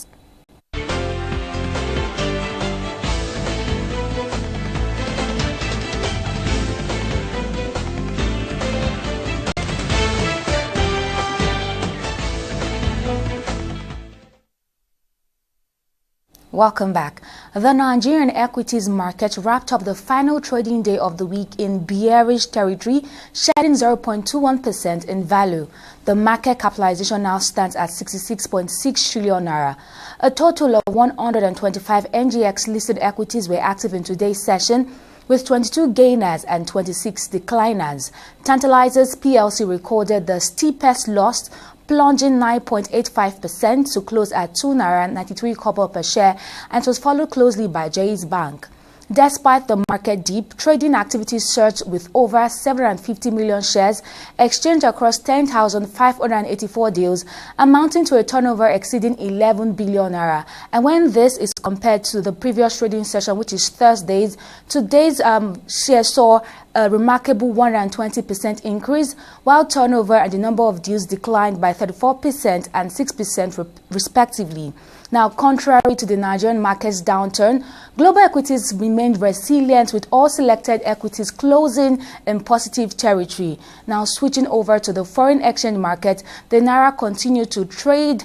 Welcome back. The Nigerian equities market wrapped up the final trading day of the week in bearish territory, shedding 0.21% in value. The market capitalization now stands at 66.6 trillion naira. A total of 125 NGX listed equities were active in today's session, with 22 gainers and 26 decliners. Tantalizers PLC recorded the steepest loss, plunging 9.85% to close at 2 naira 93 kobo per share, and was followed closely by Jaiz Bank. Despite the market dip, trading activity surged with over 750 million shares exchanged across 10,584 deals, amounting to a turnover exceeding 11 billion naira. And when this is compared to the previous trading session, which is Thursday's, today's share saw a remarkable 120% increase, while turnover and the number of deals declined by 34% and 6% respectively. Now, contrary to the Nigerian market's downturn, global equities remained resilient, with all selected equities closing in positive territory. Now, switching over to the foreign exchange market, the naira continued to trade,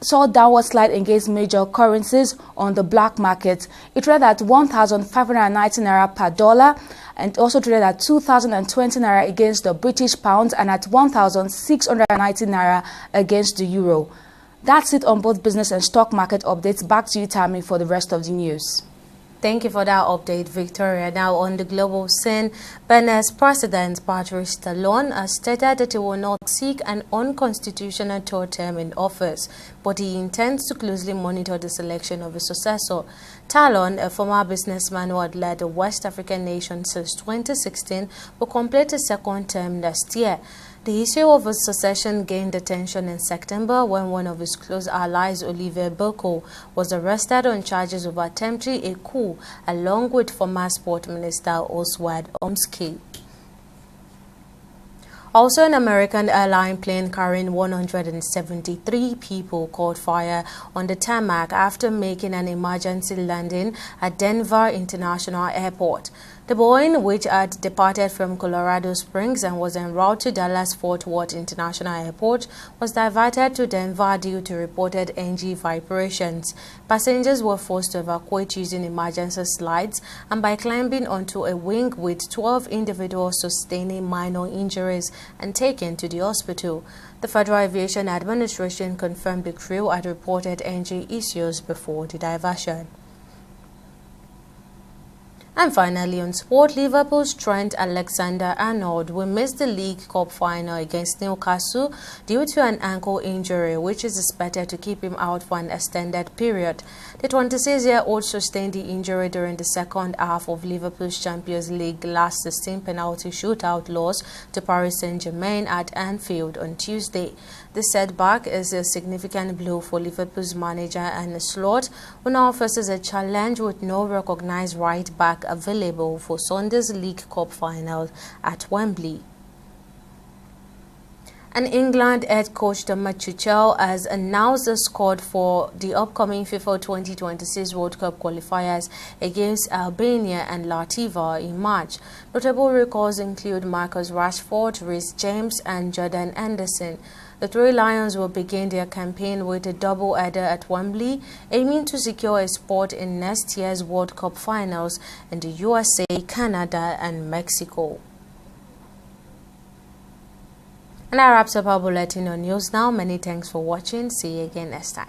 saw downward slide against major currencies on the black market. It traded at 1,590 naira per dollar, and also traded at 2,020 naira against the British pound and at 1,690 naira against the euro. That's it on both business and stock market updates. Back to you, Tammy, for the rest of the news. Thank you for that update, Victoria. Now, on the global scene, Benin's President Patrice Talon has stated that he will not seek an unconstitutional third term in office, but he intends to closely monitor the selection of a successor. Talon, a former businessman who had led the West African nation since 2016, will complete his second term next year. The issue of his succession gained attention in September when one of his close allies, Olivier Beko, was arrested on charges of attempting a coup along with former sport minister Oswald Omski. Also, an American airline plane carrying 173 people caught fire on the tarmac after making an emergency landing at Denver International Airport. The Boeing, which had departed from Colorado Springs and was en route to Dallas-Fort Worth International Airport, was diverted to Denver due to reported engine vibrations. Passengers were forced to evacuate using emergency slides and by climbing onto a wing, with 12 individuals sustaining minor injuries and taken to the hospital. The Federal Aviation Administration confirmed the crew had reported engine issues before the diversion. And finally, on sport, Liverpool's Trent Alexander-Arnold will miss the League Cup final against Newcastle due to an ankle injury, which is expected to keep him out for an extended period. The 26-year-old sustained the injury during the second half of Liverpool's Champions League last 16 penalty shootout loss to Paris Saint-Germain at Anfield on Tuesday. The setback is a significant blow for Liverpool's manager Arne Slot, who now faces a challenge with no recognized right back available for Sunday's League Cup final at Wembley. And England head coach Thomas Tuchel has announced the squad for the upcoming FIFA 2026 World Cup qualifiers against Albania and Latvia in March. Notable recalls include Marcus Rashford, Reece James and Jordan Anderson. The Three Lions will begin their campaign with a double-header at Wembley, aiming to secure a spot in next year's World Cup finals in the USA, Canada and Mexico. And that wraps up our bulletin on news now. Many thanks for watching. See you again next time.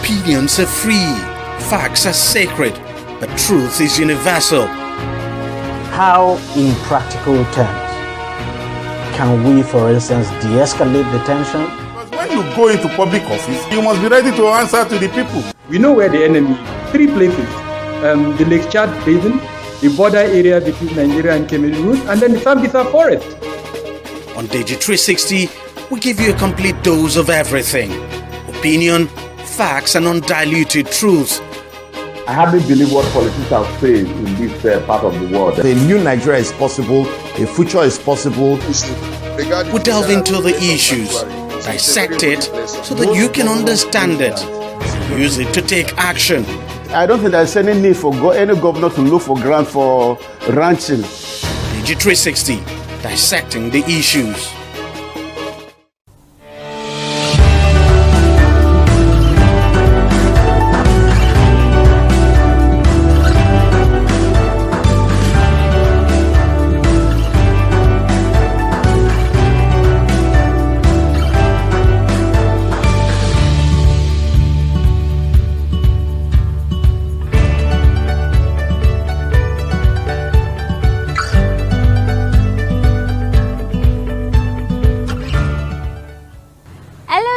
Opinions are free, facts are sacred, but truth is universal. How, in practical terms, can we, for instance, de-escalate the tension? When you go into public office, you must be ready to answer to the people. We know where the enemy is. 3 places. The Lake Chad Basin, the border area between Nigeria and Cameroon, and then the Sambisa Forest. On TV360, we give you a complete dose of everything. Opinion, facts, and undiluted truth. I hardly believe what politicians have said in this part of the world. A new Nigeria is possible, a future is possible. We delve into the issues, dissect it so that you can understand it, use it to take action. I don't think there's any need for any governor to look for grant for ranching. TV360, dissecting the issues.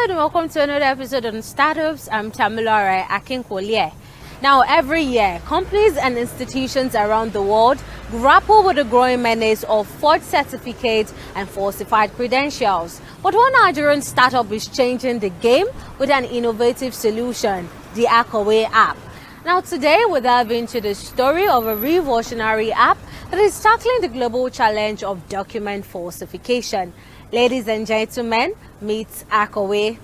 Welcome to another episode on Startups. I'm Tamilore Akinkwolye. Now, every year, companies and institutions around the world grapple with the growing menace of forged certificates and falsified credentials. But one Nigerian startup is changing the game with an innovative solution, the Akowe app. Now, today we'll dive into the story of a revolutionary app that is tackling the global challenge of document falsification. Ladies and gentlemen, meet Akowe.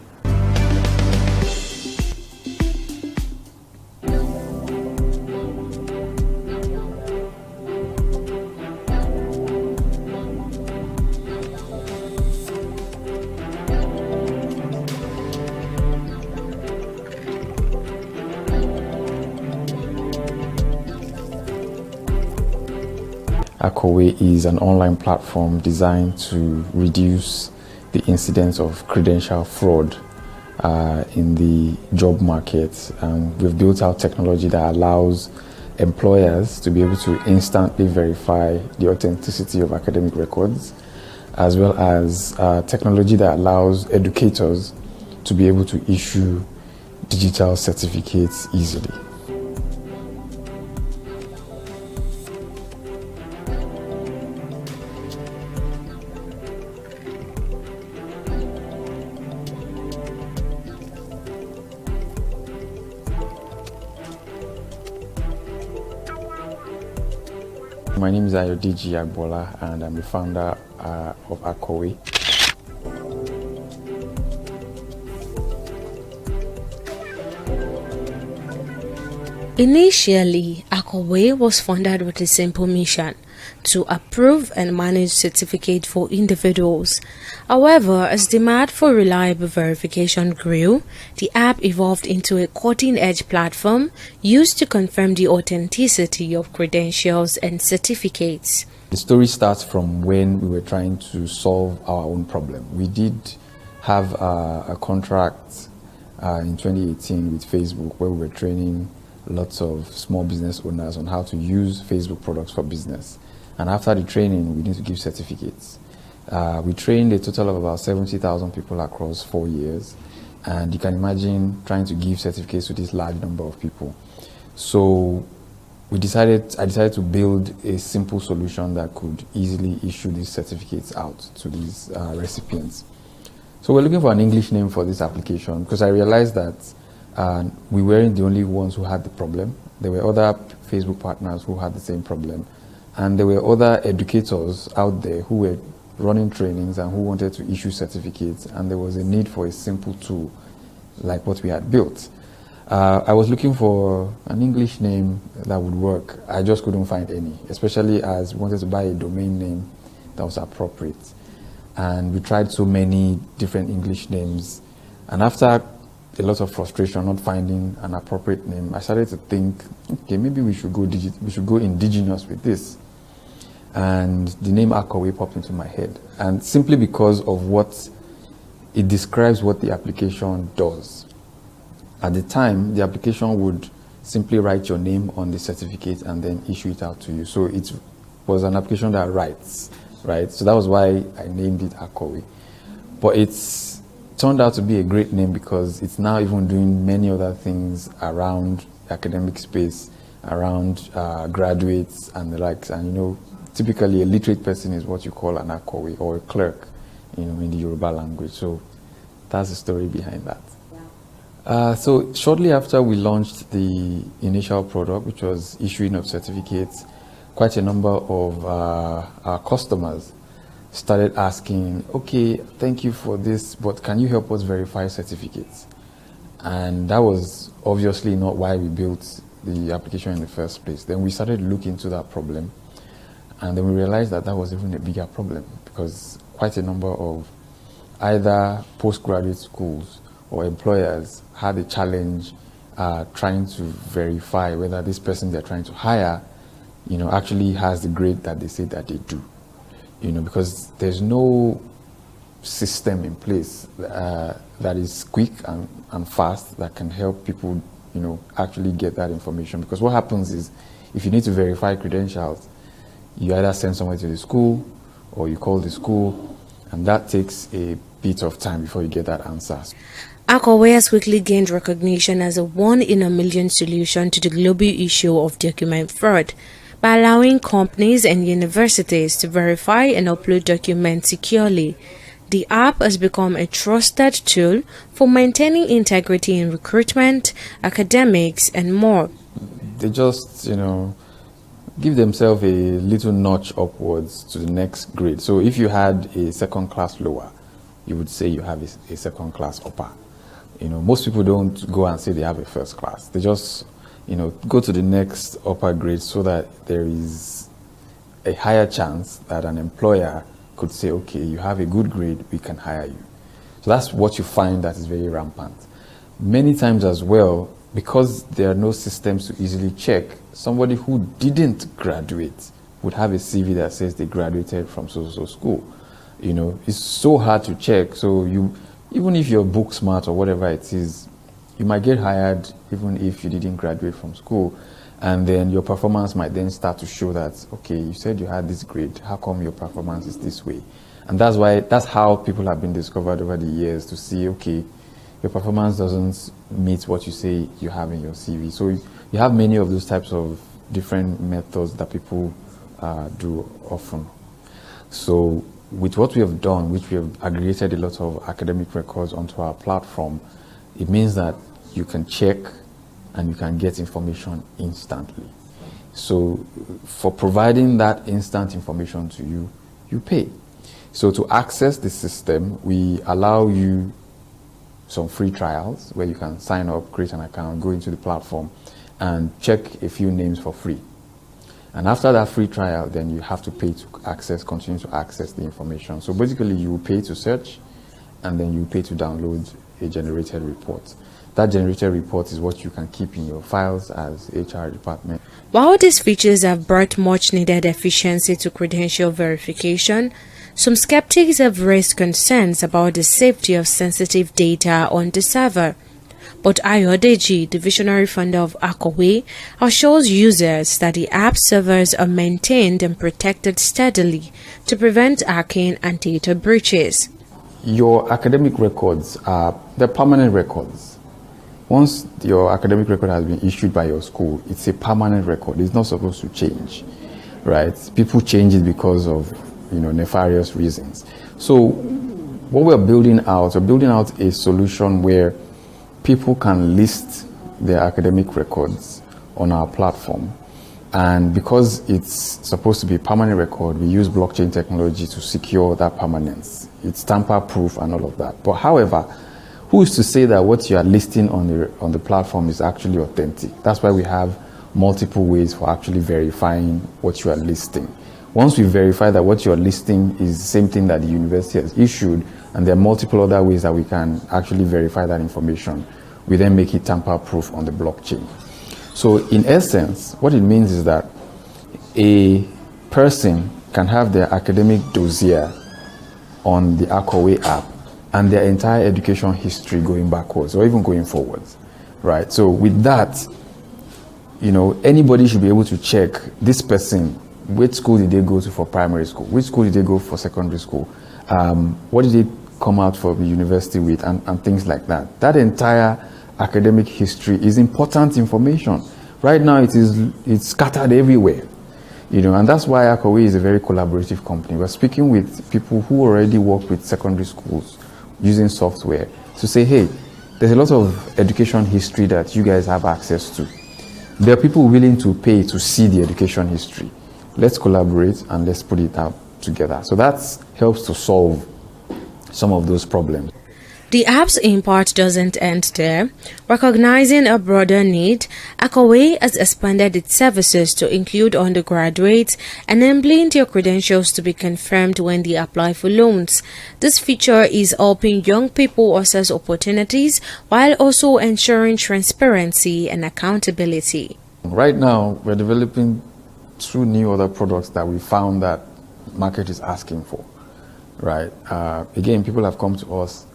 Akowe is an online platform designed to reduce the incidence of credential fraud in the job market. We've built out technology that allows employers to be able to instantly verify the authenticity of academic records, as well as technology that allows educators to be able to issue digital certificates easily. My name is Ayodiji Agbola and I'm the founder of Akowe. Initially, Akowe was founded with a simple mission: to approve and manage certificates for individuals. However, as demand for reliable verification grew, the app evolved into a cutting-edge platform used to confirm the authenticity of credentials and certificates. The story starts from when we were trying to solve our own problem. We did have a contract in 2018 with Facebook where we were training lots of small business owners on how to use Facebook products for business. And after the training, we need to give certificates. We trained a total of about 70,000 people across 4 years. And you can imagine trying to give certificates to this large number of people. So I decided to build a simple solution that could easily issue these certificates out to these recipients. So we're looking for an English name for this application because I realized that we weren't the only ones who had the problem. There were other Facebook partners who had the same problem. And there were other educators out there who were running trainings and who wanted to issue certificates, and there was a need for a simple tool like what we had built. I was looking for an English name that would work. I just couldn't find any, especially as we wanted to buy a domain name that was appropriate. And we tried so many different English names, and after a lot of frustration not finding an appropriate name, I started to think, okay, maybe we should go indigenous with this. And the name Akowe popped into my head, and simply because of what it describes what the application does. At the time, the application would simply write your name on the certificate and then issue it out to you. So it was an application that writes, right? So that was why I named it Akowe. But it's turned out to be a great name because it's now even doing many other things around academic space, around graduates and the likes. And you know, typically a literate person is what you call an Akowe or a clerk, you know, in the Yoruba language. So that's the story behind that. So shortly after we launched the initial product, which was issuing of certificates, quite a number of our customers started asking, okay, thank you for this, but can you help us verify certificates? And that was obviously not why we built the application in the first place. Then we started looking into that problem, and then we realized that that was even a bigger problem because quite a number of either postgraduate schools or employers had a challenge trying to verify whether this person they're trying to hire, you know, actually has the grade that they say that they do. You know, because there's no system in place that is quick and fast that can help people, you know, actually get that information. Because what happens is, if you need to verify credentials, you either send somebody to the school or you call the school, and that takes a bit of time before you get that answer. Akowe has quickly gained recognition as a one-in-a-million solution to the global issue of document fraud by allowing companies and universities to verify and upload documents securely. The app has become a trusted tool for maintaining integrity in recruitment, academics, and more. They just, you know, give themselves a little notch upwards to the next grade. So if you had a second class lower, you would say you have a second class upper. You know, most people don't go and say they have a first class. They just, you know, go to the next upper grade so that there is a higher chance that an employer could say, okay, you have a good grade, we can hire you. So that's what you find that is very rampant. Many times as well, because there are no systems to easily check, somebody who didn't graduate would have a CV that says they graduated from so-so school. You know, it's so hard to check. So you, even if you're book smart or whatever it is, you might get hired even if you didn't graduate from school. And then your performance might then start to show that, okay, you said you had this grade, how come your performance is this way? And that's how people have been discovered over the years, to see, okay, your performance doesn't meet what you say you have in your CV. So you have many of those types of different methods that people do often. So with what we have done, which we have aggregated a lot of academic records onto our platform, it means that you can check and you can get information instantly. So for providing that instant information to you, you pay. So to access the system, we allow you some free trials where you can sign up, create an account, go into the platform and check a few names for free. And after that free trial, then you have to pay to continue to access the information. So basically you pay to search and then you pay to download a generated report. That generated report is what you can keep in your files as HR department. While these features have brought much needed efficiency to credential verification, some skeptics have raised concerns about the safety of sensitive data on the server. But Ayodeji, the visionary founder of Akowe, assures users that the app servers are maintained and protected steadily to prevent hacking and data breaches. Your academic records they're permanent records. Once your academic record has been issued by your school, it's a permanent record. It's not supposed to change, right? People change it because of, you know, nefarious reasons. So what we're building out a solution where people can list their academic records on our platform. And because it's supposed to be a permanent record, we use blockchain technology to secure that permanence. It's tamper-proof and all of that. But however, who is to say that what you are listing on the platform is actually authentic? That's why we have multiple ways for actually verifying what you are listing. Once we verify that what you are listing is the same thing that the university has issued, and there are multiple other ways that we can actually verify that information, we then make it tamper-proof on the blockchain. So in essence, what it means is that a person can have their academic dossier on the Akowe app and their entire education history going backwards or even going forwards. right? So with that, you know, anybody should be able to check this person, which school did they go to for primary school, which school did they go for secondary school, what did they come out from the university with, and things like that. That entire academic history is important information. Right now it's scattered everywhere, you know, and that's why Akawe is a very collaborative company. We're speaking with people who already work with secondary schools using software to say, hey, there's a lot of education history that you guys have access to. There are people willing to pay to see the education history. Let's collaborate and let's put it out together. So that helps to solve some of those problems. The app's import doesn't end there. Recognizing a broader need, Akawe has expanded its services to include undergraduates, enabling their credentials to be confirmed when they apply for loans. This feature is helping young people access opportunities while also ensuring transparency and accountability. Right now, we're developing 2 new other products that we found that market is asking for. Right. Again, people have come to us.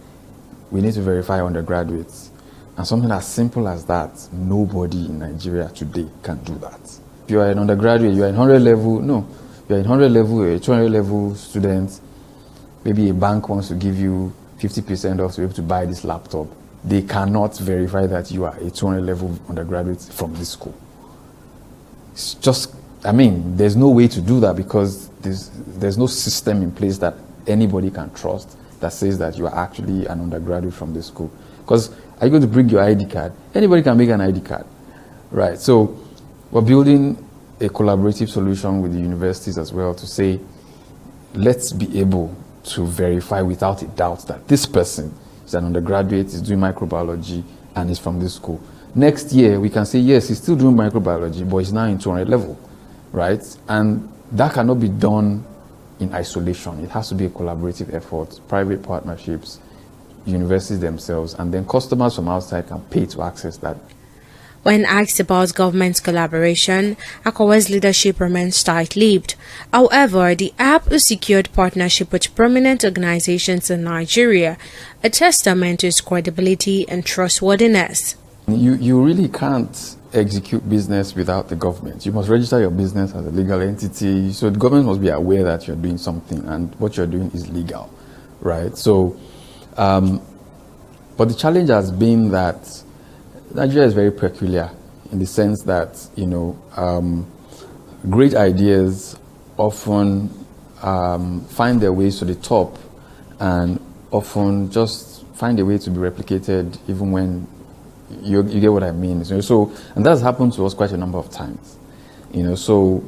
We need to verify undergraduates. And something as simple as that, nobody in Nigeria today can do that. If you are an undergraduate, you are in 100 level, no. You are in 100 level, you're a 200 level student. Maybe a bank wants to give you 50% off to be able to buy this laptop. They cannot verify that you are a 200 level undergraduate from this school. It's just, I mean, there's no way to do that because there's no system in place that anybody can trust that says that you are actually an undergraduate from this school. Because are you going to bring your ID card? Anybody can make an ID card, right? So we're building a collaborative solution with the universities as well to say, let's be able to verify without a doubt that this person is an undergraduate, is doing microbiology, and is from this school. Next year, we can say, yes, he's still doing microbiology, but he's now in 200 level, right? And that cannot be done in isolation. It has to be a collaborative effort, private partnerships, universities themselves, and then customers from outside can pay to access that. When asked about government collaboration, Akawe's leadership remains tight-lipped. However, the app has secured partnership with prominent organizations in Nigeria, a testament to its credibility and trustworthiness. You really can't execute business without the government. You must register your business as a legal entity. So the government must be aware that you're doing something and what you're doing is legal, right? So, but the challenge has been that Nigeria is very peculiar in the sense that, you know, great ideas often find their ways to the top and often just find a way to be replicated even when you get what I mean. So, and that's happened to us quite a number of times. You know, so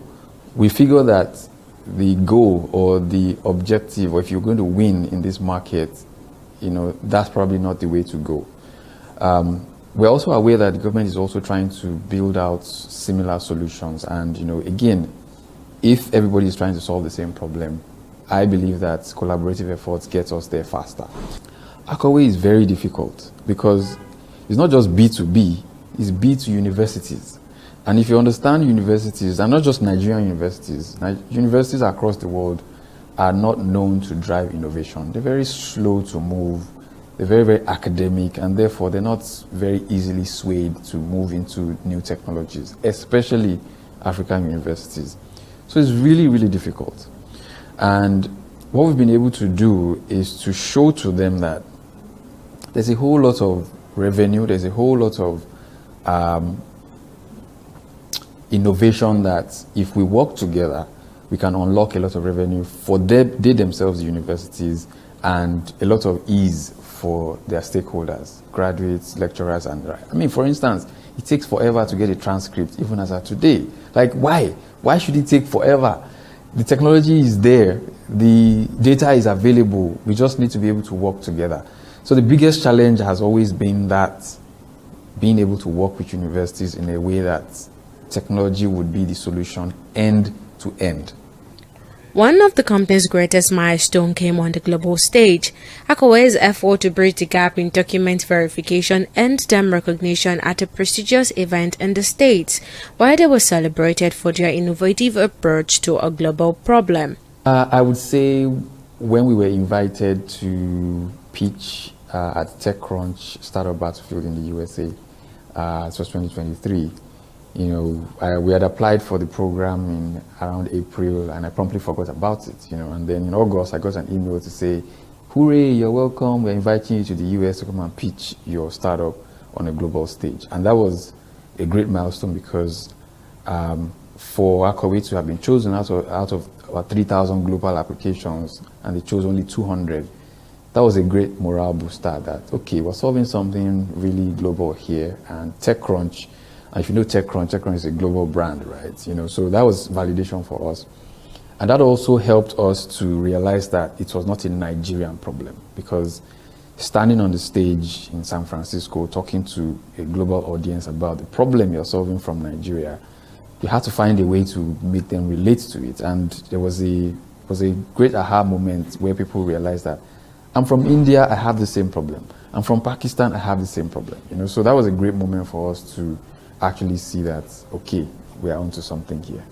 we figure that the goal or the objective, or if you're going to win in this market, you know, that's probably not the way to go. We're also aware that the government is also trying to build out similar solutions. And, you know, again, if everybody is trying to solve the same problem, I believe that collaborative efforts get us there faster. Akawe is very difficult because it's not just B2B, it's B to universities. And if you understand universities, and not just Nigerian universities, universities across the world are not known to drive innovation. They're very slow to move, they're very, very academic, and therefore they're not very easily swayed to move into new technologies, especially African universities. So it's really, really difficult. And what we've been able to do is to show to them that there's a whole lot of revenue, there's a whole lot of innovation that if we work together, we can unlock a lot of revenue for they themselves, the universities, and a lot of ease for their stakeholders, graduates, lecturers, and I mean, for instance, it takes forever to get a transcript, even as of today. Like, why? Why should it take forever? The technology is there, the data is available, we just need to be able to work together. So the biggest challenge has always been that being able to work with universities in a way that technology would be the solution end to end. One of the company's greatest milestones came on the global stage. Akawe's effort to bridge the gap in document verification and stamp recognition at a prestigious event in the States, where they were celebrated for their innovative approach to a global problem. I would say when we were invited to pitch at TechCrunch Startup Battlefield in the USA, it was 2023. We had applied for the program in around April, and I promptly forgot about it. And then in August, I got an email to say, "Hooray, you're welcome. We're inviting you to the US to come and pitch your startup on a global stage." And that was a great milestone because for Akọ̀wé to have been chosen out of about 3,000 global applications, and they chose only 200. That was a great morale booster that, okay, we're solving something really global here. And TechCrunch, and if you know TechCrunch is a global brand, right? So that was validation for us. And that also helped us to realize that it was not a Nigerian problem, because standing on the stage in San Francisco, talking to a global audience about the problem you're solving from Nigeria, you had to find a way to make them relate to it. And there was a great aha moment where people realized that I'm from India, I have the same problem. I'm from Pakistan, I have the same problem. So that was a great moment for us to actually see that, okay, we are onto something here.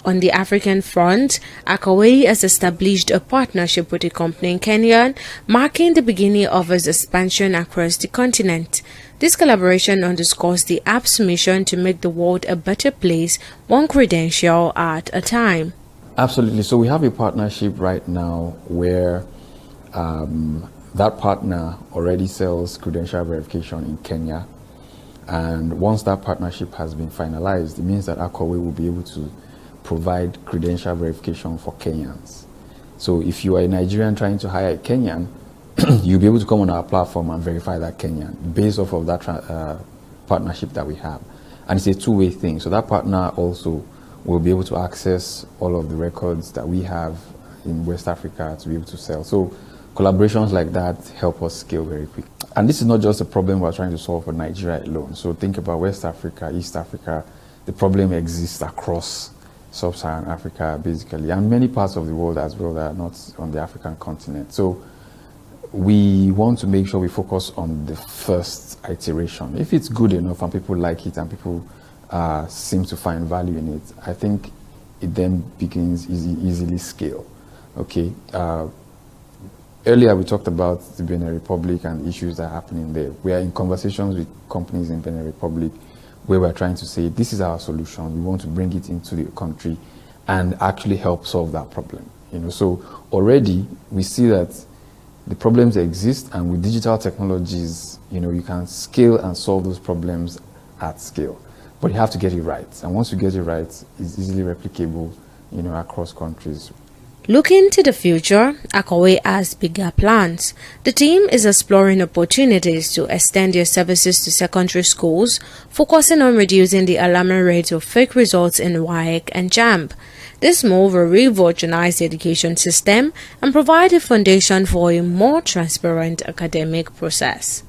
On the African front, Akọ̀wé has established a partnership with a company in Kenya, marking the beginning of its expansion across the continent. This collaboration underscores the app's mission to make the world a better place, one credential at a time. Absolutely. So we have a partnership right now where that partner already sells credential verification in Kenya. And once that partnership has been finalized, it means that Akọ̀wé will be able to provide credential verification for Kenyans. So if you are a Nigerian trying to hire a Kenyan, you'll be able to come on our platform and verify that Kenyan based off of that partnership that we have. And it's a two-way thing. So that partner also will be able to access all of the records that we have in West Africa to be able to sell. So collaborations like that help us scale very quick. And this is not just a problem we're trying to solve for Nigeria alone. So think about West Africa, East Africa. The problem exists across Sub-Saharan Africa, basically, and many parts of the world as well that are not on the African continent. So we want to make sure we focus on the first iteration. If it's good enough and people like it and people seem to find value in it, I think it then begins easily scale. Okay. Earlier we talked about the Benin Republic and issues that are happening there. We are in conversations with companies in Benin Republic where we're trying to say, this is our solution. We want to bring it into the country and actually help solve that problem. So already we see that the problems exist, and with digital technologies, you can scale and solve those problems at scale. But you have to get it right. And once you get it right, it's easily replicable, across countries. Looking to the future, Akọ̀wé has bigger plans. The team is exploring opportunities to extend their services to secondary schools, focusing on reducing the alarming rate of fake results in WAEC and JAMB. This move will revolutionize the education system and provide a foundation for a more transparent academic process.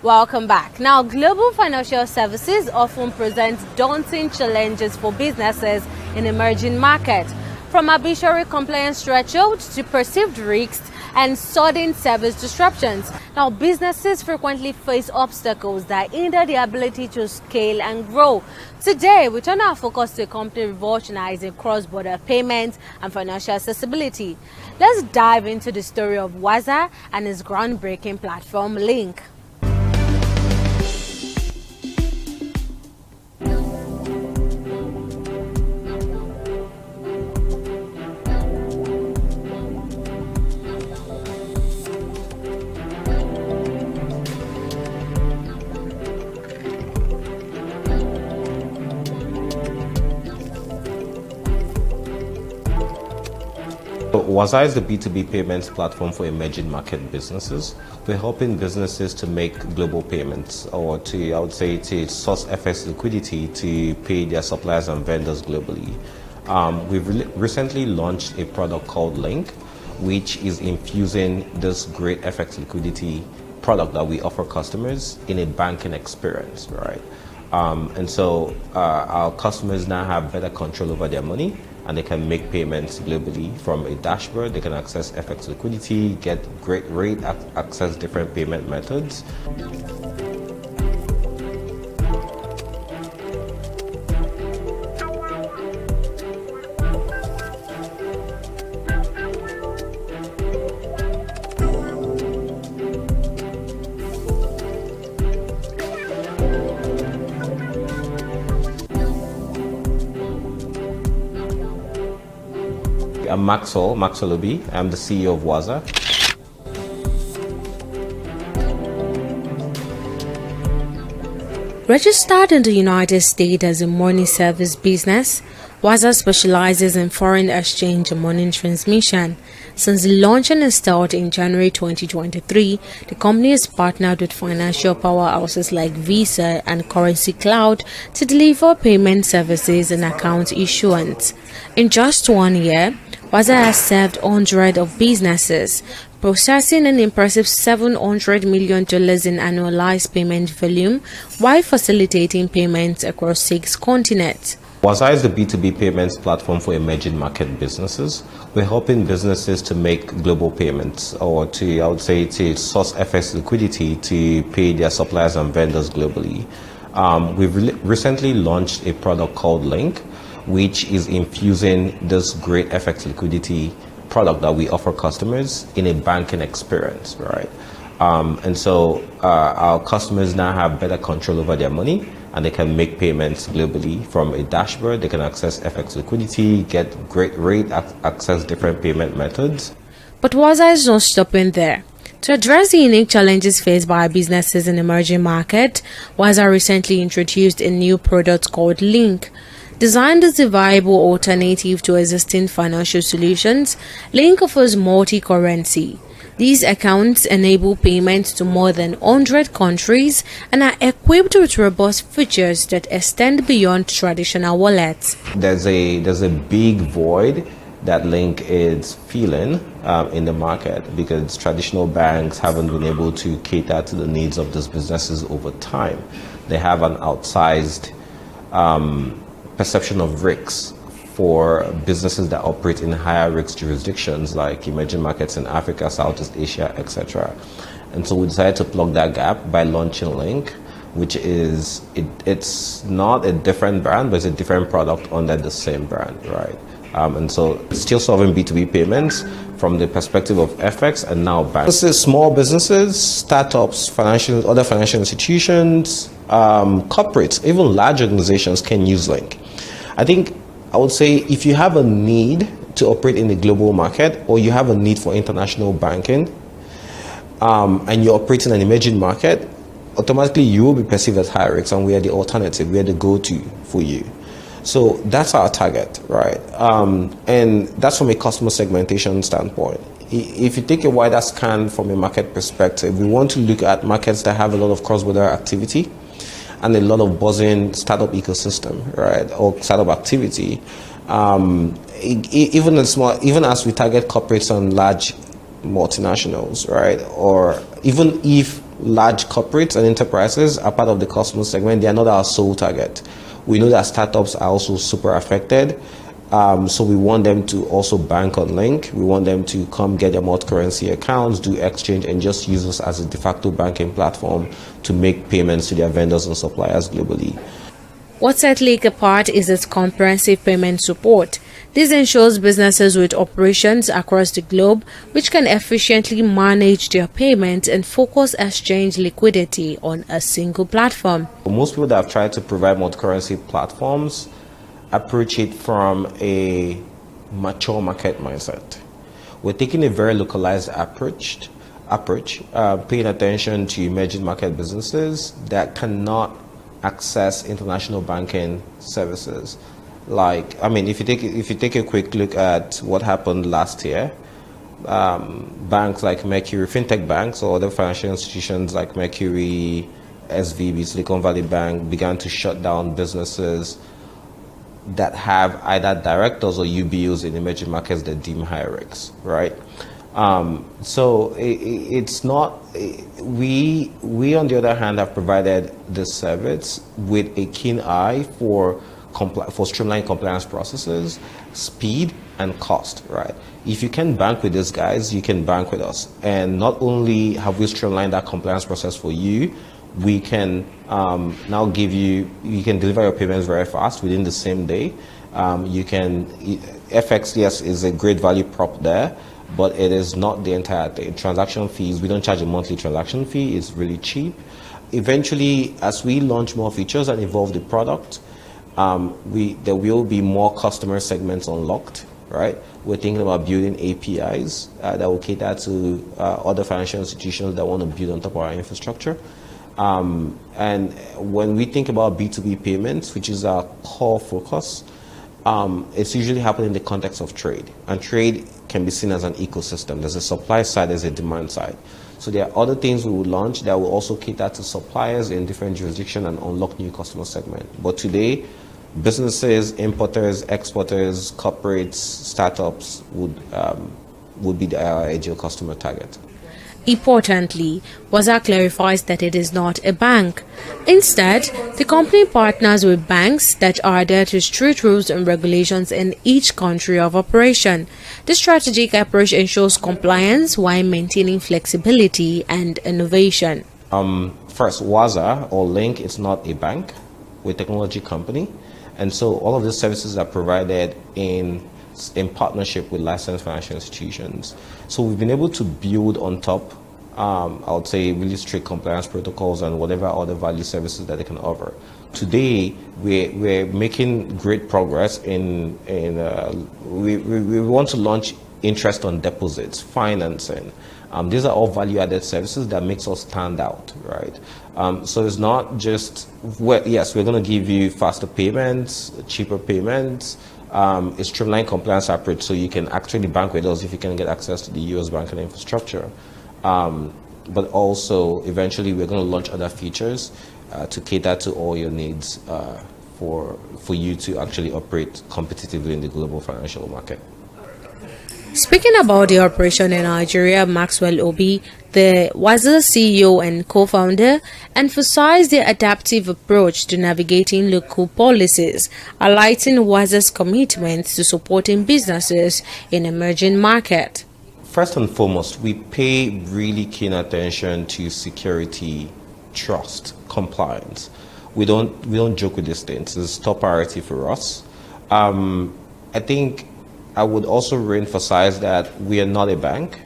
Welcome back. Now, global financial services often present daunting challenges for businesses in emerging markets, from arbitrary compliance thresholds to perceived risks and sudden service disruptions. Now, businesses frequently face obstacles that hinder their ability to scale and grow. Today, we turn our focus to a company revolutionizing cross-border payments and financial accessibility. Let's dive into the story of Waza and its groundbreaking platform, Link. Waza is the B2B payments platform for emerging market businesses. We're helping businesses to make global payments, or to, I would say, to source FX liquidity to pay their suppliers and vendors globally. We've recently launched a product called Link, which is infusing this great FX liquidity product that we offer customers in a banking experience, right? And so our customers now have better control over their money, and they can make payments globally from a dashboard. They can access FX liquidity, get great rate, access different payment methods. I'm Maxwell Obi. I'm the CEO of Waza. Registered in the United States as a money service business, Waza specializes in foreign exchange and money transmission. Since launching its start in January 2023, the company has partnered with financial powerhouses like Visa and Currency Cloud to deliver payment services and account issuance. In just 1 year, Waza has served hundreds of businesses, processing an impressive $700 million in annualized payment volume while facilitating payments across 6 continents. Waza is the B2B payments platform for emerging market businesses. We're helping businesses to make global payments, or to source FX liquidity to pay their suppliers and vendors globally. We've recently launched a product called Link, which is infusing this great FX liquidity product that we offer customers in a banking experience, right? And so our customers now have better control over their money, and they can make payments globally from a dashboard. They can access FX liquidity, get great rate, access different payment methods. But Waza is not stopping there. To address the unique challenges faced by businesses in emerging markets, Waza recently introduced a new product called Link. Designed as a viable alternative to existing financial solutions, Link offers multi-currency. These accounts enable payments to more than 100 countries and are equipped with robust features that extend beyond traditional wallets. There's a big void that Link is feeling in the market because traditional banks haven't been able to cater to the needs of these businesses over time. They have an outsized perception of risks for businesses that operate in higher risk jurisdictions like emerging markets in Africa, Southeast Asia, etc. And so we decided to plug that gap by launching Link, which is, it's not a different brand, but it's a different product under the same brand, right? And so it's still solving B2B payments from the perspective of FX and now banks. Small businesses, startups, other financial institutions, corporates, even large organizations can use Link. I would say if you have a need to operate in the global market, or you have a need for international banking, and you're operating an emerging market, automatically you will be perceived as high risk, and we are the alternative, we are the go-to for you. So that's our target, right? And that's from a customer segmentation standpoint. If you take a wider scan from a market perspective, we want to look at markets that have a lot of cross-border activity and a lot of buzzing startup ecosystem, right, or startup activity. Even as we target corporates and large multinationals, right, or even if large corporates and enterprises are part of the customer segment, they are not our sole target. We know that startups are also super affected. So we want them to also bank on Link. We want them to come get their multi-currency accounts, do exchange, and just use us as a de facto banking platform to make payments to their vendors and suppliers globally. What sets Link apart is its comprehensive payment support. This ensures businesses with operations across the globe which can efficiently manage their payments and focus exchange liquidity on a single platform. Most people that have tried to provide multi-currency platforms approach it from a mature market mindset. We're taking a very localized approach, paying attention to emerging market businesses that cannot access international banking services. If you take a quick look at what happened last year, banks like Mercury, fintech banks, or other financial institutions like Mercury, SVB, Silicon Valley Bank, began to shut down businesses that have either directors or UBOs in emerging markets that deem high risk, right? So it's not, we on the other hand have provided this service with a keen eye for streamlined compliance processes, speed, and cost, right? If you can bank with these guys, you can bank with us. And not only have we streamlined that compliance process for you, we can now give you can deliver your payments very fast within the same day. FX, yes, is a great value prop there, but it is not the entire thing. Transaction fees, we don't charge a monthly transaction fee, it's really cheap. Eventually, as we launch more features and evolve the product, there will be more customer segments unlocked right? We're thinking about building APIs that will cater to other financial institutions that want to build on top of our infrastructure. And when we think about B2B payments, which is our core focus, it's usually happening in the context of trade. And trade can be seen as an ecosystem. There's a supply side, there's a demand side. So there are other things we will launch that will also cater to suppliers in different jurisdictions and unlock new customer segments. But today, businesses, importers, exporters, corporates, startups would be our ideal customer target. Importantly, Waza clarifies that it is not a bank. Instead, the company partners with banks that adhere to strict rules and regulations in each country of operation. The strategic approach ensures compliance while maintaining flexibility and innovation. First, Waza or Link is not a bank, we're a technology company. And so all of the services are provided in partnership with licensed financial institutions. So we've been able to build on top, I would say, really strict compliance protocols and whatever other value services that they can offer. Today, we're making great progress we want to launch interest on deposits, financing. These are all value-added services that makes us stand out, right? So it's not just, yes, we're going to give you faster payments, cheaper payments, a streamlined compliance approach so you can actually bank with us if you can get access to the US banking infrastructure. But also, eventually, we're going to launch other features to cater to all your needs for you to actually operate competitively in the global financial market. Speaking about the operation in Nigeria, Maxwell Obi, the Waza CEO and co-founder, emphasized the adaptive approach to navigating local policies, highlighting Waza's commitment to supporting businesses in emerging markets. First and foremost, we pay really keen attention to security, trust, compliance. We don't joke with these things. It's a top priority for us. I think I would also re-emphasize that we are not a bank.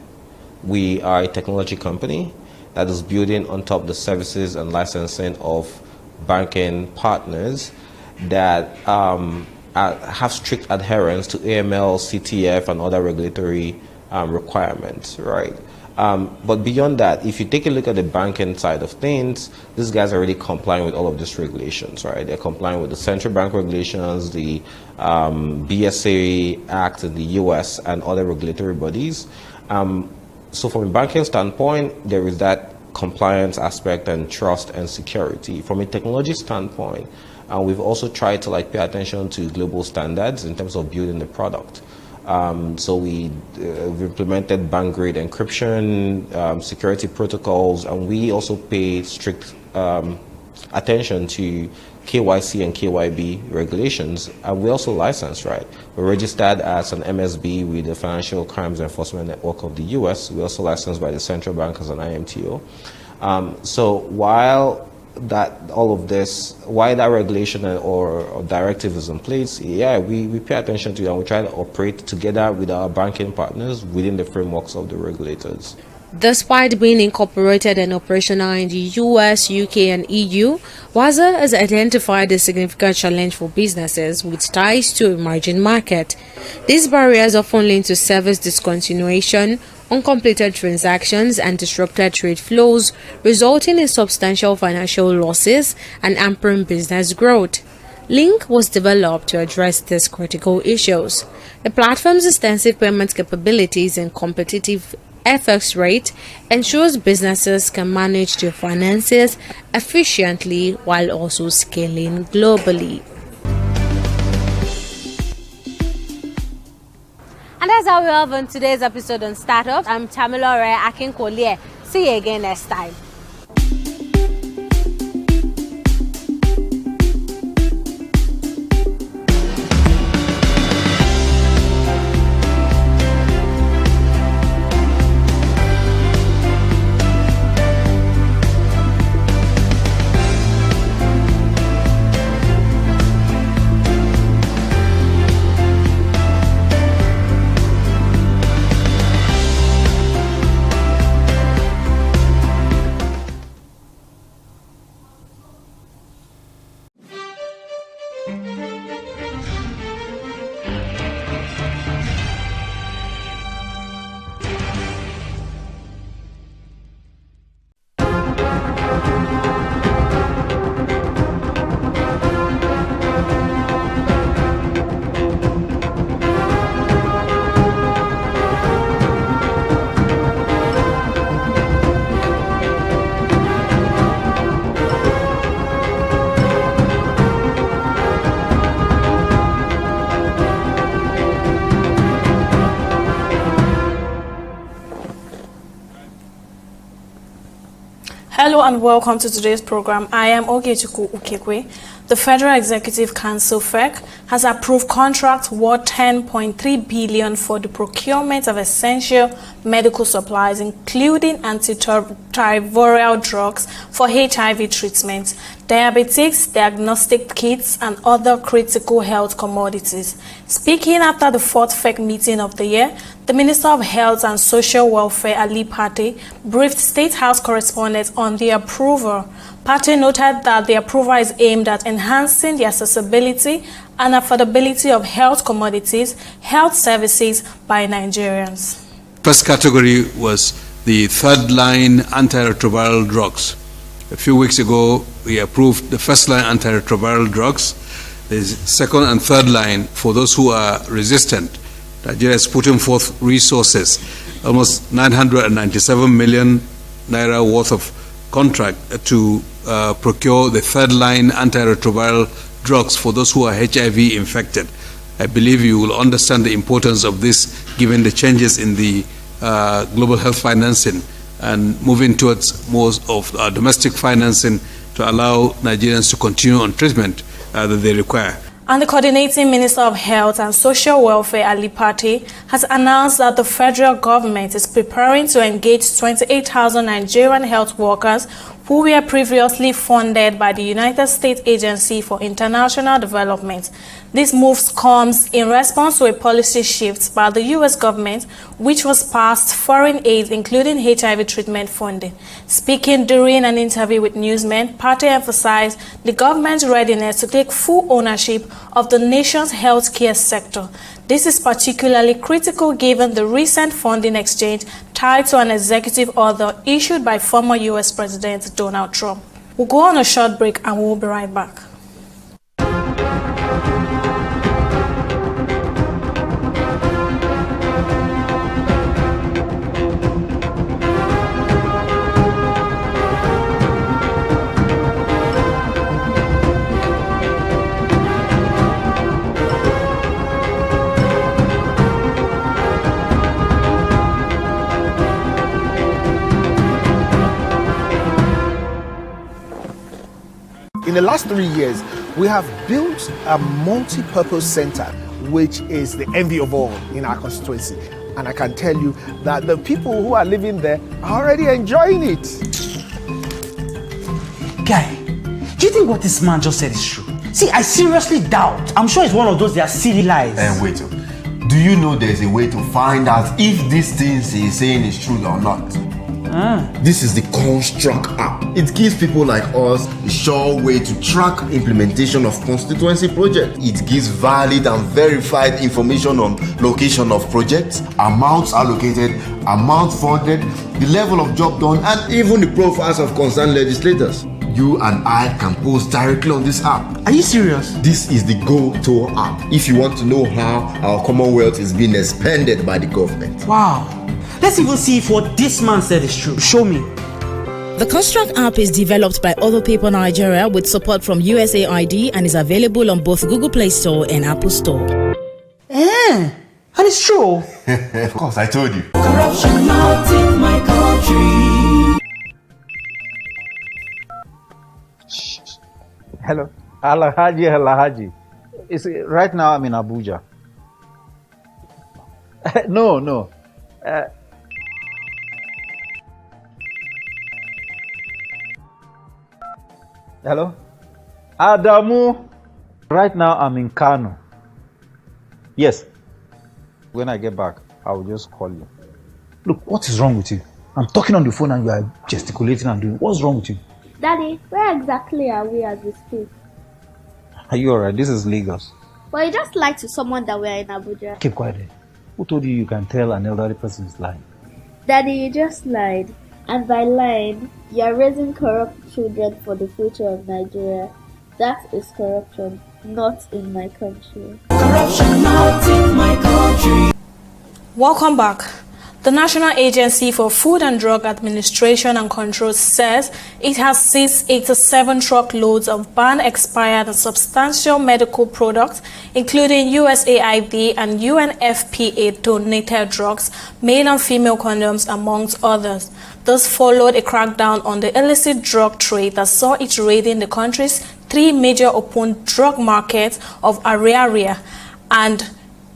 We are a technology company that is building on top the services and licensing of banking partners that have strict adherence to AML, CTF, and other regulatory requirements, right? But beyond that, if you take a look at the banking side of things, these guys are already complying with all of these regulations, right? They're complying with the central bank regulations, the BSA Act in the US, and other regulatory bodies. So from a banking standpoint, there is that compliance aspect and trust and security. From a technology standpoint, we've also tried to pay attention to global standards in terms of building the product. So we've implemented bank-grade encryption, security protocols, and we also pay strict attention to KYC and KYB regulations. And we also license, right? We're registered as an MSB with the Financial Crimes Enforcement Network of the US. We're also licensed by the central bank as an IMTO. So while that regulation or directive is in place, yeah, we pay attention to it and we try to operate together with our banking partners within the frameworks of the regulators. Despite being incorporated and operational in the US, UK, and EU, Waza has identified a significant challenge for businesses with ties to emerging market. These barriers often lead to service discontinuation, uncompleted transactions, and disrupted trade flows, resulting in substantial financial losses and hampering business growth. Link was developed to address these critical issues. The platform's extensive payment capabilities and competitive FX rate ensures businesses can manage their finances efficiently while also scaling globally. And that's how we have on today's episode on Startups. I'm Tamilore Akinkolie. See you again next time. Hello and welcome to today's program. I am Ogechukwu Ukekwe. The Federal Executive Council, FEC, has approved contract worth $10.3 billion for the procurement of essential medical supplies, including antiretroviral drugs for HIV treatment, diabetics, diagnostic kits, and other critical health commodities. Speaking after the fourth FEC meeting of the year, the Minister of Health and Social Welfare, Ali Pate, briefed State House correspondents on the approval. Pate noted that the approval is aimed at enhancing the accessibility and affordability of health commodities, health services by Nigerians. First category was the third-line antiretroviral drugs. A few weeks ago, we approved the first-line antiretroviral drugs. The second and third line for those who are resistant. Nigeria is putting forth resources, almost 997 million naira worth of contract to procure the third-line antiretroviral drugs for those who are HIV infected. I believe you will understand the importance of this given the changes in the global health financing and moving towards more of domestic financing to allow Nigerians to continue on treatment that they require. And the Coordinating Minister of Health and Social Welfare, Ali Pate, has announced that the federal government is preparing to engage 28,000 Nigerian health workers who were previously funded by the United States Agency for International Development. This move comes in response to a policy shift by the U.S. government, which was passed foreign aid, including HIV treatment funding. Speaking during an interview with newsmen, Pate emphasized the government's readiness to take full ownership of the nation's healthcare sector. This is particularly critical given the recent funding exchange tied to an executive order issued by former U.S. President Donald Trump. We'll go on a short break and we'll be right back. In the last 3 years, we have built a multi-purpose center, which is the envy of all in our constituency. And I can tell you that the people who are living there are already enjoying it. Guy, do you think what this man just said is true? See, I seriously doubt. I'm sure it's one of those their silly lies. And wait, do you know there's a way to find out if these things he's saying is true or not? This is the Construct app. It gives people like us a sure way to track implementation of constituency projects. It gives valid and verified information on location of projects, amounts allocated, amount funded, the level of job done, and even the profiles of concerned legislators. You and I can post directly on this app. Are you serious? This is the Go-To app if you want to know how our Commonwealth is being expanded by the government. Wow. Let's even see if what this man said is true. Show me. The Construct app is developed by Other People Nigeria with support from USAID and is available on both Google Play Store and Apple Store. And it's true. Of course, I told you. Corruption not in my country. Hello. Alhaji. Right now I'm in Abuja. No. Hello? Adamu. Right now I'm in Kano. Yes. When I get back, I will just call you. Look, what is wrong with you? I'm talking on the phone and you are gesticulating and doing. What's wrong with you? Daddy, where exactly are we as we speak? Are you alright? This is Lagos. Well, you just lied to someone that we're in Abuja. Keep quiet. Who told you can tell an elderly person is lying? Daddy, you just lied. And by lying, you are raising corrupt children for the future of Nigeria. That is corruption, not in my country. Corruption not in my country. Welcome back. The National Agency for Food and Drug Administration and Control says it has seized 87 truckloads of banned, expired, and substantial medical products, including USAID and UNFPA donated drugs, male and female condoms, amongst others. This followed a crackdown on the illicit drug trade that saw it raiding the country's three major open drug markets of Ariaria and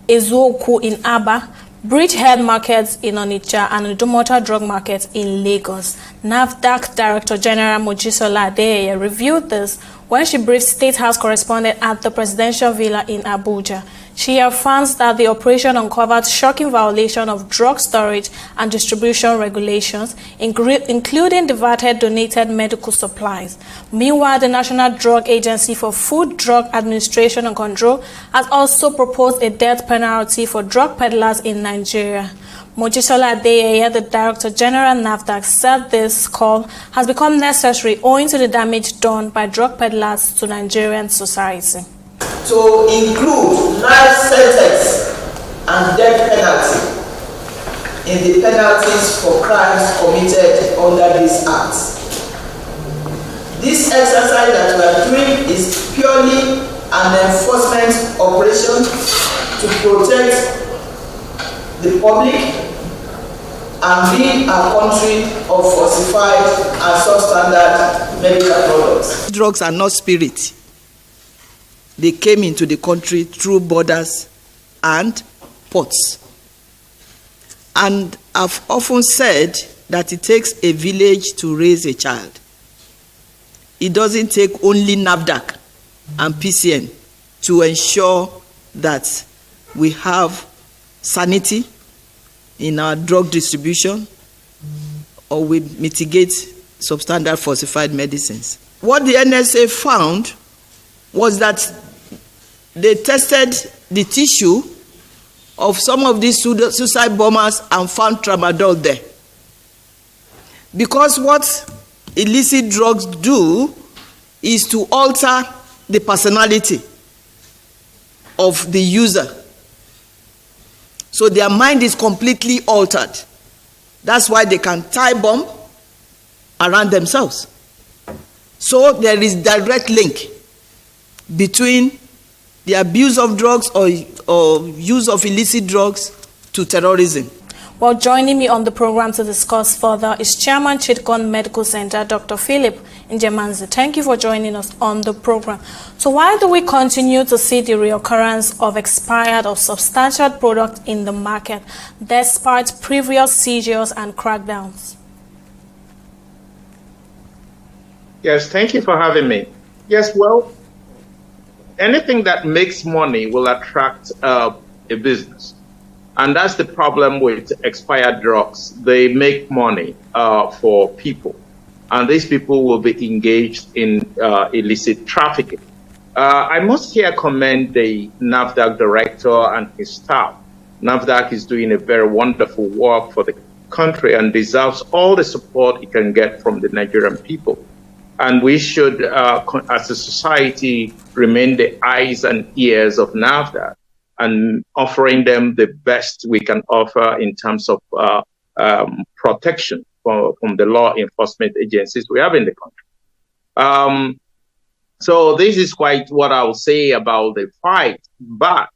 Ezuoku in Aba, Bridgehead markets in Onitsha, and Idumota drug market in Lagos. NAFDAC Director General Mojisola Adeyeye revealed this when she briefed State House correspondent at the Presidential Villa in Abuja. She affirms that the operation uncovered shocking violation of drug storage and distribution regulations, including diverted donated medical supplies. Meanwhile, the National Drug Agency for Food, Drug Administration and Control has also proposed a death penalty for drug peddlers in Nigeria. Mojisola Adeyeye, the Director General NAFDAC, said this call has become necessary owing to the damage done by drug peddlers to Nigerian society. To include life sentence and death penalty in the penalties for crimes committed under these acts. This exercise that we are doing is purely an enforcement operation to protect the public and rid our country of falsified and substandard medical products. Drugs are not spirit. They came into the country through borders and ports. And I've often said that it takes a village to raise a child. It doesn't take only NAFDAC and PCN to ensure that we have sanity in our drug distribution or we mitigate substandard falsified medicines. What the NSA found was that they tested the tissue of some of these suicide bombers and found tramadol there. Because what illicit drugs do is to alter the personality of the user. So their mind is completely altered. That's why they can tie bomb around themselves. So there is direct link between the abuse of drugs or use of illicit drugs to terrorism. Well, joining me on the program to discuss further is Chairman Chidcon Medical Center, Dr. Philip Njemanzi. Thank you for joining us on the program. So why do we continue to see the reoccurrence of expired or substantial products in the market despite previous seizures and crackdowns? Yes, thank you for having me. Yes, well, anything that makes money will attract a business. And that's the problem with expired drugs. They make money for people. And these people will be engaged in illicit trafficking. I must here commend the NAFDAC director and his staff. NAFDAC is doing a very wonderful work for the country and deserves all the support it can get from the Nigerian people. And we should, as a society, remain the eyes and ears of NAFDAC and offering them the best we can offer in terms of protection from the law enforcement agencies we have in the country. So this is quite what I will say about the fight. But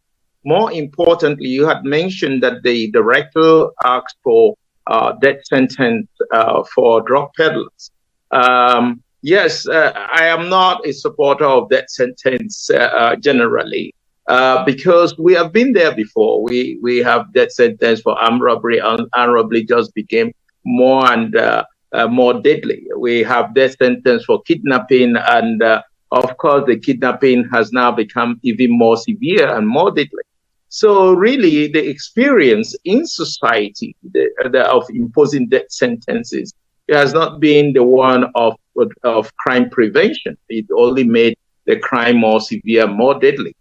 more importantly, you had mentioned that the director asked for death sentence for drug peddlers. Yes, I am not a supporter of death sentence generally, because we have been there before. We have death sentence for armed robbery, and armed robbery just became more and more deadly. We have death sentence for kidnapping, and of course, the kidnapping has now become even more severe and more deadly. So really, the experience in society of imposing death sentences has not been the one of crime prevention. It only made the crime more severe, more deadly.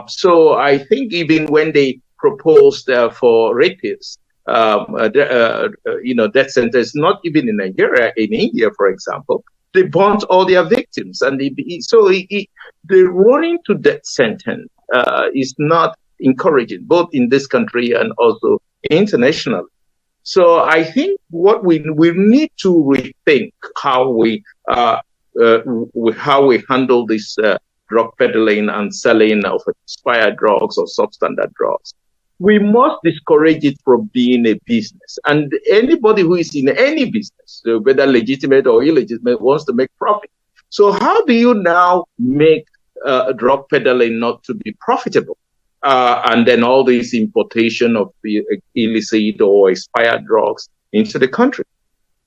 So I think even when they proposed for rapists, death sentence, not even in Nigeria, in India, for example, they burnt all their victims. And the running to death sentence is not encouraging, both in this country and also internationally. So I think what we need to rethink how we handle this drug peddling and selling of expired drugs or substandard drugs. We must discourage it from being a business. And anybody who is in any business, whether legitimate or illegitimate, wants to make profit. So how do you now make drug peddling not to be profitable? And then all this importation of the illicit or expired drugs into the country.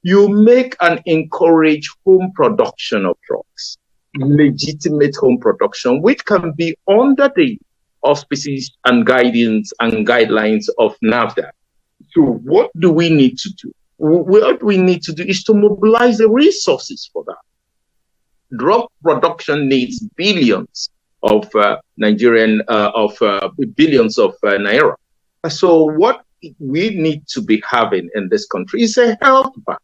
You make and encourage home production of drugs, legitimate home production, which can be under the auspices and guidance and guidelines of NAFDAC. So what do we need to do? What we need to do is to mobilize the resources for that. Drug production needs billions of billions of naira. So what we need to be having in this country is a health bank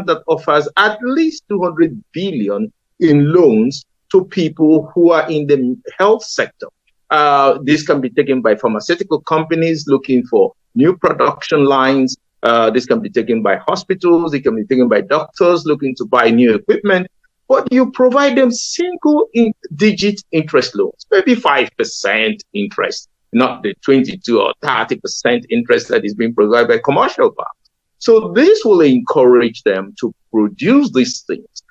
that offers at least 200 billion in loans to people who are in the health sector. This can be taken by pharmaceutical companies looking for new production lines. This can be taken by hospitals. It can be taken by doctors looking to buy new equipment. But you provide them single-digit interest loans, maybe 5% interest, not the 22 or 30% interest that is being provided by commercial banks. So this will encourage them to produce these things,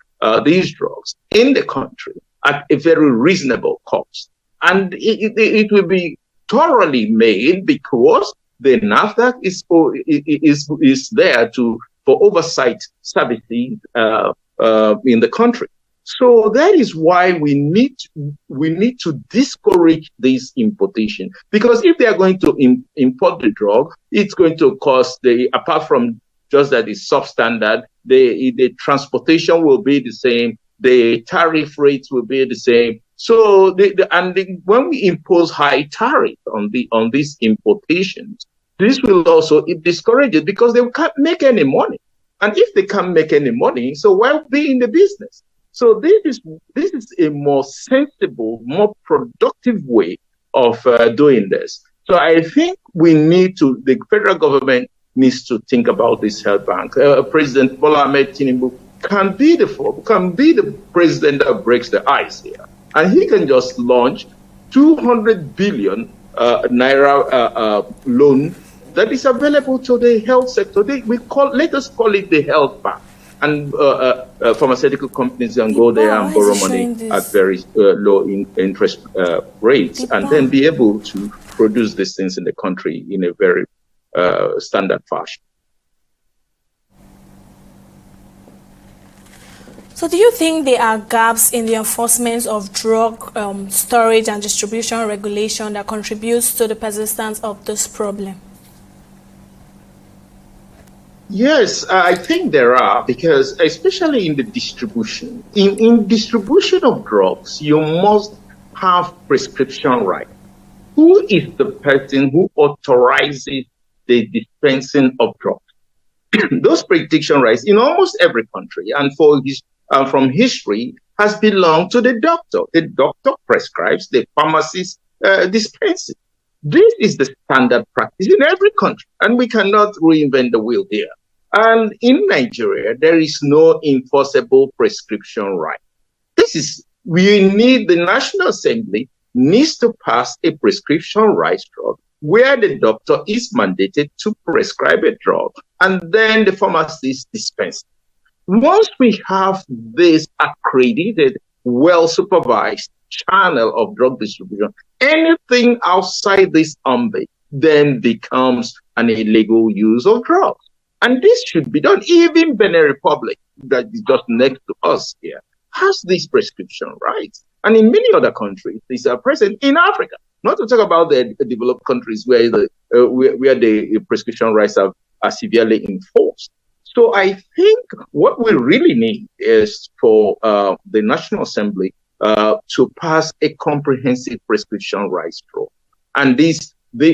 these drugs, in the country at a very reasonable cost. And it will be thoroughly made because the NAFDAC is there for oversight services in the country. So that is why we need to discourage this importation, because if they are going to import the drug, it's going to cost apart from just that it's substandard, the transportation will be the same, the tariff rates will be the same. So when we impose high tariff on these importations, this will also discourage it because they can't make any money. And if they can't make any money, so why be in the business? So this is a more sensible, more productive way of doing this. So I think the federal government needs to think about this health bank. President Bola Ahmed Tinubu can be the president that breaks the ice here. And he can just launch 200 billion naira loan that is available to the health sector. Let us call it the health bank. And pharmaceutical companies can go there and borrow money at very low interest rates and then be able to produce these things in the country in a very standard fashion. So do you think there are gaps in the enforcement of drug storage and distribution regulation that contributes to the persistence of this problem? Yes, I think there are, because especially in the distribution, in distribution of drugs, you must have prescription right. Who is the person who authorizes the dispensing of drugs? Those prescription rights in almost every country and from history has belonged to the doctor. The doctor prescribes, the pharmacist dispenses. This is the standard practice in every country, and we cannot reinvent the wheel here. And in Nigeria, there is no enforceable prescription right. The National Assembly needs to pass a prescription rights drug where the doctor is mandated to prescribe a drug and then the pharmacist dispenses. Once we have this accredited, well-supervised channel of drug distribution, anything outside this ambit then becomes an illegal use of drugs. And this should be done. Even Benin Republic, that is just next to us here, has these prescription rights. And in many other countries, these are present in Africa. Not to talk about the developed countries where the prescription rights are severely enforced. So I think what we really need is for the National Assembly to pass a comprehensive prescription rights law. And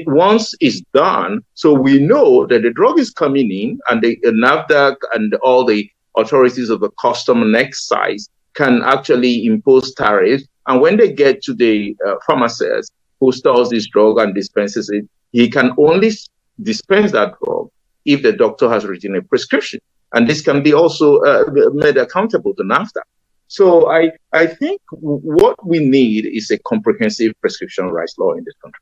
once it's done, so we know that the drug is coming in and the NAFDAC and all the authorities of the custom and excise can actually impose tariffs. And when they get to the pharmacist who stores this drug and dispenses it, he can only dispense that drug if the doctor has written a prescription. And this can be also made accountable to NAFTA. So I think what we need is a comprehensive prescription rights law in this country.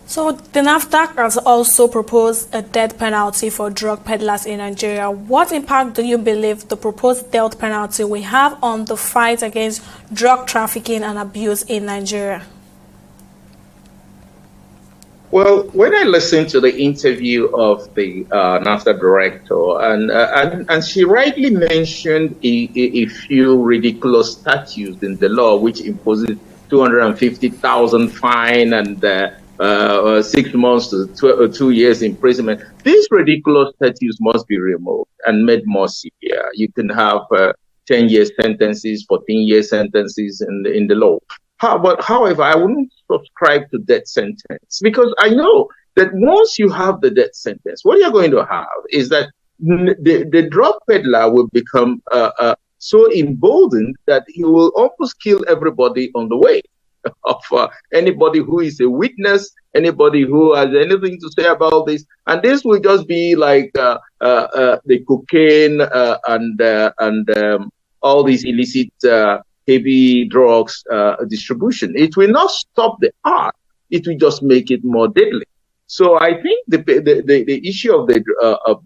So the NAFTA has also proposed a death penalty for drug peddlers in Nigeria. What impact do you believe the proposed death penalty will have on the fight against drug trafficking and abuse in Nigeria? Well, when I listened to the interview of the NAFTA director, and she rightly mentioned a few ridiculous statutes in the law, which imposes 250,000 fine and 6 months to 2 years imprisonment. These ridiculous statutes must be removed and made more severe. You can have 10-year sentences, 14-year sentences in the law. However, I wouldn't subscribe to death sentence, because I know that once you have the death sentence, what you're going to have is that the drug peddler will become so emboldened that he will almost kill everybody on the way. Of anybody who is a witness, anybody who has anything to say about this, and this will just be like the cocaine and all these illicit heavy drugs distribution. It will not stop the art; it will just make it more deadly. So I think the issue of the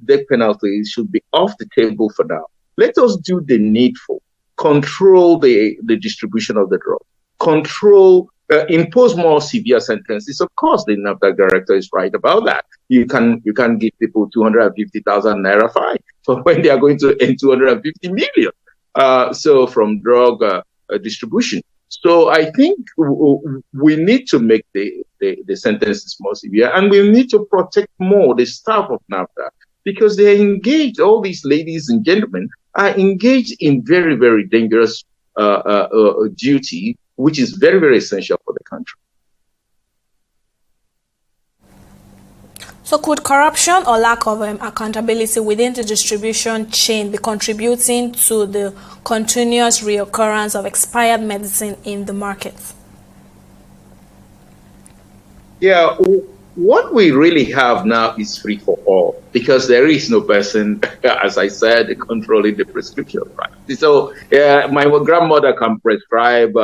death penalty should be off the table for now. Let us do the needful, control the distribution of the drug. Control, impose more severe sentences. Of course, the NAFTA director is right about that. You can give people 250,000 naira fine for when they are going to earn 250 million. So from drug distribution. So I think we need to make the sentences more severe, and we need to protect more the staff of NAFTA, because they are engaged. All these ladies and gentlemen are engaged in very, very dangerous duty, which is very, very essential for the country. So could corruption or lack of accountability within the distribution chain be contributing to the continuous reoccurrence of expired medicine in the market? Yeah, what we really have now is free for all, because there is no person, as I said, controlling the prescription, right? So my grandmother can prescribe,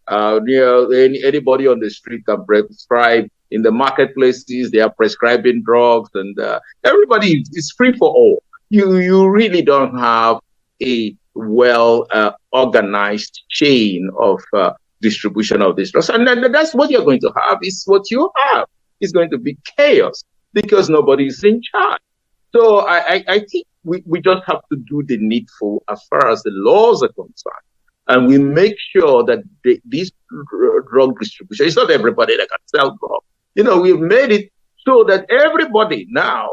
anybody on the street can prescribe. In the marketplaces, they are prescribing drugs, and everybody is free for all. You really don't have a well organized chain of distribution of these drugs, and that's what you're going to have. Is what you have. It's going to be chaos because nobody is in charge. So I think we just have to do the needful as far as the laws are concerned. And we make sure that this drug distribution, it's not everybody that can sell drugs. You know, we've made it so that everybody now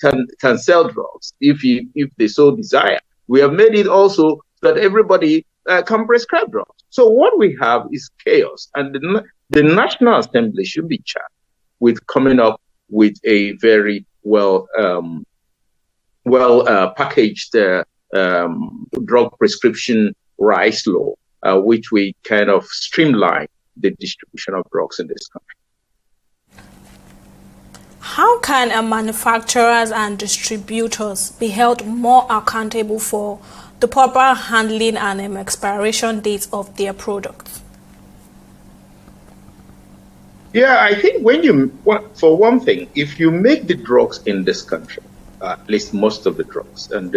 can sell drugs if they so desire. We have made it also that everybody can prescribe drugs. So what we have is chaos. And the National Assembly should be charged with coming up with a very well packaged drug prescription rights law, which we kind of streamline the distribution of drugs in this country. How can manufacturers and distributors be held more accountable for the proper handling and expiration dates of their products? Yeah, I think for one thing, if you make the drugs in this country, at least most of the drugs, and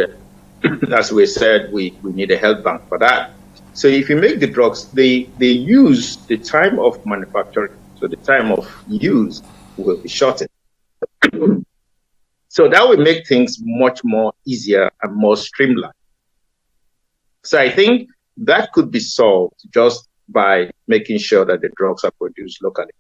as we said, we need a health bank for that. So if you make the drugs, they use the time of manufacturing, so the time of use will be shortened. So that will make things much more easier and more streamlined. So I think that could be solved just by making sure that the drugs are produced locally.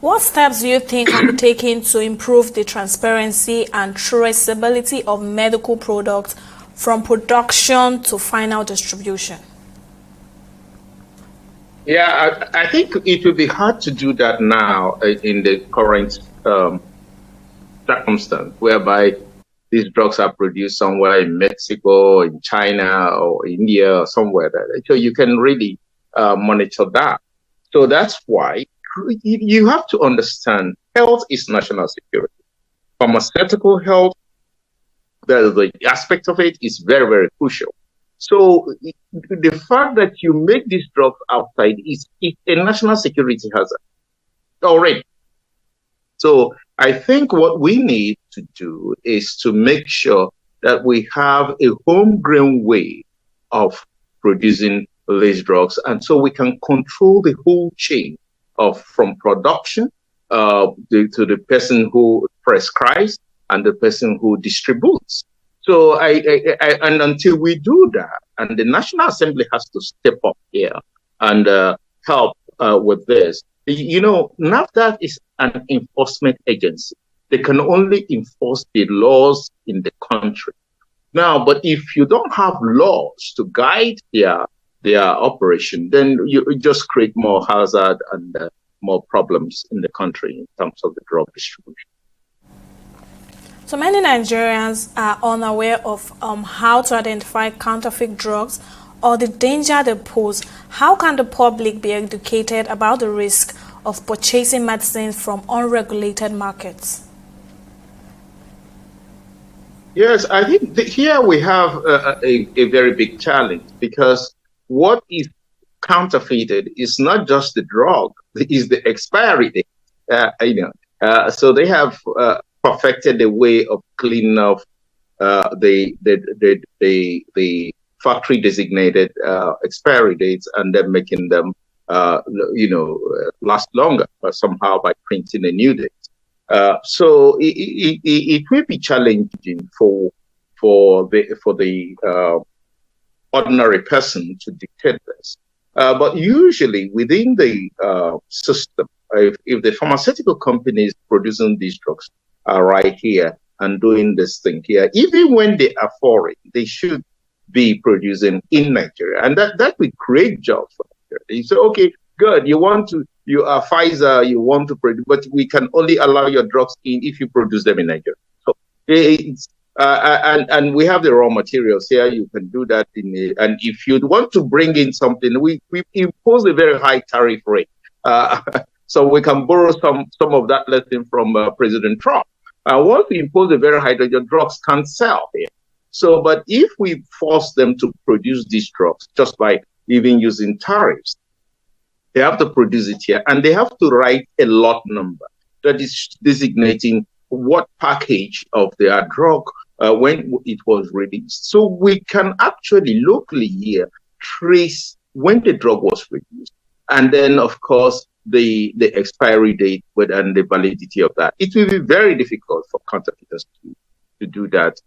What steps do you think are taken to improve the transparency and traceability of medical products from production to final distribution? Yeah, I think it will be hard to do that now in the current circumstance, whereby these drugs are produced somewhere in Mexico, in China, or India, or somewhere. So you can really monitor that. So that's why you have to understand health is national security. Pharmaceutical health, the aspect of it is very, very crucial. So the fact that you make these drugs outside is a national security hazard already. So I think what we need to do is to make sure that we have a homegrown way of producing these drugs, and so we can control the whole chain of from production to the person who prescribes and the person who distributes. So and until we do that, and the National Assembly has to step up here and help with this. You know, NAFDAC is an enforcement agency. They can only enforce the laws in the country. Now, but if you don't have laws to guide their operation, then you just create more hazard and more problems in the country in terms of the drug distribution. So many Nigerians are unaware of how to identify counterfeit drugs or the danger they pose. How can the public be educated about the risk of purchasing medicines from unregulated markets? Yes, I think here we have a very big challenge, because what is counterfeited is not just the drug, it is the expiry date. So they have perfected a way of cleaning off the factory designated expiry dates and then making them last longer, somehow by printing a new date. So it will be challenging for the ordinary person to dictate this. But usually within the system, if the pharmaceutical companies producing these drugs are right here and doing this thing here, even when they are foreign, they should be producing in Nigeria, and that will create jobs for Nigeria. You say, okay, good, you are Pfizer, you want to produce, but we can only allow your drugs in if you produce them in Nigeria. So and we have the raw materials here. You can do that and if you want to bring in something, we impose a very high tariff rate. So we can borrow some of that lesson from President Trump. Once we impose a very high rate, your drugs can't sell here. So, but if we force them to produce these drugs just by even using tariffs, they have to produce it here, and they have to write a lot number that is designating what package of their drug when it was released. So we can actually locally here trace when the drug was released, and then of course the expiry date and the validity of that. It will be very difficult for counterfeiters to do that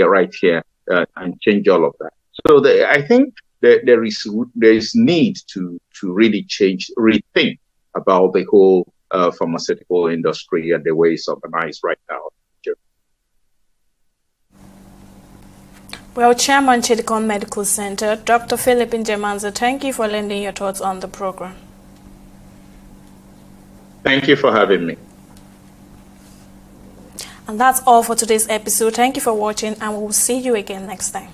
right here and change all of that. So I think there is need to really rethink about the whole pharmaceutical industry and the way it's organized right now. Well, Chairman Chidikon Medical Center, Dr. Philip Njemanza, thank you for lending your thoughts on the program. Thank you for having me. And that's all for today's episode. Thank you for watching, and we will see you again next time.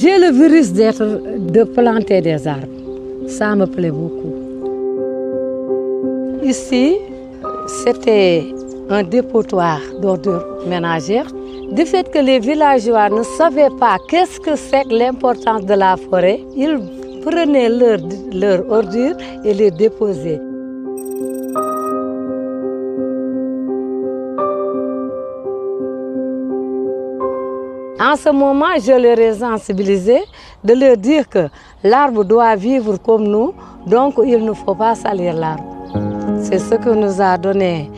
J'ai le virus de planter des arbres. Ça me plaît beaucoup. Ici, c'était un dépotoir d'ordures ménagères. Du fait que les villageois ne savaient pas qu'est-ce que c'est que l'importance de la forêt, ils prenaient leurs ordures et les déposaient. En ce moment, je leur ai sensibilisé de leur dire que l'arbre doit vivre comme nous, donc il ne faut pas salir l'arbre. C'est ce que nous a donné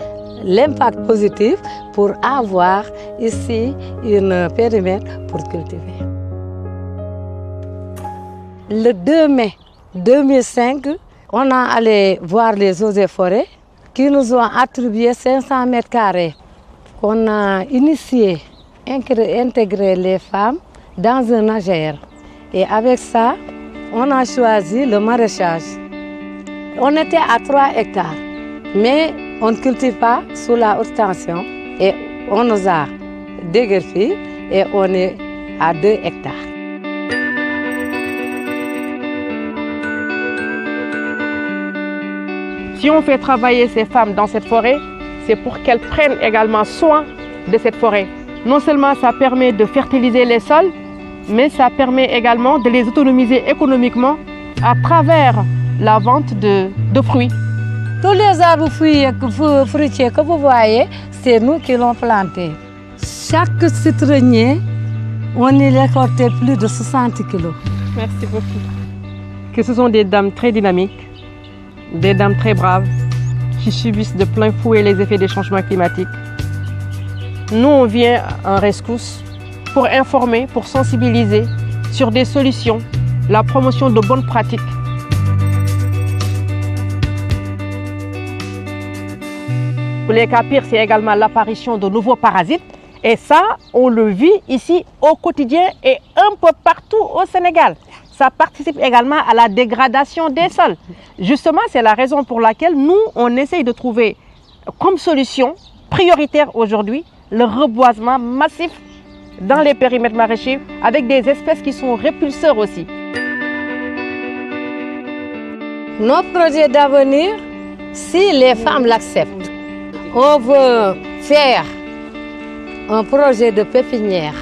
l'impact positif pour avoir ici un périmètre pour cultiver. Le 2 mai 2005, on a allé voir les eaux et forêts qui nous ont attribué 500 mètres carrés. On a initié, intégré les femmes dans un AGR. Et avec ça, on a choisi le maraîchage. On était à 3 hectares, mais on ne cultive pas sous la haute tension. Et on nous a déguerpi et on est à 2 hectares. Si on fait travailler ces femmes dans cette forêt, c'est pour qu'elles prennent également soin de cette forêt. Non seulement ça permet de fertiliser les sols, mais ça permet également de les autonomiser économiquement à travers la vente de fruits. Tous les arbres fruitiers que vous voyez, c'est nous qui l'avons planté. Chaque citronnier, on y récoltait plus de 60 kilos. Merci beaucoup. Que ce sont des dames très dynamiques, des dames très braves, qui subissent de plein fouet les effets des changements climatiques. Nous, on vient en rescousse pour informer, pour sensibiliser sur des solutions, la promotion de bonnes pratiques. Pour les cas pires, c'est également l'apparition de nouveaux parasites. Et ça, on le vit ici au quotidien et un peu partout au Sénégal. Ça participe également à la dégradation des sols. Justement, c'est la raison pour laquelle nous, on essaye de trouver comme solution prioritaire aujourd'hui le reboisement massif dans les périmètres maraîchers avec des espèces qui sont répulseurs aussi. Nos projets d'avenir, si les femmes l'acceptent, on veut faire un projet de pépinière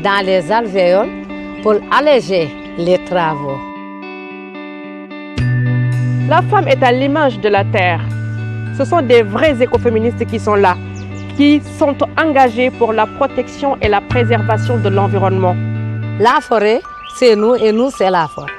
dans les alvéoles pour alléger les travaux. La femme est à l'image de la terre. Ce sont des vrais écoféministes qui sont là, qui sont engagés pour la protection et la préservation de l'environnement. La forêt, c'est nous et nous, c'est la forêt.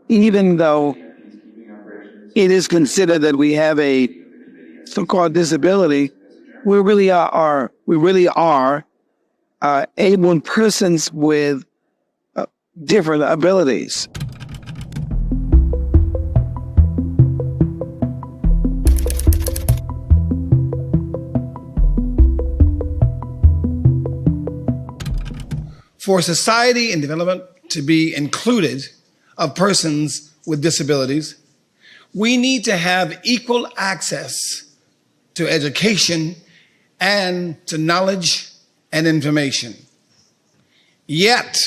Even though it is considered that we have a so-called disability, we really are able persons with different abilities. For society and development to be included of persons with disabilities, we need to have equal access to education and to knowledge and information. Yet,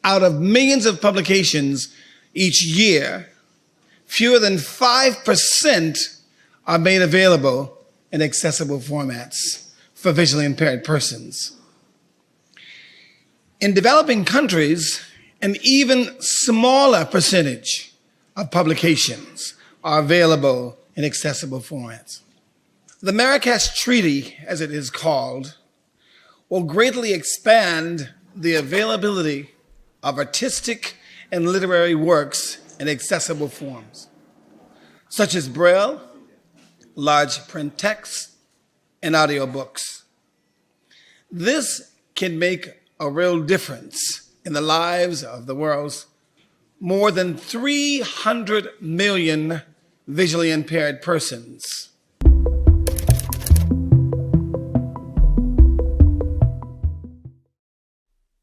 out of millions of publications each year, fewer than 5% are made available in accessible formats for visually impaired persons. In developing countries, an even smaller percentage of publications are available in accessible formats. The Marrakesh Treaty, as it is called, will greatly expand the availability of artistic and literary works in accessible forms, such as Braille, large print text, and audiobooks. This can make a real difference in the lives of the world's more than 300 million visually impaired persons.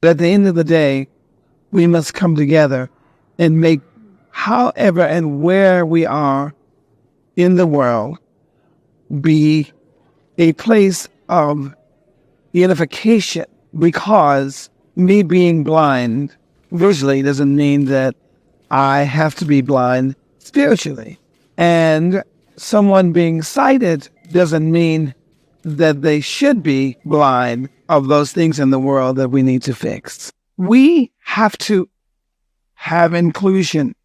At the end of the day, we must come together and make however and where we are in the world be a place of unification, because me being blind visually doesn't mean that I have to be blind spiritually. And someone being sighted doesn't mean that they should be blind of those things in the world that we need to fix. We have to have inclusion.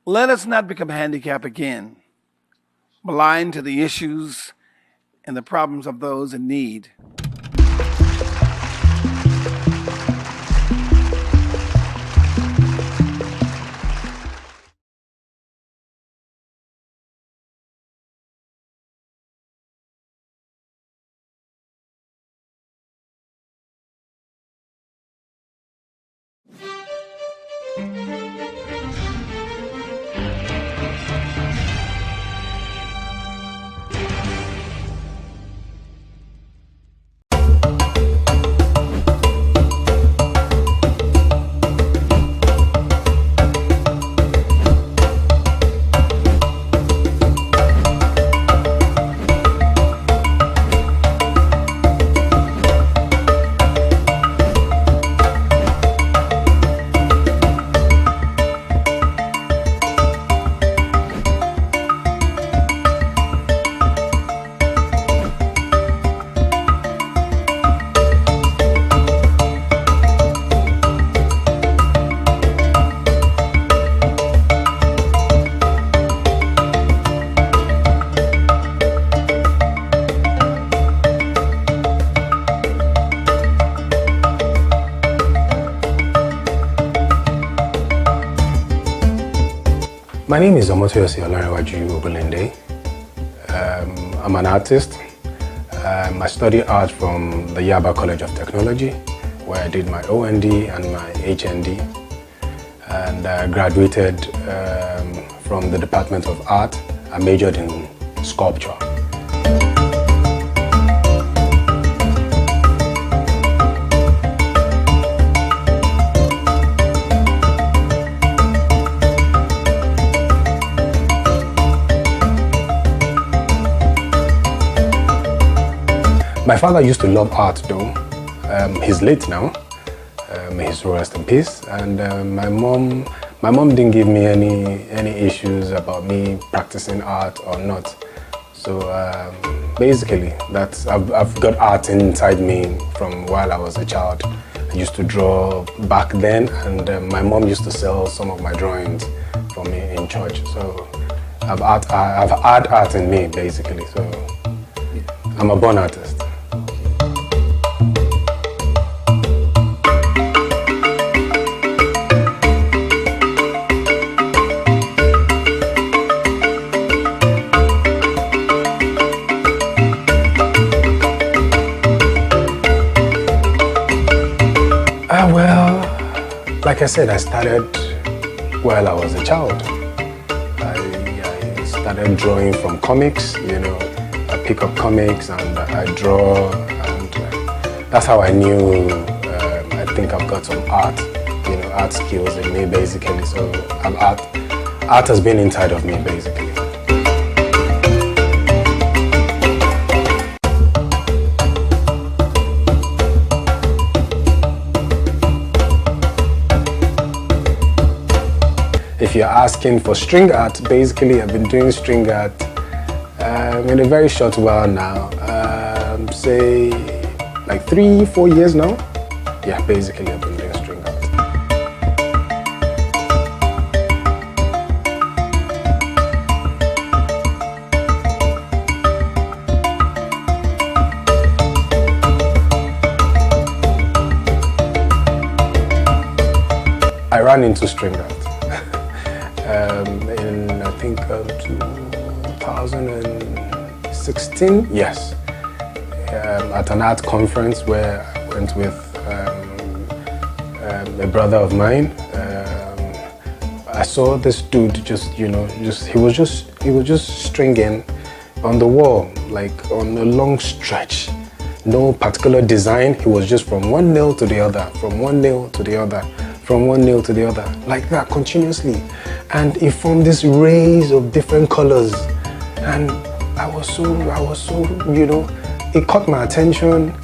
Let us not become handicapped again, blind to the issues and the problems of those in need. My name is Omotoyosi Olarewaju Ogulende. I'm an artist. I study art from the Yaba College of Technology, where I did my OND and my HND. And I graduated from the Department of Art. I majored in sculpture. My father used to love art though. He's late now. May his soul rest in peace. And my mom didn't give me any issues about me practicing art or not. So basically, I've got art inside me from while I was a child. I used to draw back then, and my mom used to sell some of my drawings for me in church. So I've had art in me basically. So I'm a born artist. Well, like I said, I started while I was a child. I started drawing from comics, you know. I pick up comics and I draw, and that's how I knew I think I've got some art, you know, art skills in me basically. So art has been inside of me basically. you're asking for string art, basically I've been doing string art in a very short while now, say like 3-4 years now. Yeah, basically I've been doing string art. I ran into string art in I think 2016. Yes, at an art conference where I went with a brother of mine. I saw this dude he was just stringing on the wall, like on a long stretch. No particular design. He was just from one nail to the other, from one nail to the other, from one nail to the other, like that continuously. And it formed this rays of different colors. And I was so, it caught my attention.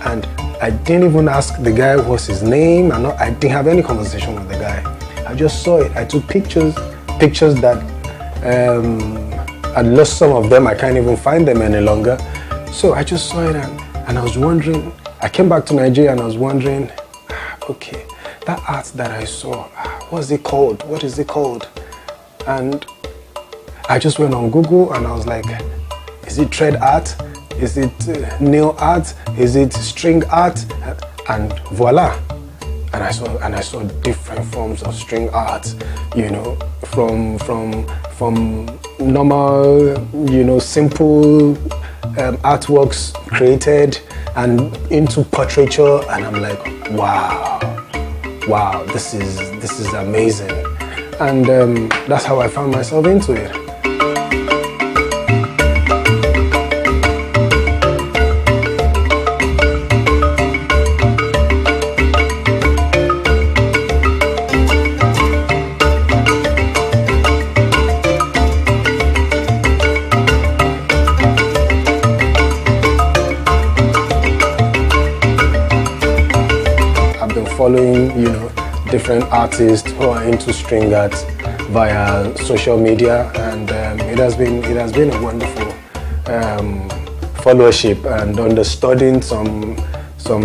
And I didn't even ask the guy what's his name. I didn't have any conversation with the guy. I just saw it. I took pictures that I lost some of them. I can't even find them any longer. So I just saw it and I was wondering, I came back to Nigeria and I was wondering, okay, that art that I saw, what's it called? What is it called? And I just went on Google and I was like, is it thread art? Is it nail art? Is it string art? And voila. And I saw different forms of string art, from normal, simple artworks created and into portraiture, and I'm like, wow, this is amazing. And that's how I found myself into it. Following, different artists who are into string art via social media, and it has been a wonderful followership and understudying some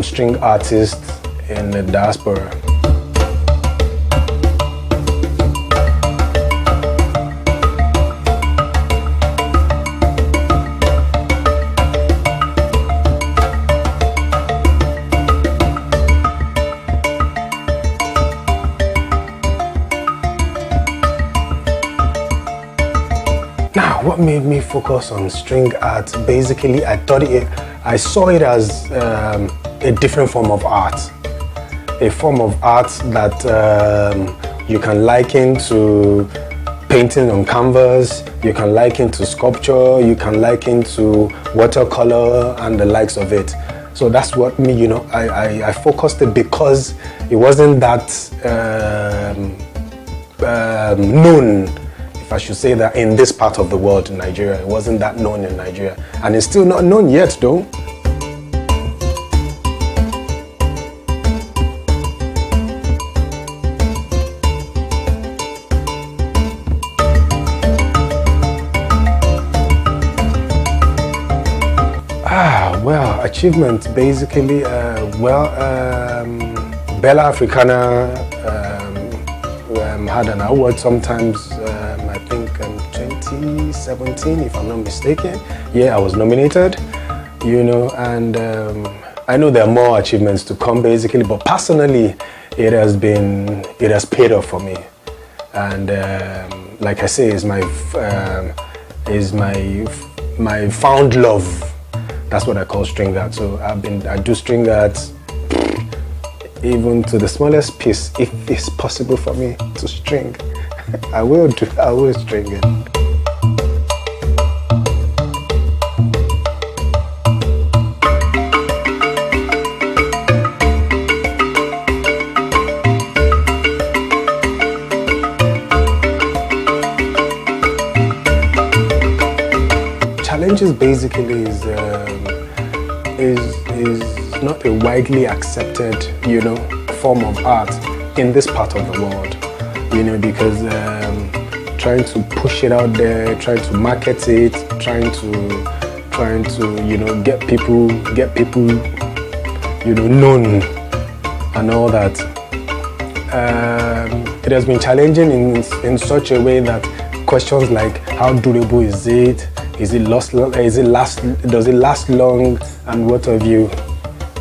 string artists in the diaspora. What made me focus on string art? Basically, I saw it as a different form of art. A form of art that you can liken to painting on canvas, you can liken to sculpture, you can liken to watercolor and the likes of it. So that's what I focused it because it wasn't that known, I should say, that in this part of the world, in Nigeria. It wasn't that known in Nigeria, and it's still not known yet though. Well, achievement basically, Bella Africana had an award sometimes, I think 2017, if I'm not mistaken. Yeah, I was nominated, and I know there are more achievements to come basically, but personally, it has paid off for me. And like I say, is my found love. That's what I call string art. So I do string art even to the smallest piece. If it's possible for me to string, I will string it. Challenges basically is not a widely accepted, form of art in this part of the world, because trying to push it out there, trying to market it, trying to you know, get people you know, known and all that. It has been challenging in such a way that questions like how durable is it? Does it last long, and what have you?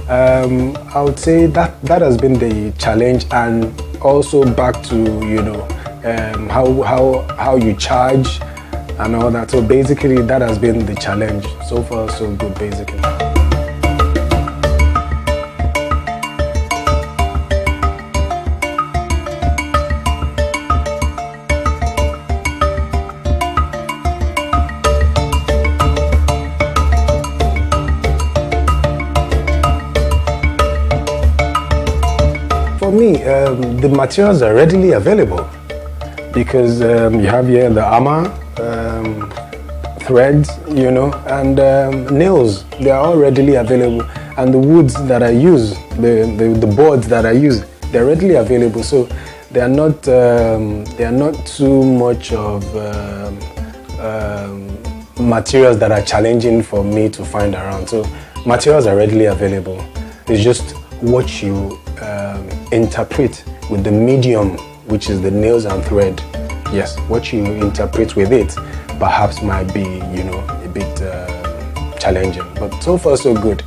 I would say that has been the challenge, and also back to, you know, how you charge and all that. So basically that has been the challenge. So far so good, basically. For me, the materials are readily available because you have here the armor, threads, you know, and nails. They are all readily available, and the woods that I use, the boards that I use, they're readily available. So they are not too much of materials that are challenging for me to find around. So materials are readily available. It's just what you interpret with the medium, which is the nails and thread. Yes, what you interpret with it perhaps might be, you know, a bit challenging. But so far so good.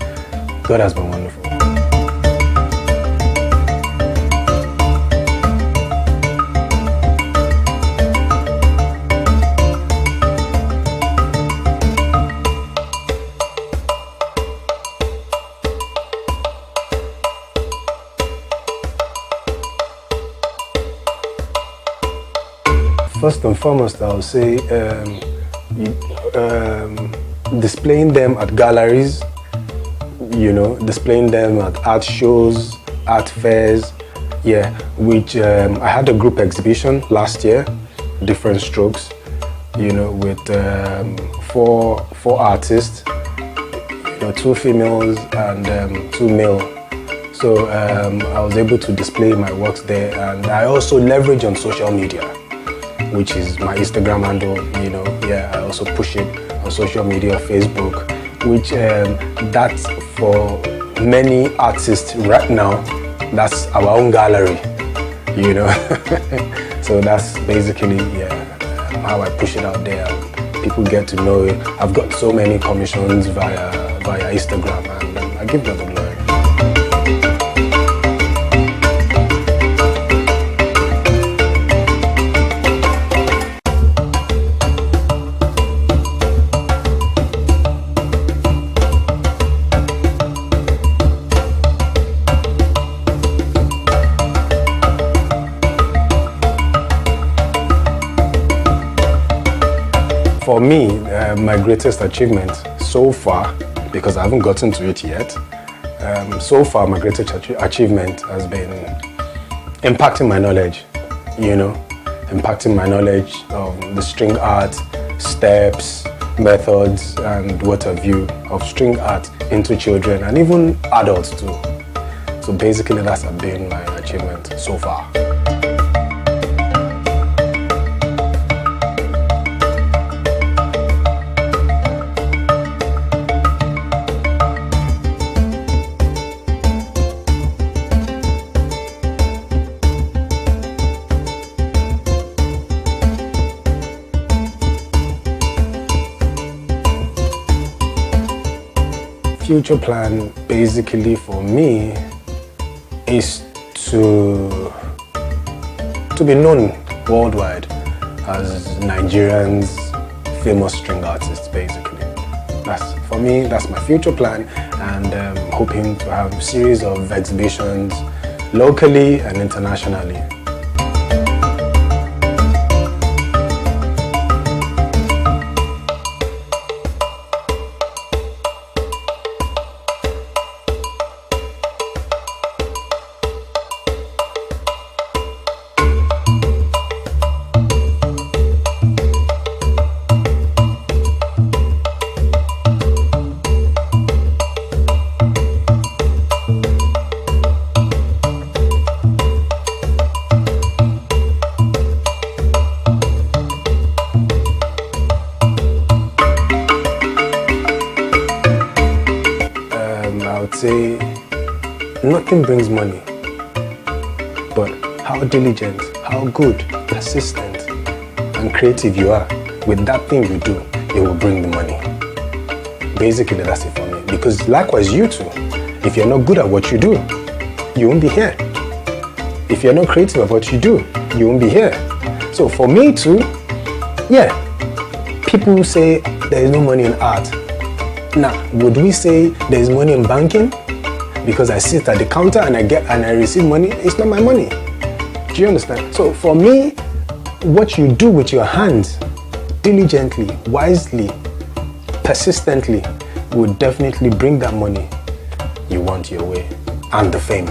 God has been wonderful. First and foremost, I would say displaying them at galleries, you know, displaying them at art shows, art fairs, yeah, which I had a group exhibition last year, Different Strokes, you know, with four artists, you know, 2 females and 2 male. So I was able to display my works there, and I also leverage on social media, which is my Instagram handle, you know, yeah, I also push it on social media, Facebook, which that's for many artists right now, that's our own gallery, you know. So that's basically, yeah, how I push it out there. People get to know it. I've got so many commissions via Instagram, and I give them the glory. For me, my greatest achievement so far, because I haven't gotten to it yet, so far my greatest achievement has been impacting my knowledge, you know, impacting my knowledge of the string art, steps, methods, and what have you, of string art into children and even adults too. So basically that's been my achievement so far. Future plan basically for me is to be known worldwide as Nigerians' famous string artists, basically. That's, for me, that's my future plan, and hoping to have a series of exhibitions locally and internationally. I would say nothing brings money, but how diligent, how good, persistent, and creative you are with that thing you do, it will bring the money. Basically, that's it for me. Because likewise, you too, if you're not good at what you do, you won't be here. If you're not creative at what you do, you won't be here. So for me too, yeah, people say there is no money in art. Now, would we say there is money in banking? Because I sit at the counter and I receive money, it's not my money. Do you understand? So for me, what you do with your hands, diligently, wisely, persistently, will definitely bring that money you want your way and the fame.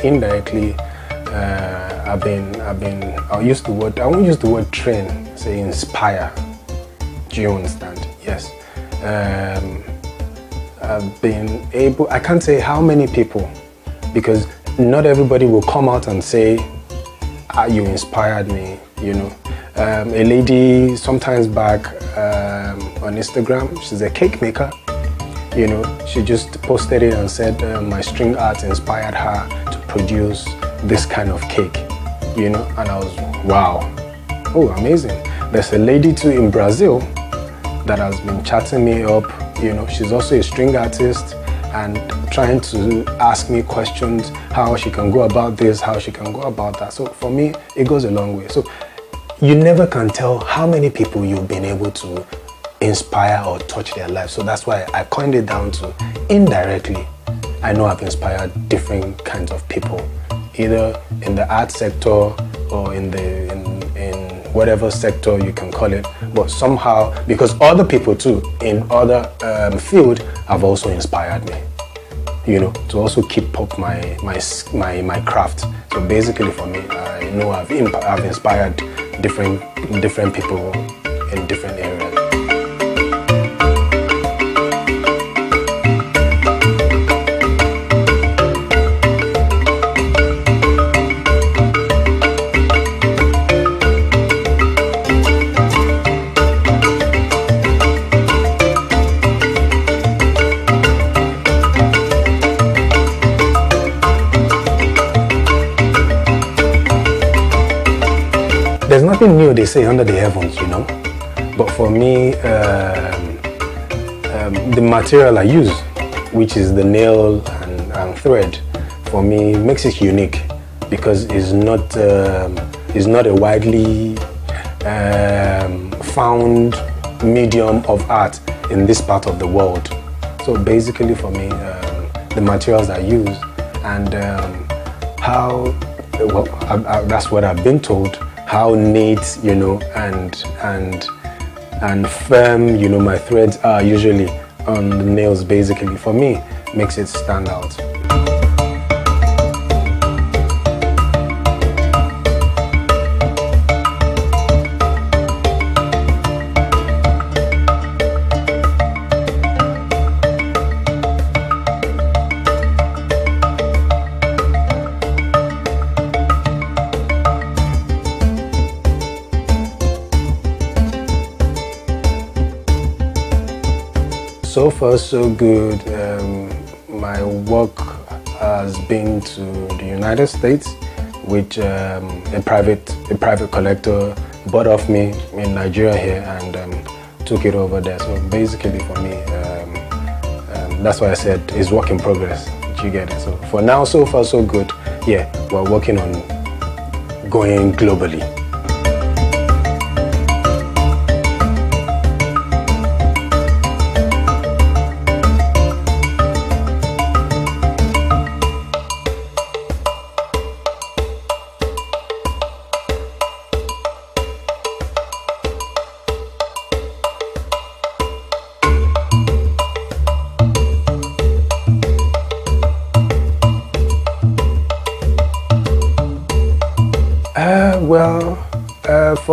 Indirectly, I won't use the word train, say inspire. Do you understand? Yes. I've been able, I can't say how many people, because not everybody will come out and say, you inspired me, you know. A lady sometimes back on Instagram, she's a cake maker. You know, she just posted it and said my string art inspired her to produce this kind of cake, you know, and I was, wow, oh, amazing. There's a lady too in Brazil that has been chatting me up, you know, she's also a string artist and trying to ask me questions, how she can go about this, how she can go about that. So for me, it goes a long way. So you never can tell how many people you've been able to inspire or touch their lives. So that's why I coined it down to indirectly. I know I've inspired different kinds of people, either in the art sector or in whatever sector you can call it. But somehow, because other people too in other field have also inspired me, you know, to also keep up my craft. So basically for me, I know I've inspired different people in different areas. There's nothing new, they say, under the heavens, you know. But for me, the material I use, which is the nail and thread, for me makes it unique because it's not a widely found medium of art in this part of the world. So basically, for me, the materials I use and how, well, that's what I've been told. How neat, you know, and firm, you know, my threads are usually on the nails. Basically, for me, makes it stand out. So far, so good. My work has been to the United States, which a private collector bought off me in Nigeria here and took it over there. So basically, for me, that's why I said it's work in progress. Do you get it? So for now, so far, so good. Yeah, we're working on going globally.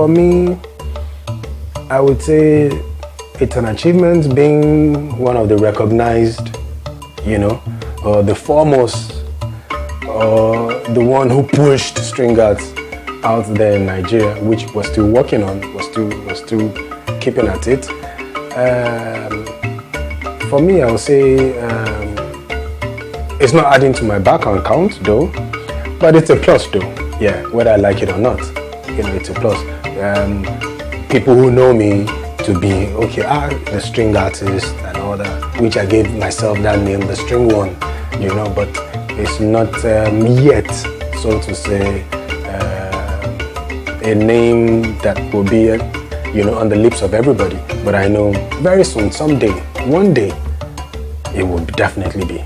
for me, I would say it's an achievement being one of the recognized, or the foremost, or the one who pushed string arts out there in Nigeria, which we're still working on, we're still keeping at it. For me, I would say it's not adding to my bank account though, but it's a plus though. Yeah, whether I like it or not, it's a plus. People who know me to be the string artist and all that, which I gave myself that name, the string one, but it's not yet, so to say, a name that will be on the lips of everybody. But I know very soon, someday, one day, it will definitely be.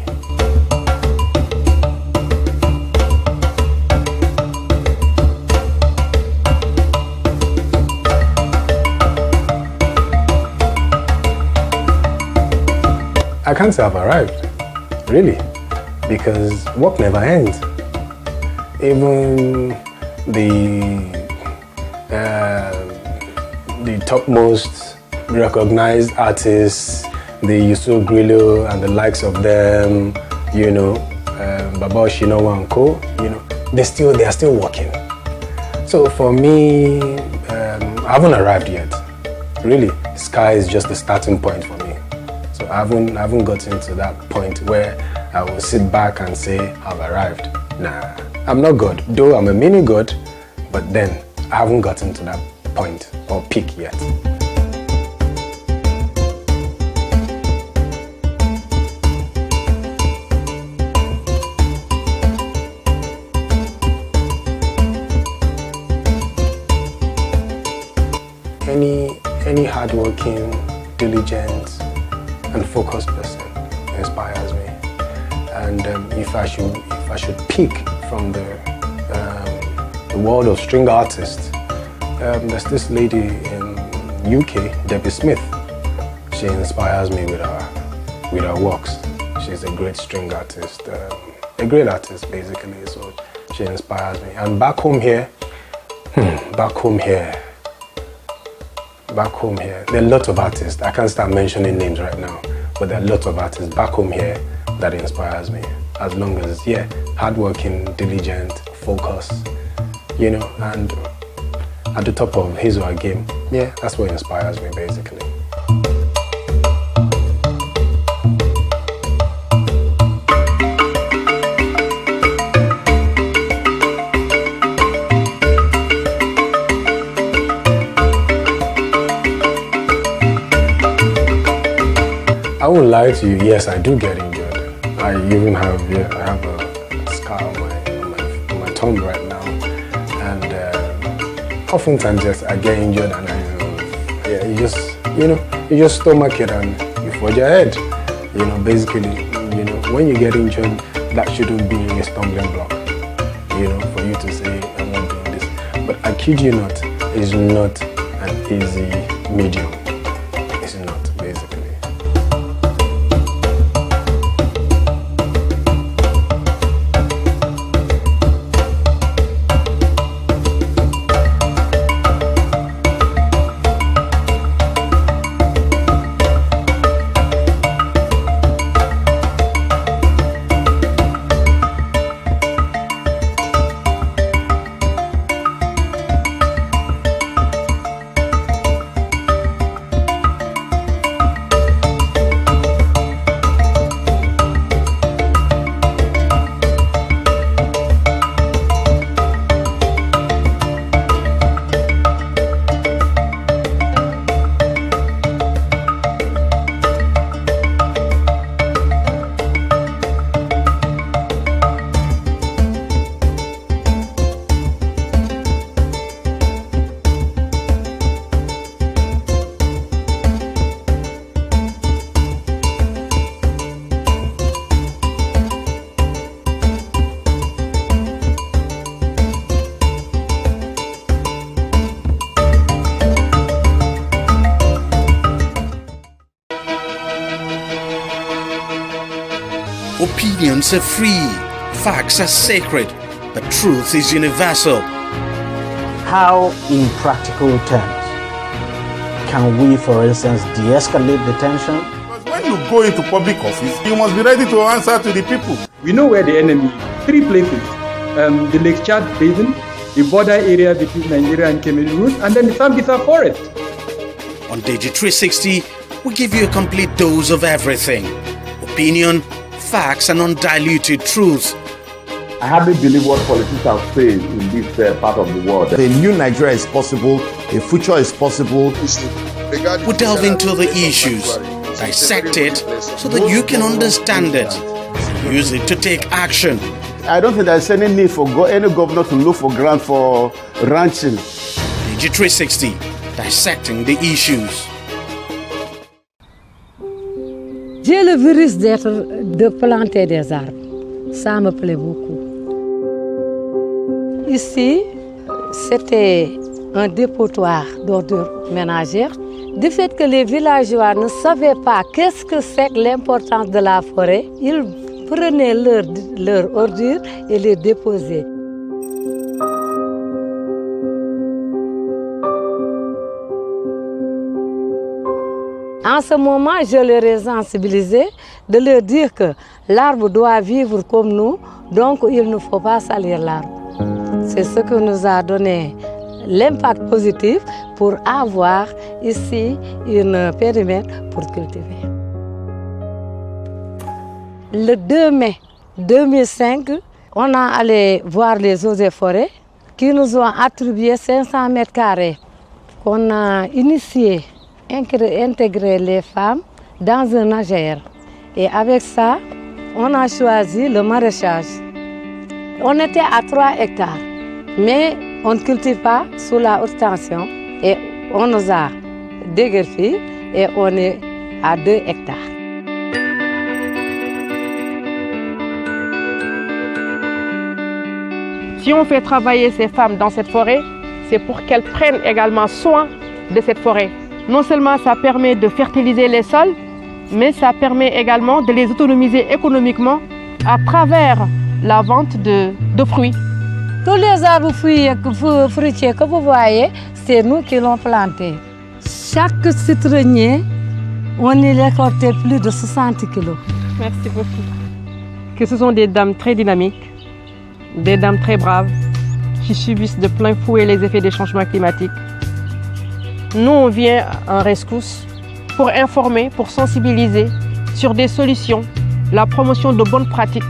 I can't say I've arrived, really, because work never ends. Even the topmost recognized artists, the Yusuf Grillo and the likes of them, Baba Oshinowa and Co, they are still working. So for me, I haven't arrived yet. Really, sky is just the starting point for me. So I haven't gotten to that point where I will sit back and say I've arrived. Nah, I'm not God, though I'm a mini God, but then I haven't gotten to that point or peak yet. Any hardworking, diligent, and focused person inspires me. And if I should pick from the world of string artists, there's this lady in UK, Debbie Smith. She inspires me with her works. She's a great string artist, a great artist basically. So she inspires me. And back home here, there are lots of artists. I can't start mentioning names right now, but there are lots of artists back home here that inspires me. As long as, hardworking, diligent, focused, and at the top of his or her game. Yeah, that's what inspires me basically. I won't lie to you, yes, I do get injured. I even have, I have a scar on my thumb right now. And oftentimes, yes, I get injured and you just stomach it and you forge your head. Basically, when you get injured, that shouldn't be a stumbling block, for you to say, I'm not doing this. But I kid you not, it's not an easy medium. It's not, basically. Opinions are free, facts are sacred, but truth is universal. How, in practical terms, can we, for instance, de-escalate the tension? When you go into public office, you must be ready to answer to the people. We know where the enemy is. 3 places. The Lake Chad Basin, the border area between Nigeria and Cameroon, and then the Sambisa Forest. On TV360, we give you a complete dose of everything. Opinion, facts, and undiluted truth. I hardly believe what politicians have said in this part of the world. A new Nigeria is possible, a future is possible. We delve into the issues, dissect it so that you can understand it, use it to take action. I don't think there's any need for any governor to look for grant for ranching. TV360, dissecting the issues. J'ai le virus de planter des arbres. Ça me plaît beaucoup. Ici, c'était un dépotoir d'ordures ménagères. Du fait que les villageois ne savaient pas qu'est-ce que c'est que l'importance de la forêt, ils prenaient leurs ordures et les déposaient. En ce moment, je leur ai sensibilisé de leur dire que l'arbre doit vivre comme nous, donc il ne faut pas salir l'arbre. C'est ce que nous a donné l'impact positif pour avoir ici un périmètre pour cultiver. Le 2 mai 2005, on a allé voir les eaux et forêts qui nous ont attribué 500 mètres carrés qu'on a initié. Intégrer les femmes dans un AGR. Et avec ça, on a choisi le maraîchage. On était à 3 hectares, mais on ne cultive pas sous la haute tension. Et on nous a déguerpi et on est à 2 hectares. Si on fait travailler ces femmes dans cette forêt, c'est pour qu'elles prennent également soin de cette forêt. Non seulement ça permet de fertiliser les sols, mais ça permet également de les autonomiser économiquement à travers la vente de fruits. Tous les arbres fruitiers que vous voyez, c'est nous qui l'avons planté. Chaque citronnier, on y récoltait plus de 60 kilos. Merci beaucoup. Que ce sont des dames très dynamiques, des dames très braves, qui subissent de plein fouet les effets des changements climatiques. Nous, on vient en rescousse pour informer, pour sensibiliser sur des solutions, la promotion de bonnes pratiques.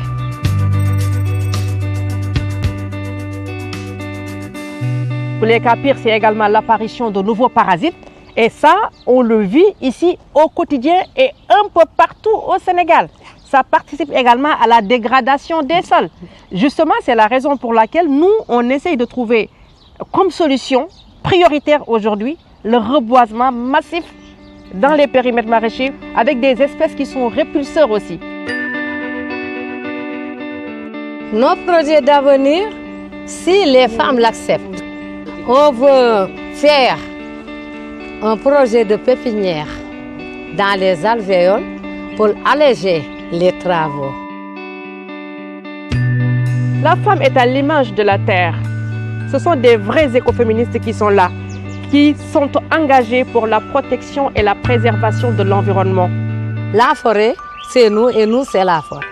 Pour les cas pires, c'est également l'apparition de nouveaux parasites. Et ça, on le vit ici au quotidien et un peu partout au Sénégal. Ça participe également à la dégradation des sols. Justement, c'est la raison pour laquelle nous, on essaye de trouver comme solution prioritaire aujourd'hui le reboisement massif dans les périmètres maraîchers avec des espèces qui sont répulseurs aussi. Notre projet d'avenir, si les femmes l'acceptent, on veut faire un projet de pépinière dans les alvéoles pour alléger les travaux. La femme est à l'image de la terre. Ce sont des vrais écoféministes qui sont là, qui sont engagés pour la protection et la préservation de l'environnement. La forêt, c'est nous et nous, c'est la forêt.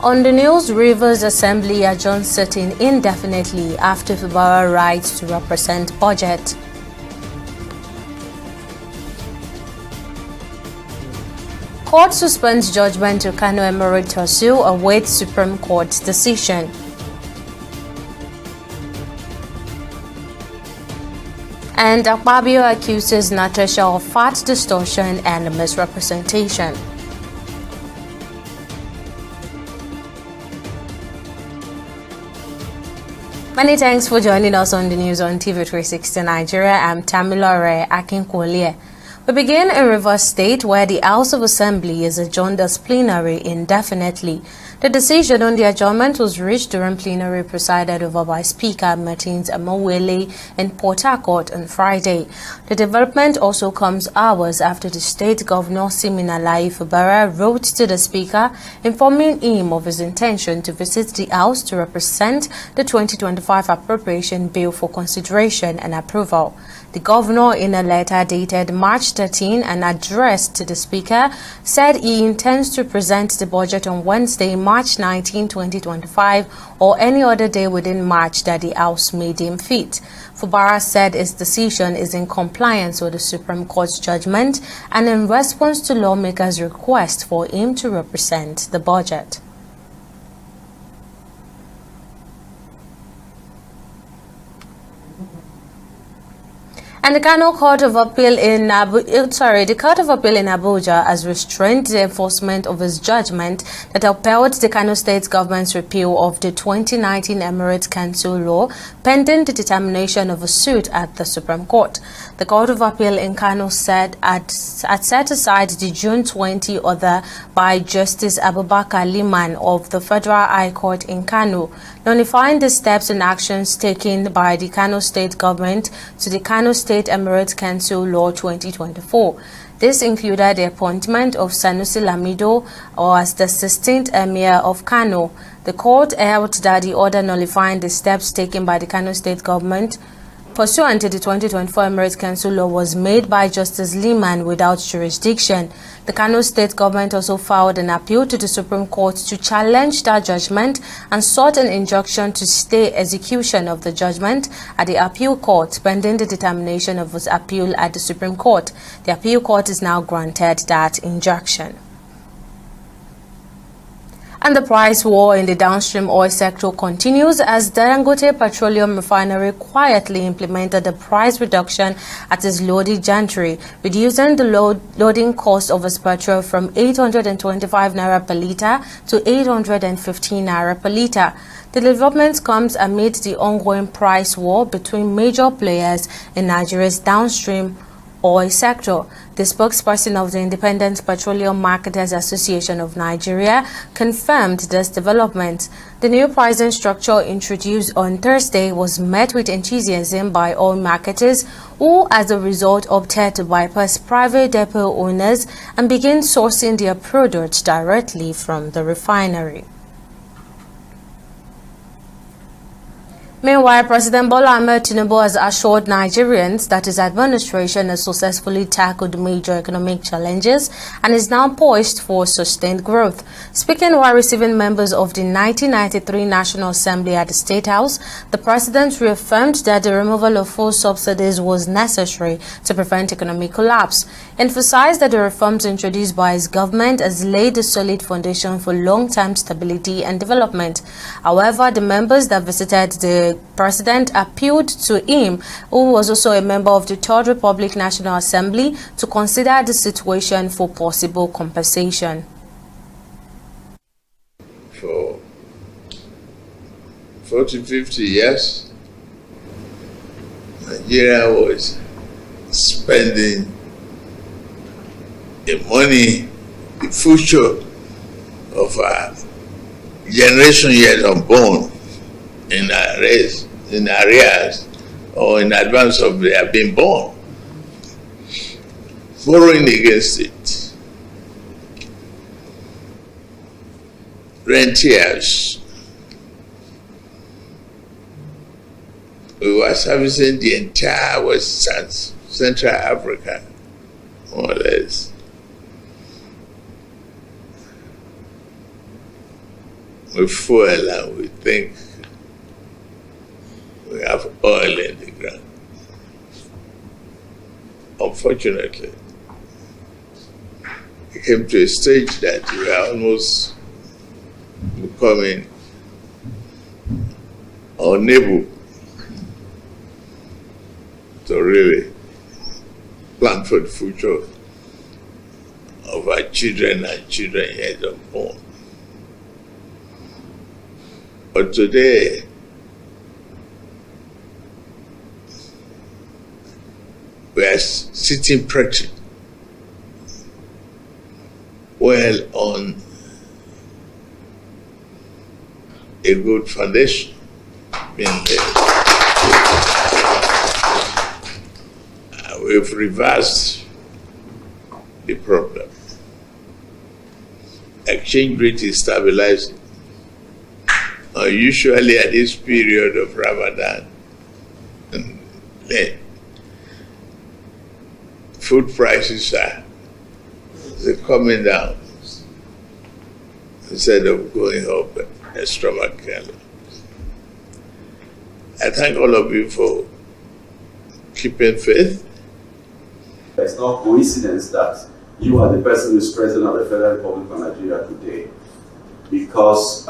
On the news, Rivers Assembly adjourns sitting indefinitely after Fubara rights to represent budget. Court suspends judgment to Kano Emirate Tosu awaits Supreme Court's decision. And Akpabio accuses Natasha of fat distortion and misrepresentation. Many thanks for joining us on the news on TV360 Nigeria. I'm Tamilore Akinkolie. We begin in Rivers State, where the House of Assembly is adjourned as plenary indefinitely. The decision on the adjournment was reached during plenary presided over by Speaker Martins Amawele in Port Harcourt on Friday. The development also comes hours after the state governor Siminalayi Fubara wrote to the Speaker informing him of his intention to visit the House to represent the 2025 appropriation bill for consideration and approval. The governor, in a letter dated March 13 and addressed to the Speaker, said he intends to present the budget on Wednesday, March 19, 2025, or any other day within March that the House may deem fit. Fubara said his decision is in compliance with the Supreme Court's judgment and in response to lawmakers' request for him to represent the budget. And the Kano Court of Appeal in Abuja has restrained the enforcement of its judgment that upheld the Kano State government's repeal of the 2019 Emirate Council law pending the determination of a suit at the Supreme Court. The Court of Appeal in Kano said had set aside the June 20 order by Justice Abubakar Liman of the Federal High Court in Kano, notifying the steps and actions taken by the Kano State government to the Kano State Emirate Council Law 2024. This included the appointment of Sanusi Lamido as the 16th Emir of Kano. The court held that the order nullifying the steps taken by the Kano State government pursuant to the 2024 Emirate Council law was made by Justice Liman without jurisdiction. The Kano State government also filed an appeal to the Supreme Court to challenge that judgment and sought an injunction to stay execution of the judgment at the appeal court pending the determination of its appeal at the Supreme Court. The appeal court is now granted that injunction. And the price war in the downstream oil sector continues as Dangote Petroleum Refinery quietly implemented the price reduction at its Lodi Gantry, reducing the loading cost of its petrol from 825 naira per litre to 815 naira per litre. The development comes amid the ongoing price war between major players in Nigeria's downstream oil sector. The spokesperson of the Independent Petroleum Marketers Association of Nigeria confirmed this development. The new pricing structure introduced on Thursday was met with enthusiasm by oil marketers who, as a result, opted to bypass private depot owners and begin sourcing their products directly from the refinery. Meanwhile, President Bola Ahmed Tinubu has assured Nigerians that his administration has successfully tackled major economic challenges and is now poised for sustained growth. Speaking while receiving members of the 1993 National Assembly at the State House, the president reaffirmed that the removal of fuel subsidies was necessary to prevent economic collapse, emphasized that the reforms introduced by his government has laid a solid foundation for long-term stability and development. However, the members that visited the president appealed to him, who was also a member of the Third Republic National Assembly, to consider the situation for possible compensation. For 40, 50 years, Nigeria was spending the money, the future of our generation yet unborn in arrears or in advance of their being born, borrowing against it. Rentiers. We were servicing the entire West Central Africa, more or less. we fuel and we think we have oil in the ground. Unfortunately, it came to a stage that we are almost becoming unable to really plan for the future of our children and children yet unborn. But today, we are sitting pretty well on a good foundation being laid. We've reversed the problem. Exchange rate is stabilizing. Usually at this period of Ramadan, food prices are coming down instead of going up extravagantly. I thank all of you for keeping faith. It's not coincidence that you are the person who is president of the Federal Republic of Nigeria today, because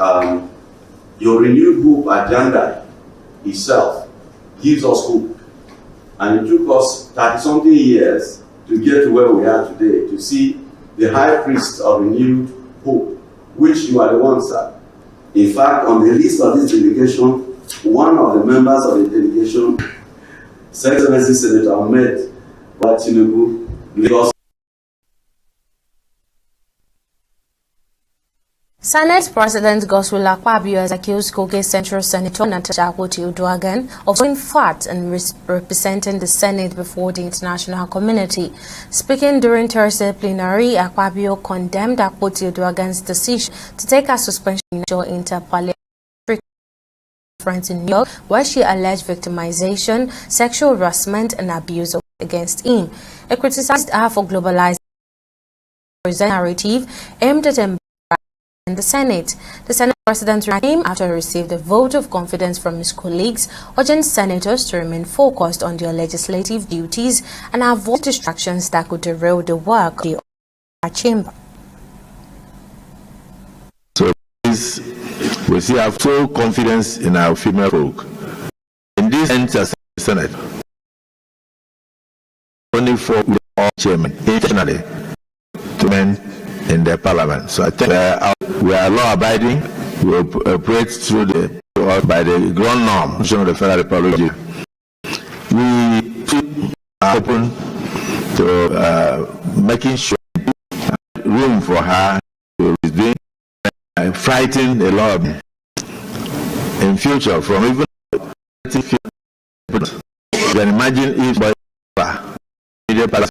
your renewed hope agenda itself gives us hope. And it took us 30-something years to get to where we are today, to see the high priest of renewed hope, which you are the one, sir. In fact, on the list of this delegation, one of the members of the delegation, His Excellency Senator Ahmed Tinubu, Lagos. Senate President Godswill Akpabio has accused Kogi Central Senator Natasha Akpoti-Uduaghan of going fat and representing the Senate before the international community. Speaking during Thursday plenary, Akpabio condemned Akpoti-Uduaghan's decision to take a suspension interparliamentary conference in New York, where she alleged victimization, sexual harassment, and abuse against him. It criticized her for globalizing the narrative aimed at in the Senate. The Senate President came after he received a vote of confidence from his colleagues, urging senators to remain focused on their legislative duties and avoid distractions that could derail the work of the chamber. So we see have full confidence in our female folk. In this Senate, only for all chairmen internally to men in the parliament. So I think we are law-abiding. We operate through by the ground norm of the Federal Republic. We are open to making sure room for her to be doing fighting a lot in future from even. You can imagine if by media palace